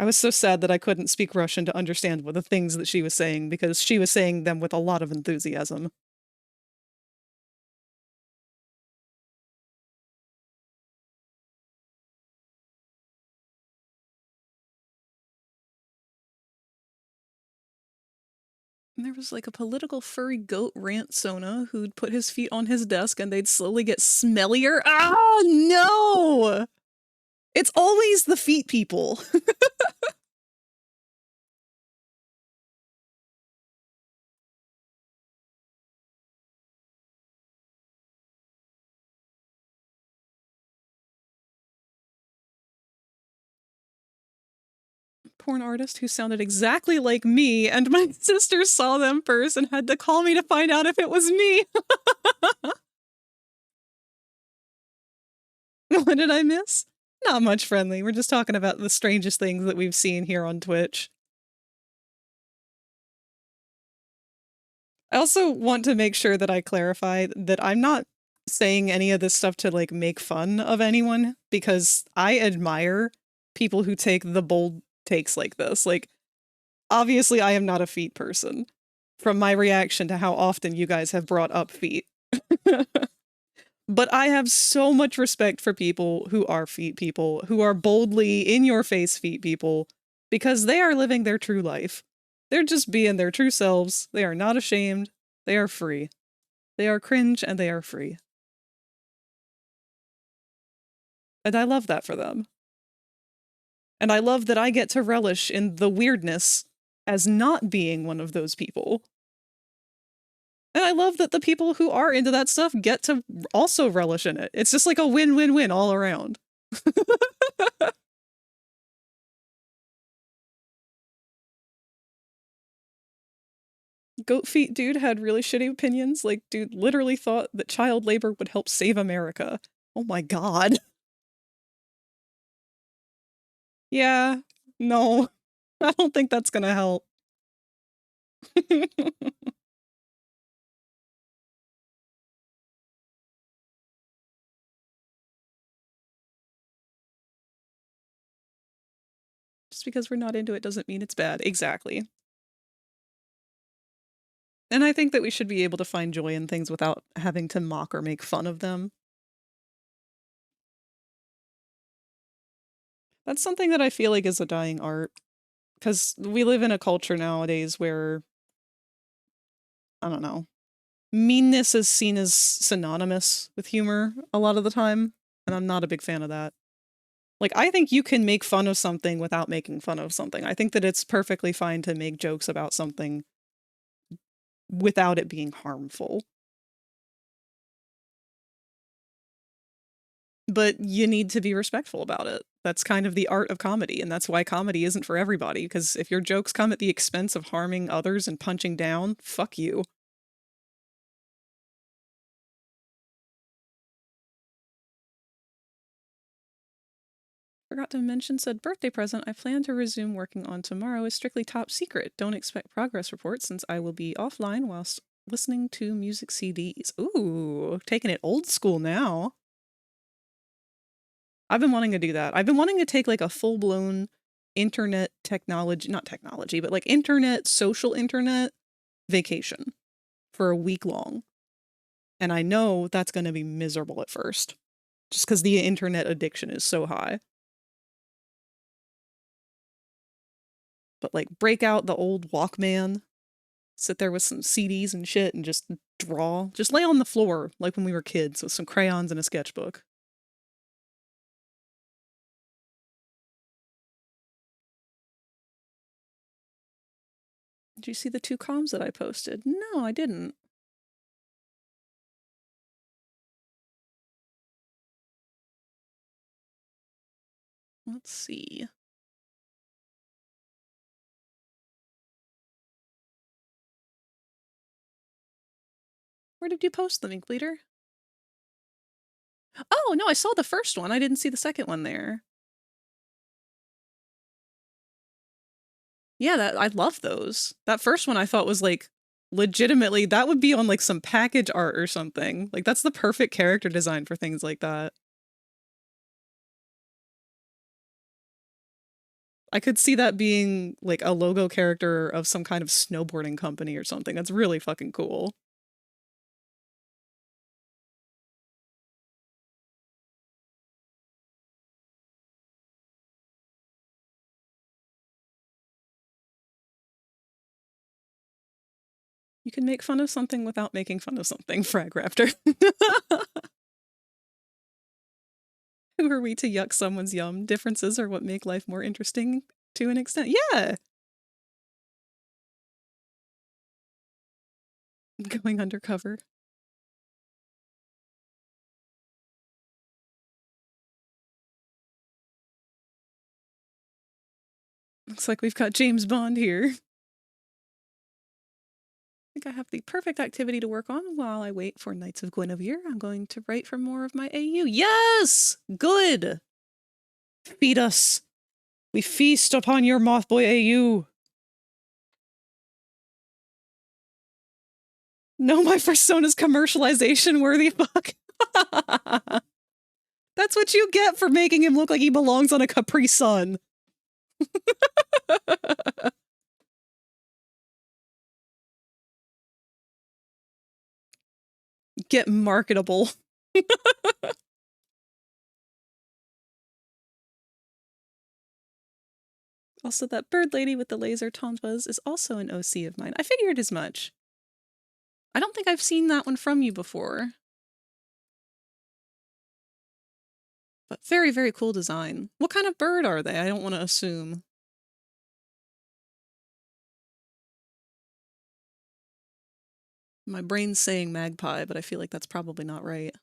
I was so sad that I couldn't speak Russian to understand what the things that she was saying, because she was saying them with a lot of enthusiasm. And there was like a political furry goat rant Sona who'd put his feet on his desk and they'd slowly get smellier. Ah, no! It's always the feet people. Porn artist who sounded exactly like me, and my sister saw them first and had to call me to find out if it was me. What did I miss? Not much, friendly. We're just talking about the strangest things that we've seen here on Twitch. I also want to make sure that I clarify that I'm not saying any of this stuff to, like, make fun of anyone, because I admire people who take the bold takes like this. Like, obviously I am not a feet person, from my reaction to how often you guys have brought up feet. But I have so much respect for people who are feet people, who are boldly in-your-face feet people, because they are living their true life. They're just being their true selves. They are not ashamed. They are free. They are cringe and they are free. And I love that for them. And I love that I get to relish in the weirdness as not being one of those people. And I love that the people who are into that stuff get to also relish in it. It's just like a win-win-win all around. Goat feet dude had really shitty opinions. Like, dude literally thought that child labor would help save America. Oh my God. Yeah, no, I don't think that's gonna help. Just because we're not into it doesn't mean it's bad. Exactly. And I think that we should be able to find joy in things without having to mock or make fun of them. That's something that I feel like is a dying art. Because we live in a culture nowadays where, I don't know, meanness is seen as synonymous with humor a lot of the time, and I'm not a big fan of that. Like, I think you can make fun of something without making fun of something. I think that it's perfectly fine to make jokes about something without it being harmful. But you need to be respectful about it. That's kind of the art of comedy, and that's why comedy isn't for everybody, because if your jokes come at the expense of harming others and punching down, fuck you. Forgot to mention said birthday present I plan to resume working on tomorrow is strictly top secret. Don't expect progress reports since I will be offline whilst listening to music CDs. Ooh, taking it old school now. I've been wanting to do that. I've been wanting to take like a full-blown internet technology, not technology, but like internet, social internet vacation for a week long. And I know that's going to be miserable at first, just because the internet addiction is so high. But like break out the old Walkman, sit there with some CDs and shit and just draw. Just lay on the floor like when we were kids with some crayons and a sketchbook. Did you see the 2 comms that I posted? No, I didn't. Let's see. Where did you post them, Inkbleeder? Oh, no, I saw the first one. I didn't see the second one there. Yeah, I love those. That first one I thought was like legitimately that would be on like some package art or something. Like that's the perfect character design for things like that. I could see that being like a logo character of some kind of snowboarding company or something. That's really fucking cool. You can make fun of something without making fun of something, FragRaptor. Who are we to yuck someone's yum? Differences are what make life more interesting to an extent. Yeah! Going undercover. Looks like we've got James Bond here. I think I have the perfect activity to work on while I wait for Knights of Guinevere. I'm going to write for more of my AU. Yes! Good! Feed us. We feast upon your Mothboy AU. No, my persona's commercialization worthy fuck. That's what you get for making him look like he belongs on a Capri Sun. Get marketable. Also, that bird lady with the laser tonpas is also an OC of mine. I figured as much. I don't think I've seen that one from you before. But very, very cool design. What kind of bird are they? I don't want to assume. My brain's saying magpie, but I feel like that's probably not right.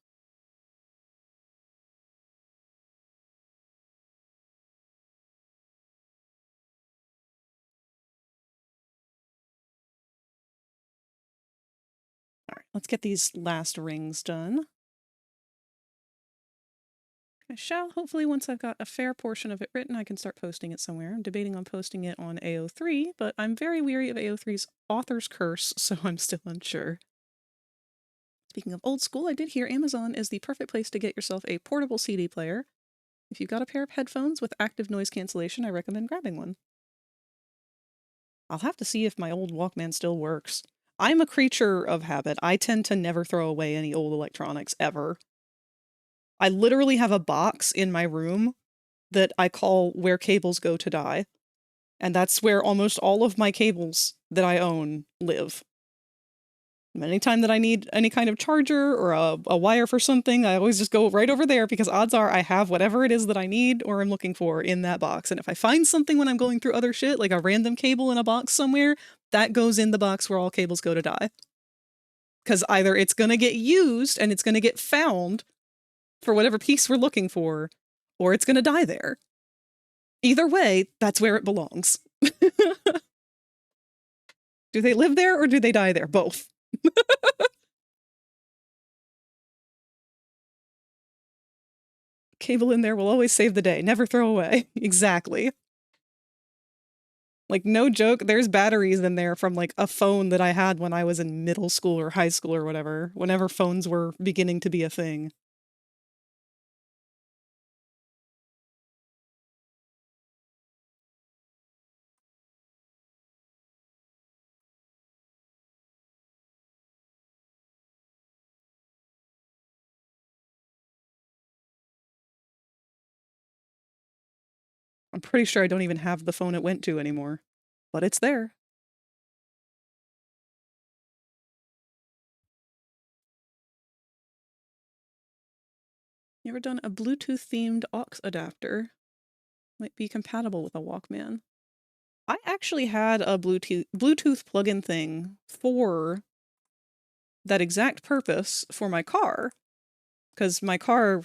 All right, let's get these last rings done. I shall. Hopefully once I've got a fair portion of it written, I can start posting it somewhere. I'm debating on posting it on AO3, but I'm very weary of AO3's author's curse, so I'm still unsure. Speaking of old school, I did hear Amazon is the perfect place to get yourself a portable CD player. If you've got a pair of headphones with active noise cancellation, I recommend grabbing one. I'll have to see if my old Walkman still works. I'm a creature of habit. I tend to never throw away any old electronics, ever. I literally have a box in my room that I call where cables go to die. And that's where almost all of my cables that I own live. Anytime that I need any kind of charger or a wire for something, I always just go right over there because odds are I have whatever it is that I need or I'm looking for in that box. And if I find something when I'm going through other shit, like a random cable in a box somewhere, that goes in the box where all cables go to die. Because either it's going to get used and it's going to get found for whatever piece we're looking for, or it's going to die there. Either way, that's where it belongs. Do they live there or do they die there? Both. Cable in there will always save the day. Never throw away. Exactly. Like, no joke, there's batteries in there from, like, a phone that I had when I was in middle school or high school or whatever, whenever phones were beginning to be a thing. I'm pretty sure I don't even have the phone it went to anymore, but it's there. You ever done a Bluetooth-themed aux adapter? Might be compatible with a Walkman. I actually had a Bluetooth plug-in thing for that exact purpose for my car, because my car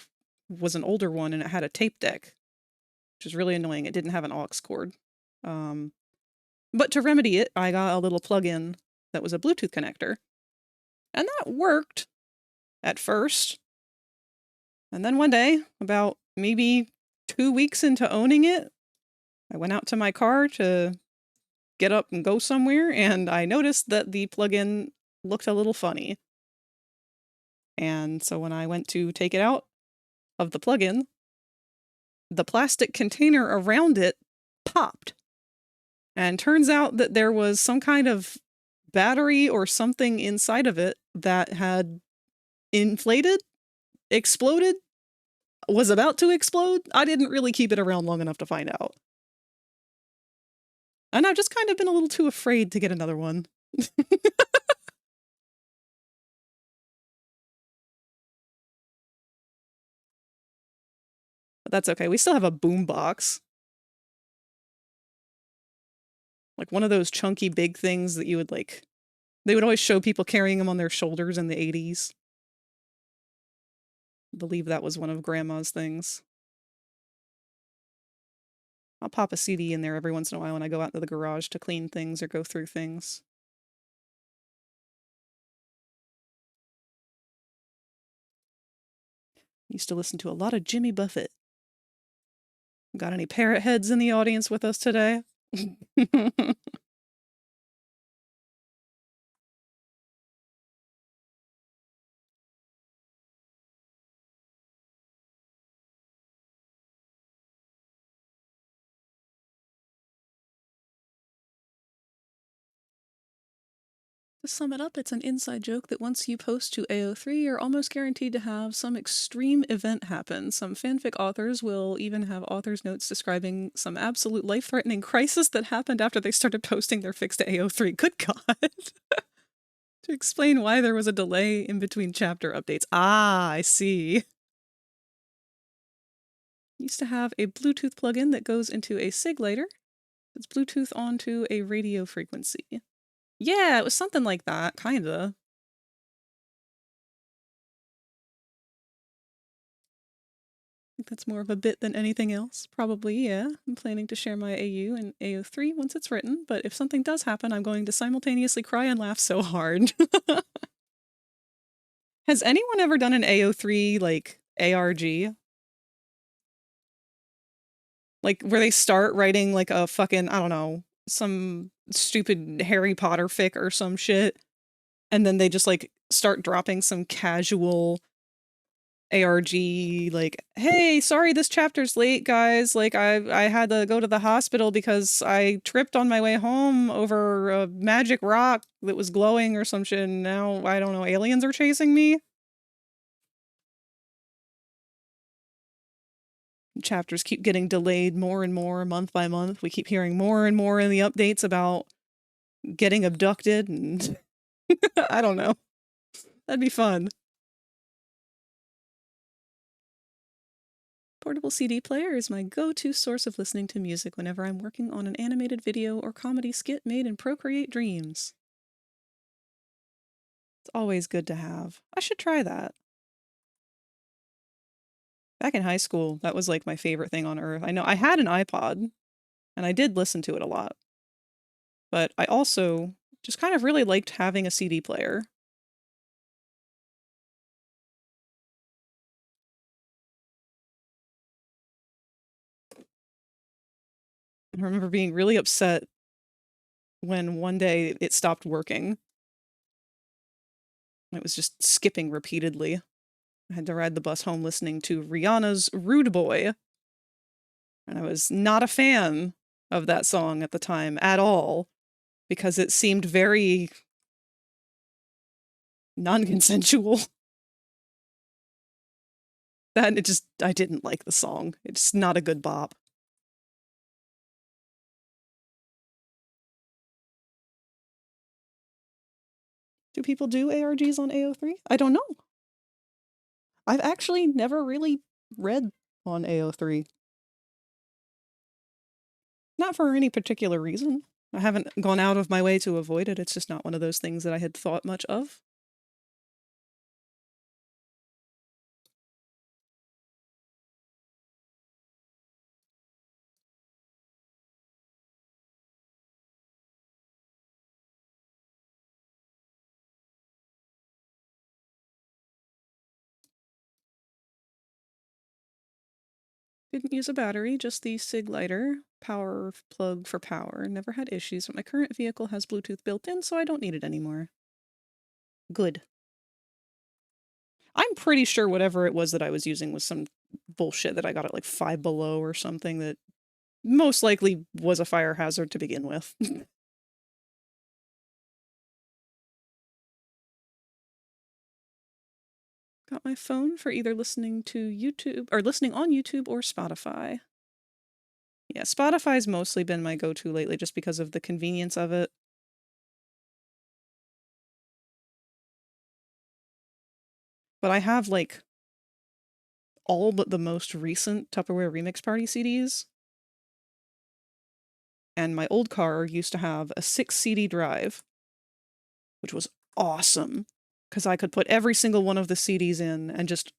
was an older one and it had a tape deck, which is really annoying. It didn't have an aux cord. But to remedy it, I got a little plug-in that was a Bluetooth connector. And that worked at first. And then one day, about maybe 2 weeks into owning it, I went out to my car to get up and go somewhere, and I noticed that the plug-in looked a little funny. And so when I went to take it out of the plug-in, the plastic container around it popped. And turns out that there was some kind of battery or something inside of it that had inflated, exploded, was about to explode. I didn't really keep it around long enough to find out. And I've just kind of been a little too afraid to get another one. But that's okay. We still have a boombox. Like one of those chunky big things that you would like... They would always show people carrying them on their shoulders in the 80s. I believe that was one of Grandma's things. I'll pop a CD in there every once in a while when I go out to the garage to clean things or go through things. Used to listen to a lot of Jimmy Buffett. Got any parrot heads in the audience with us today? To sum it up, it's an inside joke that once you post to AO3, you're almost guaranteed to have some extreme event happen. Some fanfic authors will even have author's notes describing some absolute life-threatening crisis that happened after they started posting their fics to AO3. Good God! To explain why there was a delay in between chapter updates. Ah, I see. Used to have a Bluetooth plugin that goes into a SIG lighter. It's Bluetooth onto a radio frequency. Yeah, it was something like that, kinda. I think that's more of a bit than anything else. Probably, yeah. I'm planning to share my AU in AO3 once it's written, but if something does happen, I'm going to simultaneously cry and laugh so hard. Has anyone ever done an AO3, like, ARG? Like, where they start writing, like, a fucking, I don't know, some stupid Harry Potter fic or some shit, and then they just, like, start dropping some casual ARG, like, hey, sorry this chapter's late, guys. Like, I had to go to the hospital because I tripped on my way home over a magic rock that was glowing or some shit, and now, I don't know, aliens are chasing me? Chapters keep getting delayed more and more, month by month. We keep hearing more and more in the updates about getting abducted and I don't know. That'd be fun. Portable CD player is my go-to source of listening to music whenever I'm working on an animated video or comedy skit made in Procreate Dreams. It's always good to have. I should try that. Back in high school, that was like my favorite thing on earth. I know I had an iPod, and I did listen to it a lot. But I also just kind of really liked having a CD player. I remember being really upset when one day it stopped working. It was just skipping repeatedly. I had to ride the bus home listening to Rihanna's Rude Boy. And I was not a fan of that song at the time at all, because it seemed very non-consensual. I didn't like the song. It's not a good bop. Do people do ARGs on AO3? I don't know. I've actually never really read on AO3. Not for any particular reason. I haven't gone out of my way to avoid it. It's just not one of those things that I had thought much of. Didn't use a battery, just the SIG lighter, power plug for power. Never had issues, but my current vehicle has Bluetooth built in, so I don't need it anymore. Good. I'm pretty sure whatever it was that I was using was some bullshit that I got at like Five Below or something that most likely was a fire hazard to begin with. Got my phone for either listening to YouTube or listening on YouTube or Spotify. Yeah, Spotify's mostly been my go-to lately just because of the convenience of it. But I have like all but the most recent Tupperware Remix Party CDs. And my old car used to have a 6 CD drive, which was awesome because I could put every single one of the CDs in and just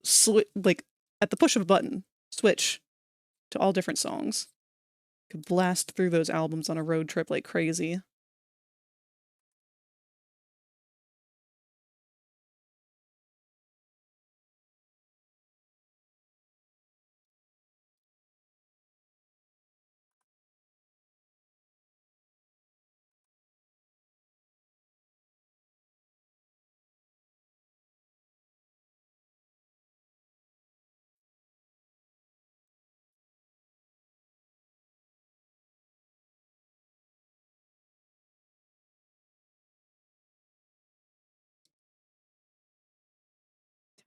like at the push of a button, switch to all different songs. Could blast through those albums on a road trip like crazy.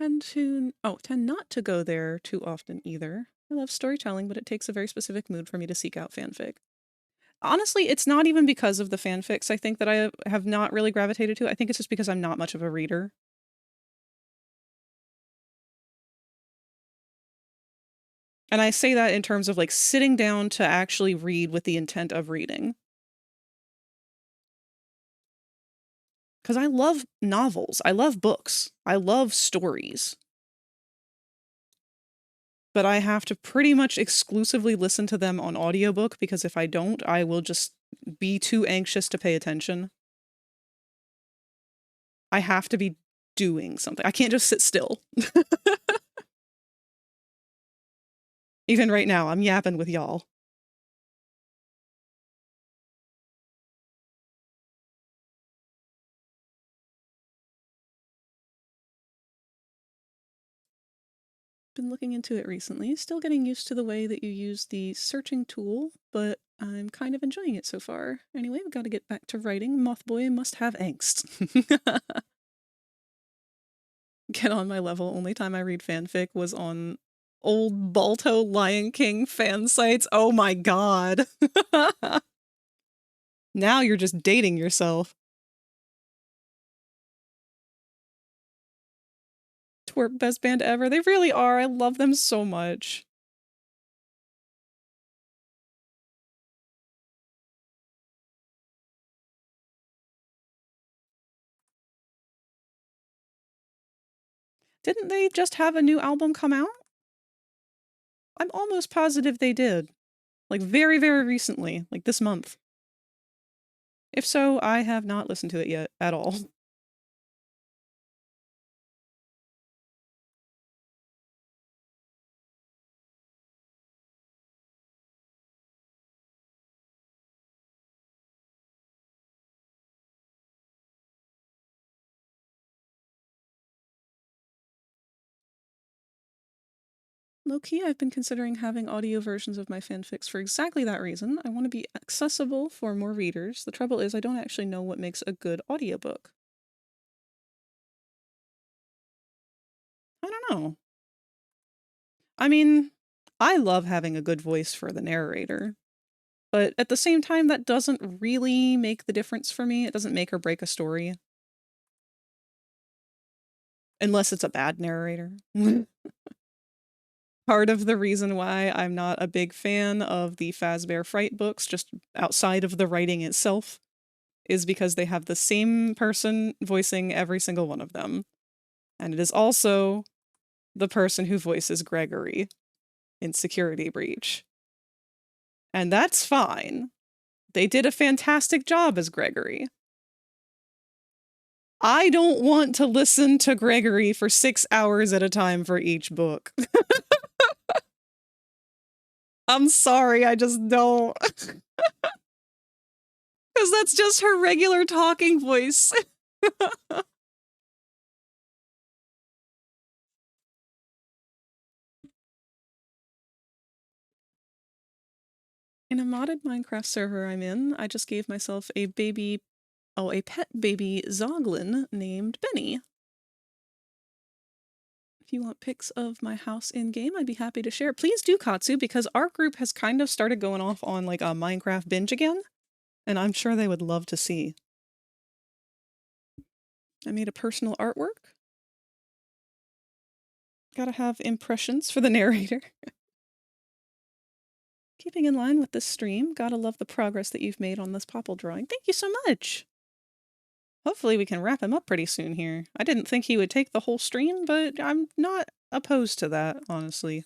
Tend not to go there too often either. I love storytelling, but it takes a very specific mood for me to seek out fanfic. Honestly, it's not even because of the fanfics I think that I have not really gravitated to. I think it's just because I'm not much of a reader. And I say that in terms of like sitting down to actually read with the intent of reading. Because I love novels. I love books. I love stories. But I have to pretty much exclusively listen to them on audiobook because if I don't, I will just be too anxious to pay attention. I have to be doing something. I can't just sit still. Even right now, I'm yapping with y'all. Been looking into it recently, still getting used to the way that you use the searching tool, but I'm kind of enjoying it so far. Anyway, we've got to get back to writing. Mothboy must have angst. Get on my level. Only time I read fanfic was on old Balto Lion King fan sites. Oh my god. Now you're just dating yourself. Twerp best band ever. They really are. I love them so much. Didn't they just have a new album come out? I'm almost positive they did. Like very, very recently, like this month. If so, I have not listened to it yet at all. Low-key, I've been considering having audio versions of my fanfics for exactly that reason. I want to be accessible for more readers. The trouble is I don't actually know what makes a good audiobook. I don't know. I mean, I love having a good voice for the narrator. But at the same time, that doesn't really make the difference for me. It doesn't make or break a story. Unless it's a bad narrator. Part of the reason why I'm not a big fan of the Fazbear Fright books, just outside of the writing itself, is because they have the same person voicing every single one of them. And it is also the person who voices Gregory in Security Breach. And that's fine. They did a fantastic job as Gregory. I don't want to listen to Gregory for 6 hours at a time for each book. I'm sorry, I just don't. Because that's just her regular talking voice. In a modded Minecraft server I'm in, I just gave myself a pet baby Zoglin named Benny. If you want pics of my house in-game, I'd be happy to share. Please do, Katsu, because our group has kind of started going off on like a Minecraft binge again, and I'm sure they would love to see. I made a personal artwork. Gotta have impressions for the narrator. Keeping in line with this stream, gotta love the progress that you've made on this Popple drawing. Thank you so much! Hopefully we can wrap him up pretty soon here. I didn't think he would take the whole stream, but I'm not opposed to that, honestly.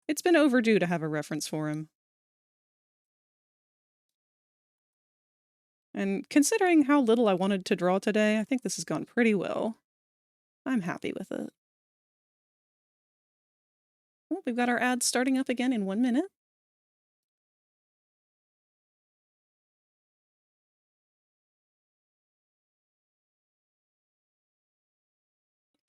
It's been overdue to have a reference for him. And considering how little I wanted to draw today, I think this has gone pretty well. I'm happy with it. Well, we've got our ads starting up again in 1 minute.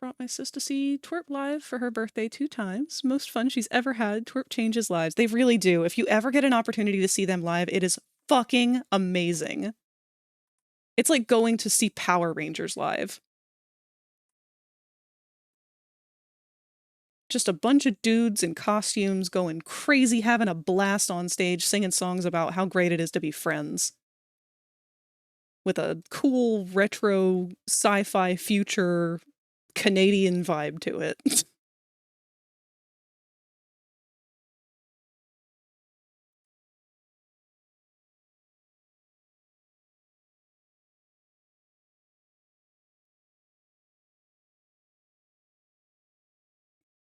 Brought my sis to see Twerp live for her birthday 2 times. Most fun she's ever had. Twerp changes lives. They really do. If you ever get an opportunity to see them live, it is fucking amazing. It's like going to see Power Rangers live. Just a bunch of dudes in costumes going crazy, having a blast on stage, singing songs about how great it is to be friends. With a cool, retro, sci-fi future Canadian vibe to it.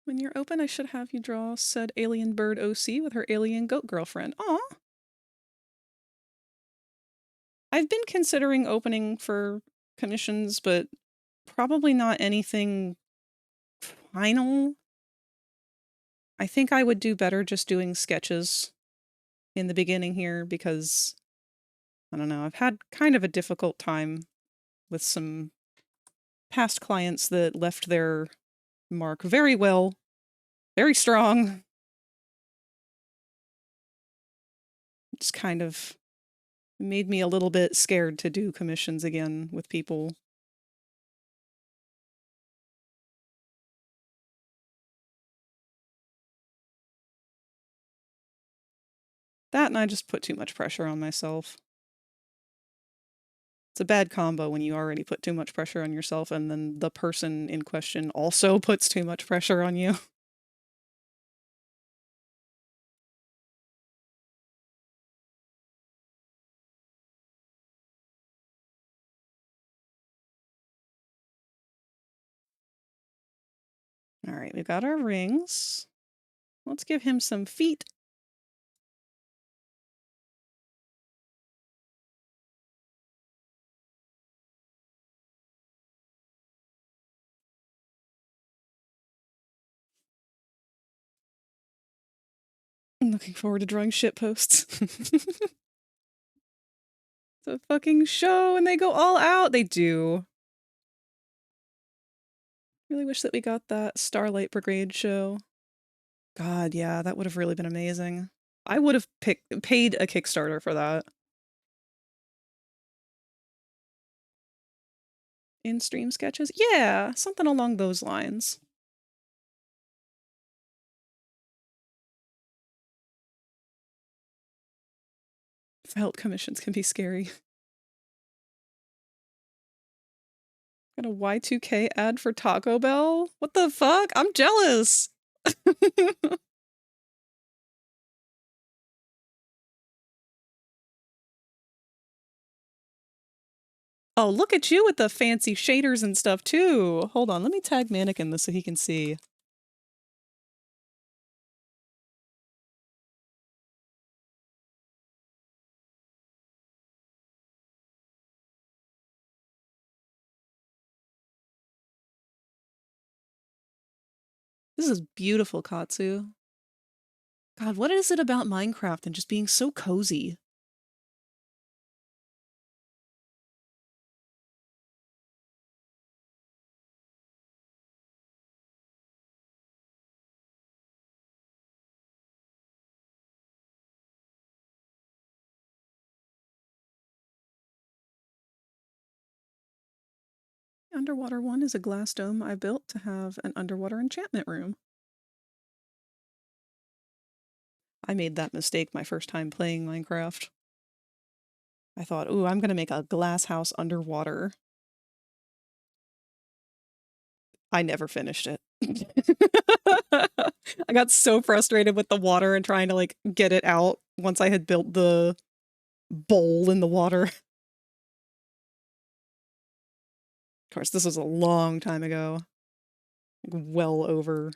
When you're open, I should have you draw said alien bird OC with her alien goat girlfriend. Aw! I've been considering opening for commissions, but probably not anything final. I think I would do better just doing sketches in the beginning here because, I don't know, I've had kind of a difficult time with some past clients that left their mark very well, very strong. Just kind of made me a little bit scared to do commissions again with people. That and I just put too much pressure on myself. It's a bad combo when you already put too much pressure on yourself and then the person in question also puts too much pressure on you. All right, we got our rings. Let's give him some feet. I'm looking forward to drawing shit posts. It's a fucking show and they go all out. They do. Really wish that we got that Starlight Brigade show. God, yeah, that would have really been amazing. I would have paid a Kickstarter for that. In-stream sketches? Yeah, something along those lines. Felt commissions can be scary. Got a Y2K ad for Taco Bell? What the fuck? I'm jealous! Oh, look at you with the fancy shaders and stuff too. Hold on, let me tag Mannequin this so he can see. This is beautiful, Katsu. God, what is it about Minecraft and just being so cozy? Underwater one is a glass dome I built to have an underwater enchantment room. I made that mistake my first time playing Minecraft. I thought, ooh, I'm gonna make a glass house underwater. I never finished it. I got so frustrated with the water and trying to like get it out once I had built the bowl in the water. Of course, this was a long time ago. Like well over.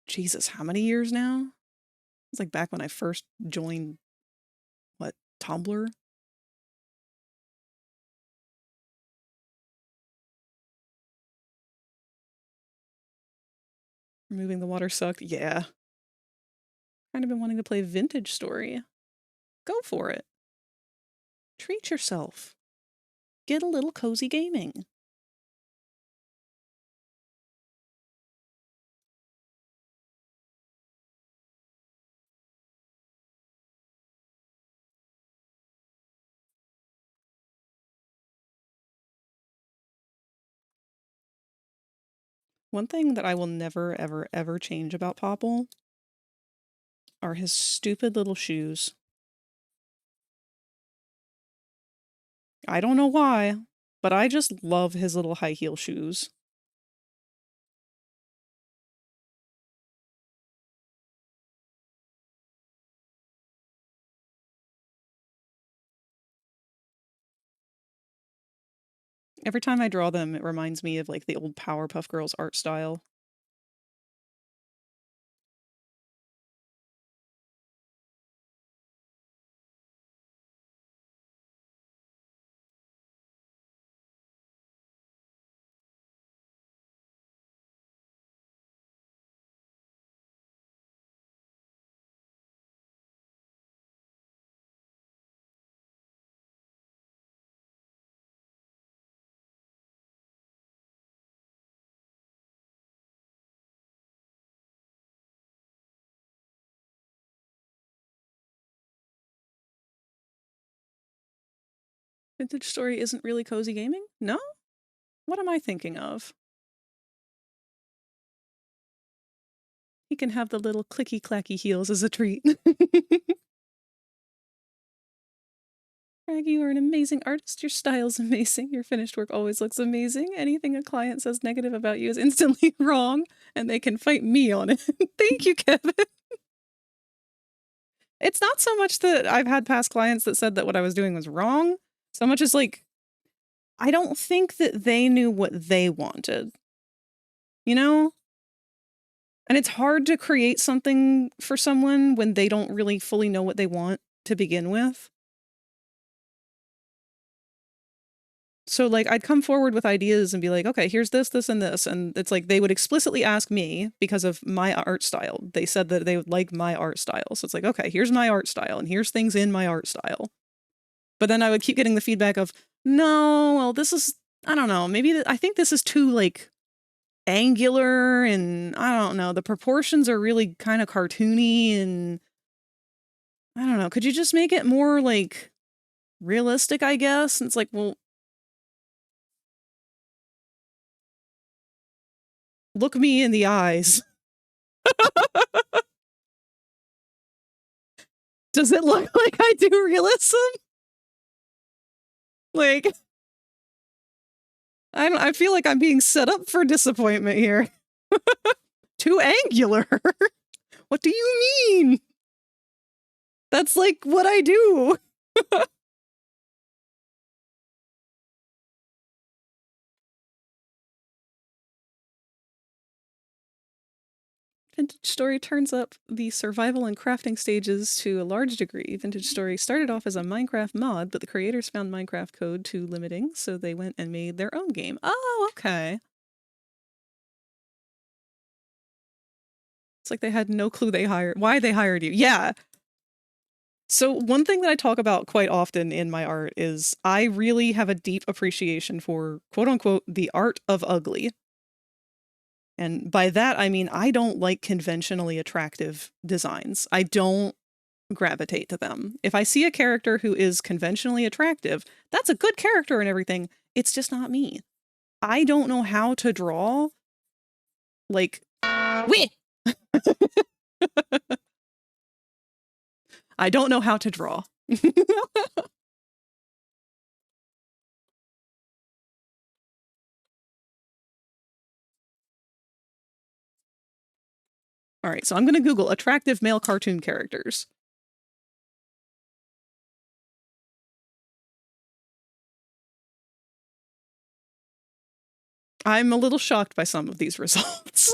Jesus, how many years now? It's like back when I first joined, what, Tumblr? Removing the water sucked. Yeah. Kind of been wanting to play Vintage Story. Go for it. Treat yourself. Get a little cozy gaming. One thing that I will never, ever, ever change about Popple are his stupid little shoes. I don't know why, but I just love his little high heel shoes. Every time I draw them, it reminds me of like the old Powerpuff Girls art style. Vintage Story isn't really cozy gaming? No? What am I thinking of? He can have the little clicky-clacky heels as a treat. Frag, you are an amazing artist. Your style's amazing. Your finished work always looks amazing. Anything a client says negative about you is instantly wrong, and they can fight me on it. Thank you, Kevin. It's not so much that I've had past clients that said that what I was doing was wrong, so much as like, I don't think that they knew what they wanted. You know? And it's hard to create something for someone when they don't really fully know what they want to begin with. So, like, I'd come forward with ideas and be like, okay, here's this, this, and this. And it's like they would explicitly ask me because of my art style. They said that they would like my art style. So it's like, okay, here's my art style and here's things in my art style. But then I would keep getting the feedback of, no, well, this is, I don't know, maybe I think this is too, like, angular and I don't know, the proportions are really kind of cartoony and I don't know, could you just make it more, like, realistic, I guess? And it's like, well, look me in the eyes. Does it look like I do realism? Like, I feel like I'm being set up for disappointment here. Too angular. What do you mean? That's like what I do. Vintage Story turns up the survival and crafting stages to a large degree. Vintage Story started off as a Minecraft mod, but the creators found Minecraft code too limiting, so they went and made their own game. Oh, okay. It's like they had no clue why they hired you. Yeah. So one thing that I talk about quite often in my art is I really have a deep appreciation for, quote unquote, the art of ugly. And by that, I mean, I don't like conventionally attractive designs. I don't gravitate to them. If I see a character who is conventionally attractive, that's a good character and everything. It's just not me. I don't know how to draw, like, weh! I don't know how to draw. All right, so I'm going to Google attractive male cartoon characters. I'm a little shocked by some of these results.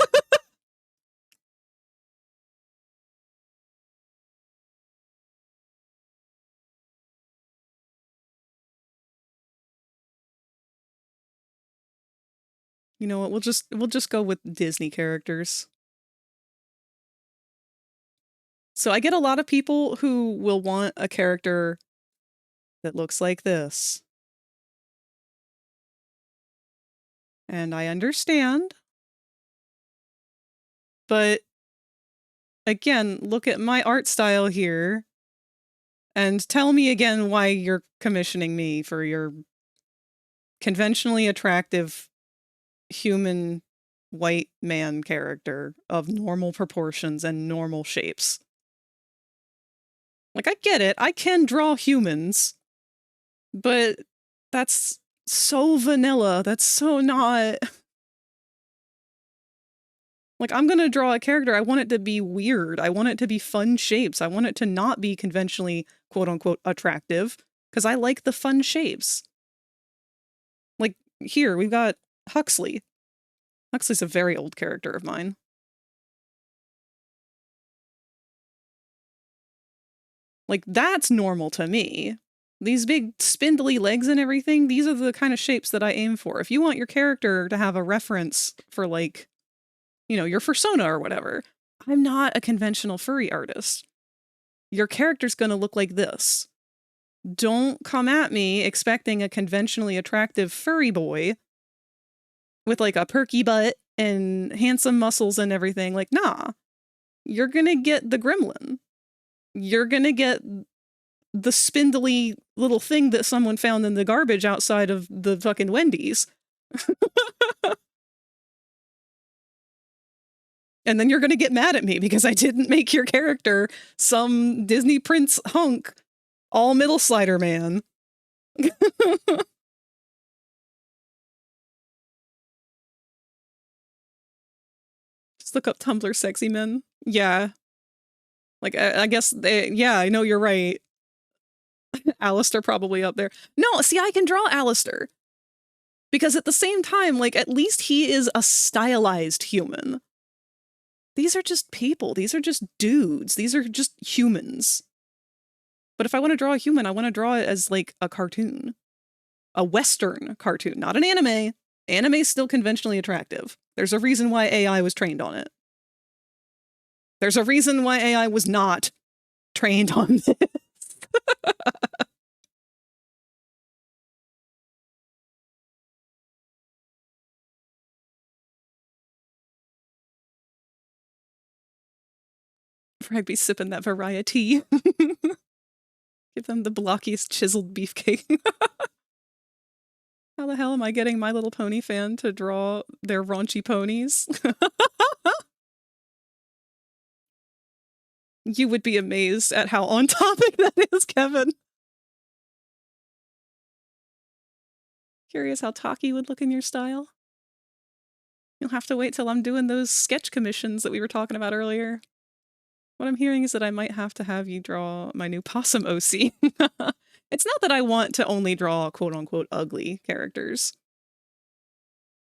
You know what? We'll just go with Disney characters. So I get a lot of people who will want a character that looks like this. And I understand. But again, look at my art style here and tell me again why you're commissioning me for your conventionally attractive human white man character of normal proportions and normal shapes. Like, I get it. I can draw humans, but that's so vanilla. That's so not... Like, I'm gonna draw a character. I want it to be weird. I want it to be fun shapes. I want it to not be conventionally, quote-unquote, attractive, because I like the fun shapes. Like, here, we've got Huxley. Huxley's a very old character of mine. Like, that's normal to me. These big spindly legs and everything, these are the kind of shapes that I aim for. If you want your character to have a reference for, like, you know, your persona or whatever, I'm not a conventional furry artist. Your character's gonna look like this. Don't come at me expecting a conventionally attractive furry boy with, like, a perky butt and handsome muscles and everything. Like, nah. You're gonna get the gremlin. You're gonna get the spindly little thing that someone found in the garbage outside of the fucking Wendy's. And then you're gonna get mad at me because I didn't make your character some Disney Prince hunk all middle slider man. Just look up Tumblr sexy men. Yeah. Like, I guess they, yeah, I know you're right. Alistair probably up there. No, see, I can draw Alistair. Because at the same time, like, at least he is a stylized human. These are just people. These are just dudes. These are just humans. But if I want to draw a human, I want to draw it as, like, a cartoon. A Western cartoon, not an anime. Anime is still conventionally attractive. There's a reason why AI was trained on it. There's a reason why AI was not trained on this. Frag be sipping that variety. Give them the blockiest chiseled beefcake. How the hell am I getting My Little Pony fan to draw their raunchy ponies? You would be amazed at how on topic that is, Kevin. Curious how Taki would look in your style? You'll have to wait till I'm doing those sketch commissions that we were talking about earlier. What I'm hearing is that I might have to have you draw my new possum OC. It's not that I want to only draw quote-unquote ugly characters.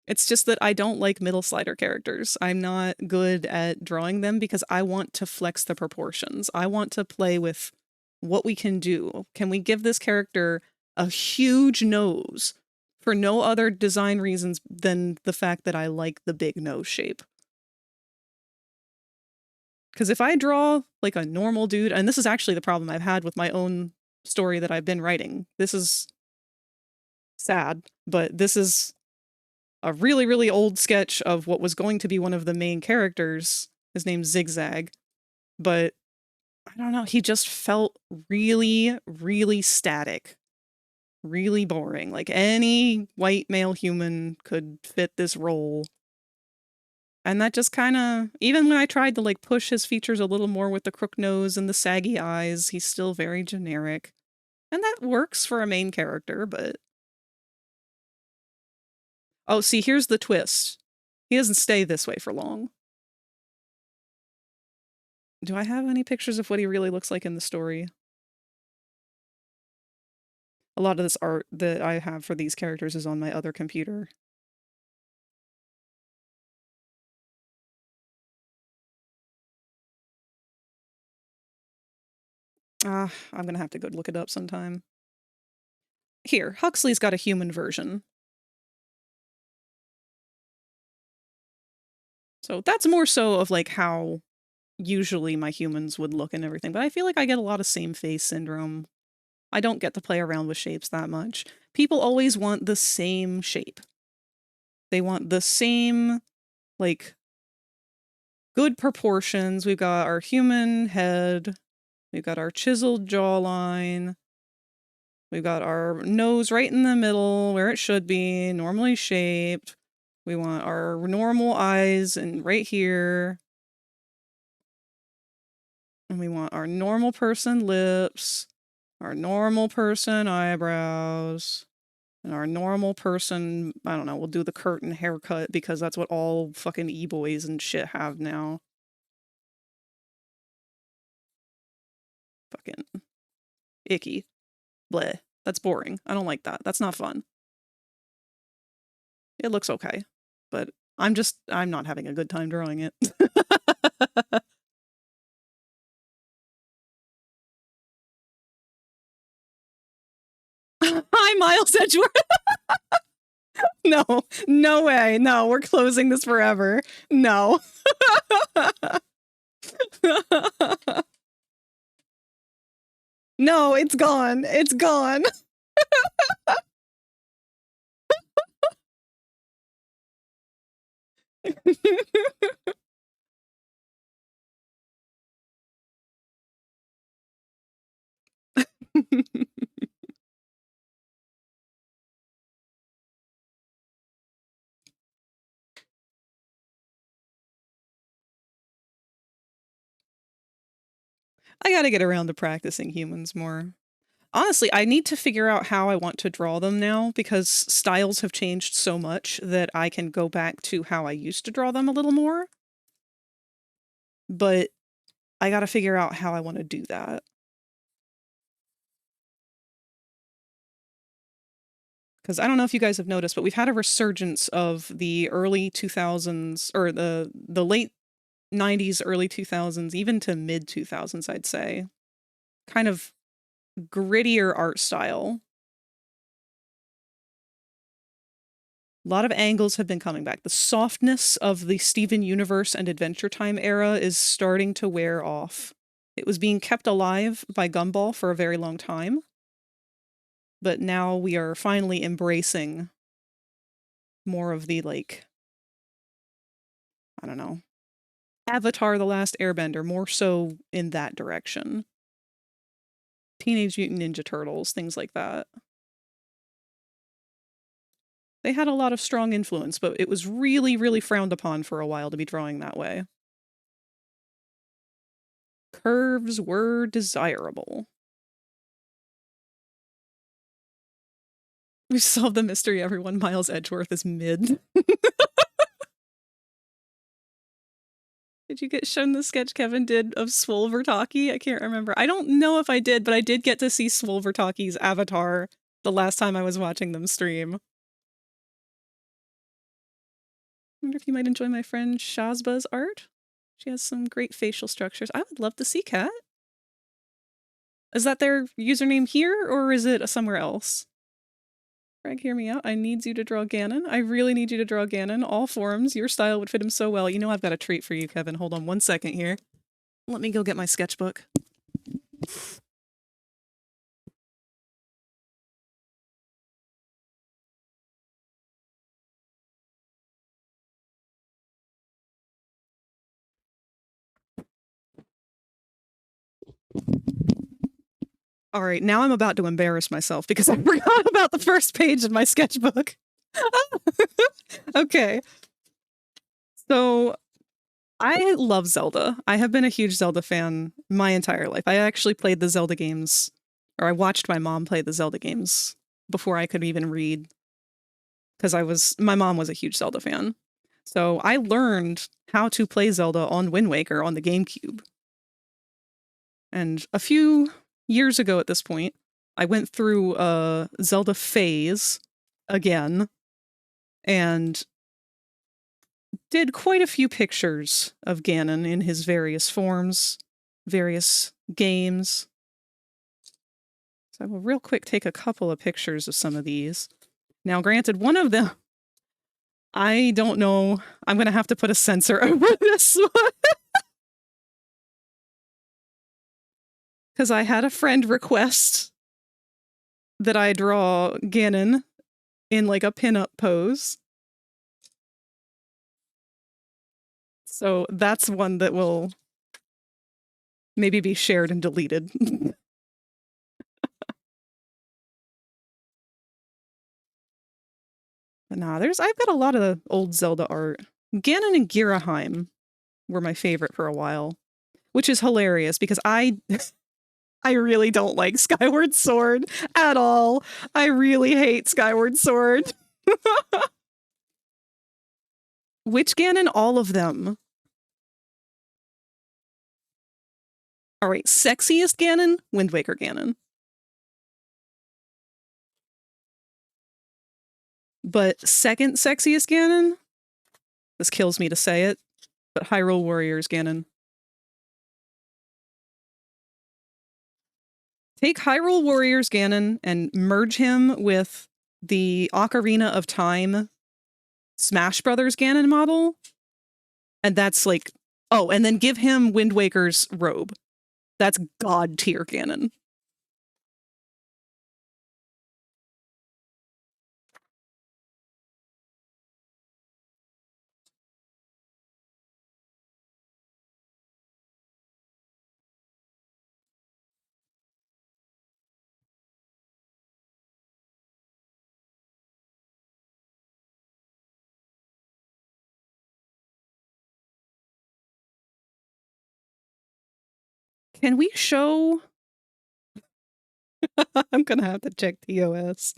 It's just that I don't like middle slider characters. I'm not good at drawing them because I want to flex the proportions. I want to play with what we can do. Can we give this character a huge nose for no other design reasons than the fact that I like the big nose shape? Because if I draw like a normal dude, and this is actually the problem I've had with my own story that I've been writing. This is sad, but this is a really, really old sketch of what was going to be one of the main characters. His name's Zigzag. But I don't know, he just felt really, really static. Really boring. Like any white male human could fit this role. And that just kind of, even when I tried to like push his features a little more with the crook nose and the saggy eyes, he's still very generic. And that works for a main character, but... Oh, see, here's the twist. He doesn't stay this way for long. Do I have any pictures of what he really looks like in the story? A lot of this art that I have for these characters is on my other computer. I'm gonna have to go look it up sometime. Here, Huxley's got a human version. So that's more so of like how usually my humans would look and everything, but I feel like I get a lot of same face syndrome. I don't get to play around with shapes that much. People always want the same shape. They want the same, like, good proportions. We've got our human head. We've got our chiseled jawline. We've got our nose right in the middle where it should be, normally shaped. We want our normal eyes and right here. And we want our normal person lips, our normal person eyebrows, and our normal person, I don't know, we'll do the curtain haircut because that's what all fucking e-boys and shit have now. Fucking icky. Bleh. That's boring. I don't like that. That's not fun. It looks okay, but I'm not having a good time drawing it. Hi, Miles Edgeworth. No, no way. No, we're closing this forever. No. No, it's gone. It's gone. I gotta get around to practicing humans more. Honestly, I need to figure out how I want to draw them now, because styles have changed so much that I can go back to how I used to draw them a little more. But I gotta figure out how I want to do that. Because I don't know if you guys have noticed, but we've had a resurgence of the early 2000s, or the late 90s, early 2000s, even to mid 2000s, I'd say. Kind of grittier art style. A lot of angles have been coming back. The softness of the Steven Universe and Adventure Time era is starting to wear off. It was being kept alive by Gumball for a very long time, but now we are finally embracing more of the, like, I don't know, Avatar: The Last Airbender, more so in that direction. Teenage Mutant Ninja Turtles, things like that. They had a lot of strong influence, but it was really, really frowned upon for a while to be drawing that way. Curves were desirable. We solved the mystery, everyone. Miles Edgeworth is mid. Did you get shown the sketch Kevin did of Swolvertaki? I can't remember. I don't know if I did, but I did get to see Swolvertaki's avatar the last time I was watching them stream. I wonder if you might enjoy my friend Shazba's art. She has some great facial structures. I would love to see Kat. Is that their username here, or is it somewhere else? Greg, hear me out. I need you to draw Ganon. I really need you to draw Ganon. All forms. Your style would fit him so well. You know I've got a treat for you, Kevin. Hold on 1 second here. Let me go get my sketchbook. All right, now I'm about to embarrass myself because I forgot about the first page of my sketchbook. Okay. So, I love Zelda. I have been a huge Zelda fan my entire life. I actually played the Zelda games, or I watched my mom play the Zelda games before I could even read, because my mom was a huge Zelda fan. So I learned how to play Zelda on Wind Waker on the GameCube. And a few years ago at this point, I went through a Zelda phase again and did quite a few pictures of Ganon in his various forms, various games. So I will real quick take a couple of pictures of some of these. Now, granted, one of them, I don't know, I'm going to have to put a censor over this one. Because I had a friend request that I draw Ganon in like a pinup pose. So that's one that will maybe be shared and deleted. But nah, I've got a lot of old Zelda art. Ganon and Giraheim were my favorite for a while, which is hilarious because I really don't like Skyward Sword at all. I really hate Skyward Sword. Which Ganon? All of them. All right, sexiest Ganon? Wind Waker Ganon. But second sexiest Ganon? This kills me to say it, but Hyrule Warriors Ganon. Take Hyrule Warriors Ganon and merge him with the Ocarina of Time Smash Brothers Ganon model, and that's like, oh, and then give him Wind Waker's robe. That's god tier Ganon. Can we show I'm gonna have to check TOS.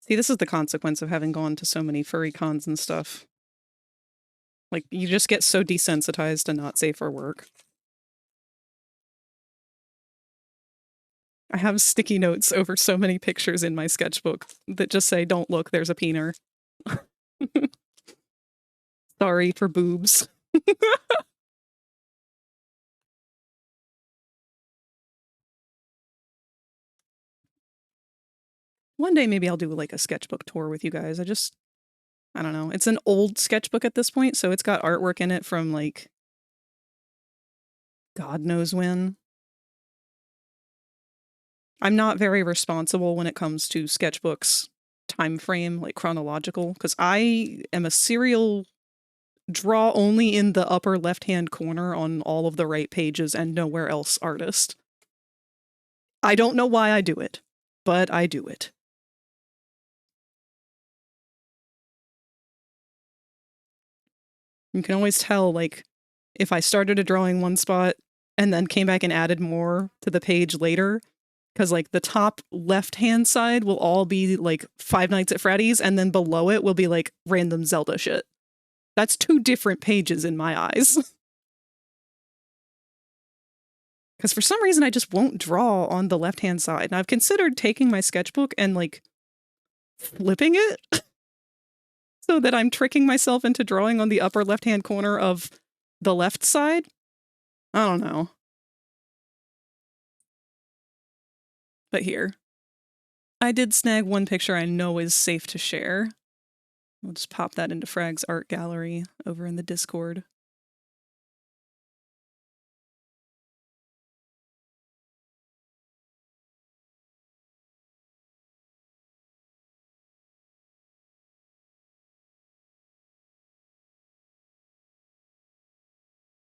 See, this is the consequence of having gone to so many furry cons and stuff. Like, you just get so desensitized to not safe for work. I have sticky notes over so many pictures in my sketchbook that just say, don't look, there's a peener. Sorry for boobs. One day maybe I'll do like a sketchbook tour with you guys. I don't know. It's an old sketchbook at this point, so it's got artwork in it from like God knows when. I'm not very responsible when it comes to sketchbooks time frame, like chronological, because I am a serial draw only in the upper left-hand corner on all of the right pages and nowhere else artist. I don't know why I do it, but I do it. You can always tell, like, if I started a drawing one spot and then came back and added more to the page later, because, like, the top left-hand side will all be, like, Five Nights at Freddy's, and then below it will be, like, random Zelda shit. That's two different pages in my eyes. Because for some reason, I just won't draw on the left-hand side. And I've considered taking my sketchbook and, like, flipping it so that I'm tricking myself into drawing on the upper left-hand corner of the left side. I don't know. But here. I did snag one picture I know is safe to share. We'll just pop that into Frag's art gallery over in the Discord.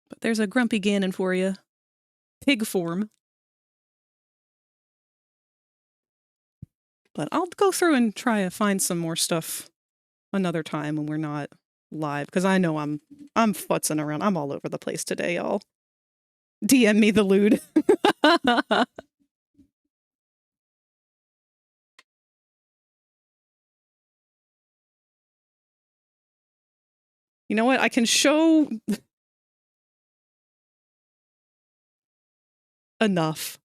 But there's a grumpy Ganon for you. Pig form. But I'll go through and try to find some more stuff another time when we're not live, because I know I'm futzing around. I'm all over the place today, y'all. DM me the lewd. You know what? I can show enough.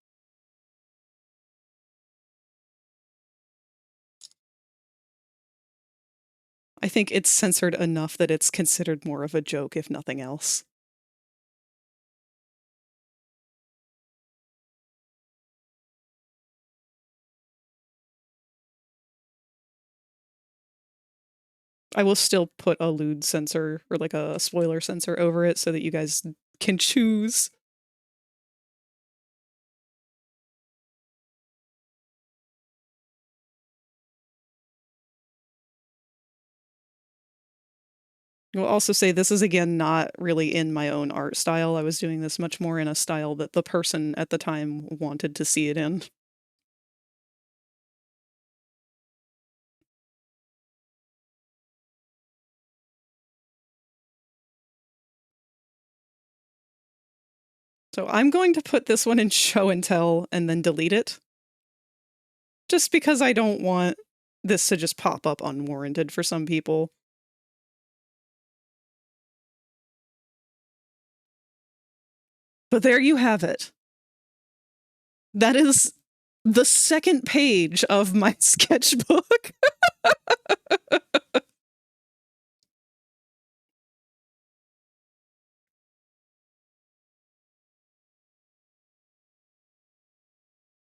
I think it's censored enough that it's considered more of a joke, if nothing else. I will still put a lewd censor or like a spoiler censor over it so that you guys can choose. I will also say this is, again, not really in my own art style. I was doing this much more in a style that the person at the time wanted to see it in. So I'm going to put this one in show and tell and then delete it. Just because I don't want this to just pop up unwarranted for some people. But there you have it. That is the second page of my sketchbook.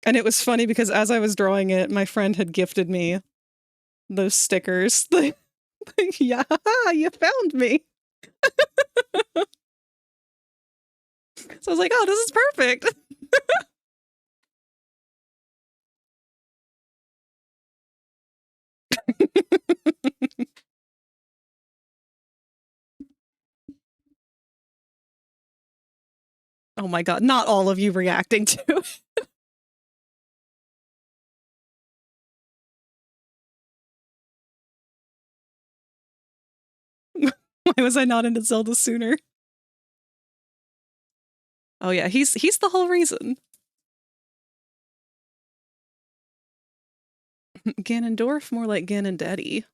And it was funny because as I was drawing it, my friend had gifted me those stickers. Yeah, you found me. So I was like, oh, this is perfect. Oh my god, not all of you reacting to it. Why was I not into Zelda sooner? Oh yeah, he's the whole reason. Ganondorf, more like Ganondaddy.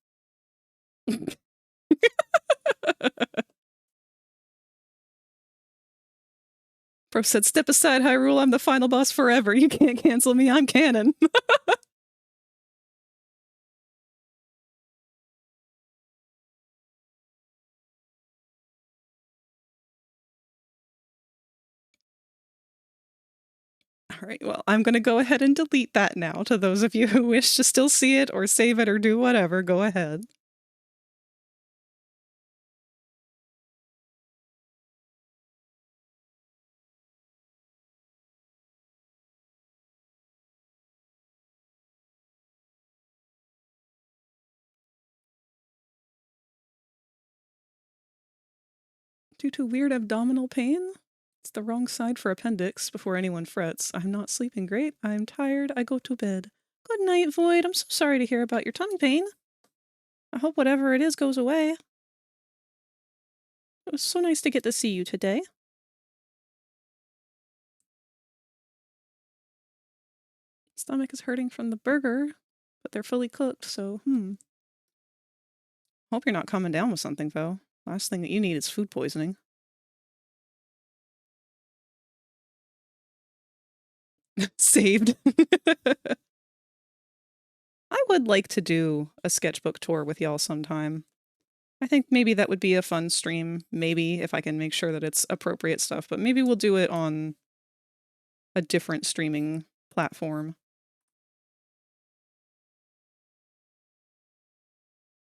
Pro said, step aside, Hyrule, I'm the final boss forever. You can't cancel me, I'm canon. Alright, well, I'm gonna go ahead and delete that now. To those of you who wish to still see it, or save it, or do whatever, go ahead. Due to weird abdominal pain? It's the wrong side for appendix, before anyone frets. I'm not sleeping great. I'm tired. I go to bed. Good night, Void. I'm so sorry to hear about your tummy pain. I hope whatever it is goes away. It was so nice to get to see you today. Stomach is hurting from the burger, but they're fully cooked, so, Hope you're not coming down with something, though. Last thing that you need is food poisoning. Saved. I would like to do a sketchbook tour with y'all sometime. I think maybe that would be a fun stream, maybe, if I can make sure that it's appropriate stuff, but maybe we'll do it on a different streaming platform.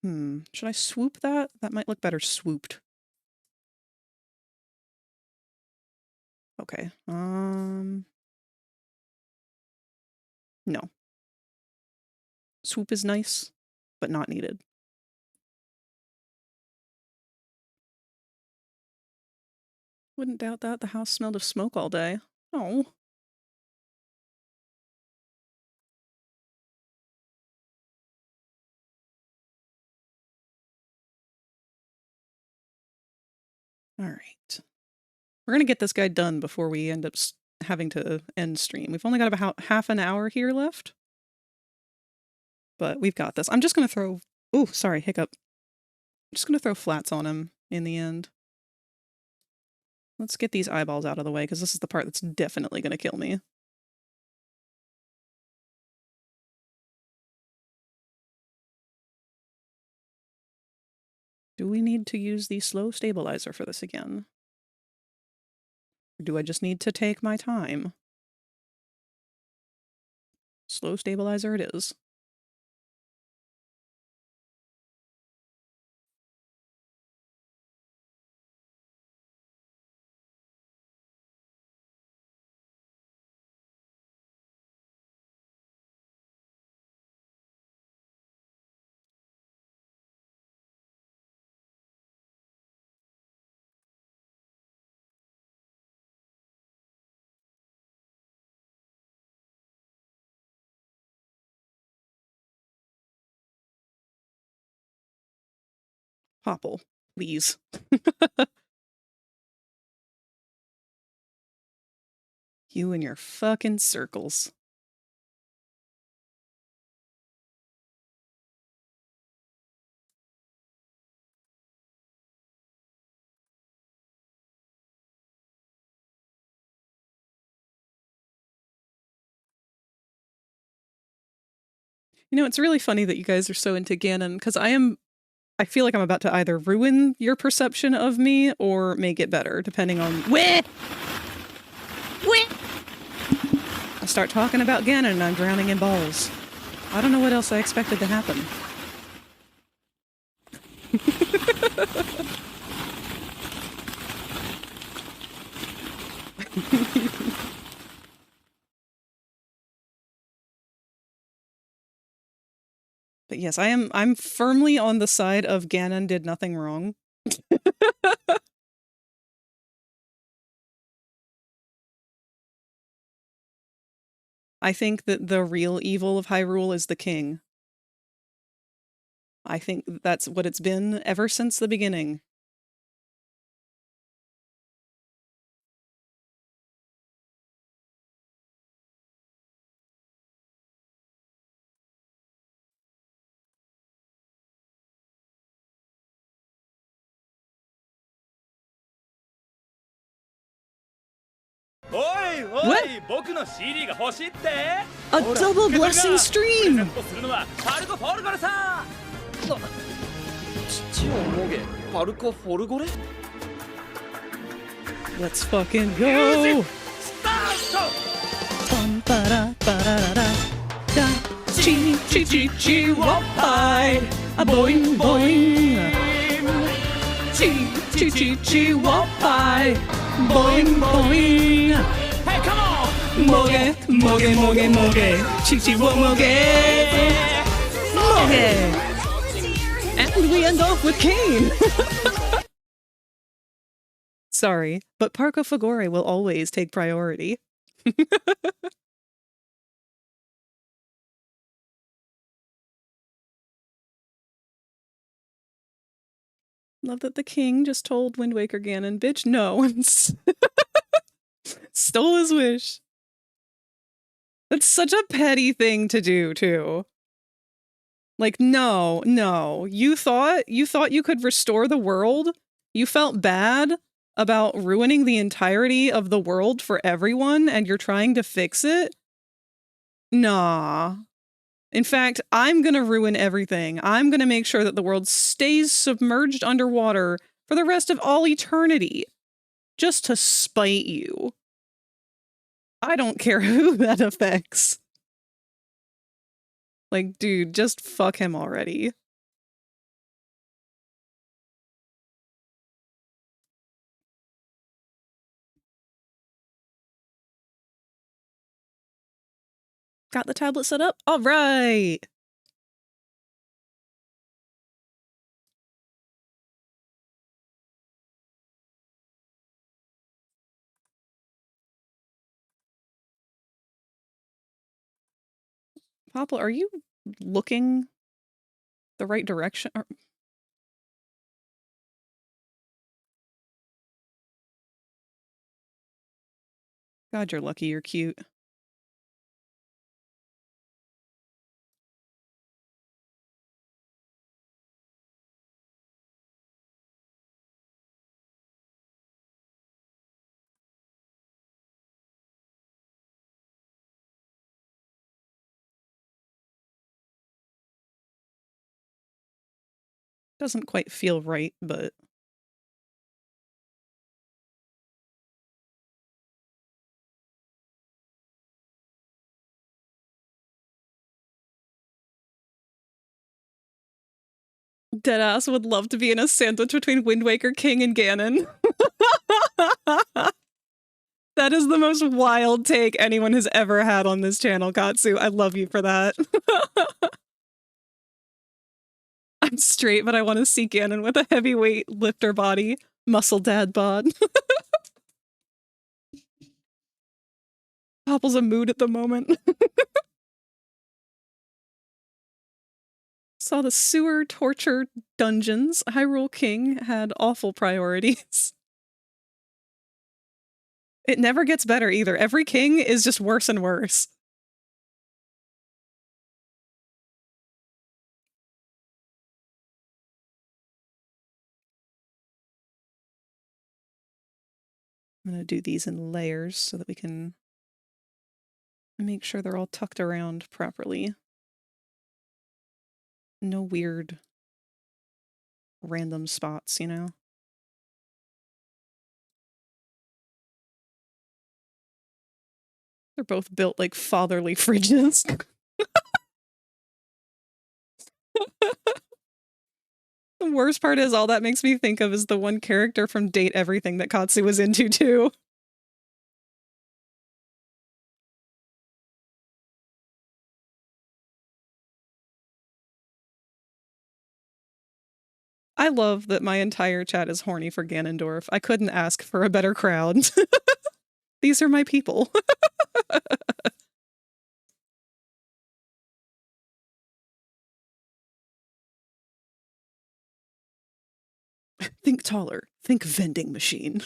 Should I swoop that? That might look better swooped. Okay, no. Swoop is nice, but not needed. Wouldn't doubt that. The house smelled of smoke all day. Oh. Alright. We're gonna get this guy done before we end up having to end stream. We've only got about half an hour here left. But we've got this. I'm just gonna throw... Ooh, sorry, hiccup. I'm just gonna throw flats on him in the end. Let's get these eyeballs out of the way, because this is the part that's definitely gonna kill me. Do we need to use the slow stabilizer for this again? Or do I just need to take my time? Slow stabilizer it is. Popple, please. You and your fucking circles. You know, it's really funny that you guys are so into Ganon, because I feel like I'm about to either ruin your perception of me or make it better, depending on... Where? I start talking about Ganon and I'm drowning in balls. I don't know what else I expected to happen. But yes, I'm firmly on the side of Ganon did nothing wrong. I think that the real evil of Hyrule is the king. I think that's what it's been ever since the beginning. What? A double blessing stream! Let's fucking go! Chi chi chi chi whoop-pie! A boing boing! Chi chi chi chi whoop-pie! Boing boing! Hey, come on! Moge, moge, moge, moge! Chi chi wo moge! Moge! And we end off with Kane! Sorry, but Parco Fagore will always take priority. Love that the king just told Wind Waker Ganon, bitch, no, and stole his wish. That's such a petty thing to do, too. Like, no, you thought you could restore the world? You felt bad about ruining the entirety of the world for everyone, and you're trying to fix it? Nah. In fact, I'm gonna ruin everything. I'm gonna make sure that the world stays submerged underwater for the rest of all eternity. Just to spite you. I don't care who that affects. Like, dude, just fuck him already. Got the tablet set up? All right. Popple, are you looking the right direction? God, you're lucky you're cute. Doesn't quite feel right, but... Deadass would love to be in a sandwich between Wind Waker King and Ganon. That is the most wild take anyone has ever had on this channel, Katsu. I love you for that. I'm straight, but I want to see Ganon with a heavyweight lifter body. Muscle dad bod. Popple's a mood at the moment. Saw the sewer torture dungeons. Hyrule King had awful priorities. It never gets better either. Every king is just worse and worse. I'm gonna do these in layers so that we can make sure they're all tucked around properly. No weird random spots, you know? They're both built like fatherly fridges. The worst part is all that makes me think of is the one character from Date Everything that Katsu was into too. I love that my entire chat is horny for Ganondorf. I couldn't ask for a better crowd. These are my people. Think taller. Think vending machine.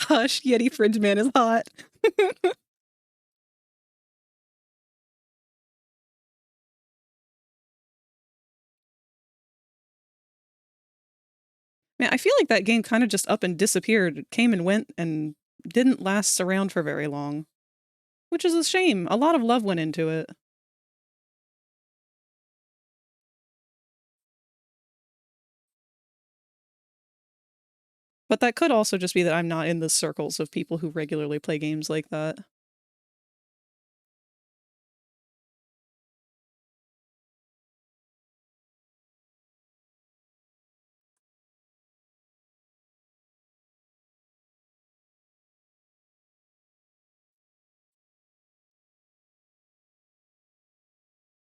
Hush, Yeti Fridge Man is hot. Man, I feel like that game kind of just up and disappeared. It came and went and didn't last around for very long. Which is a shame. A lot of love went into it. But that could also just be that I'm not in the circles of people who regularly play games like that.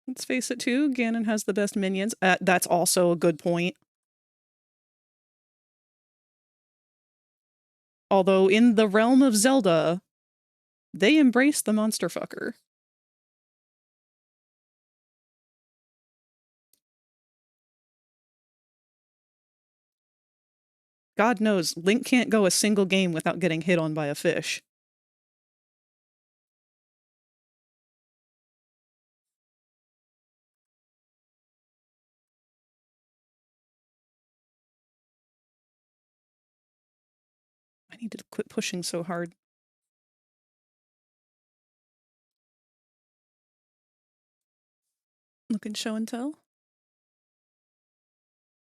Let's face it too, Ganon has the best minions. That's also a good point. Although in the realm of Zelda, they embrace the monster fucker. God knows, Link can't go a single game without getting hit on by a fish. I need to quit pushing so hard. Looking show and tell.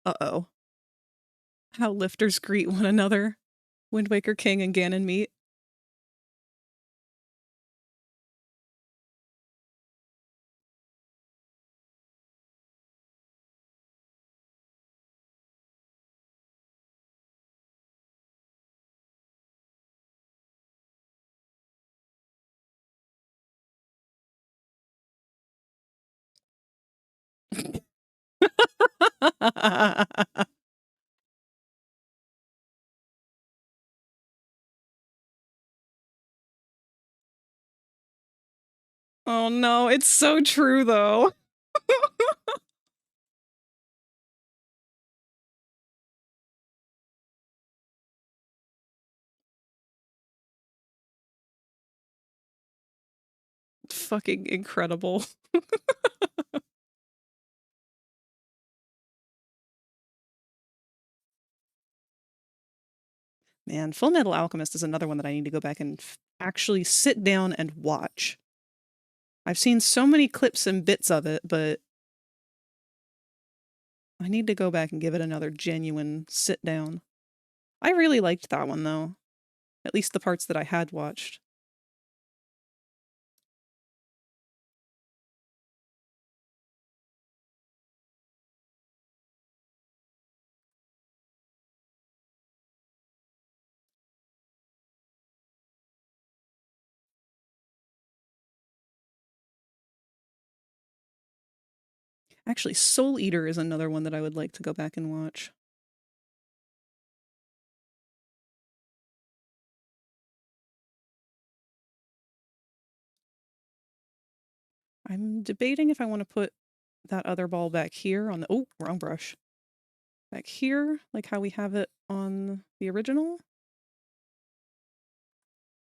Uh-oh. How lifters greet one another. Wind Waker King and Ganon meet. Oh no, it's so true though. Fucking incredible. Man, Full Metal Alchemist is another one that I need to go back and actually sit down and watch. I've seen so many clips and bits of it, but I need to go back and give it another genuine sit down. I really liked that one though. At least the parts that I had watched. Actually, Soul Eater is another one that I would like to go back and watch. I'm debating if I want to put that other ball back here on the... Oh, wrong brush. Back here, like how we have it on the original.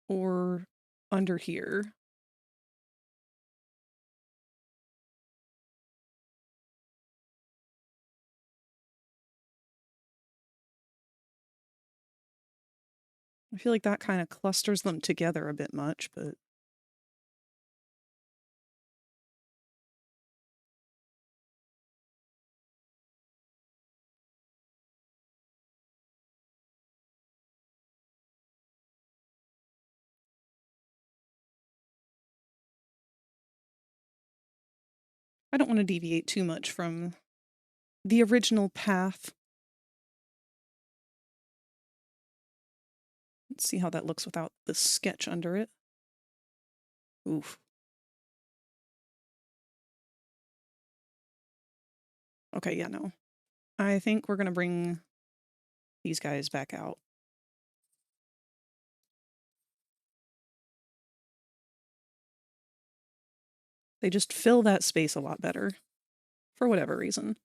Or under here. I feel like that kind of clusters them together a bit much, but... I don't want to deviate too much from the original path. Let's see how that looks without the sketch under it. Oof. Okay, yeah, no. I think we're going to bring these guys back out. They just fill that space a lot better, for whatever reason.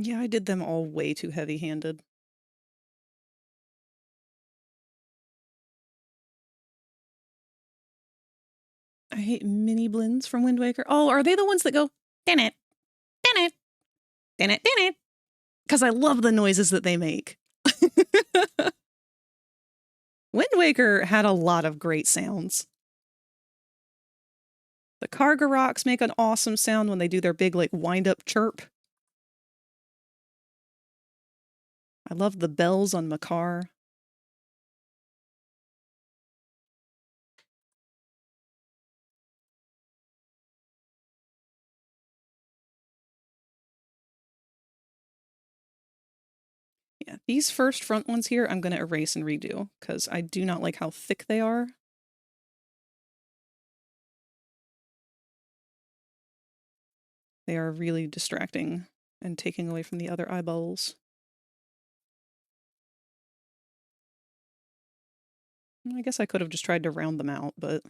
Yeah, I did them all way too heavy-handed. I hate mini blends from Wind Waker. Oh, are they the ones that go, din it, din it, din it, din it? Because I love the noises that they make. Wind Waker had a lot of great sounds. The Kargaroks make an awesome sound when they do their big, like, wind-up chirp. I love the bells on Makar. Yeah, these first front ones here, I'm going to erase and redo, because I do not like how thick they are. They are really distracting and taking away from the other eyeballs. I guess I could have just tried to round them out, but...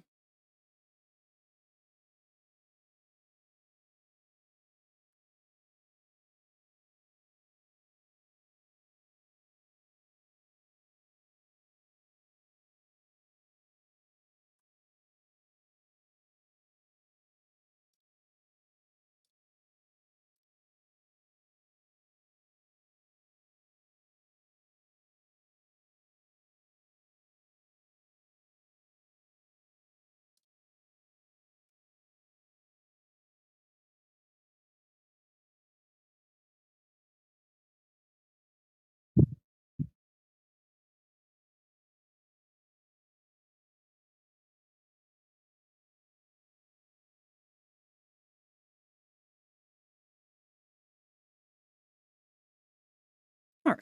All right.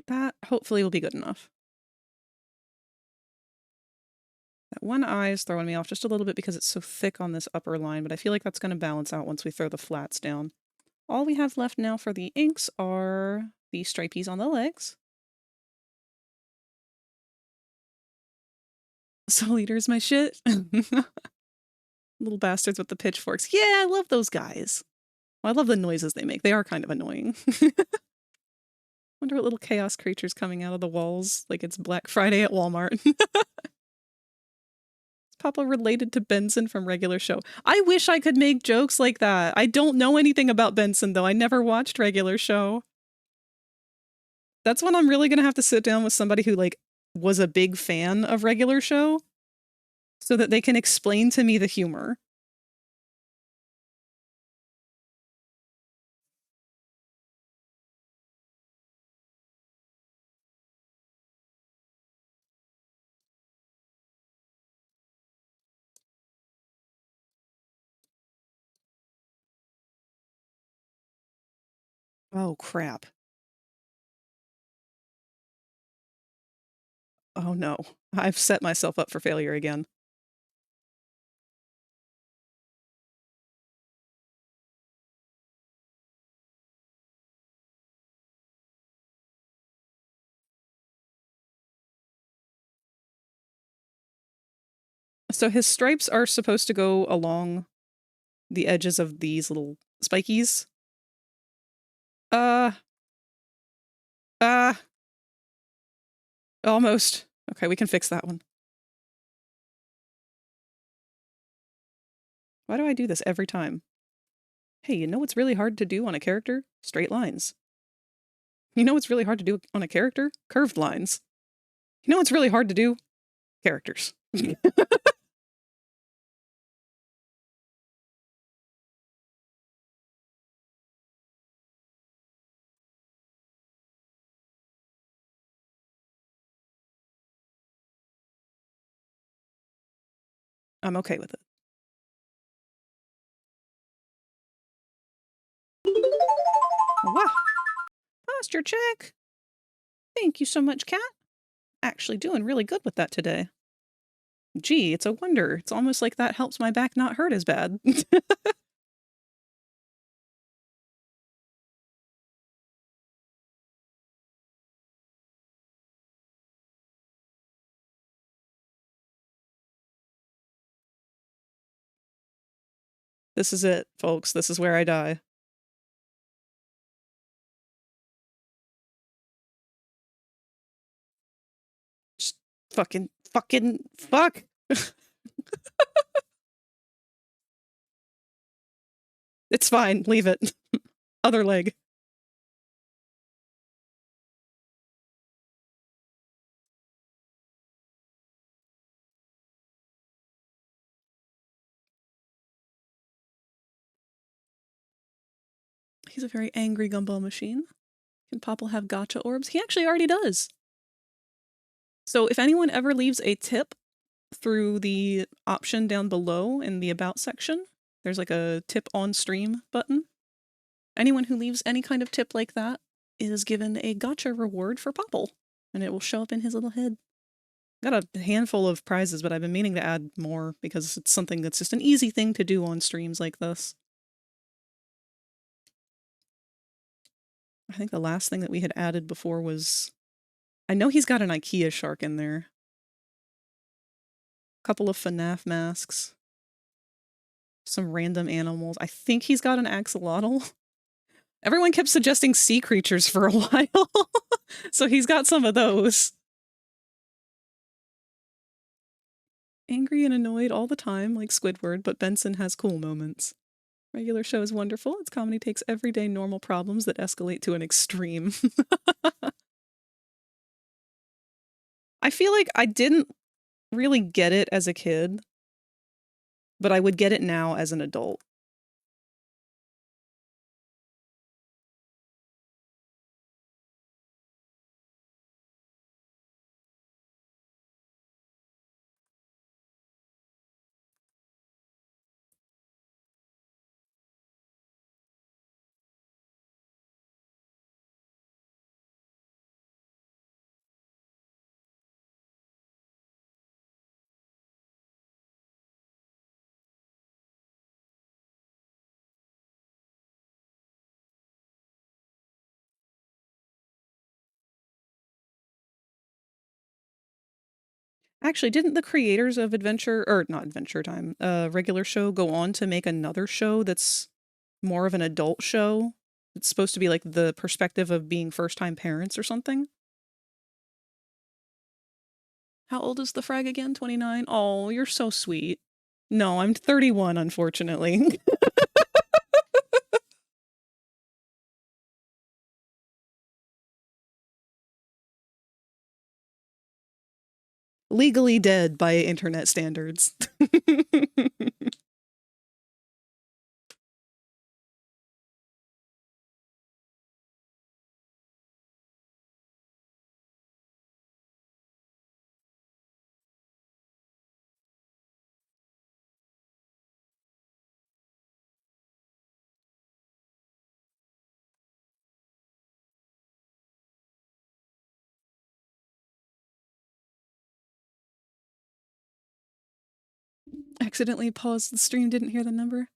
That hopefully will be good enough. That one eye is throwing me off just a little bit because it's so thick on this upper line, but I feel like that's going to balance out once we throw the flats down. All we have left now for the inks are the stripies on the legs. Soul Eater's my shit. Little bastards with the pitchforks. Yeah, I love those guys. Well, I love the noises they make. They are kind of annoying. Wonder what little chaos creature's coming out of the walls like it's Black Friday at Walmart. Is Papa related to Benson from Regular Show? I wish I could make jokes like that. I don't know anything about Benson, though. I never watched Regular Show. That's when I'm really gonna have to sit down with somebody who, like, was a big fan of Regular Show so that they can explain to me the humor. Oh, crap. Oh, no. I've set myself up for failure again. So his stripes are supposed to go along the edges of these little spikies. Almost. Okay, we can fix that one. Why do I do this every time? Hey, you know what's really hard to do on a character? Straight lines. You know what's really hard to do on a character? Curved lines. You know what's really hard to do? Characters. I'm okay with it. Wow. Posture check. Thank you so much, Cat. Actually doing really good with that today. Gee, it's a wonder. It's almost like that helps my back not hurt as bad. This is it, folks. This is where I die. Just fuck. It's fine. Leave it. Other leg. He's a very angry gumball machine. Can Popple have gotcha orbs? He actually already does. So if anyone ever leaves a tip through the option down below in the About section, there's like a tip on stream button. Anyone who leaves any kind of tip like that is given a gotcha reward for Popple, and it will show up in his little head. Got a handful of prizes, but I've been meaning to add more because it's something that's just an easy thing to do on streams like this. I think the last thing that we had added before was... I know he's got an IKEA shark in there. A couple of FNAF masks. Some random animals. I think he's got an axolotl. Everyone kept suggesting sea creatures for a while. So he's got some of those. Angry and annoyed all the time, like Squidward, but Benson has cool moments. Regular show is wonderful. Its comedy takes everyday normal problems that escalate to an extreme. I feel like I didn't really get it as a kid, but I would get it now as an adult. Actually, didn't the creators of Adventure, or not Adventure Time, regular show go on to make another show that's more of an adult show? It's supposed to be like the perspective of being first-time parents or something? How old is the frag again? 29? Oh, you're so sweet. No, I'm 31, unfortunately. Legally dead by internet standards. Accidentally paused the stream, didn't hear the number.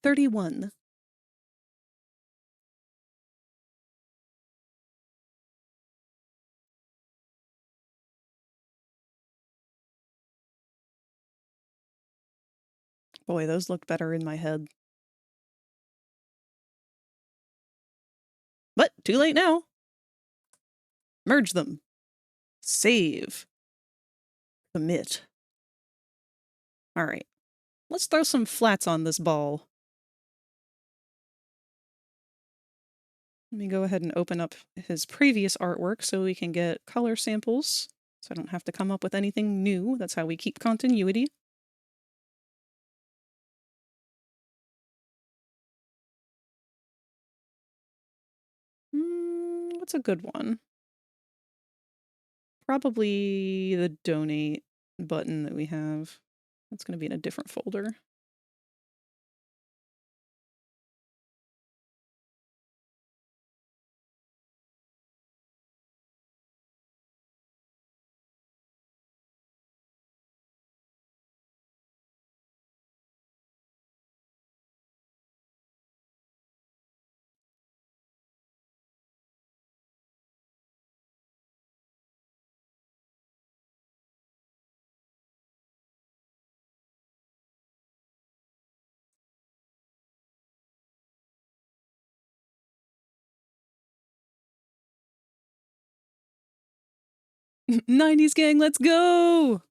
31. Boy, those looked better in my head. But too late now. Merge them. Save. Commit. All right. Let's throw some flats on this ball. Let me go ahead and open up his previous artwork so we can get color samples. So I don't have to come up with anything new. That's how we keep continuity. What's a good one? Probably the donate button that we have. That's going to be in a different folder. '90s gang, let's go!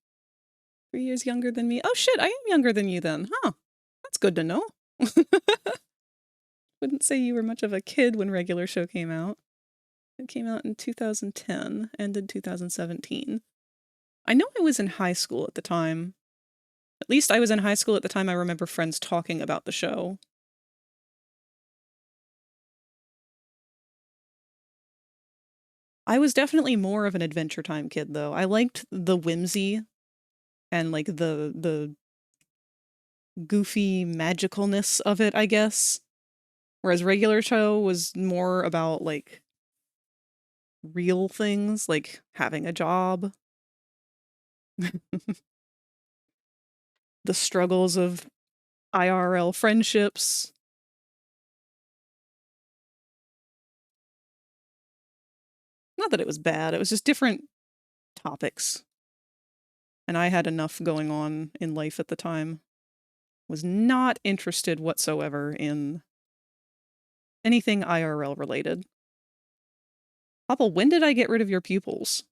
3 years younger than me. Oh shit, I am younger than you then. Huh. That's good to know. Wouldn't say you were much of a kid when Regular Show came out. It came out in 2010, ended 2017. I know I was in high school at the time. At least I was in high school at the time I remember friends talking about the show. I was definitely more of an Adventure Time kid, though. I liked the whimsy and, like, the goofy magicalness of it, I guess. Whereas Regular Show was more about, like, real things, like having a job. The struggles of IRL friendships. Not that it was bad, it was just different topics. And I had enough going on in life at the time. Was not interested whatsoever in anything IRL related. Popple, when did I get rid of your pupils?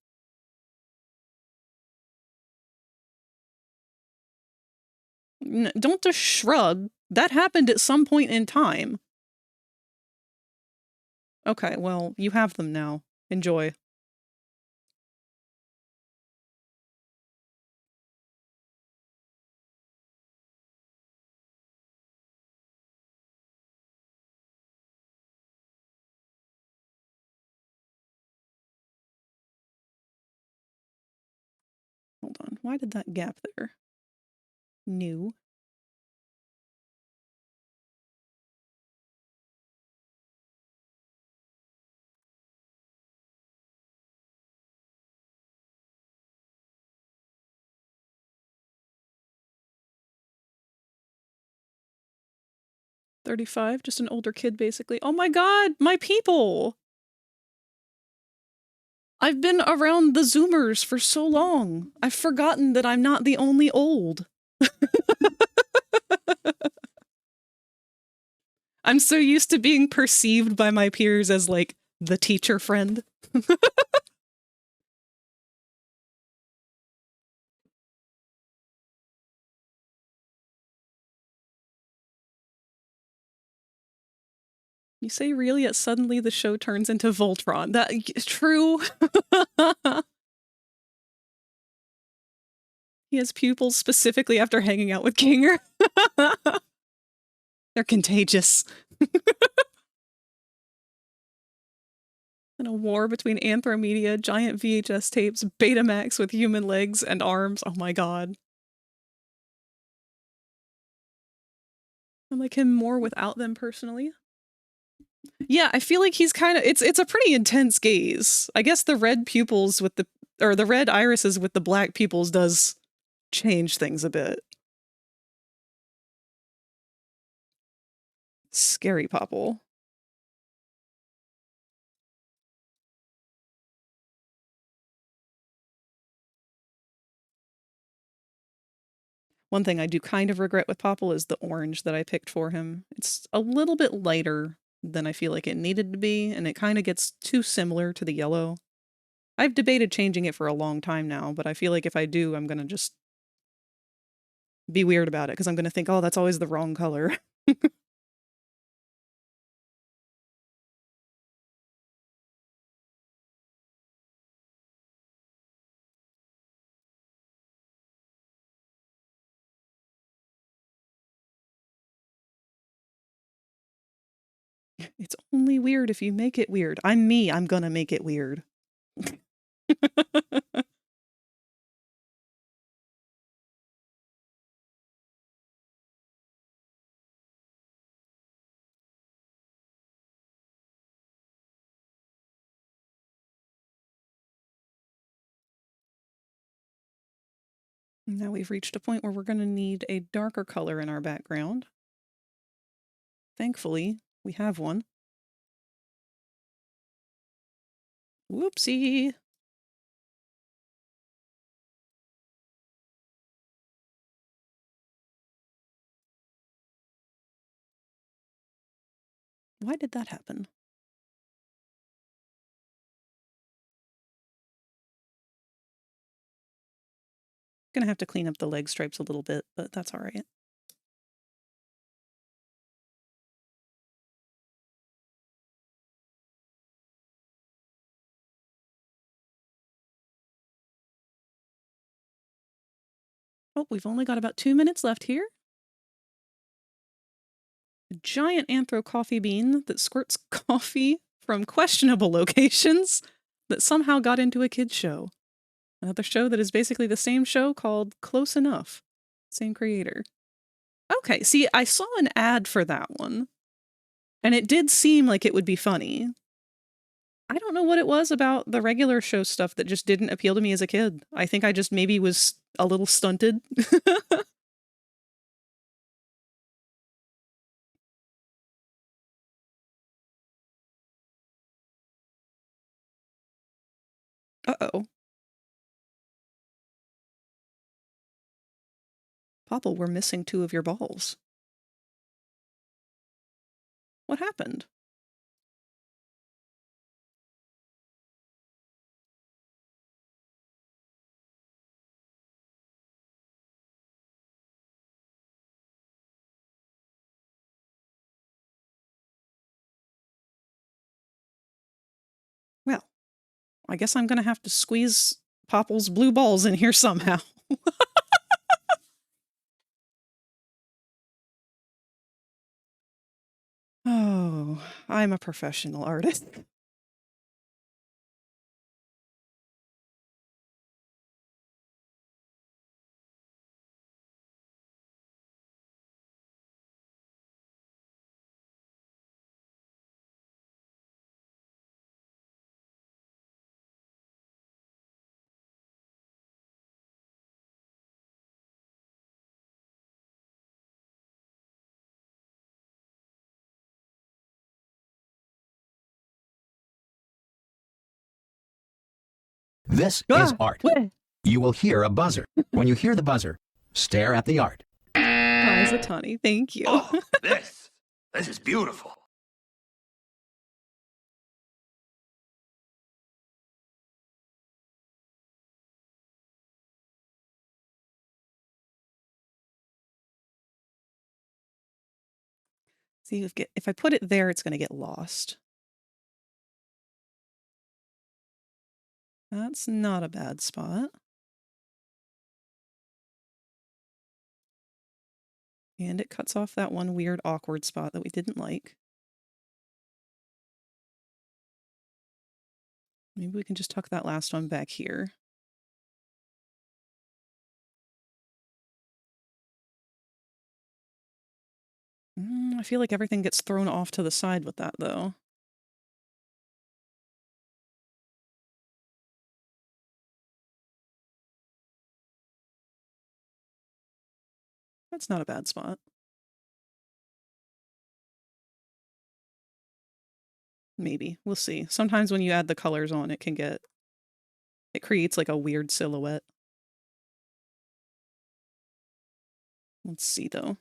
Don't just shrug. That happened at some point in time. Okay, well, you have them now. Enjoy. Hold on, why did that gap there? New. $35, just an older kid, basically. Oh my god, my people! I've been around the Zoomers for so long. I've forgotten that I'm not the only old. I'm so used to being perceived by my peers as, like, the teacher friend. You say really, yet suddenly the show turns into Voltron. That is true. He has pupils specifically after hanging out with Kinger. They're contagious. And a war between Anthromedia, giant VHS tapes, Betamax with human legs and arms. Oh my god. I like him more without them personally. Yeah, I feel like he's kind of it's a pretty intense gaze. I guess the red pupils with the red irises with the black pupils does change things a bit. Scary Popple. One thing I do kind of regret with Popple is the orange that I picked for him. It's a little bit lighter than I feel like it needed to be, and it kind of gets too similar to the yellow. I've debated changing it for a long time now, but I feel like if I do, I'm going to just be weird about it because I'm going to think, oh, that's always the wrong color. It's only weird if you make it weird. I'm me. I'm gonna make it weird. Now we've reached a point where we're going to need a darker color in our background. Thankfully, we have one. Whoopsie! Why did that happen? Gonna have to clean up the leg stripes a little bit, but that's all right. Oh, we've only got about 2 minutes left here. A giant anthro coffee bean that squirts coffee from questionable locations that somehow got into a kid's show. Another show that is basically the same show called Close Enough. Same creator. Okay, see, I saw an ad for that one, and it did seem like it would be funny. I don't know what it was about the regular show stuff that just didn't appeal to me as a kid. I think I just maybe was a little stunted. Uh-oh. Popple, we're missing 2 of your balls. What happened? Well, I guess I'm gonna have to squeeze Popple's blue balls in here somehow. Oh, I'm a professional artist. This is art. You will hear a buzzer. When you hear the buzzer, stare at the art. Hi, Zatani. Thank you. Oh, this is beautiful. See, if I put it there, it's going to get lost. That's not a bad spot. And it cuts off that one weird, awkward spot that we didn't like. Maybe we can just tuck that last one back here. I feel like everything gets thrown off to the side with that, though. That's not a bad spot. Maybe. We'll see. Sometimes when you add the colors on, it creates like a weird silhouette. Let's see, though.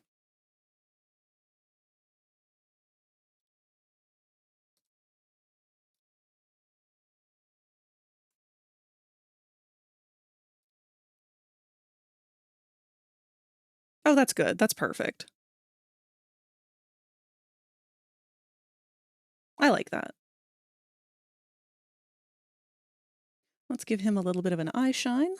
Oh, that's good. That's perfect. I like that. Let's give him a little bit of an eye shine.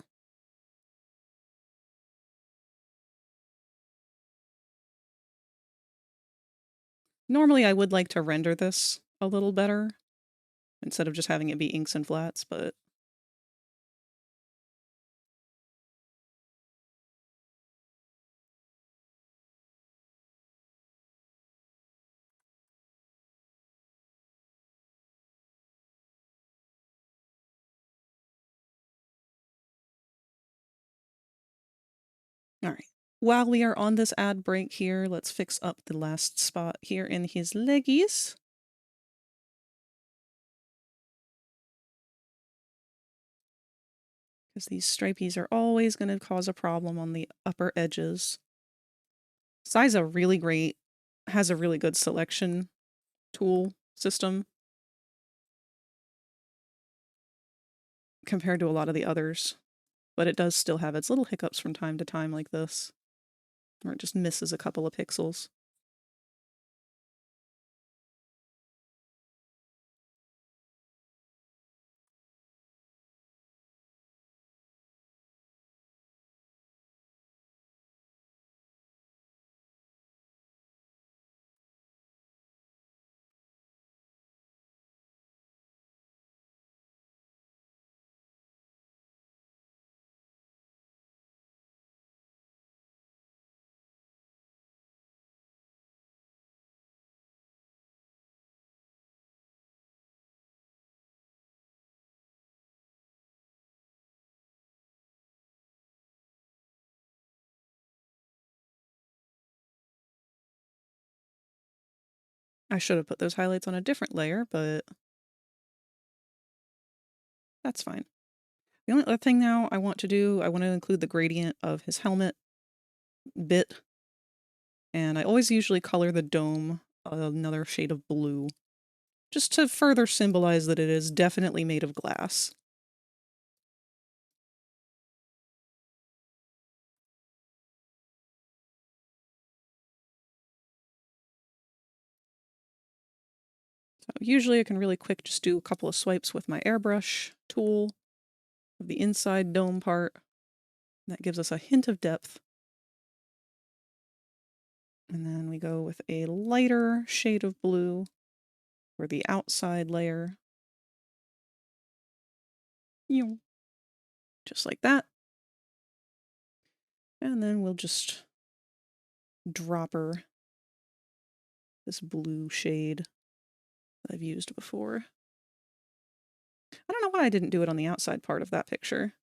Normally, I would like to render this a little better instead of just having it be inks and flats, but all right. While we are on this ad break here, let's fix up the last spot here in his leggies. Because these stripies are always going to cause a problem on the upper edges. Siza has a really good selection tool system compared to a lot of the others, but it does still have its little hiccups from time to time like this, where it just misses a couple of pixels. I should have put those highlights on a different layer, but that's fine. The only other thing now I want to include the gradient of his helmet bit. And I always usually color the dome another shade of blue, just to further symbolize that it is definitely made of glass. So usually I can really quick just do a couple of swipes with my airbrush tool of the inside dome part. That gives us a hint of depth. And then we go with a lighter shade of blue for the outside layer. Just like that. And then we'll just dropper this blue shade that I've used before. I don't know why I didn't do it on the outside part of that picture.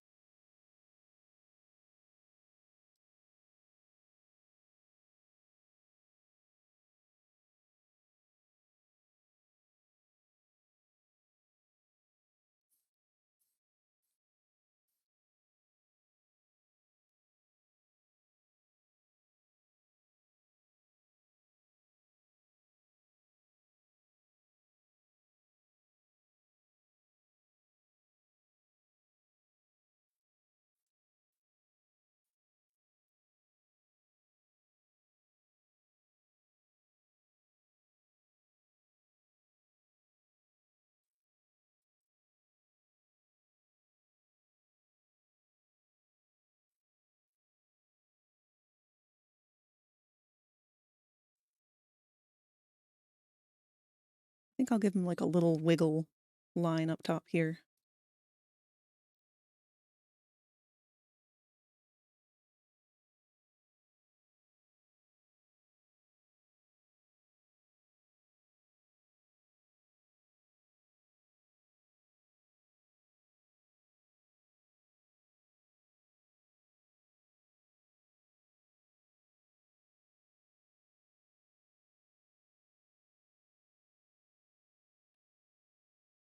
I think I'll give him like a little wiggle line up top here.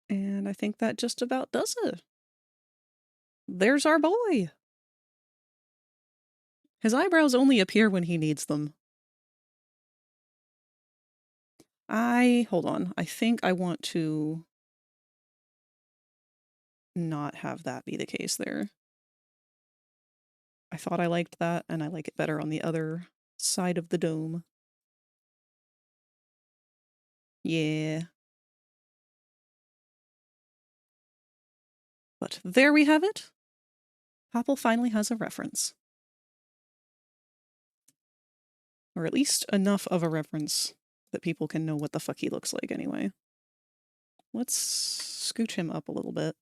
And I think that just about does it. There's our boy. His eyebrows only appear when he needs them. Hold on. I think I want to not have that be the case there. I thought I liked that, and I like it better on the other side of the dome. Yeah. But there we have it. Popple finally has a reference. Or at least enough of a reference that people can know what the fuck he looks like anyway. Let's scooch him up a little bit,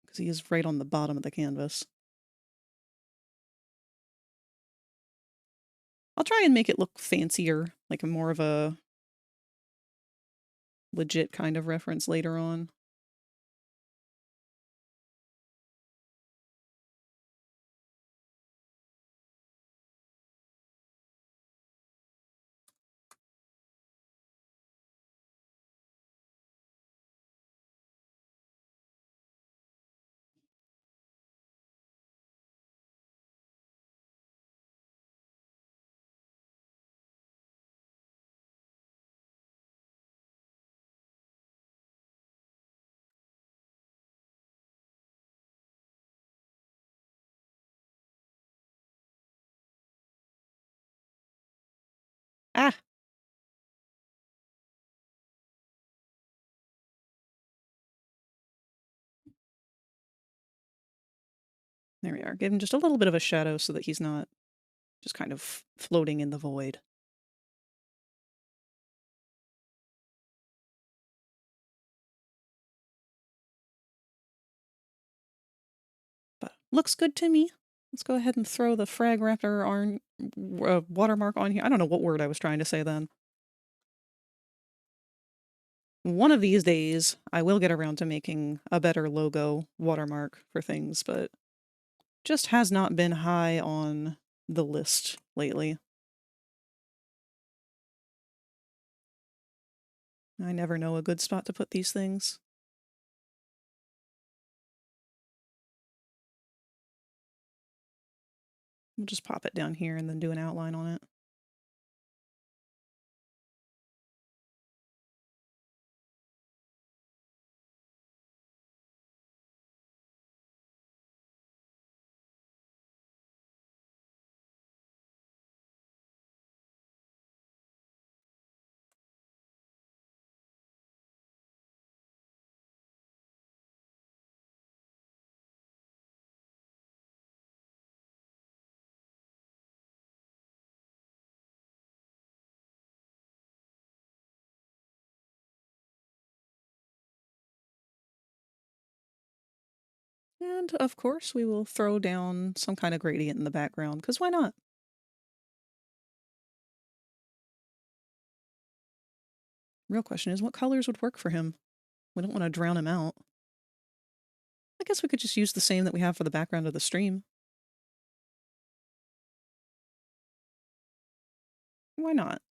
because he is right on the bottom of the canvas. I'll try and make it look fancier, like more of a legit kind of reference later on. Ah! There we are. Give him just a little bit of a shadow so that he's not just kind of floating in the void. But looks good to me. Let's go ahead and throw the FragRaptor watermark on here. I don't know what word I was trying to say then. One of these days, I will get around to making a better logo watermark for things, but just has not been high on the list lately. I never know a good spot to put these things. We'll just pop it down here and then do an outline on it. And, of course, we will throw down some kind of gradient in the background, because why not? Real question is, what colors would work for him? We don't want to drown him out. I guess we could just use the same that we have for the background of the stream. Why not?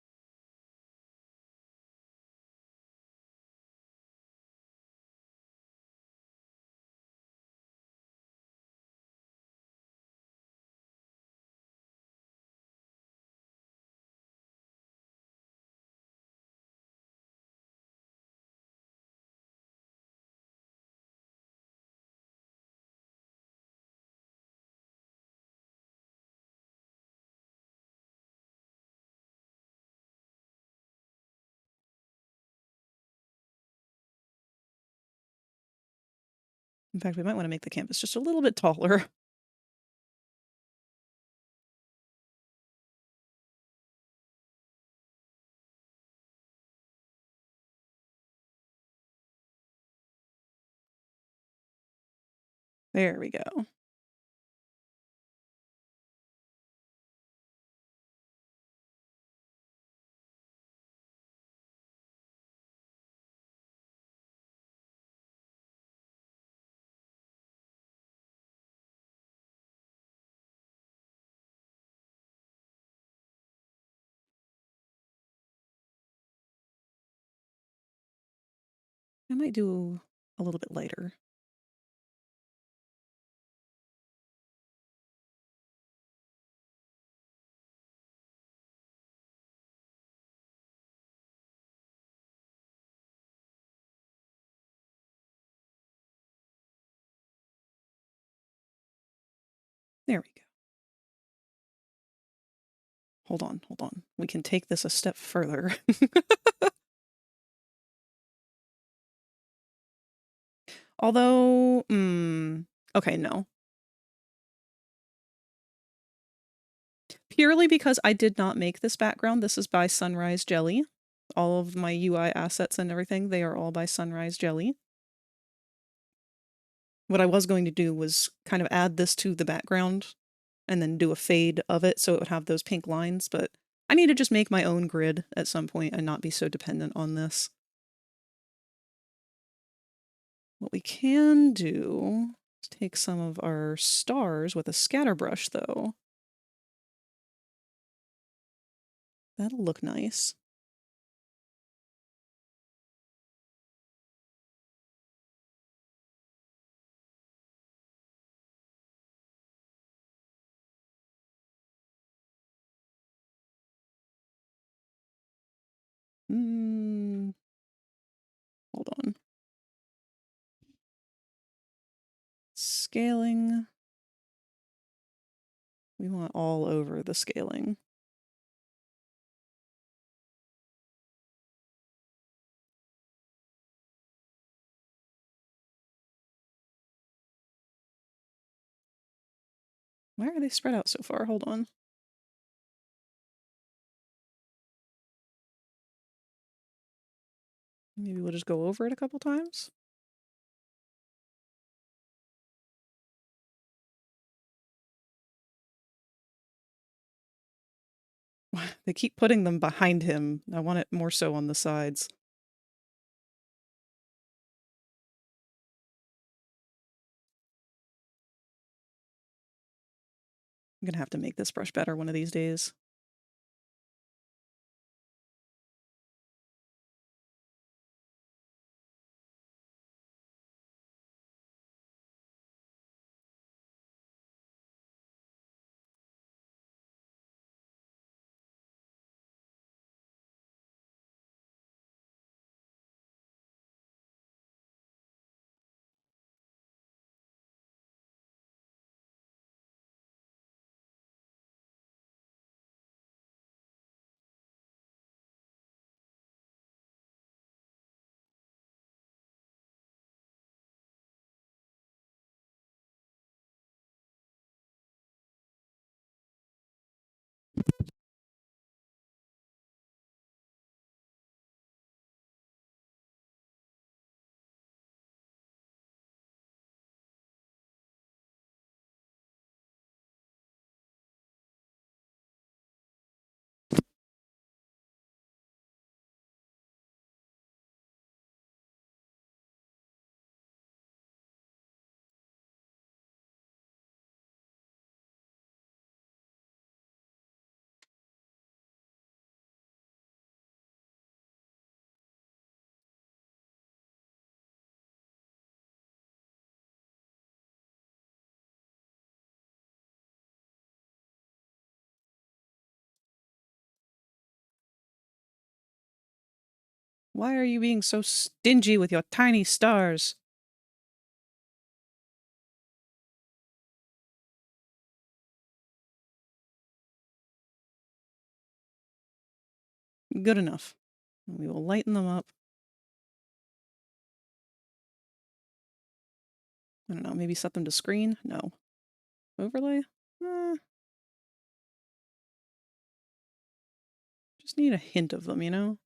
In fact, we might want to make the canvas just a little bit taller. There we go. I might do a little bit lighter. There we go. Hold on, hold on. We can take this a step further. Although, okay, no. Purely because I did not make this background. This is by Sunrise Jelly. All of my UI assets and everything, they are all by Sunrise Jelly. What I was going to do was kind of add this to the background and then do a fade of it so it would have those pink lines, but I need to just make my own grid at some point and not be so dependent on this. What we can do is take some of our stars with a scatter brush, though. That'll look nice. Hold on. Scaling. We want all over the scaling. Why are they spread out so far? Hold on. Maybe we'll just go over it a couple times. They keep putting them behind him. I want it more so on the sides. I'm gonna have to make this brush better one of these days. Why are you being so stingy with your tiny stars? Good enough. We will lighten them up. I don't know, maybe set them to screen? No. Overlay? Just need a hint of them, you know?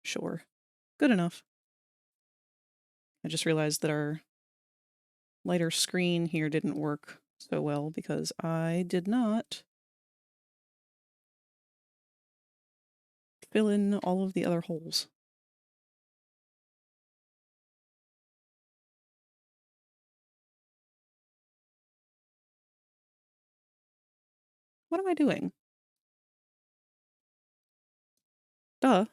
Sure. Good enough. I just realized that our lighter screen here didn't work so well because I did not fill in all of the other holes. What am I doing? Duh.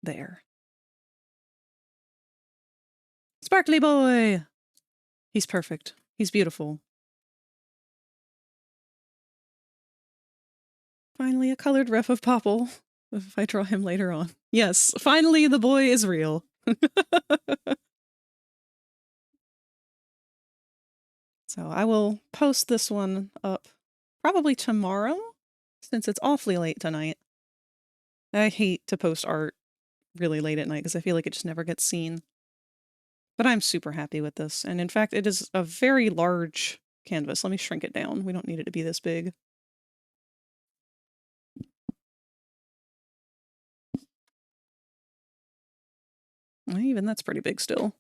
There. Sparkly boy! He's perfect. He's beautiful. Finally a colored ref of Popple. if I draw him later on. Yes, finally the boy is real. So I will post this one up probably tomorrow, since it's awfully late tonight. I hate to post art really late at night because I feel like it just never gets seen. But I'm super happy with this. And in fact, it is a very large canvas. Let me shrink it down. We don't need it to be this big. Even that's pretty big still.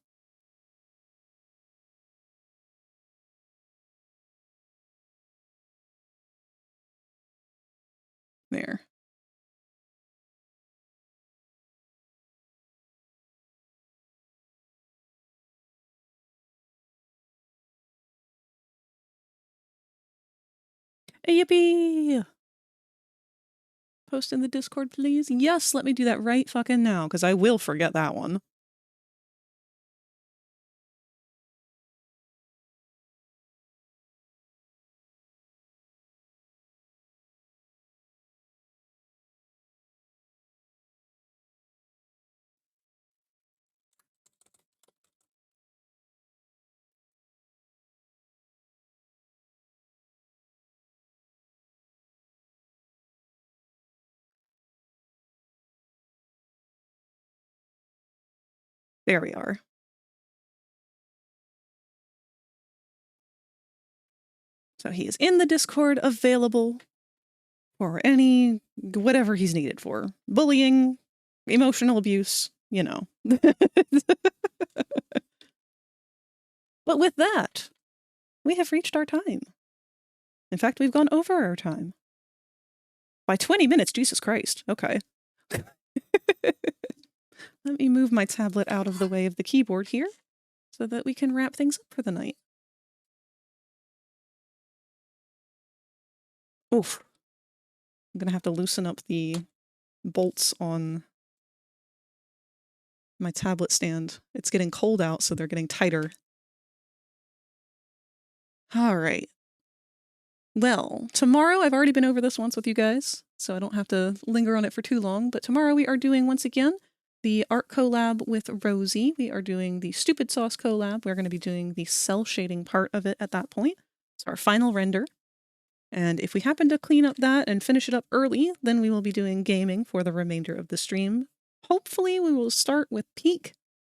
There. Yippee! Post in the Discord, please. Yes, let me do that right fucking now, because I will forget that one. There we are. So he is in the Discord, available for any, whatever he's needed for. Bullying, emotional abuse, you know. But with that, we have reached our time. In fact, we've gone over our time. By 20 minutes, Jesus Christ. Okay. Let me move my tablet out of the way of the keyboard here so that we can wrap things up for the night. Oof. I'm gonna have to loosen up the bolts on my tablet stand. It's getting cold out, so they're getting tighter. All right. Well, tomorrow, I've already been over this once with you guys, so I don't have to linger on it for too long, but tomorrow we are doing, once again, the art collab with Rosie. We are doing the Stupid Sauce collab. We're going to be doing the cell shading part of it at that point. It's our final render. And if we happen to clean up that and finish it up early, then we will be doing gaming for the remainder of the stream. Hopefully we will start with Peak,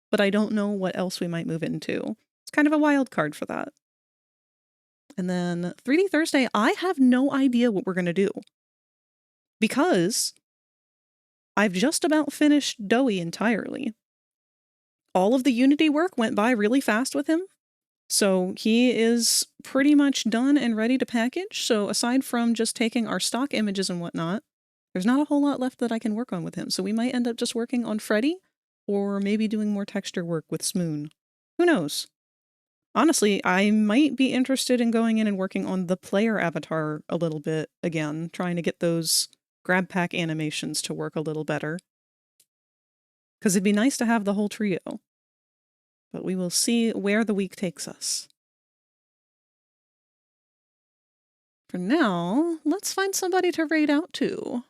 but I don't know what else we might move into. It's kind of a wild card for that. And then 3D Thursday, I have no idea what we're going to do. Because I've just about finished Doughy entirely. All of the Unity work went by really fast with him. So he is pretty much done and ready to package. So aside from just taking our stock images and whatnot, there's not a whole lot left that I can work on with him. So we might end up just working on Freddy, or maybe doing more texture work with Smoon. Who knows? Honestly, I might be interested in going in and working on the player avatar a little bit again, trying to get those grab pack animations to work a little better. Because it'd be nice to have the whole trio. But we will see where the week takes us. For now, let's find somebody to raid out to.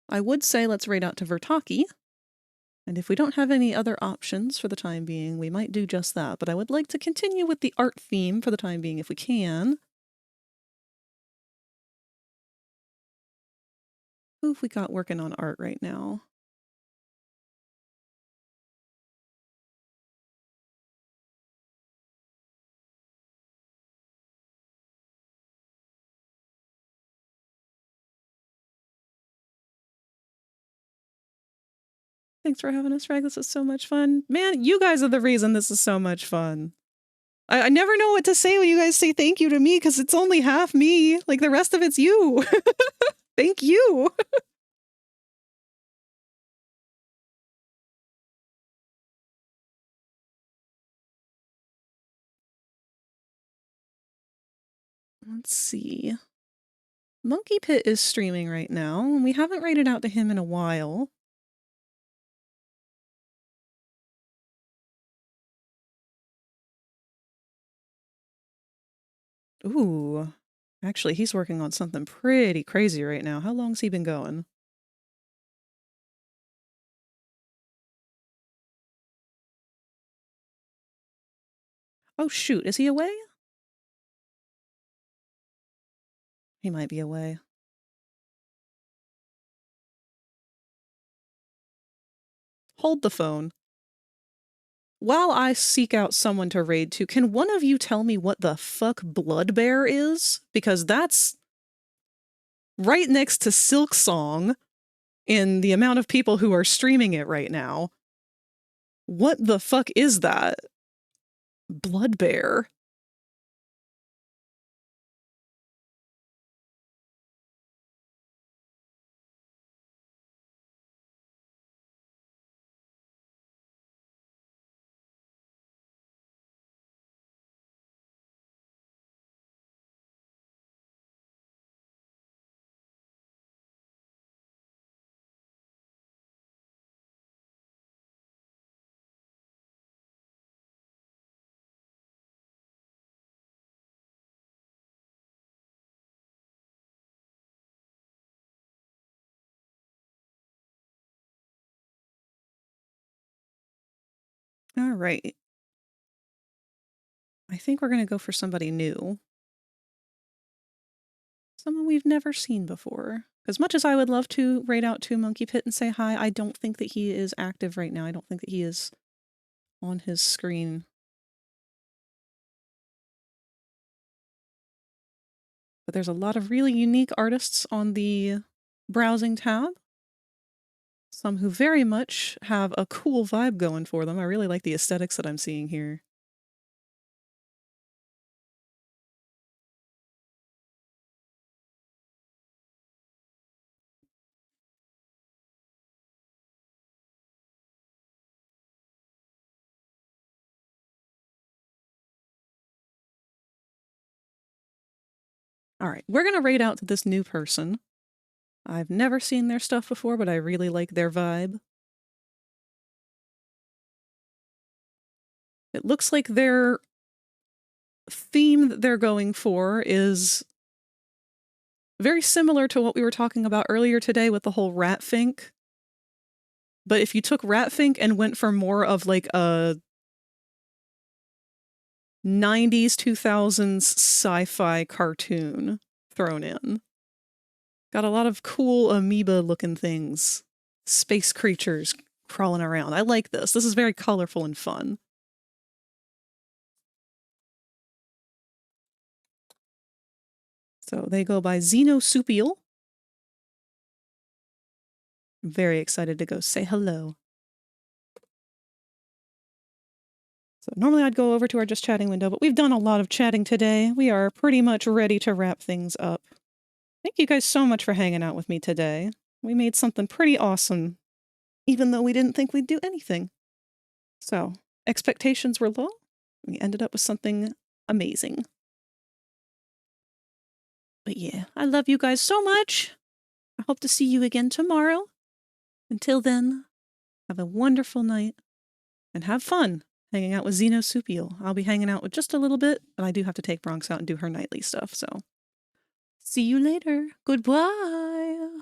I would say let's raid out to Vertaki. And if we don't have any other options for the time being, we might do just that. But I would like to continue with the art theme for the time being if we can. Who have we got working on art right now? Thanks for having us, Frag. This is so much fun. Man, you guys are the reason this is so much fun. I never know what to say when you guys say thank you to me, because it's only half me. Like, the rest of it's you. Thank you. Let's see. Monkey Pit is streaming right now, and we haven't rated out to him in a while. Ooh. Actually, he's working on something pretty crazy right now. How long's he been going? Oh shoot, is he away? He might be away. Hold the phone. While I seek out someone to raid to, can one of you tell me what the fuck Blood Bear is? Because that's right next to Silk Song in the amount of people who are streaming it right now. What the fuck is that? Blood Bear. All right. I think we're going to go for somebody new. Someone we've never seen before. As much as I would love to raid out to Monkey Pit and say hi, I don't think that he is active right now. I don't think that he is on his screen. But there's a lot of really unique artists on the browsing tab. Some who very much have a cool vibe going for them. I really like the aesthetics that I'm seeing here. All right, we're going to raid out to this new person. I've never seen their stuff before, but I really like their vibe. It looks like their theme that they're going for is very similar to what we were talking about earlier today with the whole Ratfink. But if you took Ratfink and went for more of like a 90s, 2000s sci-fi cartoon thrown in. Got a lot of cool amoeba-looking things. Space creatures crawling around. I like this. This is very colorful and fun. So they go by Xenosupial. I'm very excited to go say hello. So normally I'd go over to our just chatting window, but we've done a lot of chatting today. We are pretty much ready to wrap things up. Thank you guys so much for hanging out with me today. We made something pretty awesome, even though we didn't think we'd do anything. So, expectations were low. We ended up with something amazing. But yeah, I love you guys so much. I hope to see you again tomorrow. Until then, have a wonderful night and have fun hanging out with Xenosupial. I'll be hanging out with just a little bit, but I do have to take Bronx out and do her nightly stuff, so. See you later. Goodbye.